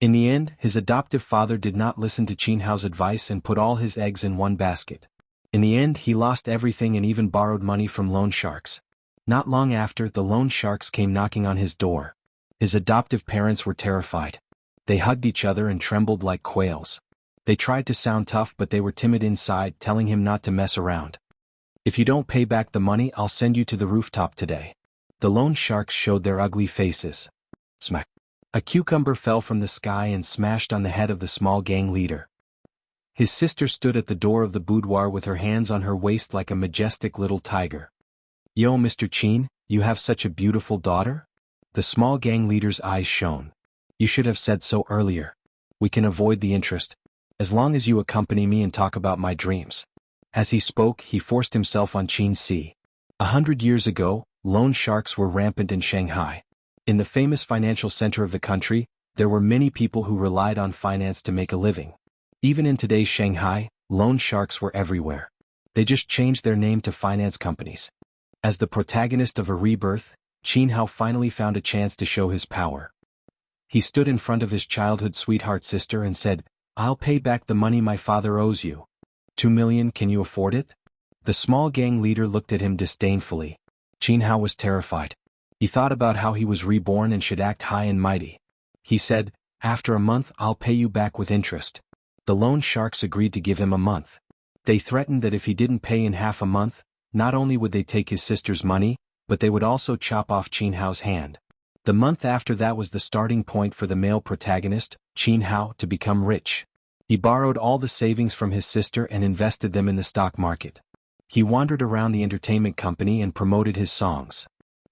In the end, his adoptive father did not listen to Qin Hao's advice and put all his eggs in one basket. In the end, he lost everything and even borrowed money from loan sharks. Not long after, the loan sharks came knocking on his door. His adoptive parents were terrified. They hugged each other and trembled like quails. They tried to sound tough but they were timid inside, telling him not to mess around. If you don't pay back the money, I'll send you to the rooftop today. The loan sharks showed their ugly faces. Smack. A cucumber fell from the sky and smashed on the head of the small gang leader. His sister stood at the door of the boudoir with her hands on her waist like a majestic little tiger. Yo, Mr. Chin, you have such a beautiful daughter? The small gang leader's eyes shone. You should have said so earlier. We can avoid the interest, as long as you accompany me and talk about my dreams. As he spoke, he forced himself on Chin Si. 100 years ago, loan sharks were rampant in Shanghai. In the famous financial center of the country, there were many people who relied on finance to make a living. Even in today's Shanghai, loan sharks were everywhere. They just changed their name to finance companies. As the protagonist of a rebirth, Chin Hao finally found a chance to show his power. He stood in front of his childhood sweetheart sister and said, "I'll pay back the money my father owes you. 2 million, can you afford it?" The small gang leader looked at him disdainfully. Chin Hao was terrified. He thought about how he was reborn and should act high and mighty. He said, "After a month I'll pay you back with interest." The loan sharks agreed to give him a month. They threatened that if he didn't pay in half a month, not only would they take his sister's money, but they would also chop off Chin Hao's hand. The month after that was the starting point for the male protagonist, Chin Hao, to become rich. He borrowed all the savings from his sister and invested them in the stock market. He wandered around the entertainment company and promoted his songs.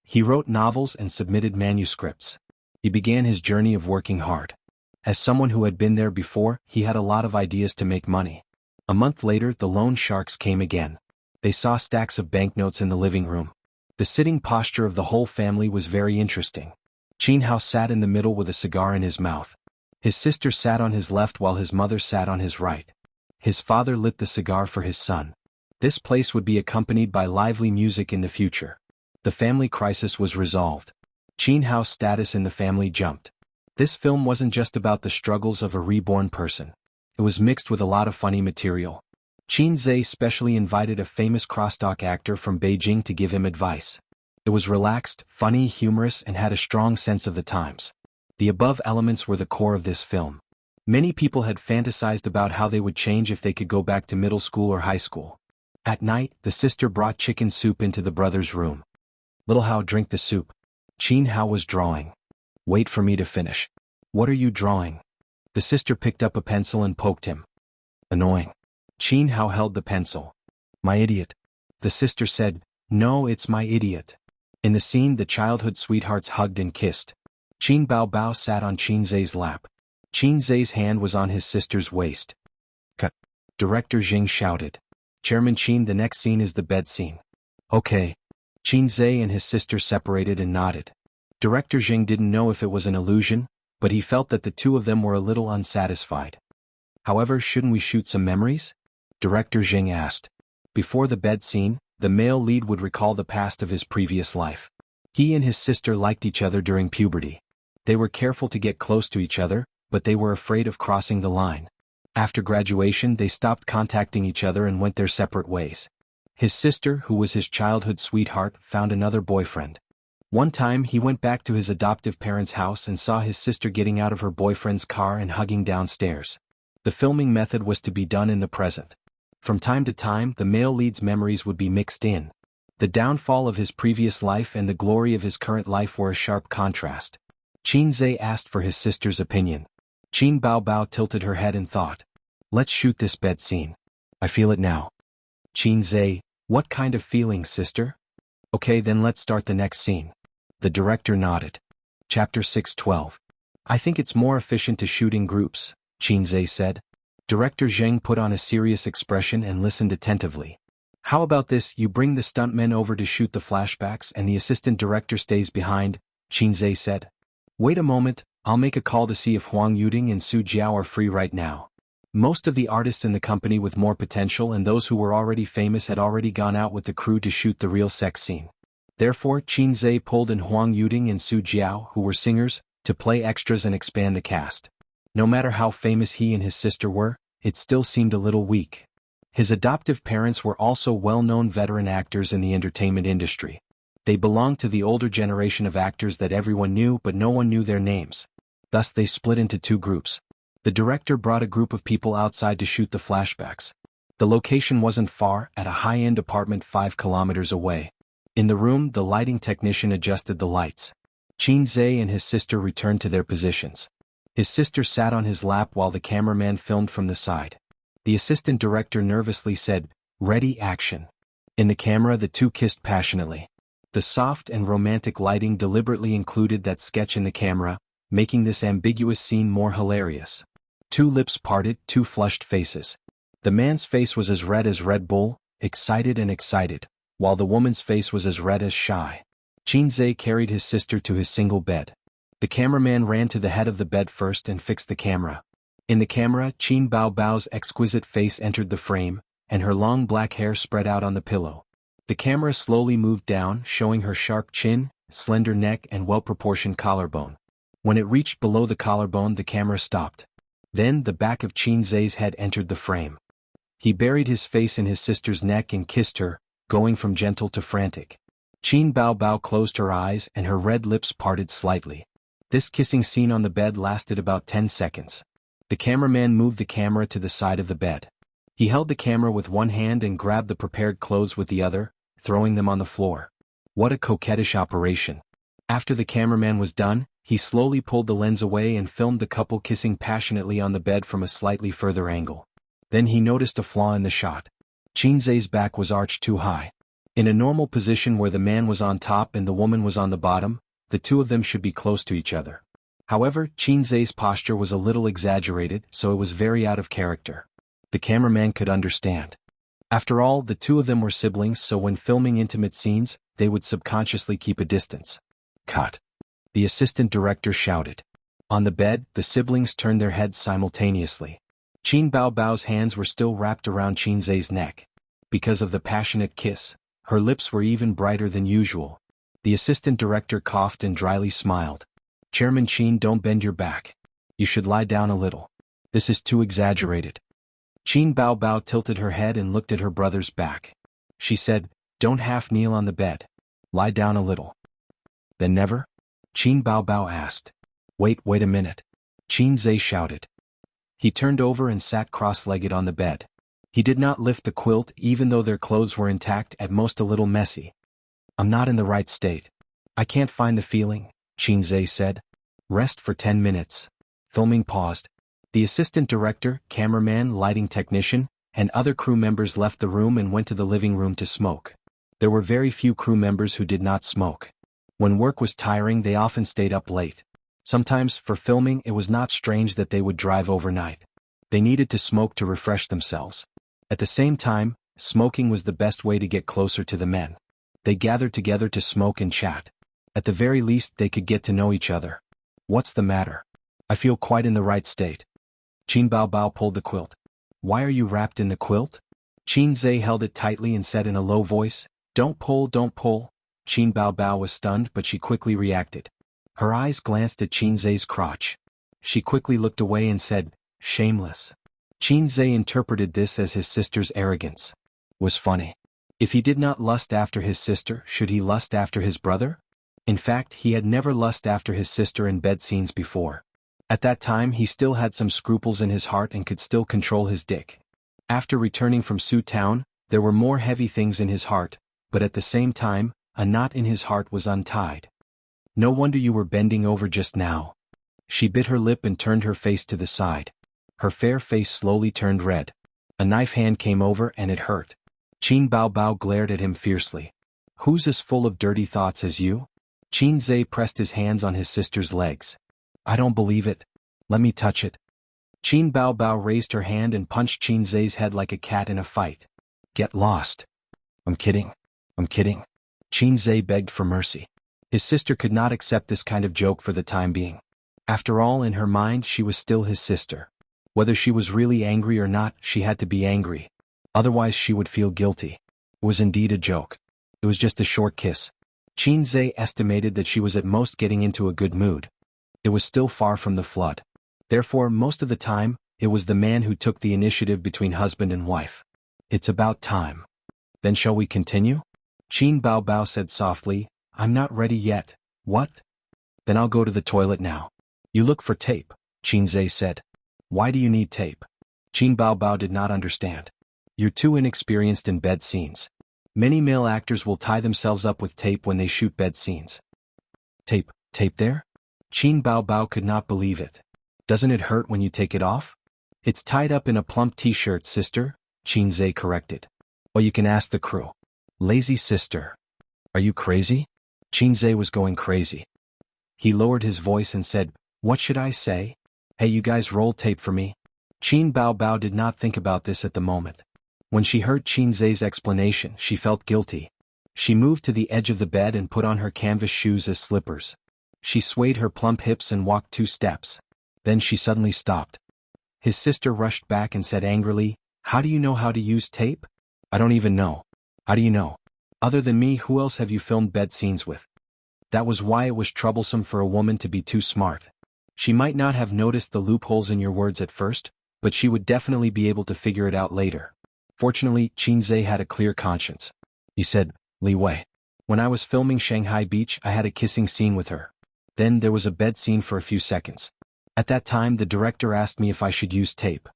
He wrote novels and submitted manuscripts. He began his journey of working hard. As someone who had been there before, he had a lot of ideas to make money. A month later, the loan sharks came again. They saw stacks of banknotes in the living room. The sitting posture of the whole family was very interesting. Chin Hao sat in the middle with a cigar in his mouth. His sister sat on his left while his mother sat on his right. His father lit the cigar for his son. This place would be accompanied by lively music in the future. The family crisis was resolved. Chin Hao's status in the family jumped. This film wasn't just about the struggles of a reborn person. It was mixed with a lot of funny material. Chin Zhe specially invited a famous crosstalk actor from Beijing to give him advice. It was relaxed, funny, humorous, and had a strong sense of the times. The above elements were the core of this film. Many people had fantasized about how they would change if they could go back to middle school or high school. At night, the sister brought chicken soup into the brother's room. "Little Hao, drink the soup." Chin Hao was drawing. "Wait for me to finish." "What are you drawing?" The sister picked up a pencil and poked him. Annoying. Chin Hao held the pencil. "My idiot." The sister said, "No, it's my idiot." In the scene, the childhood sweethearts hugged and kissed. Chin Bao Bao sat on Chin Zhe's lap. Chin Zhe's hand was on his sister's waist. "Cut." Director Jing shouted. "Chairman Chin, the next scene is the bed scene." "Okay." Chin Zhe and his sister separated and nodded. Director Jing didn't know if it was an illusion, but he felt that the two of them were a little unsatisfied. "However, shouldn't we shoot some memories?" Director Jing asked. Before the bed scene, the male lead would recall the past of his previous life. He and his sister liked each other during puberty. They were careful to get close to each other, but they were afraid of crossing the line. After graduation, they stopped contacting each other and went their separate ways. His sister, who was his childhood sweetheart, found another boyfriend. One time he went back to his adoptive parents' house and saw his sister getting out of her boyfriend's car and hugging downstairs. The filming method was to be done in the present. From time to time, the male lead's memories would be mixed in. The downfall of his previous life and the glory of his current life were a sharp contrast. Chin Zhe asked for his sister's opinion. Chin Bao Bao tilted her head and thought, "Let's shoot this bed scene. I feel it now." Chin Zhe, "What kind of feeling, sister?" "Okay, then let's start the next scene." The director nodded. Chapter 6:12. "I think it's more efficient to shoot in groups," Chin Zhe said. Director Zheng put on a serious expression and listened attentively. "How about this, you bring the stuntmen over to shoot the flashbacks and the assistant director stays behind," Chin Zhe said. "Wait a moment, I'll make a call to see if Huang Yuding and Su Jiao are free right now." Most of the artists in the company with more potential and those who were already famous had already gone out with the crew to shoot the real sex scene. Therefore, Chin Zhe pulled in Huang Yuding and Su Jiao, who were singers, to play extras and expand the cast. No matter how famous he and his sister were, it still seemed a little weak. His adoptive parents were also well-known veteran actors in the entertainment industry. They belonged to the older generation of actors that everyone knew but no one knew their names. Thus they split into two groups. The director brought a group of people outside to shoot the flashbacks. The location wasn't far, at a high-end apartment 5 kilometers away. In the room, the lighting technician adjusted the lights. Qin Zhe and his sister returned to their positions. His sister sat on his lap while the cameraman filmed from the side. The assistant director nervously said, "Ready, action." In the camera, the two kissed passionately. The soft and romantic lighting deliberately included that sketch in the camera, making this ambiguous scene more hilarious. Two lips parted, two flushed faces. The man's face was as red as Red Bull, excited and excited, while the woman's face was as red as shy. Qin Zhe carried his sister to his single bed. The cameraman ran to the head of the bed first and fixed the camera. In the camera, Qin Baobao's exquisite face entered the frame, and her long black hair spread out on the pillow. The camera slowly moved down, showing her sharp chin, slender neck and well-proportioned collarbone. When it reached below the collarbone, the camera stopped. Then the back of Qin Zhe's head entered the frame. He buried his face in his sister's neck and kissed her, going from gentle to frantic. Qin Baobao closed her eyes and her red lips parted slightly. This kissing scene on the bed lasted about 10 seconds. The cameraman moved the camera to the side of the bed. He held the camera with one hand and grabbed the prepared clothes with the other, throwing them on the floor. What a coquettish operation. After the cameraman was done, he slowly pulled the lens away and filmed the couple kissing passionately on the bed from a slightly further angle. Then he noticed a flaw in the shot. Qin Zhe's back was arched too high. In a normal position where the man was on top and the woman was on the bottom, the two of them should be close to each other. However, Qin Zhe's posture was a little exaggerated, so it was very out of character. The cameraman could understand. After all, the two of them were siblings, so when filming intimate scenes, they would subconsciously keep a distance. Cut. The assistant director shouted. On the bed, the siblings turned their heads simultaneously. Qin Baobao's hands were still wrapped around Qin Zhe's neck. Because of the passionate kiss, her lips were even brighter than usual. The assistant director coughed and dryly smiled. "Chairman Qin, don't bend your back. You should lie down a little. This is too exaggerated." Qin Baobao tilted her head and looked at her brother's back. She said, "Don't half kneel on the bed. Lie down a little." "Then never?" Qin Baobao asked. Wait a minute." Qin Zhe shouted. He turned over and sat cross-legged on the bed. He did not lift the quilt even though their clothes were intact, at most a little messy. "I'm not in the right state. I can't find the feeling," Qin Zhe said. "Rest for 10 minutes. Filming paused. The assistant director, cameraman, lighting technician, and other crew members left the room and went to the living room to smoke. There were very few crew members who did not smoke. When work was tiring, they often stayed up late. Sometimes, for filming, it was not strange that they would drive overnight. They needed to smoke to refresh themselves. At the same time, smoking was the best way to get closer to the men. They gathered together to smoke and chat. At the very least, they could get to know each other. "What's the matter? I feel quite in the right state." Qin Baobao pulled the quilt. "Why are you wrapped in the quilt?" Qin Zhe held it tightly and said in a low voice, "Don't pull, don't pull." Qin Baobao was stunned, but she quickly reacted. Her eyes glanced at Qin Zhe's crotch. She quickly looked away and said, "Shameless." Qin Zhe interpreted this as his sister's arrogance. Was funny. If he did not lust after his sister, should he lust after his brother? In fact, he had never lust after his sister in bed scenes before. At that time, he still had some scruples in his heart and could still control his dick. After returning from Su Town, there were more heavy things in his heart, but at the same time, a knot in his heart was untied. "No wonder you were bending over just now." She bit her lip and turned her face to the side. Her fair face slowly turned red. A knife hand came over and it hurt. Qin Baobao glared at him fiercely. "Who's as full of dirty thoughts as you?" Qin Zhe pressed his hands on his sister's legs. "I don't believe it. Let me touch it." Qin Baobao raised her hand and punched Qin Zhe's head like a cat in a fight. "Get lost." I'm kidding. Qin Zhe begged for mercy. His sister could not accept this kind of joke for the time being. After all, in her mind, she was still his sister. Whether she was really angry or not, she had to be angry. Otherwise she would feel guilty. It was indeed a joke. It was just a short kiss. Qin Zhe estimated that she was at most getting into a good mood. It was still far from the flood. Therefore, most of the time, it was the man who took the initiative between husband and wife. "It's about time." "Then shall we continue?" Qin Baobao said softly, "I'm not ready yet." "What?" "Then I'll go to the toilet now." "You look for tape," Qin Zhe said. Why do you need tape? Qin Baobao did not understand. You're too inexperienced in bed scenes. Many male actors will tie themselves up with tape when they shoot bed scenes. Tape there? Qin Baobao could not believe it. Doesn't it hurt when you take it off? It's tied up in a plump t-shirt, sister, Qin Zhe corrected. Well, you can ask the crew. Lazy sister. Are you crazy? Qin Zhe was going crazy. He lowered his voice and said, what should I say? Hey, you guys roll tape for me. Qin Baobao did not think about this at the moment. When she heard Qin Zhe's explanation, she felt guilty. She moved to the edge of the bed and put on her canvas shoes as slippers. She swayed her plump hips and walked 2 steps. Then she suddenly stopped. His sister rushed back and said angrily, how do you know how to use tape? I don't even know. How do you know? Other than me, who else have you filmed bed scenes with? That was why it was troublesome for a woman to be too smart. She might not have noticed the loopholes in your words at first, but she would definitely be able to figure it out later. Fortunately, Qin Zhe had a clear conscience. He said, Li Wei. When I was filming Shanghai Beach, I had a kissing scene with her. Then there was a bed scene for a few seconds. At that time, the director asked me if I should use tape.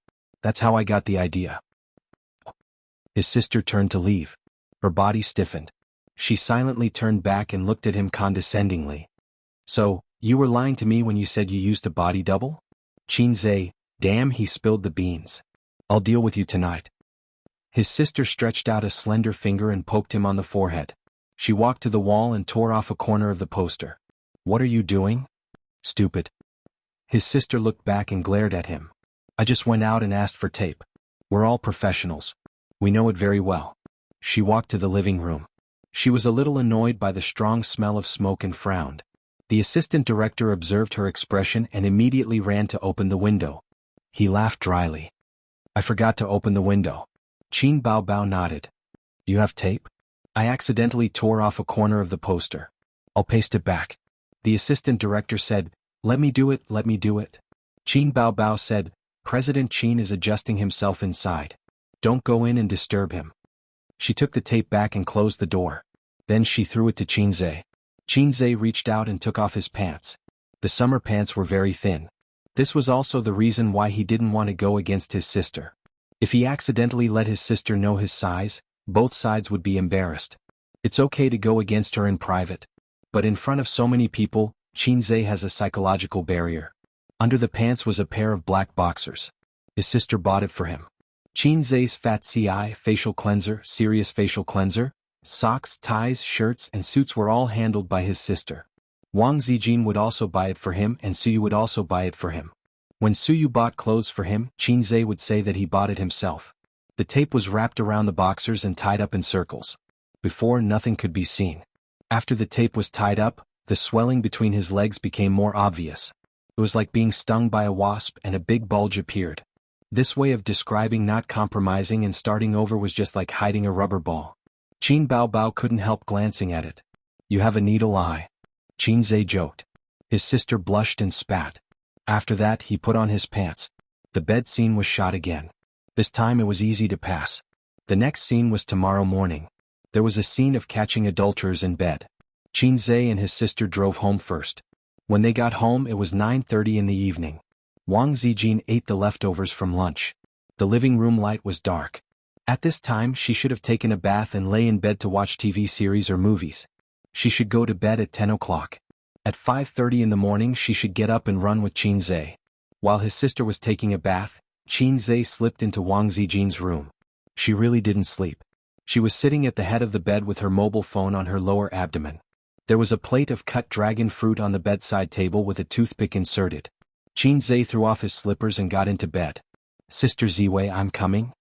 That's how I got the idea. His sister turned to leave. Her body stiffened. She silently turned back and looked at him condescendingly. So, you were lying to me when you said you used a body double? Qin Zhe, damn, he spilled the beans. I'll deal with you tonight. His sister stretched out a slender finger and poked him on the forehead. She walked to the wall and tore off a corner of the poster. What are you doing? Stupid. His sister looked back and glared at him. I just went out and asked for tape. We're all professionals. We know it very well. She walked to the living room. She was a little annoyed by the strong smell of smoke and frowned. The assistant director observed her expression and immediately ran to open the window. He laughed dryly. I forgot to open the window. Qin Baobao nodded. You have tape? I accidentally tore off a corner of the poster. I'll paste it back. The assistant director said, let me do it, let me do it. Qin Baobao said, President Qin is adjusting himself inside. Don't go in and disturb him. She took the tape back and closed the door. Then she threw it to Qin Zhe. Qin Zhe reached out and took off his pants. The summer pants were very thin. This was also the reason why he didn't want to go against his sister. If he accidentally let his sister know his size, both sides would be embarrassed. It's okay to go against her in private. But in front of so many people, Qin Zhe has a psychological barrier. Under the pants was a pair of black boxers. His sister bought it for him. Qin Zhe's Fat CI facial cleanser, serious facial cleanser, socks, ties, shirts, and suits were all handled by his sister. Wang Zijin would also buy it for him and Suyu would also buy it for him. When Suyu bought clothes for him, Qin Zhe would say that he bought it himself. The tape was wrapped around the boxers and tied up in circles. Before, nothing could be seen. After the tape was tied up, the swelling between his legs became more obvious. It was like being stung by a wasp and a big bulge appeared. This way of describing not compromising and starting over was just like hiding a rubber ball. Qin Baobao couldn't help glancing at it. You have a needle eye. Qin Zhe joked. His sister blushed and spat. After that, he put on his pants. The bed scene was shot again. This time it was easy to pass. The next scene was tomorrow morning. There was a scene of catching adulterers in bed. Qin Zhe and his sister drove home first. When they got home, it was 9:30 in the evening. Wang Zijin ate the leftovers from lunch. The living room light was dark. At this time, she should have taken a bath and lay in bed to watch TV series or movies. She should go to bed at 10 o'clock. At 5:30 in the morning, she should get up and run with Qin Zhe. While his sister was taking a bath, Qin Zhe slipped into Wang Zijin's room. She really didn't sleep. She was sitting at the head of the bed with her mobile phone on her lower abdomen. There was a plate of cut dragon fruit on the bedside table with a toothpick inserted. Qin Zhe threw off his slippers and got into bed. Sister Ziwei, I'm coming.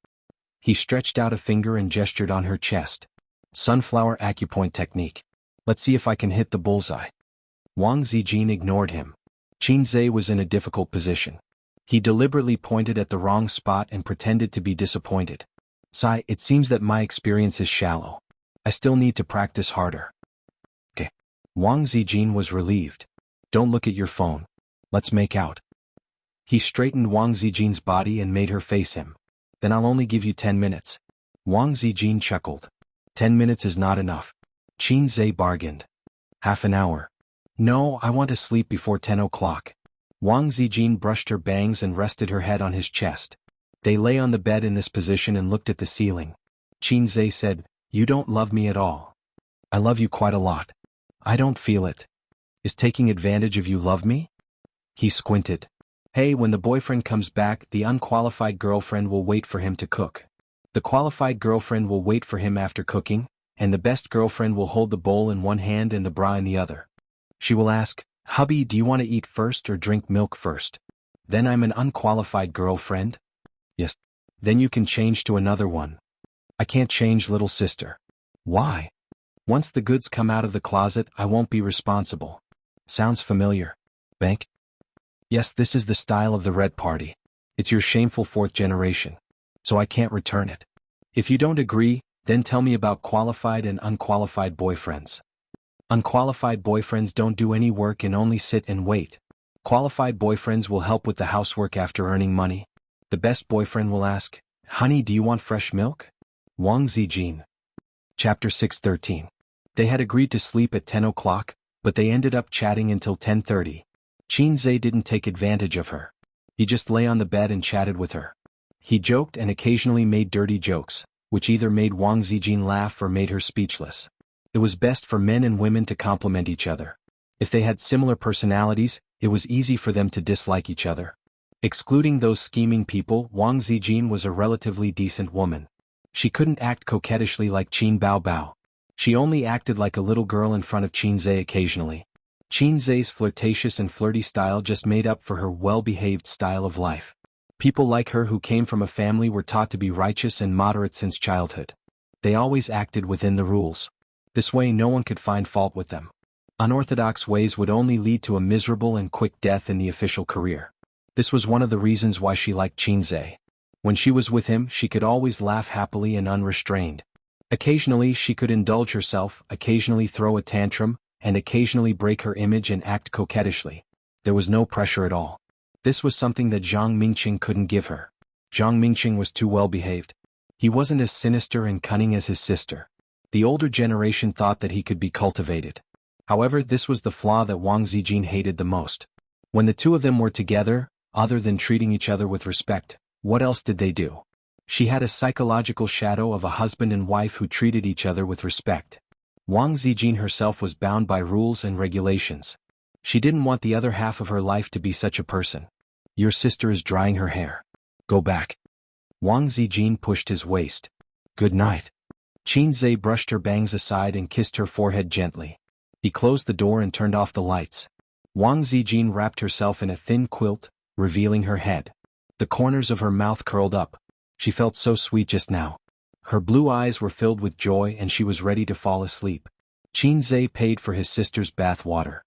He stretched out a finger and gestured on her chest. Sunflower acupoint technique. Let's see if I can hit the bullseye. Wang Zijin ignored him. Qin Zhe was in a difficult position. He deliberately pointed at the wrong spot and pretended to be disappointed. Sai, it seems that my experience is shallow. I still need to practice harder. Okay. Wang Zijin was relieved. Don't look at your phone. Let's make out. He straightened Wang Zijin's body and made her face him. Then I'll only give you 10 minutes. Wang Zijin chuckled. 10 minutes is not enough. Qin Zhe bargained. Half an hour. No, I want to sleep before 10 o'clock. Wang Zijin brushed her bangs and rested her head on his chest. They lay on the bed in this position and looked at the ceiling. Qin Zhe said, "You don't love me at all." "I love you quite a lot." "I don't feel it." "Is taking advantage of you love me?" He squinted. "Hey, when the boyfriend comes back, the unqualified girlfriend will wait for him to cook. The qualified girlfriend will wait for him after cooking, and the best girlfriend will hold the bowl in one hand and the bra in the other. She will ask, 'Hubby, do you want to eat first or drink milk first?' Then I'm an unqualified girlfriend?" "Yes." "Then you can change to another one." "I can't change, little sister." "Why?" "Once the goods come out of the closet, I won't be responsible." "Sounds familiar." "Bank?" "Yes, this is the style of the Red Party. It's your shameful fourth generation. So I can't return it. If you don't agree, then tell me about qualified and unqualified boyfriends." "Unqualified boyfriends don't do any work and only sit and wait. Qualified boyfriends will help with the housework after earning money. The best boyfriend will ask, 'Honey, do you want fresh milk?'" Wang Zijin. Chapter 613. They had agreed to sleep at 10 o'clock, but they ended up chatting until 10:30. Qin Zhe didn't take advantage of her. He just lay on the bed and chatted with her. He joked and occasionally made dirty jokes, which either made Wang Zijin laugh or made her speechless. It was best for men and women to complement each other. If they had similar personalities, it was easy for them to dislike each other. Excluding those scheming people, Wang Zijin was a relatively decent woman. She couldn't act coquettishly like Qin Baobao. She only acted like a little girl in front of Qin Zhe occasionally. Qin Zhe's flirtatious and flirty style just made up for her well-behaved style of life. People like her who came from a family were taught to be righteous and moderate since childhood. They always acted within the rules. This way no one could find fault with them. Unorthodox ways would only lead to a miserable and quick death in the official career. This was one of the reasons why she liked Qin Zhe. When she was with him, she could always laugh happily and unrestrained. Occasionally she could indulge herself, occasionally throw a tantrum, and occasionally break her image and act coquettishly. There was no pressure at all. This was something that Zhang Mingqing couldn't give her. Zhang Mingqing was too well behaved. He wasn't as sinister and cunning as his sister. The older generation thought that he could be cultivated. However, this was the flaw that Wang Zijin hated the most. When the two of them were together, other than treating each other with respect, what else did they do? She had a psychological shadow of a husband and wife who treated each other with respect. Wang Zijin herself was bound by rules and regulations. She didn't want the other half of her life to be such a person. "Your sister is drying her hair. Go back." Wang Zijin pushed his waist. "Good night." Qin Zhe brushed her bangs aside and kissed her forehead gently. He closed the door and turned off the lights. Wang Zijin wrapped herself in a thin quilt, revealing her head. The corners of her mouth curled up. She felt so sweet just now. Her blue eyes were filled with joy and she was ready to fall asleep. Qin Zhe paid for his sister's bath water.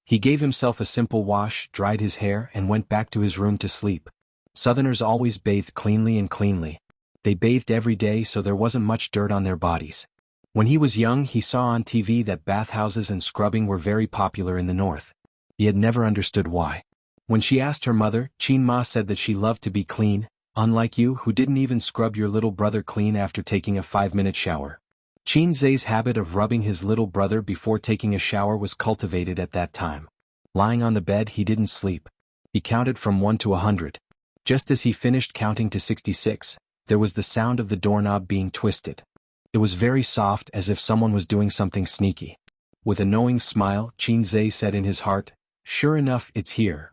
He gave himself a simple wash, dried his hair, and went back to his room to sleep. Southerners always bathed cleanly and cleanly. They bathed every day, so there wasn't much dirt on their bodies. When he was young, he saw on TV that bathhouses and scrubbing were very popular in the north. He had never understood why. When she asked her mother, Qin Ma said that she loved to be clean, unlike you who didn't even scrub your little brother clean after taking a 5-minute shower. Qin Zhe's habit of rubbing his little brother before taking a shower was cultivated at that time. Lying on the bed, he didn't sleep. He counted from 1 to 100. Just as he finished counting to 66, there was the sound of the doorknob being twisted. It was very soft, as if someone was doing something sneaky. With a knowing smile, Qin Zhe said in his heart, "Sure enough, it's here.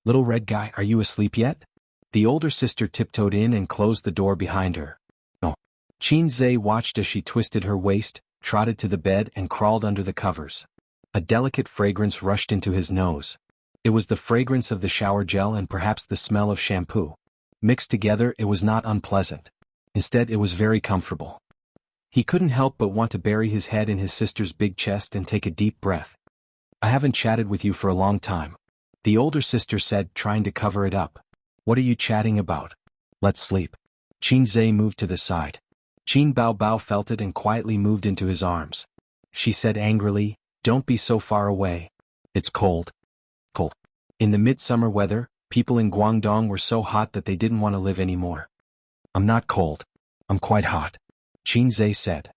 Little red guy, are you asleep yet?" The older sister tiptoed in and closed the door behind her. "No." Qin Zhe watched as she twisted her waist, trotted to the bed and crawled under the covers. A delicate fragrance rushed into his nose. It was the fragrance of the shower gel and perhaps the smell of shampoo. Mixed together, it was not unpleasant. Instead, it was very comfortable. He couldn't help but want to bury his head in his sister's big chest and take a deep breath. "I haven't chatted with you for a long time," the older sister said, trying to cover it up. "What are you chatting about? Let's sleep." Qin Zhe moved to the side. Qin Baobao felt it and quietly moved into his arms. She said angrily, "Don't be so far away. It's cold." Cold. In the midsummer weather, people in Guangdong were so hot that they didn't want to live anymore. "I'm not cold. I'm quite hot," Qin Zhe said.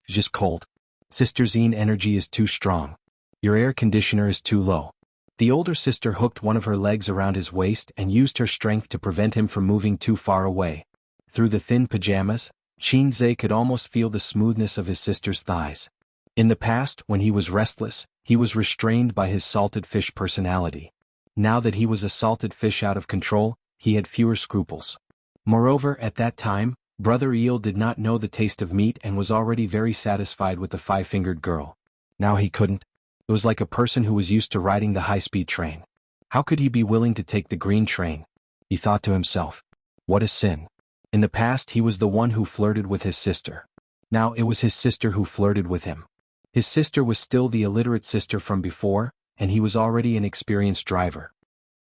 "Just cold. Sister Zine energy is too strong. Your air conditioner is too low." The older sister hooked one of her legs around his waist and used her strength to prevent him from moving too far away. Through the thin pajamas, Qinze could almost feel the smoothness of his sister's thighs. In the past, when he was restless, he was restrained by his salted fish personality. Now that he was a salted fish out of control, he had fewer scruples. Moreover, at that time, Brother Eel did not know the taste of meat and was already very satisfied with the five-fingered girl. Now he couldn't. It was like a person who was used to riding the high-speed train. How could he be willing to take the green train? He thought to himself. What a sin. In the past he was the one who flirted with his sister. Now it was his sister who flirted with him. His sister was still the illiterate sister from before, and he was already an experienced driver.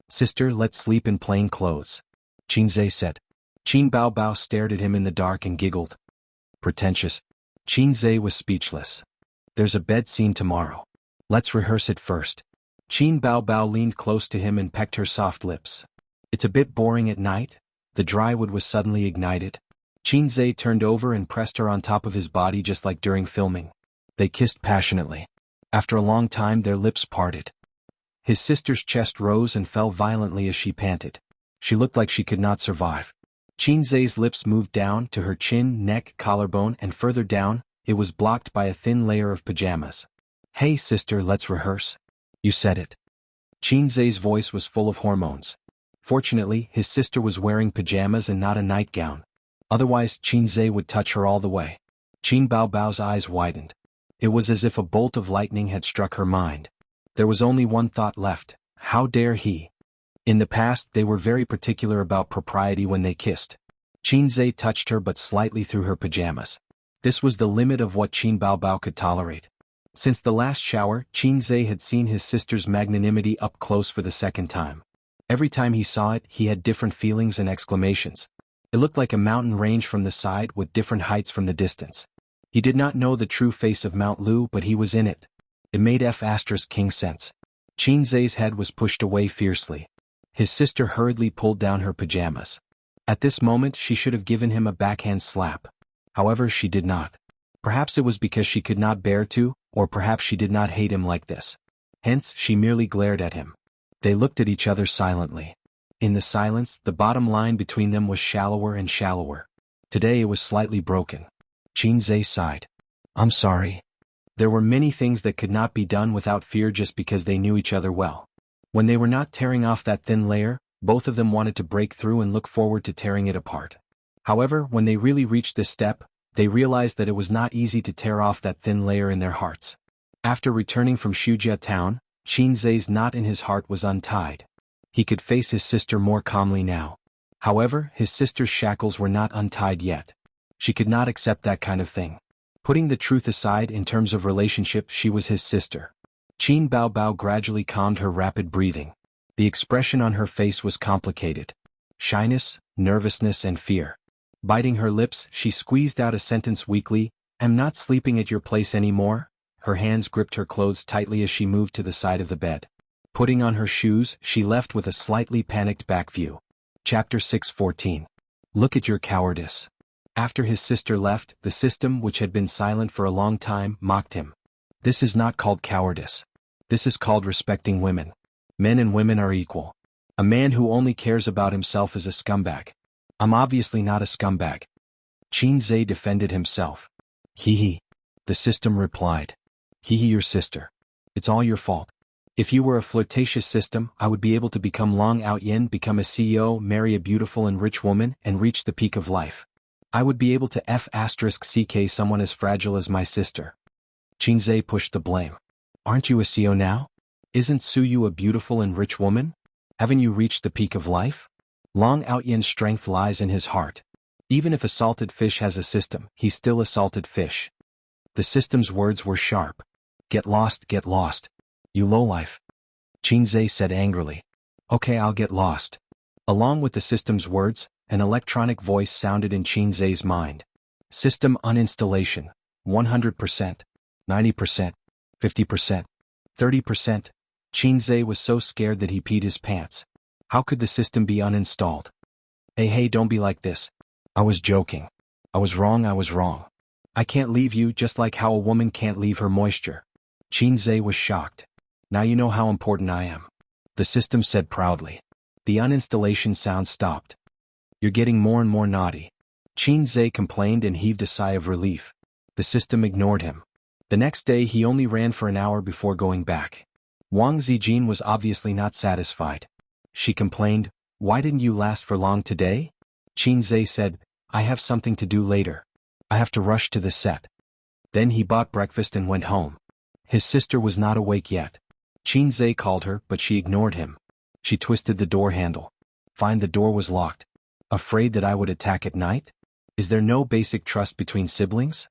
Sister, let's sleep in plain clothes, Qinze said. Qin Bao Bao stared at him in the dark and giggled. Pretentious. Qinze was speechless. There's a bed scene tomorrow. Let's rehearse it first. Qin Bao Bao leaned close to him and pecked her soft lips. It's a bit boring at night. The drywood was suddenly ignited. Qinze turned over and pressed her on top of his body just like during filming. They kissed passionately. After a long time their lips parted. His sister's chest rose and fell violently as she panted. She looked like she could not survive. Qinze's lips moved down to her chin, neck, collarbone, and further down, it was blocked by a thin layer of pajamas. Hey sister, let's rehearse. You said it. Qinze's voice was full of hormones. Fortunately, his sister was wearing pajamas and not a nightgown. Otherwise, Qinze would touch her all the way. Qin Bao Bao's eyes widened. It was as if a bolt of lightning had struck her mind. There was only one thought left. How dare he? In the past, they were very particular about propriety when they kissed. Qinze touched her but slightly through her pajamas. This was the limit of what Qin Bao Bao could tolerate. Since the last shower, Qinze had seen his sister's magnanimity up close for the second time. Every time he saw it, he had different feelings and exclamations. It looked like a mountain range from the side with different heights from the distance. He did not know the true face of Mount Lu, but he was in it. It made King sense. Qinze's head was pushed away fiercely. His sister hurriedly pulled down her pajamas. At this moment she should have given him a backhand slap. However, she did not. Perhaps it was because she could not bear to, or perhaps she did not hate him like this. Hence, she merely glared at him. They looked at each other silently. In the silence, the bottom line between them was shallower and shallower. Today it was slightly broken. Qinze sighed. I'm sorry. There were many things that could not be done without fear just because they knew each other well. When they were not tearing off that thin layer, both of them wanted to break through and look forward to tearing it apart. However, when they really reached this step, they realized that it was not easy to tear off that thin layer in their hearts. After returning from Shujia town, Qinze's knot in his heart was untied. He could face his sister more calmly now. However, his sister's shackles were not untied yet. She could not accept that kind of thing. Putting the truth aside in terms of relationship, she was his sister. Qin Bao Bao gradually calmed her rapid breathing. The expression on her face was complicated. Shyness, nervousness and fear. Biting her lips, she squeezed out a sentence weakly, I'm not sleeping at your place anymore. Her hands gripped her clothes tightly as she moved to the side of the bed. Putting on her shoes, she left with a slightly panicked back view. Chapter 6:14. Look at your cowardice. After his sister left, the system, which had been silent for a long time, mocked him. This is not called cowardice. This is called respecting women. Men and women are equal. A man who only cares about himself is a scumbag. I'm obviously not a scumbag. Qinze defended himself. Hee. The system replied. Hee, your sister. It's all your fault. If you were a flirtatious system, I would be able to become Long Out Yin, become a CEO, marry a beautiful and rich woman, and reach the peak of life. I would be able to *ck someone as fragile as my sister. Qinze pushed the blame. Aren't you a CEO now? Isn't Suyu a beautiful and rich woman? Haven't you reached the peak of life? Long Out Yin's strength lies in his heart. Even if a salted fish has a system, he's still a salted fish. The system's words were sharp. Get lost, you lowlife. Qinze said angrily. Okay, I'll get lost. Along with the system's words, an electronic voice sounded in Qinze's mind. System uninstallation. 100%. 90%. 50%. 30%. Qinze was so scared that he peed his pants. How could the system be uninstalled? Hey, don't be like this. I was joking. I was wrong. I can't leave you just like how a woman can't leave her moisture. Qinze was shocked. Now you know how important I am. the system said proudly. The uninstallation sound stopped. You're getting more and more naughty. Qin Zhe complained and heaved a sigh of relief. The system ignored him. The next day he only ran for an hour before going back. Wang Zijin was obviously not satisfied. She complained, "Why didn't you last for long today?" Qin Zhe said, "I have something to do later. I have to rush to the set." Then he bought breakfast and went home. His sister was not awake yet. Qin Zhe called her, but she ignored him. She twisted the door handle. Find the door was locked. Afraid that I would attack at night? Is there no basic trust between siblings?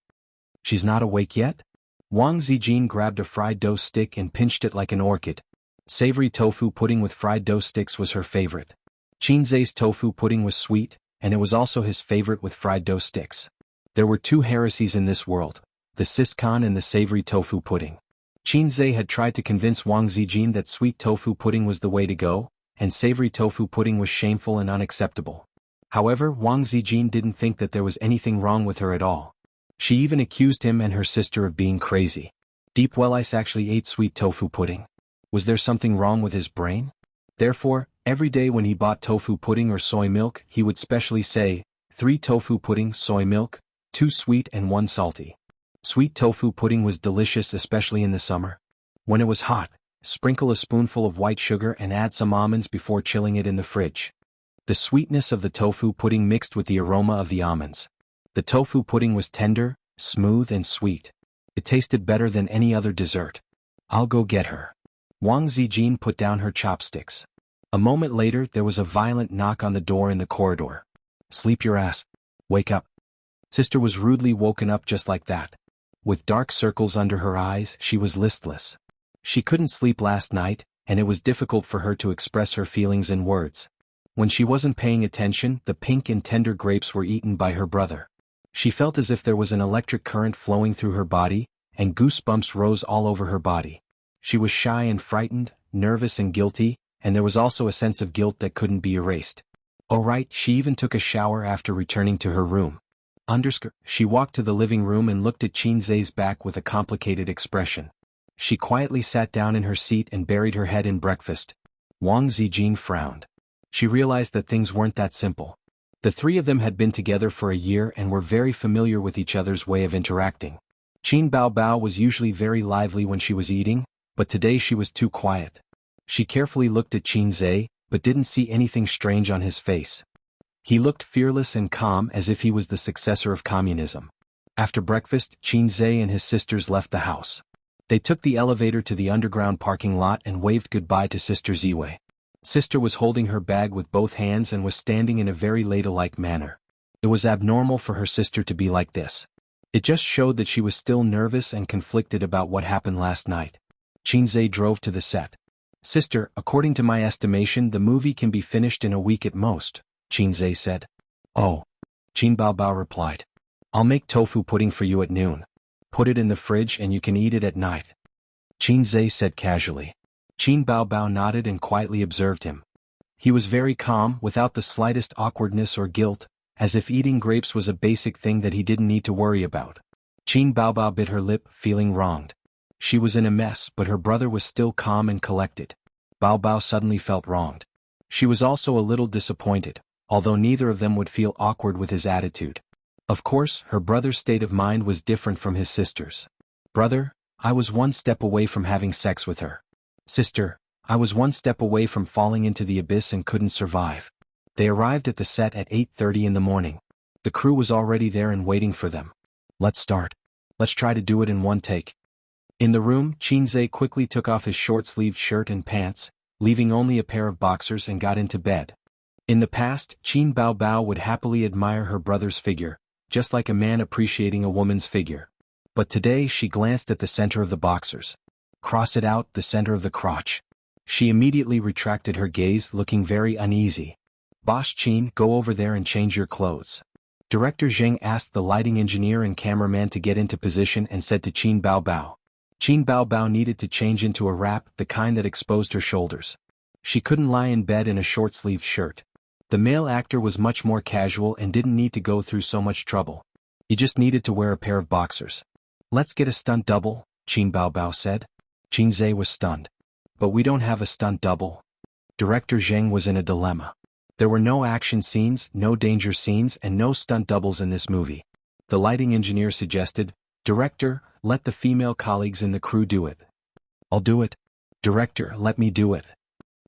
She's not awake yet? Wang Zijin grabbed a fried dough stick and pinched it like an orchid. Savory tofu pudding with fried dough sticks was her favorite. Qin Zhe's tofu pudding was sweet, and it was also his favorite with fried dough sticks. There were two heresies in this world, the siscon and the savory tofu pudding. Qin Zhe had tried to convince Wang Zijin that sweet tofu pudding was the way to go, and savory tofu pudding was shameful and unacceptable. However, Wang Zijin didn't think that there was anything wrong with her at all. She even accused him and her sister of being crazy. Deep Well Ice actually ate sweet tofu pudding. Was there something wrong with his brain? Therefore, every day when he bought tofu pudding or soy milk, he would specially say, 3 tofu pudding, soy milk, 2 sweet and 1 salty. Sweet tofu pudding was delicious, especially in the summer. When it was hot, sprinkle a spoonful of white sugar and add some almonds before chilling it in the fridge. The sweetness of the tofu pudding mixed with the aroma of the almonds. The tofu pudding was tender, smooth and sweet. It tasted better than any other dessert. I'll go get her. Wang Zijin put down her chopsticks. A moment later there was a violent knock on the door in the corridor. Sleep your ass. Wake up. Sister was rudely woken up just like that. With dark circles under her eyes, she was listless. She couldn't sleep last night, and it was difficult for her to express her feelings in words. When she wasn't paying attention, the pink and tender grapes were eaten by her brother. She felt as if there was an electric current flowing through her body, and goosebumps rose all over her body. She was shy and frightened, nervous and guilty, and there was also a sense of guilt that couldn't be erased. All right, she even took a shower after returning to her room. She walked to the living room and looked at Qin Zhe's back with a complicated expression. She quietly sat down in her seat and buried her head in breakfast. Wang Zijin frowned. She realized that things weren't that simple. The three of them had been together for a year and were very familiar with each other's way of interacting. Qin Baobao was usually very lively when she was eating, but today she was too quiet. She carefully looked at Qin Zhe, but didn't see anything strange on his face. He looked fearless and calm, as if he was the successor of communism. After breakfast, Qin Zhe and his sisters left the house. They took the elevator to the underground parking lot and waved goodbye to Sister Ziwei. Sister was holding her bag with both hands and was standing in a very ladylike manner. It was abnormal for her sister to be like this. It just showed that she was still nervous and conflicted about what happened last night. Qin Zhe drove to the set. Sister, according to my estimation, the movie can be finished in a week at most, Qin Zhe said. Oh. Qin Baobao replied. I'll make tofu pudding for you at noon. Put it in the fridge and you can eat it at night. Qin Zhe said casually. Qin Baobao nodded and quietly observed him. He was very calm, without the slightest awkwardness or guilt, as if eating grapes was a basic thing that he didn't need to worry about. Qin Baobao bit her lip, feeling wronged. She was in a mess, but her brother was still calm and collected. Baobao suddenly felt wronged. She was also a little disappointed, although neither of them would feel awkward with his attitude. Of course, her brother's state of mind was different from his sister's. Brother, I was one step away from having sex with her. Sister, I was one step away from falling into the abyss and couldn't survive. They arrived at the set at 8:30 in the morning. The crew was already there and waiting for them. Let's start. Let's try to do it in one take. In the room, Qin Zhe quickly took off his short-sleeved shirt and pants, leaving only a pair of boxers, and got into bed. In the past, Qin Baobao would happily admire her brother's figure, just like a man appreciating a woman's figure. But today she glanced at the center of the boxers. Cross it out, the center of the crotch. She immediately retracted her gaze, looking very uneasy. Boss Qin, go over there and change your clothes. Director Zheng asked the lighting engineer and cameraman to get into position and said to Qin Baobao. Qin Baobao needed to change into a wrap, the kind that exposed her shoulders. She couldn't lie in bed in a short-sleeved shirt. The male actor was much more casual and didn't need to go through so much trouble. He just needed to wear a pair of boxers. Let's get a stunt double, Qin Baobao said. Qin Zhe was stunned. But we don't have a stunt double, Director Zheng was in a dilemma. There were no action scenes, no danger scenes, and no stunt doubles in this movie. The lighting engineer suggested, "Director, let the female colleagues in the crew do it." "I'll do it." "Director, let me do it."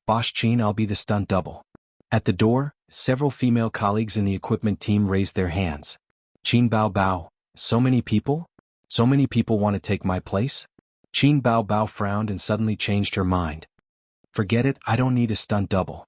"Boss Chin, I'll be the stunt double." At the door, several female colleagues in the equipment team raised their hands. "Qin Bao Bao, so many people? So many people want to take my place?" Qin Bao Bao frowned and suddenly changed her mind. "Forget it, I don't need a stunt double."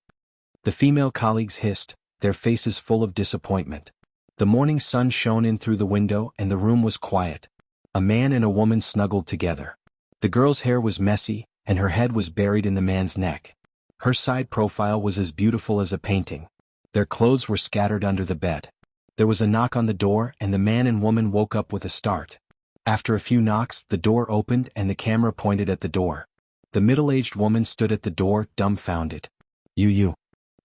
The female colleagues hissed, their faces full of disappointment. The morning sun shone in through the window and the room was quiet. A man and a woman snuggled together. The girl's hair was messy, and her head was buried in the man's neck. Her side profile was as beautiful as a painting. Their clothes were scattered under the bed. There was a knock on the door and the man and woman woke up with a start. After a few knocks, the door opened and the camera pointed at the door. The middle-aged woman stood at the door, dumbfounded. You.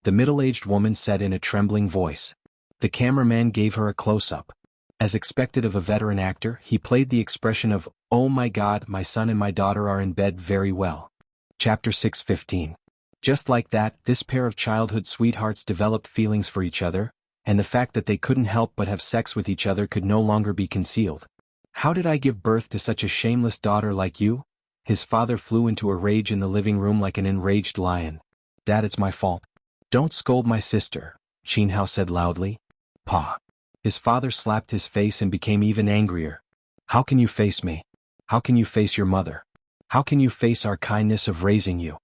The middle-aged woman said in a trembling voice. The cameraman gave her a close-up. As expected of a veteran actor, he played the expression of, "Oh my God, my son and my daughter are in bed," very well. Chapter 6:15. Just like that, this pair of childhood sweethearts developed feelings for each other, and the fact that they couldn't help but have sex with each other could no longer be concealed. "How did I give birth to such a shameless daughter like you?" His father flew into a rage in the living room like an enraged lion. "Dad, it's my fault." "Don't scold my sister," Qin Hao said loudly. "Pa." His father slapped his face and became even angrier. "How can you face me? How can you face your mother? How can you face our kindness of raising you?"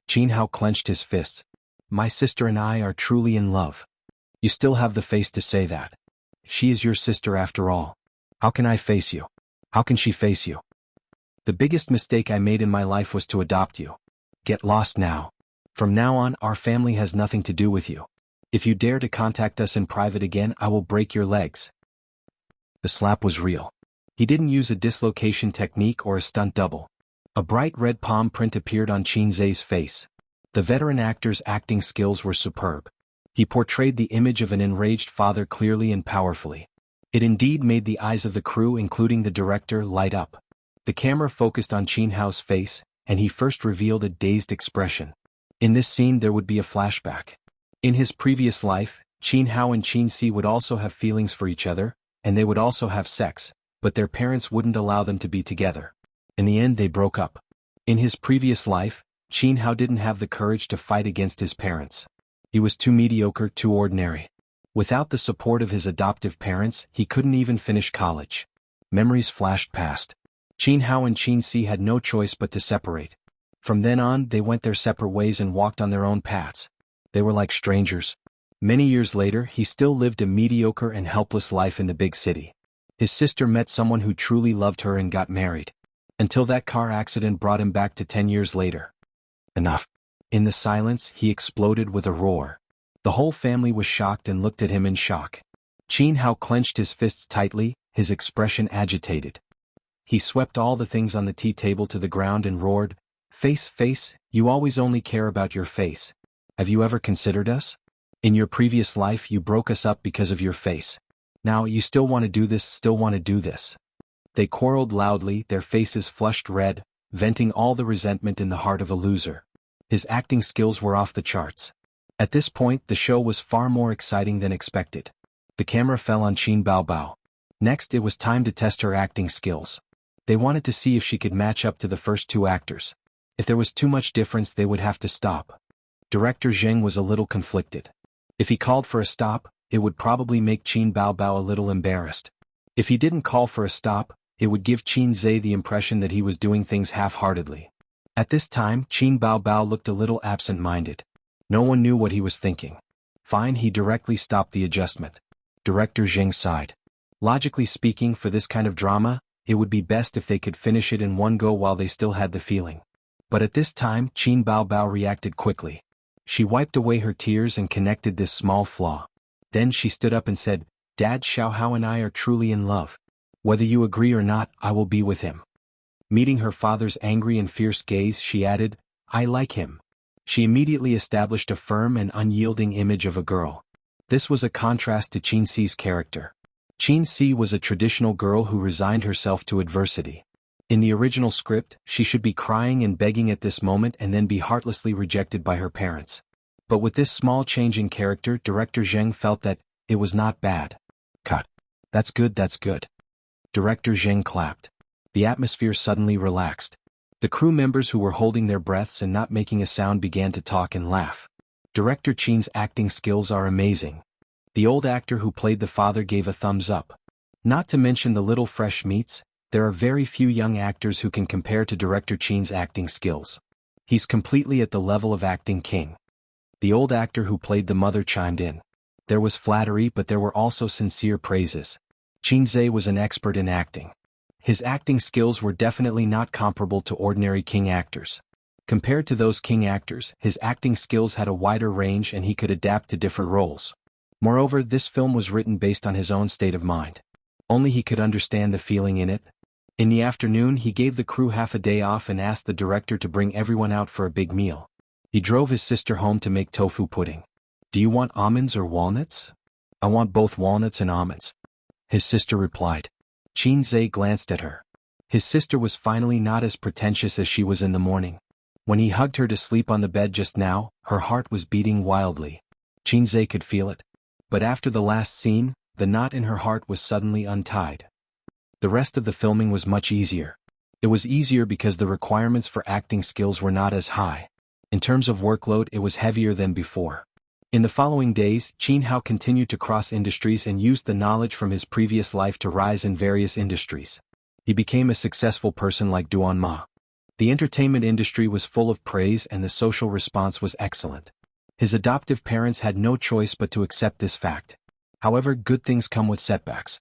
Qin Hao clenched his fists. "My sister and I are truly in love." "You still have the face to say that. She is your sister after all. How can I face you? How can she face you? The biggest mistake I made in my life was to adopt you. Get lost now. From now on, our family has nothing to do with you. If you dare to contact us in private again, I will break your legs." The slap was real. He didn't use a dislocation technique or a stunt double. A bright red palm print appeared on Qin Zhe's face. The veteran actor's acting skills were superb. He portrayed the image of an enraged father clearly and powerfully. It indeed made the eyes of the crew, including the director, light up. The camera focused on Qin Hao's face, and he first revealed a dazed expression. In this scene there would be a flashback. In his previous life, Qin Hao and Qin Si would also have feelings for each other, and they would also have sex, but their parents wouldn't allow them to be together. In the end they broke up. In his previous life, Qin Hao didn't have the courage to fight against his parents. He was too mediocre, too ordinary. Without the support of his adoptive parents, he couldn't even finish college. Memories flashed past. Qin Hao and Qin Si had no choice but to separate. From then on, they went their separate ways and walked on their own paths. They were like strangers. Many years later, he still lived a mediocre and helpless life in the big city. His sister met someone who truly loved her and got married. Until that car accident brought him back to 10 years later. Enough. In the silence, he exploded with a roar. The whole family was shocked and looked at him in shock. Qin Hao clenched his fists tightly, his expression agitated. He swept all the things on the tea table to the ground and roared, Face, you always only care about your face. Have you ever considered us? In your previous life you broke us up because of your face. Now you still want to do this. They quarreled loudly, their faces flushed red, venting all the resentment in the heart of a loser. His acting skills were off the charts. At this point the show was far more exciting than expected. The camera fell on Qin Bao Bao. Next it was time to test her acting skills. They wanted to see if she could match up to the first two actors. If there was too much difference they would have to stop. Director Zheng was a little conflicted. If he called for a stop, it would probably make Qin Bao Bao a little embarrassed. If he didn't call for a stop, it would give Qin Zhe the impression that he was doing things half-heartedly. At this time, Qin Bao Bao looked a little absent-minded. No one knew what he was thinking. Fine, he directly stopped the adjustment. Director Zheng sighed. Logically speaking, for this kind of drama, it would be best if they could finish it in one go while they still had the feeling. But at this time, Qin Bao Bao reacted quickly. She wiped away her tears and connected this small flaw. Then she stood up and said, Dad, Xiao Hao and I are truly in love. Whether you agree or not, I will be with him. Meeting her father's angry and fierce gaze, she added, I like him. She immediately established a firm and unyielding image of a girl. This was a contrast to Qin Si's character. Qin Si was a traditional girl who resigned herself to adversity. In the original script, she should be crying and begging at this moment and then be heartlessly rejected by her parents. But with this small change in character, director Zheng felt that it was not bad. Cut. That's good, that's good. Director Zheng clapped. The atmosphere suddenly relaxed. The crew members who were holding their breaths and not making a sound began to talk and laugh. Director Qin's acting skills are amazing. The old actor who played the father gave a thumbs up. Not to mention the little fresh meats, there are very few young actors who can compare to Director Qin's acting skills. He's completely at the level of acting king. The old actor who played the mother chimed in. There was flattery, but there were also sincere praises. Qin Zhe was an expert in acting. His acting skills were definitely not comparable to ordinary king actors. Compared to those king actors, his acting skills had a wider range and he could adapt to different roles. Moreover, this film was written based on his own state of mind. Only he could understand the feeling in it. In the afternoon, he gave the crew half a day off and asked the director to bring everyone out for a big meal. He drove his sister home to make tofu pudding. Do you want almonds or walnuts? I want both walnuts and almonds. His sister replied. Qin Zhe glanced at her. His sister was finally not as pretentious as she was in the morning. When he hugged her to sleep on the bed just now, her heart was beating wildly. Qin Zhe could feel it. But after the last scene, the knot in her heart was suddenly untied. The rest of the filming was much easier. It was easier because the requirements for acting skills were not as high. In terms of workload, it was heavier than before. In the following days, Qin Hao continued to cross industries and used the knowledge from his previous life to rise in various industries. He became a successful person like Duan Ma. The entertainment industry was full of praise and the social response was excellent. His adoptive parents had no choice but to accept this fact. However, good things come with setbacks.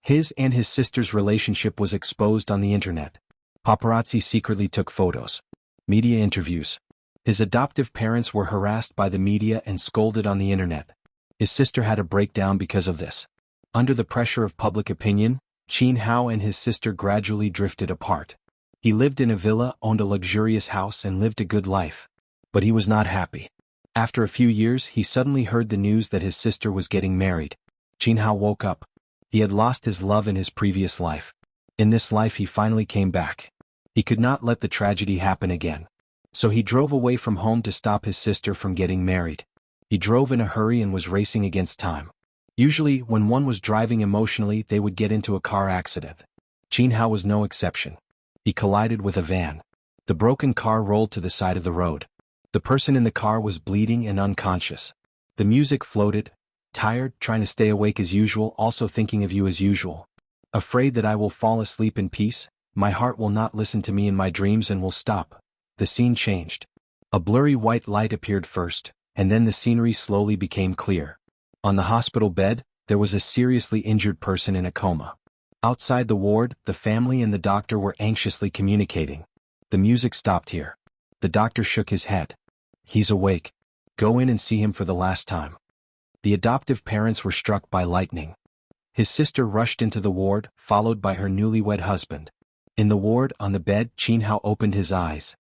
His and his sister's relationship was exposed on the internet. Paparazzi secretly took photos. Media interviews. His adoptive parents were harassed by the media and scolded on the internet. His sister had a breakdown because of this. Under the pressure of public opinion, Qin Hao and his sister gradually drifted apart. He lived in a villa, owned a luxurious house and lived a good life. But he was not happy. After a few years, he suddenly heard the news that his sister was getting married. Qin Hao woke up. He had lost his love in his previous life. In this life he finally came back. He could not let the tragedy happen again. So he drove away from home to stop his sister from getting married. He drove in a hurry and was racing against time. Usually, when one was driving emotionally, they would get into a car accident. Qin Hao was no exception. He collided with a van. The broken car rolled to the side of the road. The person in the car was bleeding and unconscious. The music floated, tired, trying to stay awake as usual, also thinking of you as usual. Afraid that I will fall asleep in peace, my heart will not listen to me in my dreams and will stop. The scene changed. A blurry white light appeared first, and then the scenery slowly became clear. On the hospital bed, there was a seriously injured person in a coma. Outside the ward, the family and the doctor were anxiously communicating. The music stopped here. The doctor shook his head. He's awake. Go in and see him for the last time. The adoptive parents were struck by lightning. His sister rushed into the ward, followed by her newlywed husband. In the ward, on the bed, Qin Hao opened his eyes.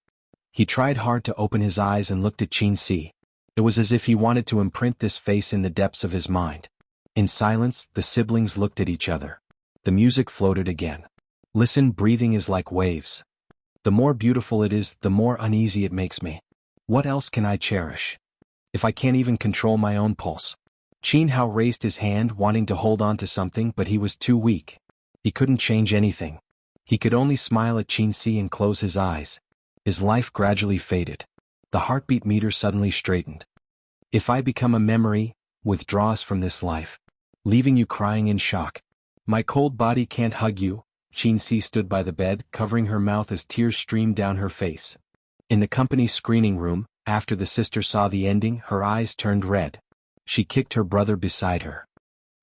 He tried hard to open his eyes and looked at Qin Si. It was as if he wanted to imprint this face in the depths of his mind. In silence, the siblings looked at each other. The music floated again. Listen, breathing is like waves. The more beautiful it is, the more uneasy it makes me. What else can I cherish? If I can't even control my own pulse. Qin Hao raised his hand wanting to hold on to something, but he was too weak. He couldn't change anything. He could only smile at Qin Si and close his eyes. His life gradually faded. The heartbeat meter suddenly straightened. If I become a memory, withdraw us from this life. Leaving you crying in shock. My cold body can't hug you. Qin Si stood by the bed, covering her mouth as tears streamed down her face. In the company's screening room, after the sister saw the ending, her eyes turned red. She kicked her brother beside her.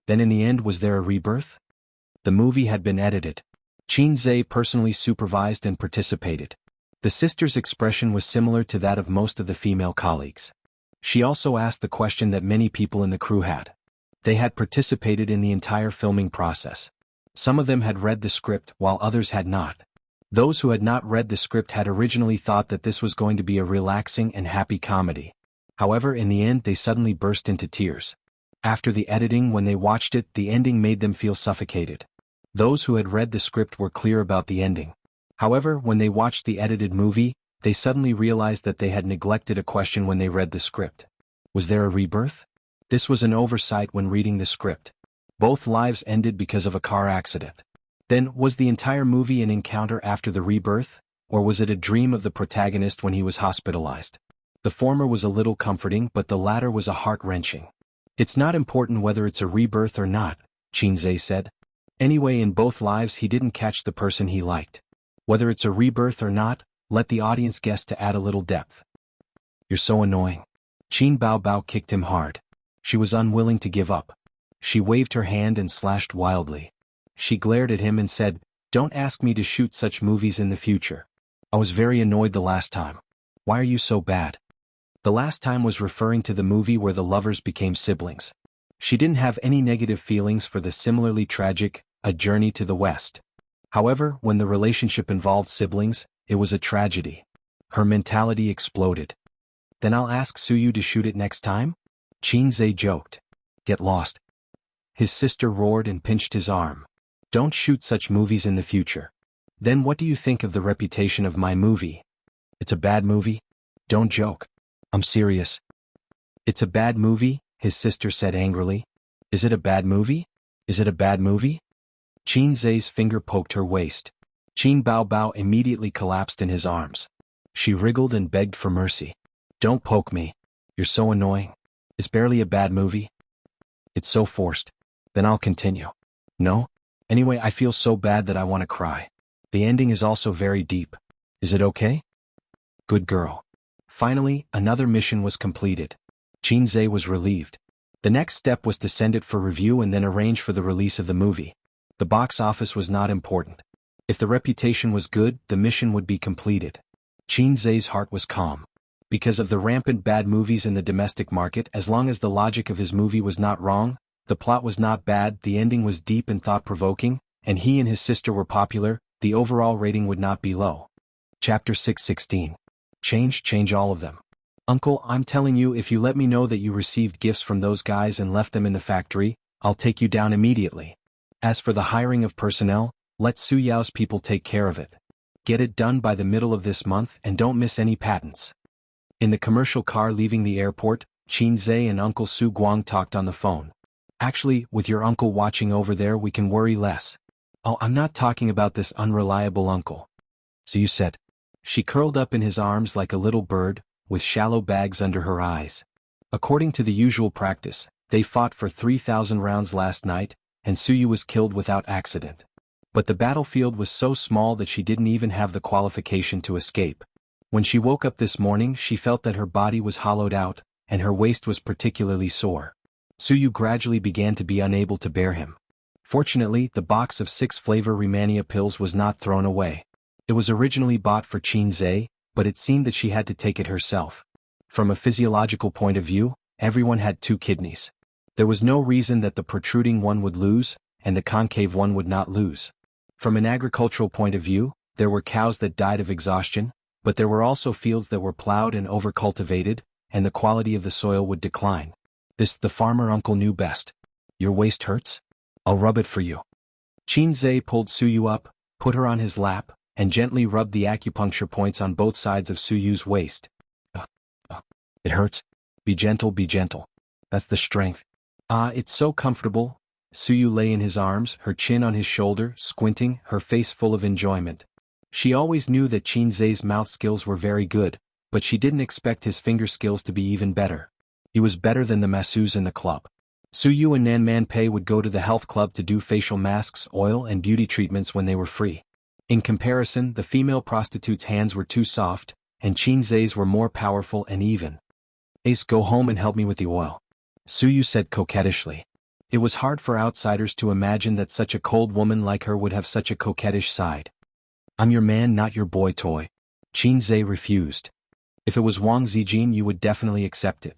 Then in the end, was there a rebirth? The movie had been edited. Qin Zhe personally supervised and participated. The sister's expression was similar to that of most of the female colleagues. She also asked the question that many people in the crew had. They had participated in the entire filming process. Some of them had read the script while others had not. Those who had not read the script had originally thought that this was going to be a relaxing and happy comedy. However, in the end they suddenly burst into tears. After the editing, when they watched it, the ending made them feel suffocated. Those who had read the script were clear about the ending. However, when they watched the edited movie, they suddenly realized that they had neglected a question when they read the script. Was there a rebirth? This was an oversight when reading the script. Both lives ended because of a car accident. Then, was the entire movie an encounter after the rebirth, or was it a dream of the protagonist when he was hospitalized? The former was a little comforting, but the latter was a heart-wrenching. It's not important whether it's a rebirth or not, Qinzhe said. Anyway, in both lives he didn't catch the person he liked. Whether it's a rebirth or not, let the audience guess to add a little depth. You're so annoying. Qin Baobao kicked him hard. She was unwilling to give up. She waved her hand and slashed wildly. She glared at him and said, "Don't ask me to shoot such movies in the future. I was very annoyed the last time. Why are you so bad?" The last time was referring to the movie where the lovers became siblings. She didn't have any negative feelings for the similarly tragic A Journey to the West. However, when the relationship involved siblings, it was a tragedy. Her mentality exploded. "Then I'll ask Suyu to shoot it next time?" Qinzhe joked. "Get lost." His sister roared and pinched his arm. "Don't shoot such movies in the future." "Then what do you think of the reputation of my movie?" "It's a bad movie?" "Don't joke. I'm serious." "It's a bad movie," his sister said angrily. "Is it a bad movie? Is it a bad movie?" Qinzhe's finger poked her waist. Qin Baobao immediately collapsed in his arms. She wriggled and begged for mercy. "Don't poke me. You're so annoying. It's barely a bad movie." "It's so forced." "Then I'll continue." "No? Anyway, I feel so bad that I want to cry. The ending is also very deep. Is it okay?" "Good girl." Finally, another mission was completed. Qinzhe was relieved. The next step was to send it for review and then arrange for the release of the movie. The box office was not important. If the reputation was good, the mission would be completed. Qinzhe's heart was calm. Because of the rampant bad movies in the domestic market, as long as the logic of his movie was not wrong, the plot was not bad, the ending was deep and thought-provoking, and he and his sister were popular, the overall rating would not be low. Chapter 616. Change all of them. "Uncle, I'm telling you, if you let me know that you received gifts from those guys and left them in the factory, I'll take you down immediately. As for the hiring of personnel, let Su Yao's people take care of it. Get it done by the middle of this month and don't miss any patents." In the commercial car leaving the airport, Qinzhe and Uncle Su Guang talked on the phone. "Actually, with your uncle watching over there, we can worry less." "Oh, I'm not talking about this unreliable uncle." "So you said." She curled up in his arms like a little bird, with shallow bags under her eyes. According to the usual practice, they fought for 3,000 rounds last night, and Suyu was killed without accident. But the battlefield was so small that she didn't even have the qualification to escape. When she woke up this morning, she felt that her body was hollowed out, and her waist was particularly sore. Suyu gradually began to be unable to bear him. Fortunately, the box of 6 flavor Rehmannia pills was not thrown away. It was originally bought for Qinzhe, but it seemed that she had to take it herself. From a physiological point of view, everyone had 2 kidneys. There was no reason that the protruding one would lose, and the concave one would not lose. From an agricultural point of view, there were cows that died of exhaustion, but there were also fields that were plowed and overcultivated, and the quality of the soil would decline. This the farmer uncle knew best. "Your waist hurts? I'll rub it for you." Qinzhe pulled Suyu up, put her on his lap, and gently rubbed the acupuncture points on both sides of Suyu's waist. It hurts? Be gentle, be gentle. That's the strength." "Ah, it's so comfortable." Suyu lay in his arms, her chin on his shoulder, squinting, her face full of enjoyment. She always knew that Qinzhe's mouth skills were very good, but she didn't expect his finger skills to be even better. He was better than the masseuses in the club. Suyu and Nanman Pei would go to the health club to do facial masks, oil and beauty treatments when they were free. In comparison, the female prostitutes' hands were too soft, and Qinzhe's were more powerful and even. "Ace, go home and help me with the oil," Suyu said coquettishly. It was hard for outsiders to imagine that such a cold woman like her would have such a coquettish side. "I'm your man, not your boy toy." Qinzhe refused. "If it was Wang Zijin, you would definitely accept it.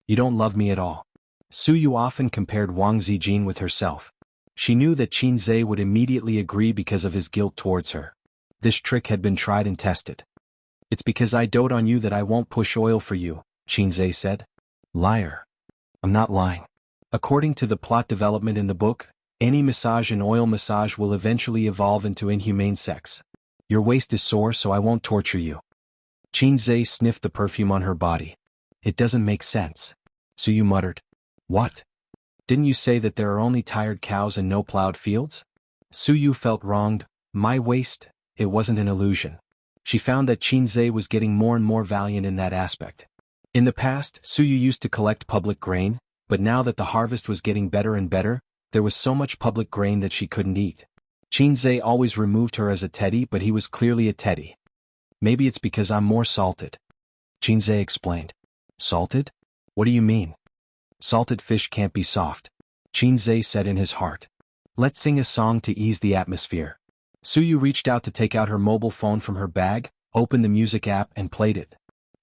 You don't love me at all." Suyu often compared Wang Zijin with herself. She knew that Qinzhe would immediately agree because of his guilt towards her. This trick had been tried and tested. "It's because I dote on you that I won't push oil for you," Qinzhe said. "Liar." "I'm not lying." According to the plot development in the book, any massage and oil massage will eventually evolve into inhumane sex. Your waist is sore so I won't torture you. Qinzhe sniffed the perfume on her body. It doesn't make sense. Suyu muttered. What? Didn't you say that there are only tired cows and no plowed fields? Suyu felt wronged. My waist? It wasn't an illusion. She found that Qinzhe was getting more and more valiant in that aspect. In the past, Suyu used to collect public grain, but now that the harvest was getting better and better, there was so much public grain that she couldn't eat. Qinzhe always removed her as a teddy, but he was clearly a teddy. Maybe it's because I'm more salted. Qinzhe explained. Salted? What do you mean? Salted fish can't be soft. Qinzhe said in his heart. Let's sing a song to ease the atmosphere. Suyu reached out to take out her mobile phone from her bag, opened the music app and played it.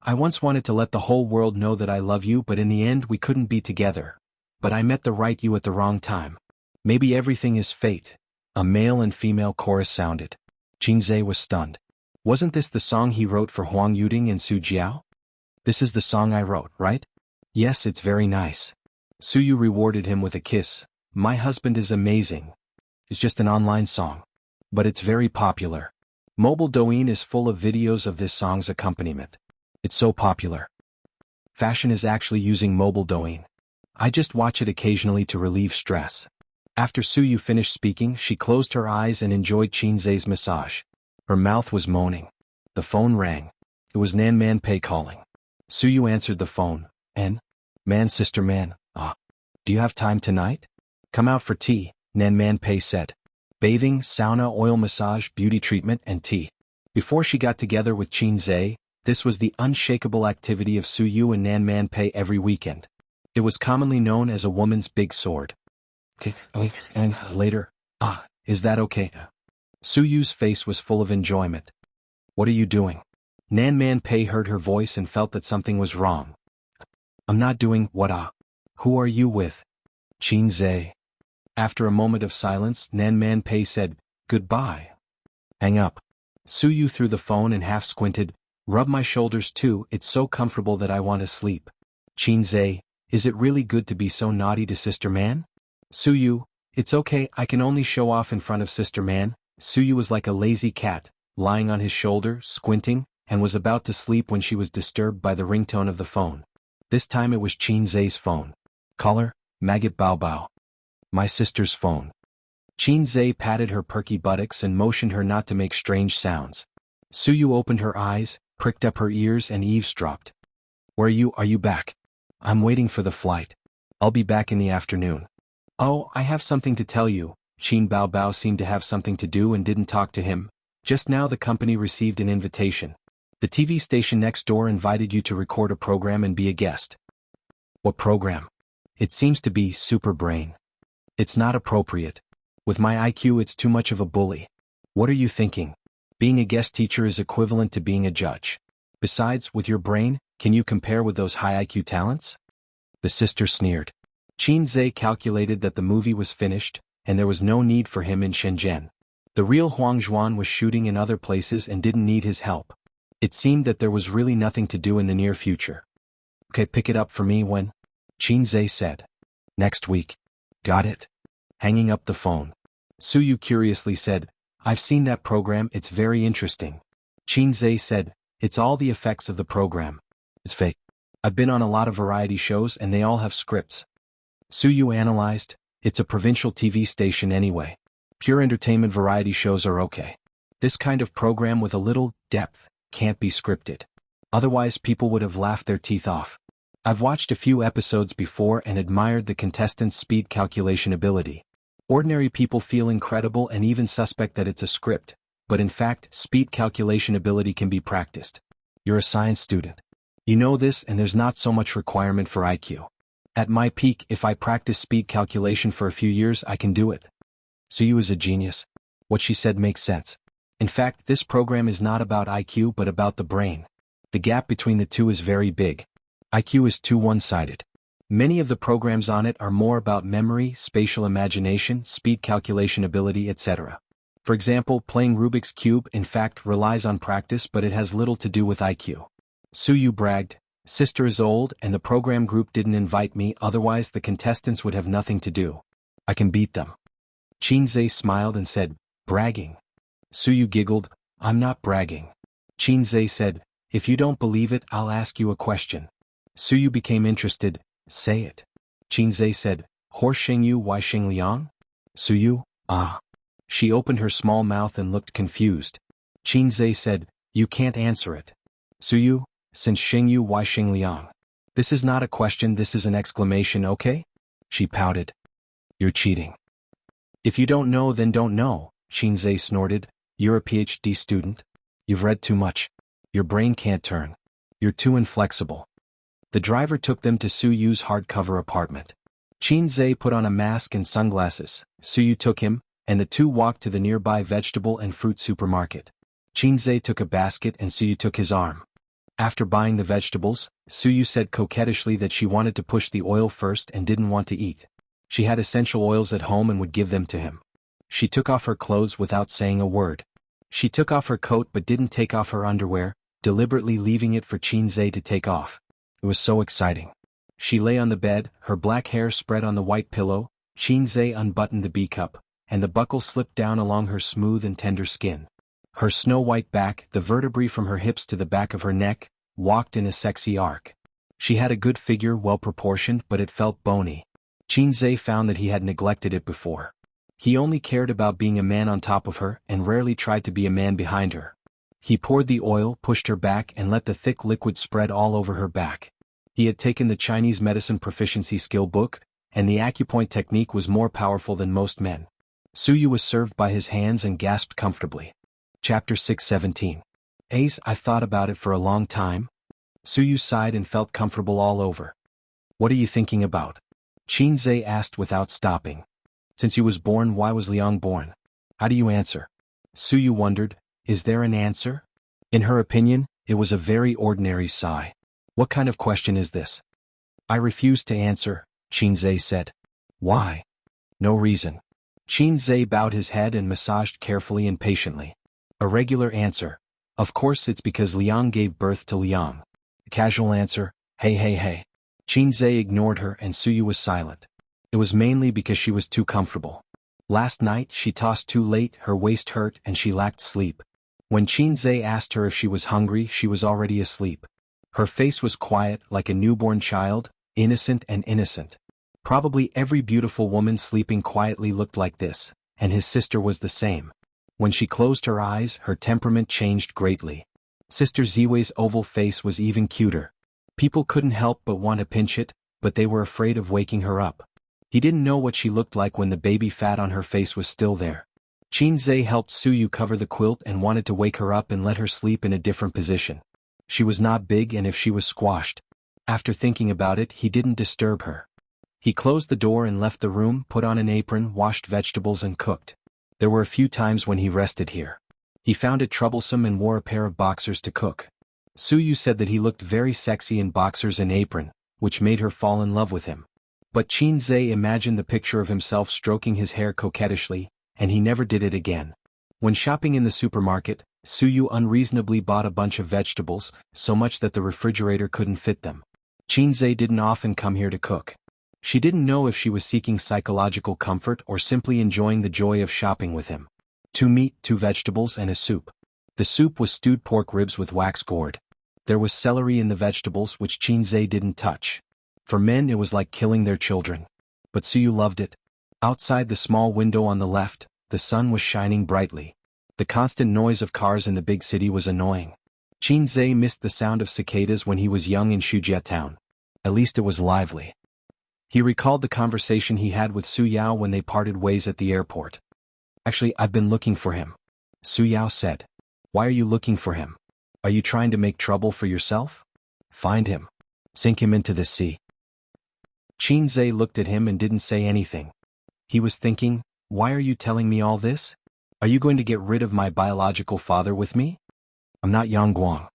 I once wanted to let the whole world know that I love you, but in the end we couldn't be together. But I met the right you at the wrong time. Maybe everything is fate. A male and female chorus sounded. Qinzhe was stunned. Wasn't this the song he wrote for Huang Yuding and Su Jiao? This is the song I wrote, right? Yes, it's very nice. Suyu rewarded him with a kiss. My husband is amazing. It's just an online song. But it's very popular. Mobile Douyin is full of videos of this song's accompaniment. It's so popular. Fashion is actually using mobile Douyin. I just watch it occasionally to relieve stress. After Suyu finished speaking, she closed her eyes and enjoyed Qinzhe's massage. Her mouth was moaning. The phone rang. It was Nan Man Pei calling. Suyu answered the phone. Man, sister man, do you have time tonight? Come out for tea, Nan Man Pei said. Bathing, sauna, oil massage, beauty treatment, and tea. Before she got together with Qinzhe, this was the unshakable activity of Suyu and Nan Man Pei every weekend. It was commonly known as a woman's big sword. Okay, and later, is that okay? Suyu's face was full of enjoyment. What are you doing? Nan Man Pei heard her voice and felt that something was wrong. I'm not doing what. Who are you with? Qinzhe. After a moment of silence, Nan Man Pei said, goodbye. Hang up. Suyu threw the phone and half squinted. Rub my shoulders too, it's so comfortable that I want to sleep. Qinzhe, is it really good to be so naughty to Sister Man? Suyu, it's okay, I can only show off in front of Sister Man. Suyu was like a lazy cat, lying on his shoulder, squinting, and was about to sleep when she was disturbed by the ringtone of the phone. This time it was Qinzhe's phone. Caller, Maggot Bao Bao. My sister's phone. Qinzhe patted her perky buttocks and motioned her not to make strange sounds. Suyu opened her eyes, pricked up her ears and eavesdropped. Where are you back? I'm waiting for the flight. I'll be back in the afternoon. Oh, I have something to tell you. Qin Bao Bao seemed to have something to do and didn't talk to him. Just now the company received an invitation. The TV station next door invited you to record a program and be a guest. What program? It seems to be Super Brain. It's not appropriate. With my IQ it's too much of a bully. What are you thinking? Being a guest teacher is equivalent to being a judge. Besides, with your brain, can you compare with those high IQ talents? The sister sneered. Qinzhe calculated that the movie was finished, and there was no need for him in Shenzhen. The real Huang Zhuan was shooting in other places and didn't need his help. It seemed that there was really nothing to do in the near future. Okay, pick it up for me when? Qinzhe said. Next week. Got it? Hanging up the phone. Suyu curiously said, I've seen that program, it's very interesting. Qinzhe said, it's all the effects of the program. It's fake. I've been on a lot of variety shows and they all have scripts. Suyu analyzed, it's a provincial TV station anyway. Pure entertainment variety shows are okay. This kind of program with a little depth can't be scripted. Otherwise people would have laughed their teeth off. I've watched a few episodes before and admired the contestants' speed calculation ability. Ordinary people feel incredible and even suspect that it's a script, but in fact, speed calculation ability can be practiced. You're a science student. You know this and there's not so much requirement for IQ. At my peak, if I practice speed calculation for a few years, I can do it. Suyu is a genius. What she said makes sense. In fact, this program is not about IQ but about the brain. The gap between the two is very big. IQ is too one-sided. Many of the programs on it are more about memory, spatial imagination, speed calculation ability, etc. For example, playing Rubik's Cube in fact relies on practice but it has little to do with IQ. Suyu bragged, sister is old and the program group didn't invite me, otherwise the contestants would have nothing to do. I can beat them. Qinzhe smiled and said, bragging. Suyu giggled, I'm not bragging. Qinzhe said, if you don't believe it, I'll ask you a question. Suyu became interested. Say it. Qinzhe said, Hor Shengyu Wai Sheng Liang? Suyu, ah. She opened her small mouth and looked confused. Qinzhe said, you can't answer it. Suyu, since Shengyu Wai Sheng Liang. This is not a question, this is an exclamation, okay? She pouted. You're cheating. If you don't know, then don't know, Qinzhe snorted. You're a PhD student. You've read too much. Your brain can't turn. You're too inflexible. The driver took them to Suyu's hardcover apartment. Qinzhe put on a mask and sunglasses. Suyu took him, and the two walked to the nearby vegetable and fruit supermarket. Qinzhe took a basket and Suyu took his arm. After buying the vegetables, Suyu said coquettishly that she wanted to push the oil first and didn't want to eat. She had essential oils at home and would give them to him. She took off her clothes without saying a word. She took off her coat but didn't take off her underwear, deliberately leaving it for Qinzhe to take off. It was so exciting. She lay on the bed, her black hair spread on the white pillow. Qinzhe unbuttoned the B-cup, and the buckle slipped down along her smooth and tender skin. Her snow-white back, the vertebrae from her hips to the back of her neck, walked in a sexy arc. She had a good figure, well-proportioned, but it felt bony. Qinzhe found that he had neglected it before. He only cared about being a man on top of her and rarely tried to be a man behind her. He poured the oil, pushed her back and let the thick liquid spread all over her back. He had taken the Chinese medicine proficiency skill book, and the acupoint technique was more powerful than most men. Suyu was served by his hands and gasped comfortably. Chapter 617. Ace, I've thought about it for a long time. Suyu sighed and felt comfortable all over. What are you thinking about? Qinzhe asked without stopping. Since you was born, why was Liang born? How do you answer? Suyu wondered, is there an answer? In her opinion, it was a very ordinary sigh. What kind of question is this? I refuse to answer, Qinzhe said. Why? No reason. Qinzhe bowed his head and massaged carefully and patiently. A regular answer. Of course it's because Liang gave birth to Liang. A casual answer. Hey. Qinzhe ignored her and Suyu was silent. It was mainly because she was too comfortable. Last night she tossed too late, her waist hurt and she lacked sleep. When Qinzhe asked her if she was hungry, she was already asleep. Her face was quiet, like a newborn child, innocent and innocent. Probably every beautiful woman sleeping quietly looked like this, and his sister was the same. When she closed her eyes, her temperament changed greatly. Sister Ziwei's oval face was even cuter. People couldn't help but want to pinch it, but they were afraid of waking her up. He didn't know what she looked like when the baby fat on her face was still there. Qinzhe helped Suyu cover the quilt and wanted to wake her up and let her sleep in a different position. She was not big, and if she was squashed. After thinking about it, he didn't disturb her. He closed the door and left the room, put on an apron, washed vegetables and cooked. There were a few times when he rested here. He found it troublesome and wore a pair of boxers to cook. Suyu said that he looked very sexy in boxers and apron, which made her fall in love with him. But Qinzhe imagined the picture of himself stroking his hair coquettishly, and he never did it again. When shopping in the supermarket, Suyu unreasonably bought a bunch of vegetables, so much that the refrigerator couldn't fit them. Qinzhe didn't often come here to cook. She didn't know if she was seeking psychological comfort or simply enjoying the joy of shopping with him. 2 meat, 2 vegetables and a soup. The soup was stewed pork ribs with wax gourd. There was celery in the vegetables, which Qinzhe didn't touch. For men it was like killing their children. But Suyu loved it. Outside the small window on the left, the sun was shining brightly. The constant noise of cars in the big city was annoying. Qinzhe missed the sound of cicadas when he was young in Shujia town. At least it was lively. He recalled the conversation he had with Su Yao when they parted ways at the airport. Actually, I've been looking for him, Su Yao said. Why are you looking for him? Are you trying to make trouble for yourself? Find him. Sink him into the sea. Qinzhe looked at him and didn't say anything. He was thinking, why are you telling me all this? Are you going to get rid of my biological father with me? I'm not Yang Guang.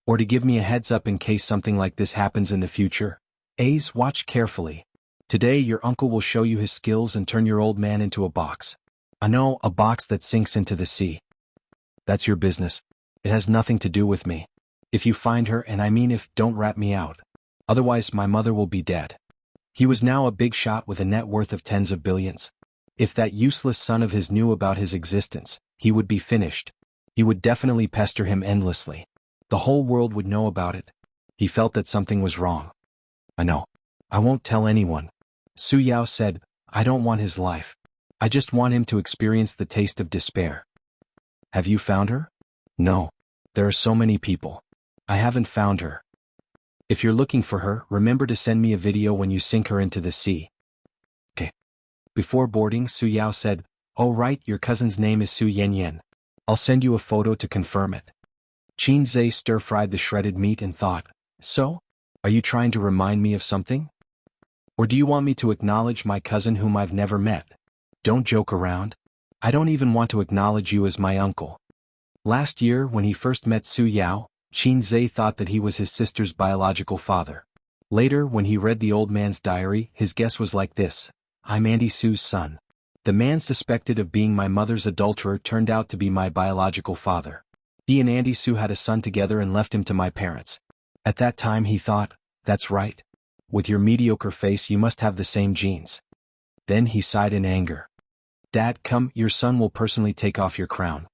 Or to give me a heads up in case something like this happens in the future? Ace, watch carefully. Today your uncle will show you his skills and turn your old man into a box. I know, a box that sinks into the sea. That's your business. It has nothing to do with me. If you find her, and I mean if, don't rat me out. Otherwise my mother will be dead. He was now a big shot with a net worth of tens of billions. If that useless son of his knew about his existence, he would be finished. He would definitely pester him endlessly. The whole world would know about it. He felt that something was wrong. I know. I won't tell anyone. Su Yao said, I don't want his life. I just want him to experience the taste of despair. Have you found her? No. There are so many people. I haven't found her. If you're looking for her, remember to send me a video when you sink her into the sea. Okay. Before boarding, Su Yao said, oh right, your cousin's name is Su Yanyan. I'll send you a photo to confirm it. Qin Zhe stir-fried the shredded meat and thought, so? Are you trying to remind me of something? Or do you want me to acknowledge my cousin whom I've never met? Don't joke around. I don't even want to acknowledge you as my uncle. Last year, when he first met Su Yao, Qin Zhe thought that he was his sister's biological father. Later, when he read the old man's diary, his guess was like this: I'm Auntie Su's son. The man suspected of being my mother's adulterer turned out to be my biological father. He and Auntie Su had a son together and left him to my parents. At that time he thought, that's right. With your mediocre face you must have the same genes. Then he sighed in anger. Dad, come, your son will personally take off your crown.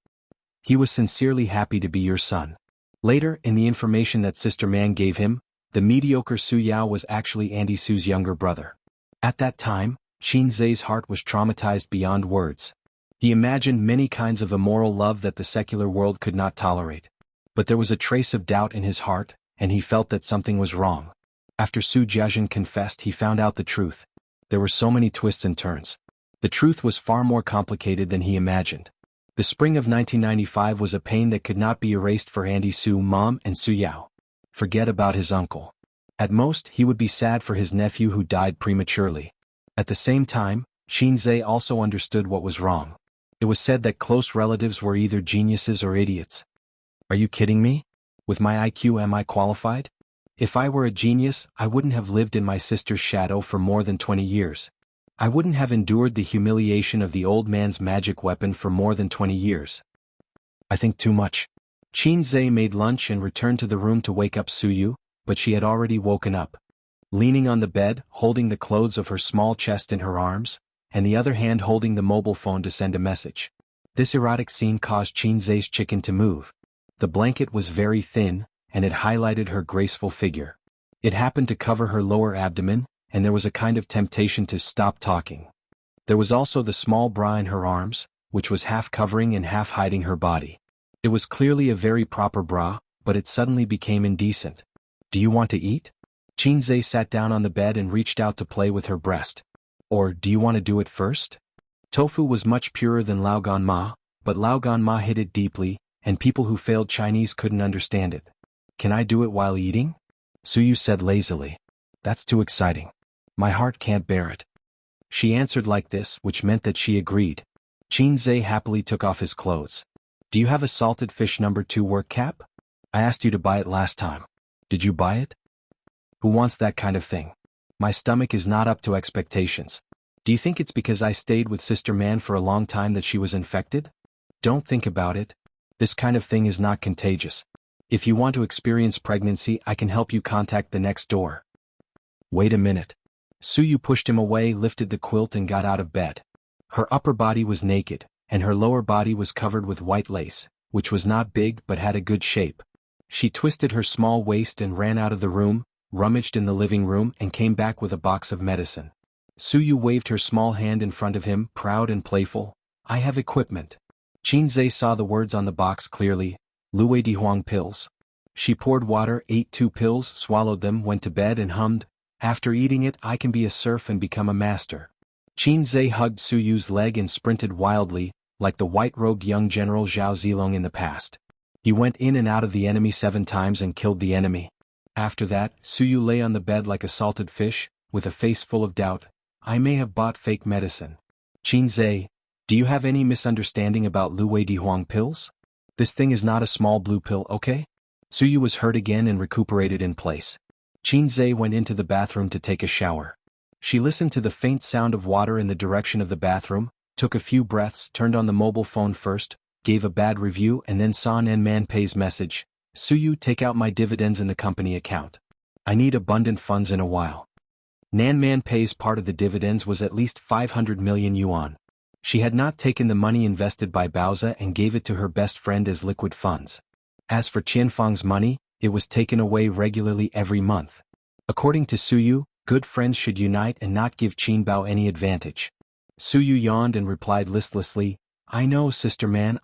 He was sincerely happy to be your son. Later, in the information that Sister Man gave him, the mediocre Su Yao was actually Auntie Su's younger brother. At that time, Qin Zhe's heart was traumatized beyond words. He imagined many kinds of immoral love that the secular world could not tolerate. But there was a trace of doubt in his heart, and he felt that something was wrong. After Su Jiazhen confessed, he found out the truth. There were so many twists and turns. The truth was far more complicated than he imagined. The spring of 1995 was a pain that could not be erased for Auntie Su, Mom, and Su Yao. Forget about his uncle. At most, he would be sad for his nephew who died prematurely. At the same time, Qin Zhe also understood what was wrong. It was said that close relatives were either geniuses or idiots. Are you kidding me? With my IQ, am I qualified? If I were a genius, I wouldn't have lived in my sister's shadow for more than 20 years. I wouldn't have endured the humiliation of the old man's magic weapon for more than 20 years. I think too much. Qin Zhe made lunch and returned to the room to wake up Su Yu, but she had already woken up. Leaning on the bed, holding the clothes of her small chest in her arms, and the other hand holding the mobile phone to send a message. This erotic scene caused Qin Zhe's chicken to move. The blanket was very thin, and it highlighted her graceful figure. It happened to cover her lower abdomen, and there was a kind of temptation to stop talking. There was also the small bra in her arms, which was half covering and half hiding her body. It was clearly a very proper bra, but it suddenly became indecent. Do you want to eat? Qin Zhe sat down on the bed and reached out to play with her breast. Or do you want to do it first? Tofu was much purer than Lao Gan Ma, but Lao Gan Ma hid it deeply, and people who failed Chinese couldn't understand it. Can I do it while eating? Su Yu said lazily. That's too exciting. My heart can't bear it. She answered like this, which meant that she agreed. Qin Zhe happily took off his clothes. Do you have a salted fish No. 2 work cap? I asked you to buy it last time. Did you buy it? Who wants that kind of thing? My stomach is not up to expectations. Do you think it's because I stayed with Sister Man for a long time that she was infected? Don't think about it. This kind of thing is not contagious. If you want to experience pregnancy, I can help you contact the next door. Wait a minute. Su Yu pushed him away, lifted the quilt and got out of bed. Her upper body was naked, and her lower body was covered with white lace, which was not big but had a good shape. She twisted her small waist and ran out of the room, rummaged in the living room and came back with a box of medicine. Su Yu waved her small hand in front of him, proud and playful. I have equipment. Qin Zhe saw the words on the box clearly, Luwei Dihuang pills. She poured water, ate 2 pills, swallowed them, went to bed and hummed, after eating it I can be a serf and become a master. Qin Zhe hugged Su Yu's leg and sprinted wildly, like the white-robed young General Zhao Zilong in the past. He went in and out of the enemy 7 times and killed the enemy. After that, Su Yu lay on the bed like a salted fish, with a face full of doubt. I may have bought fake medicine. Qin Zhe, do you have any misunderstanding about Luwei Dihuang pills? This thing is not a small blue pill, okay? Su Yu was hurt again and recuperated in place. Qin Zhe went into the bathroom to take a shower. She listened to the faint sound of water in the direction of the bathroom, took a few breaths, turned on the mobile phone first, gave a bad review and then saw Nan Man Pei's message. Su Yu, take out my dividends in the company account. I need abundant funds in a while. Nan Man Pei's part of the dividends was at least 500 million yuan. She had not taken the money invested by Baozi and gave it to her best friend as liquid funds. As for Qianfang's money, it was taken away regularly every month. According to Suyu, good friends should unite and not give Qinbao any advantage. Suyu yawned and replied listlessly, I know, sister man,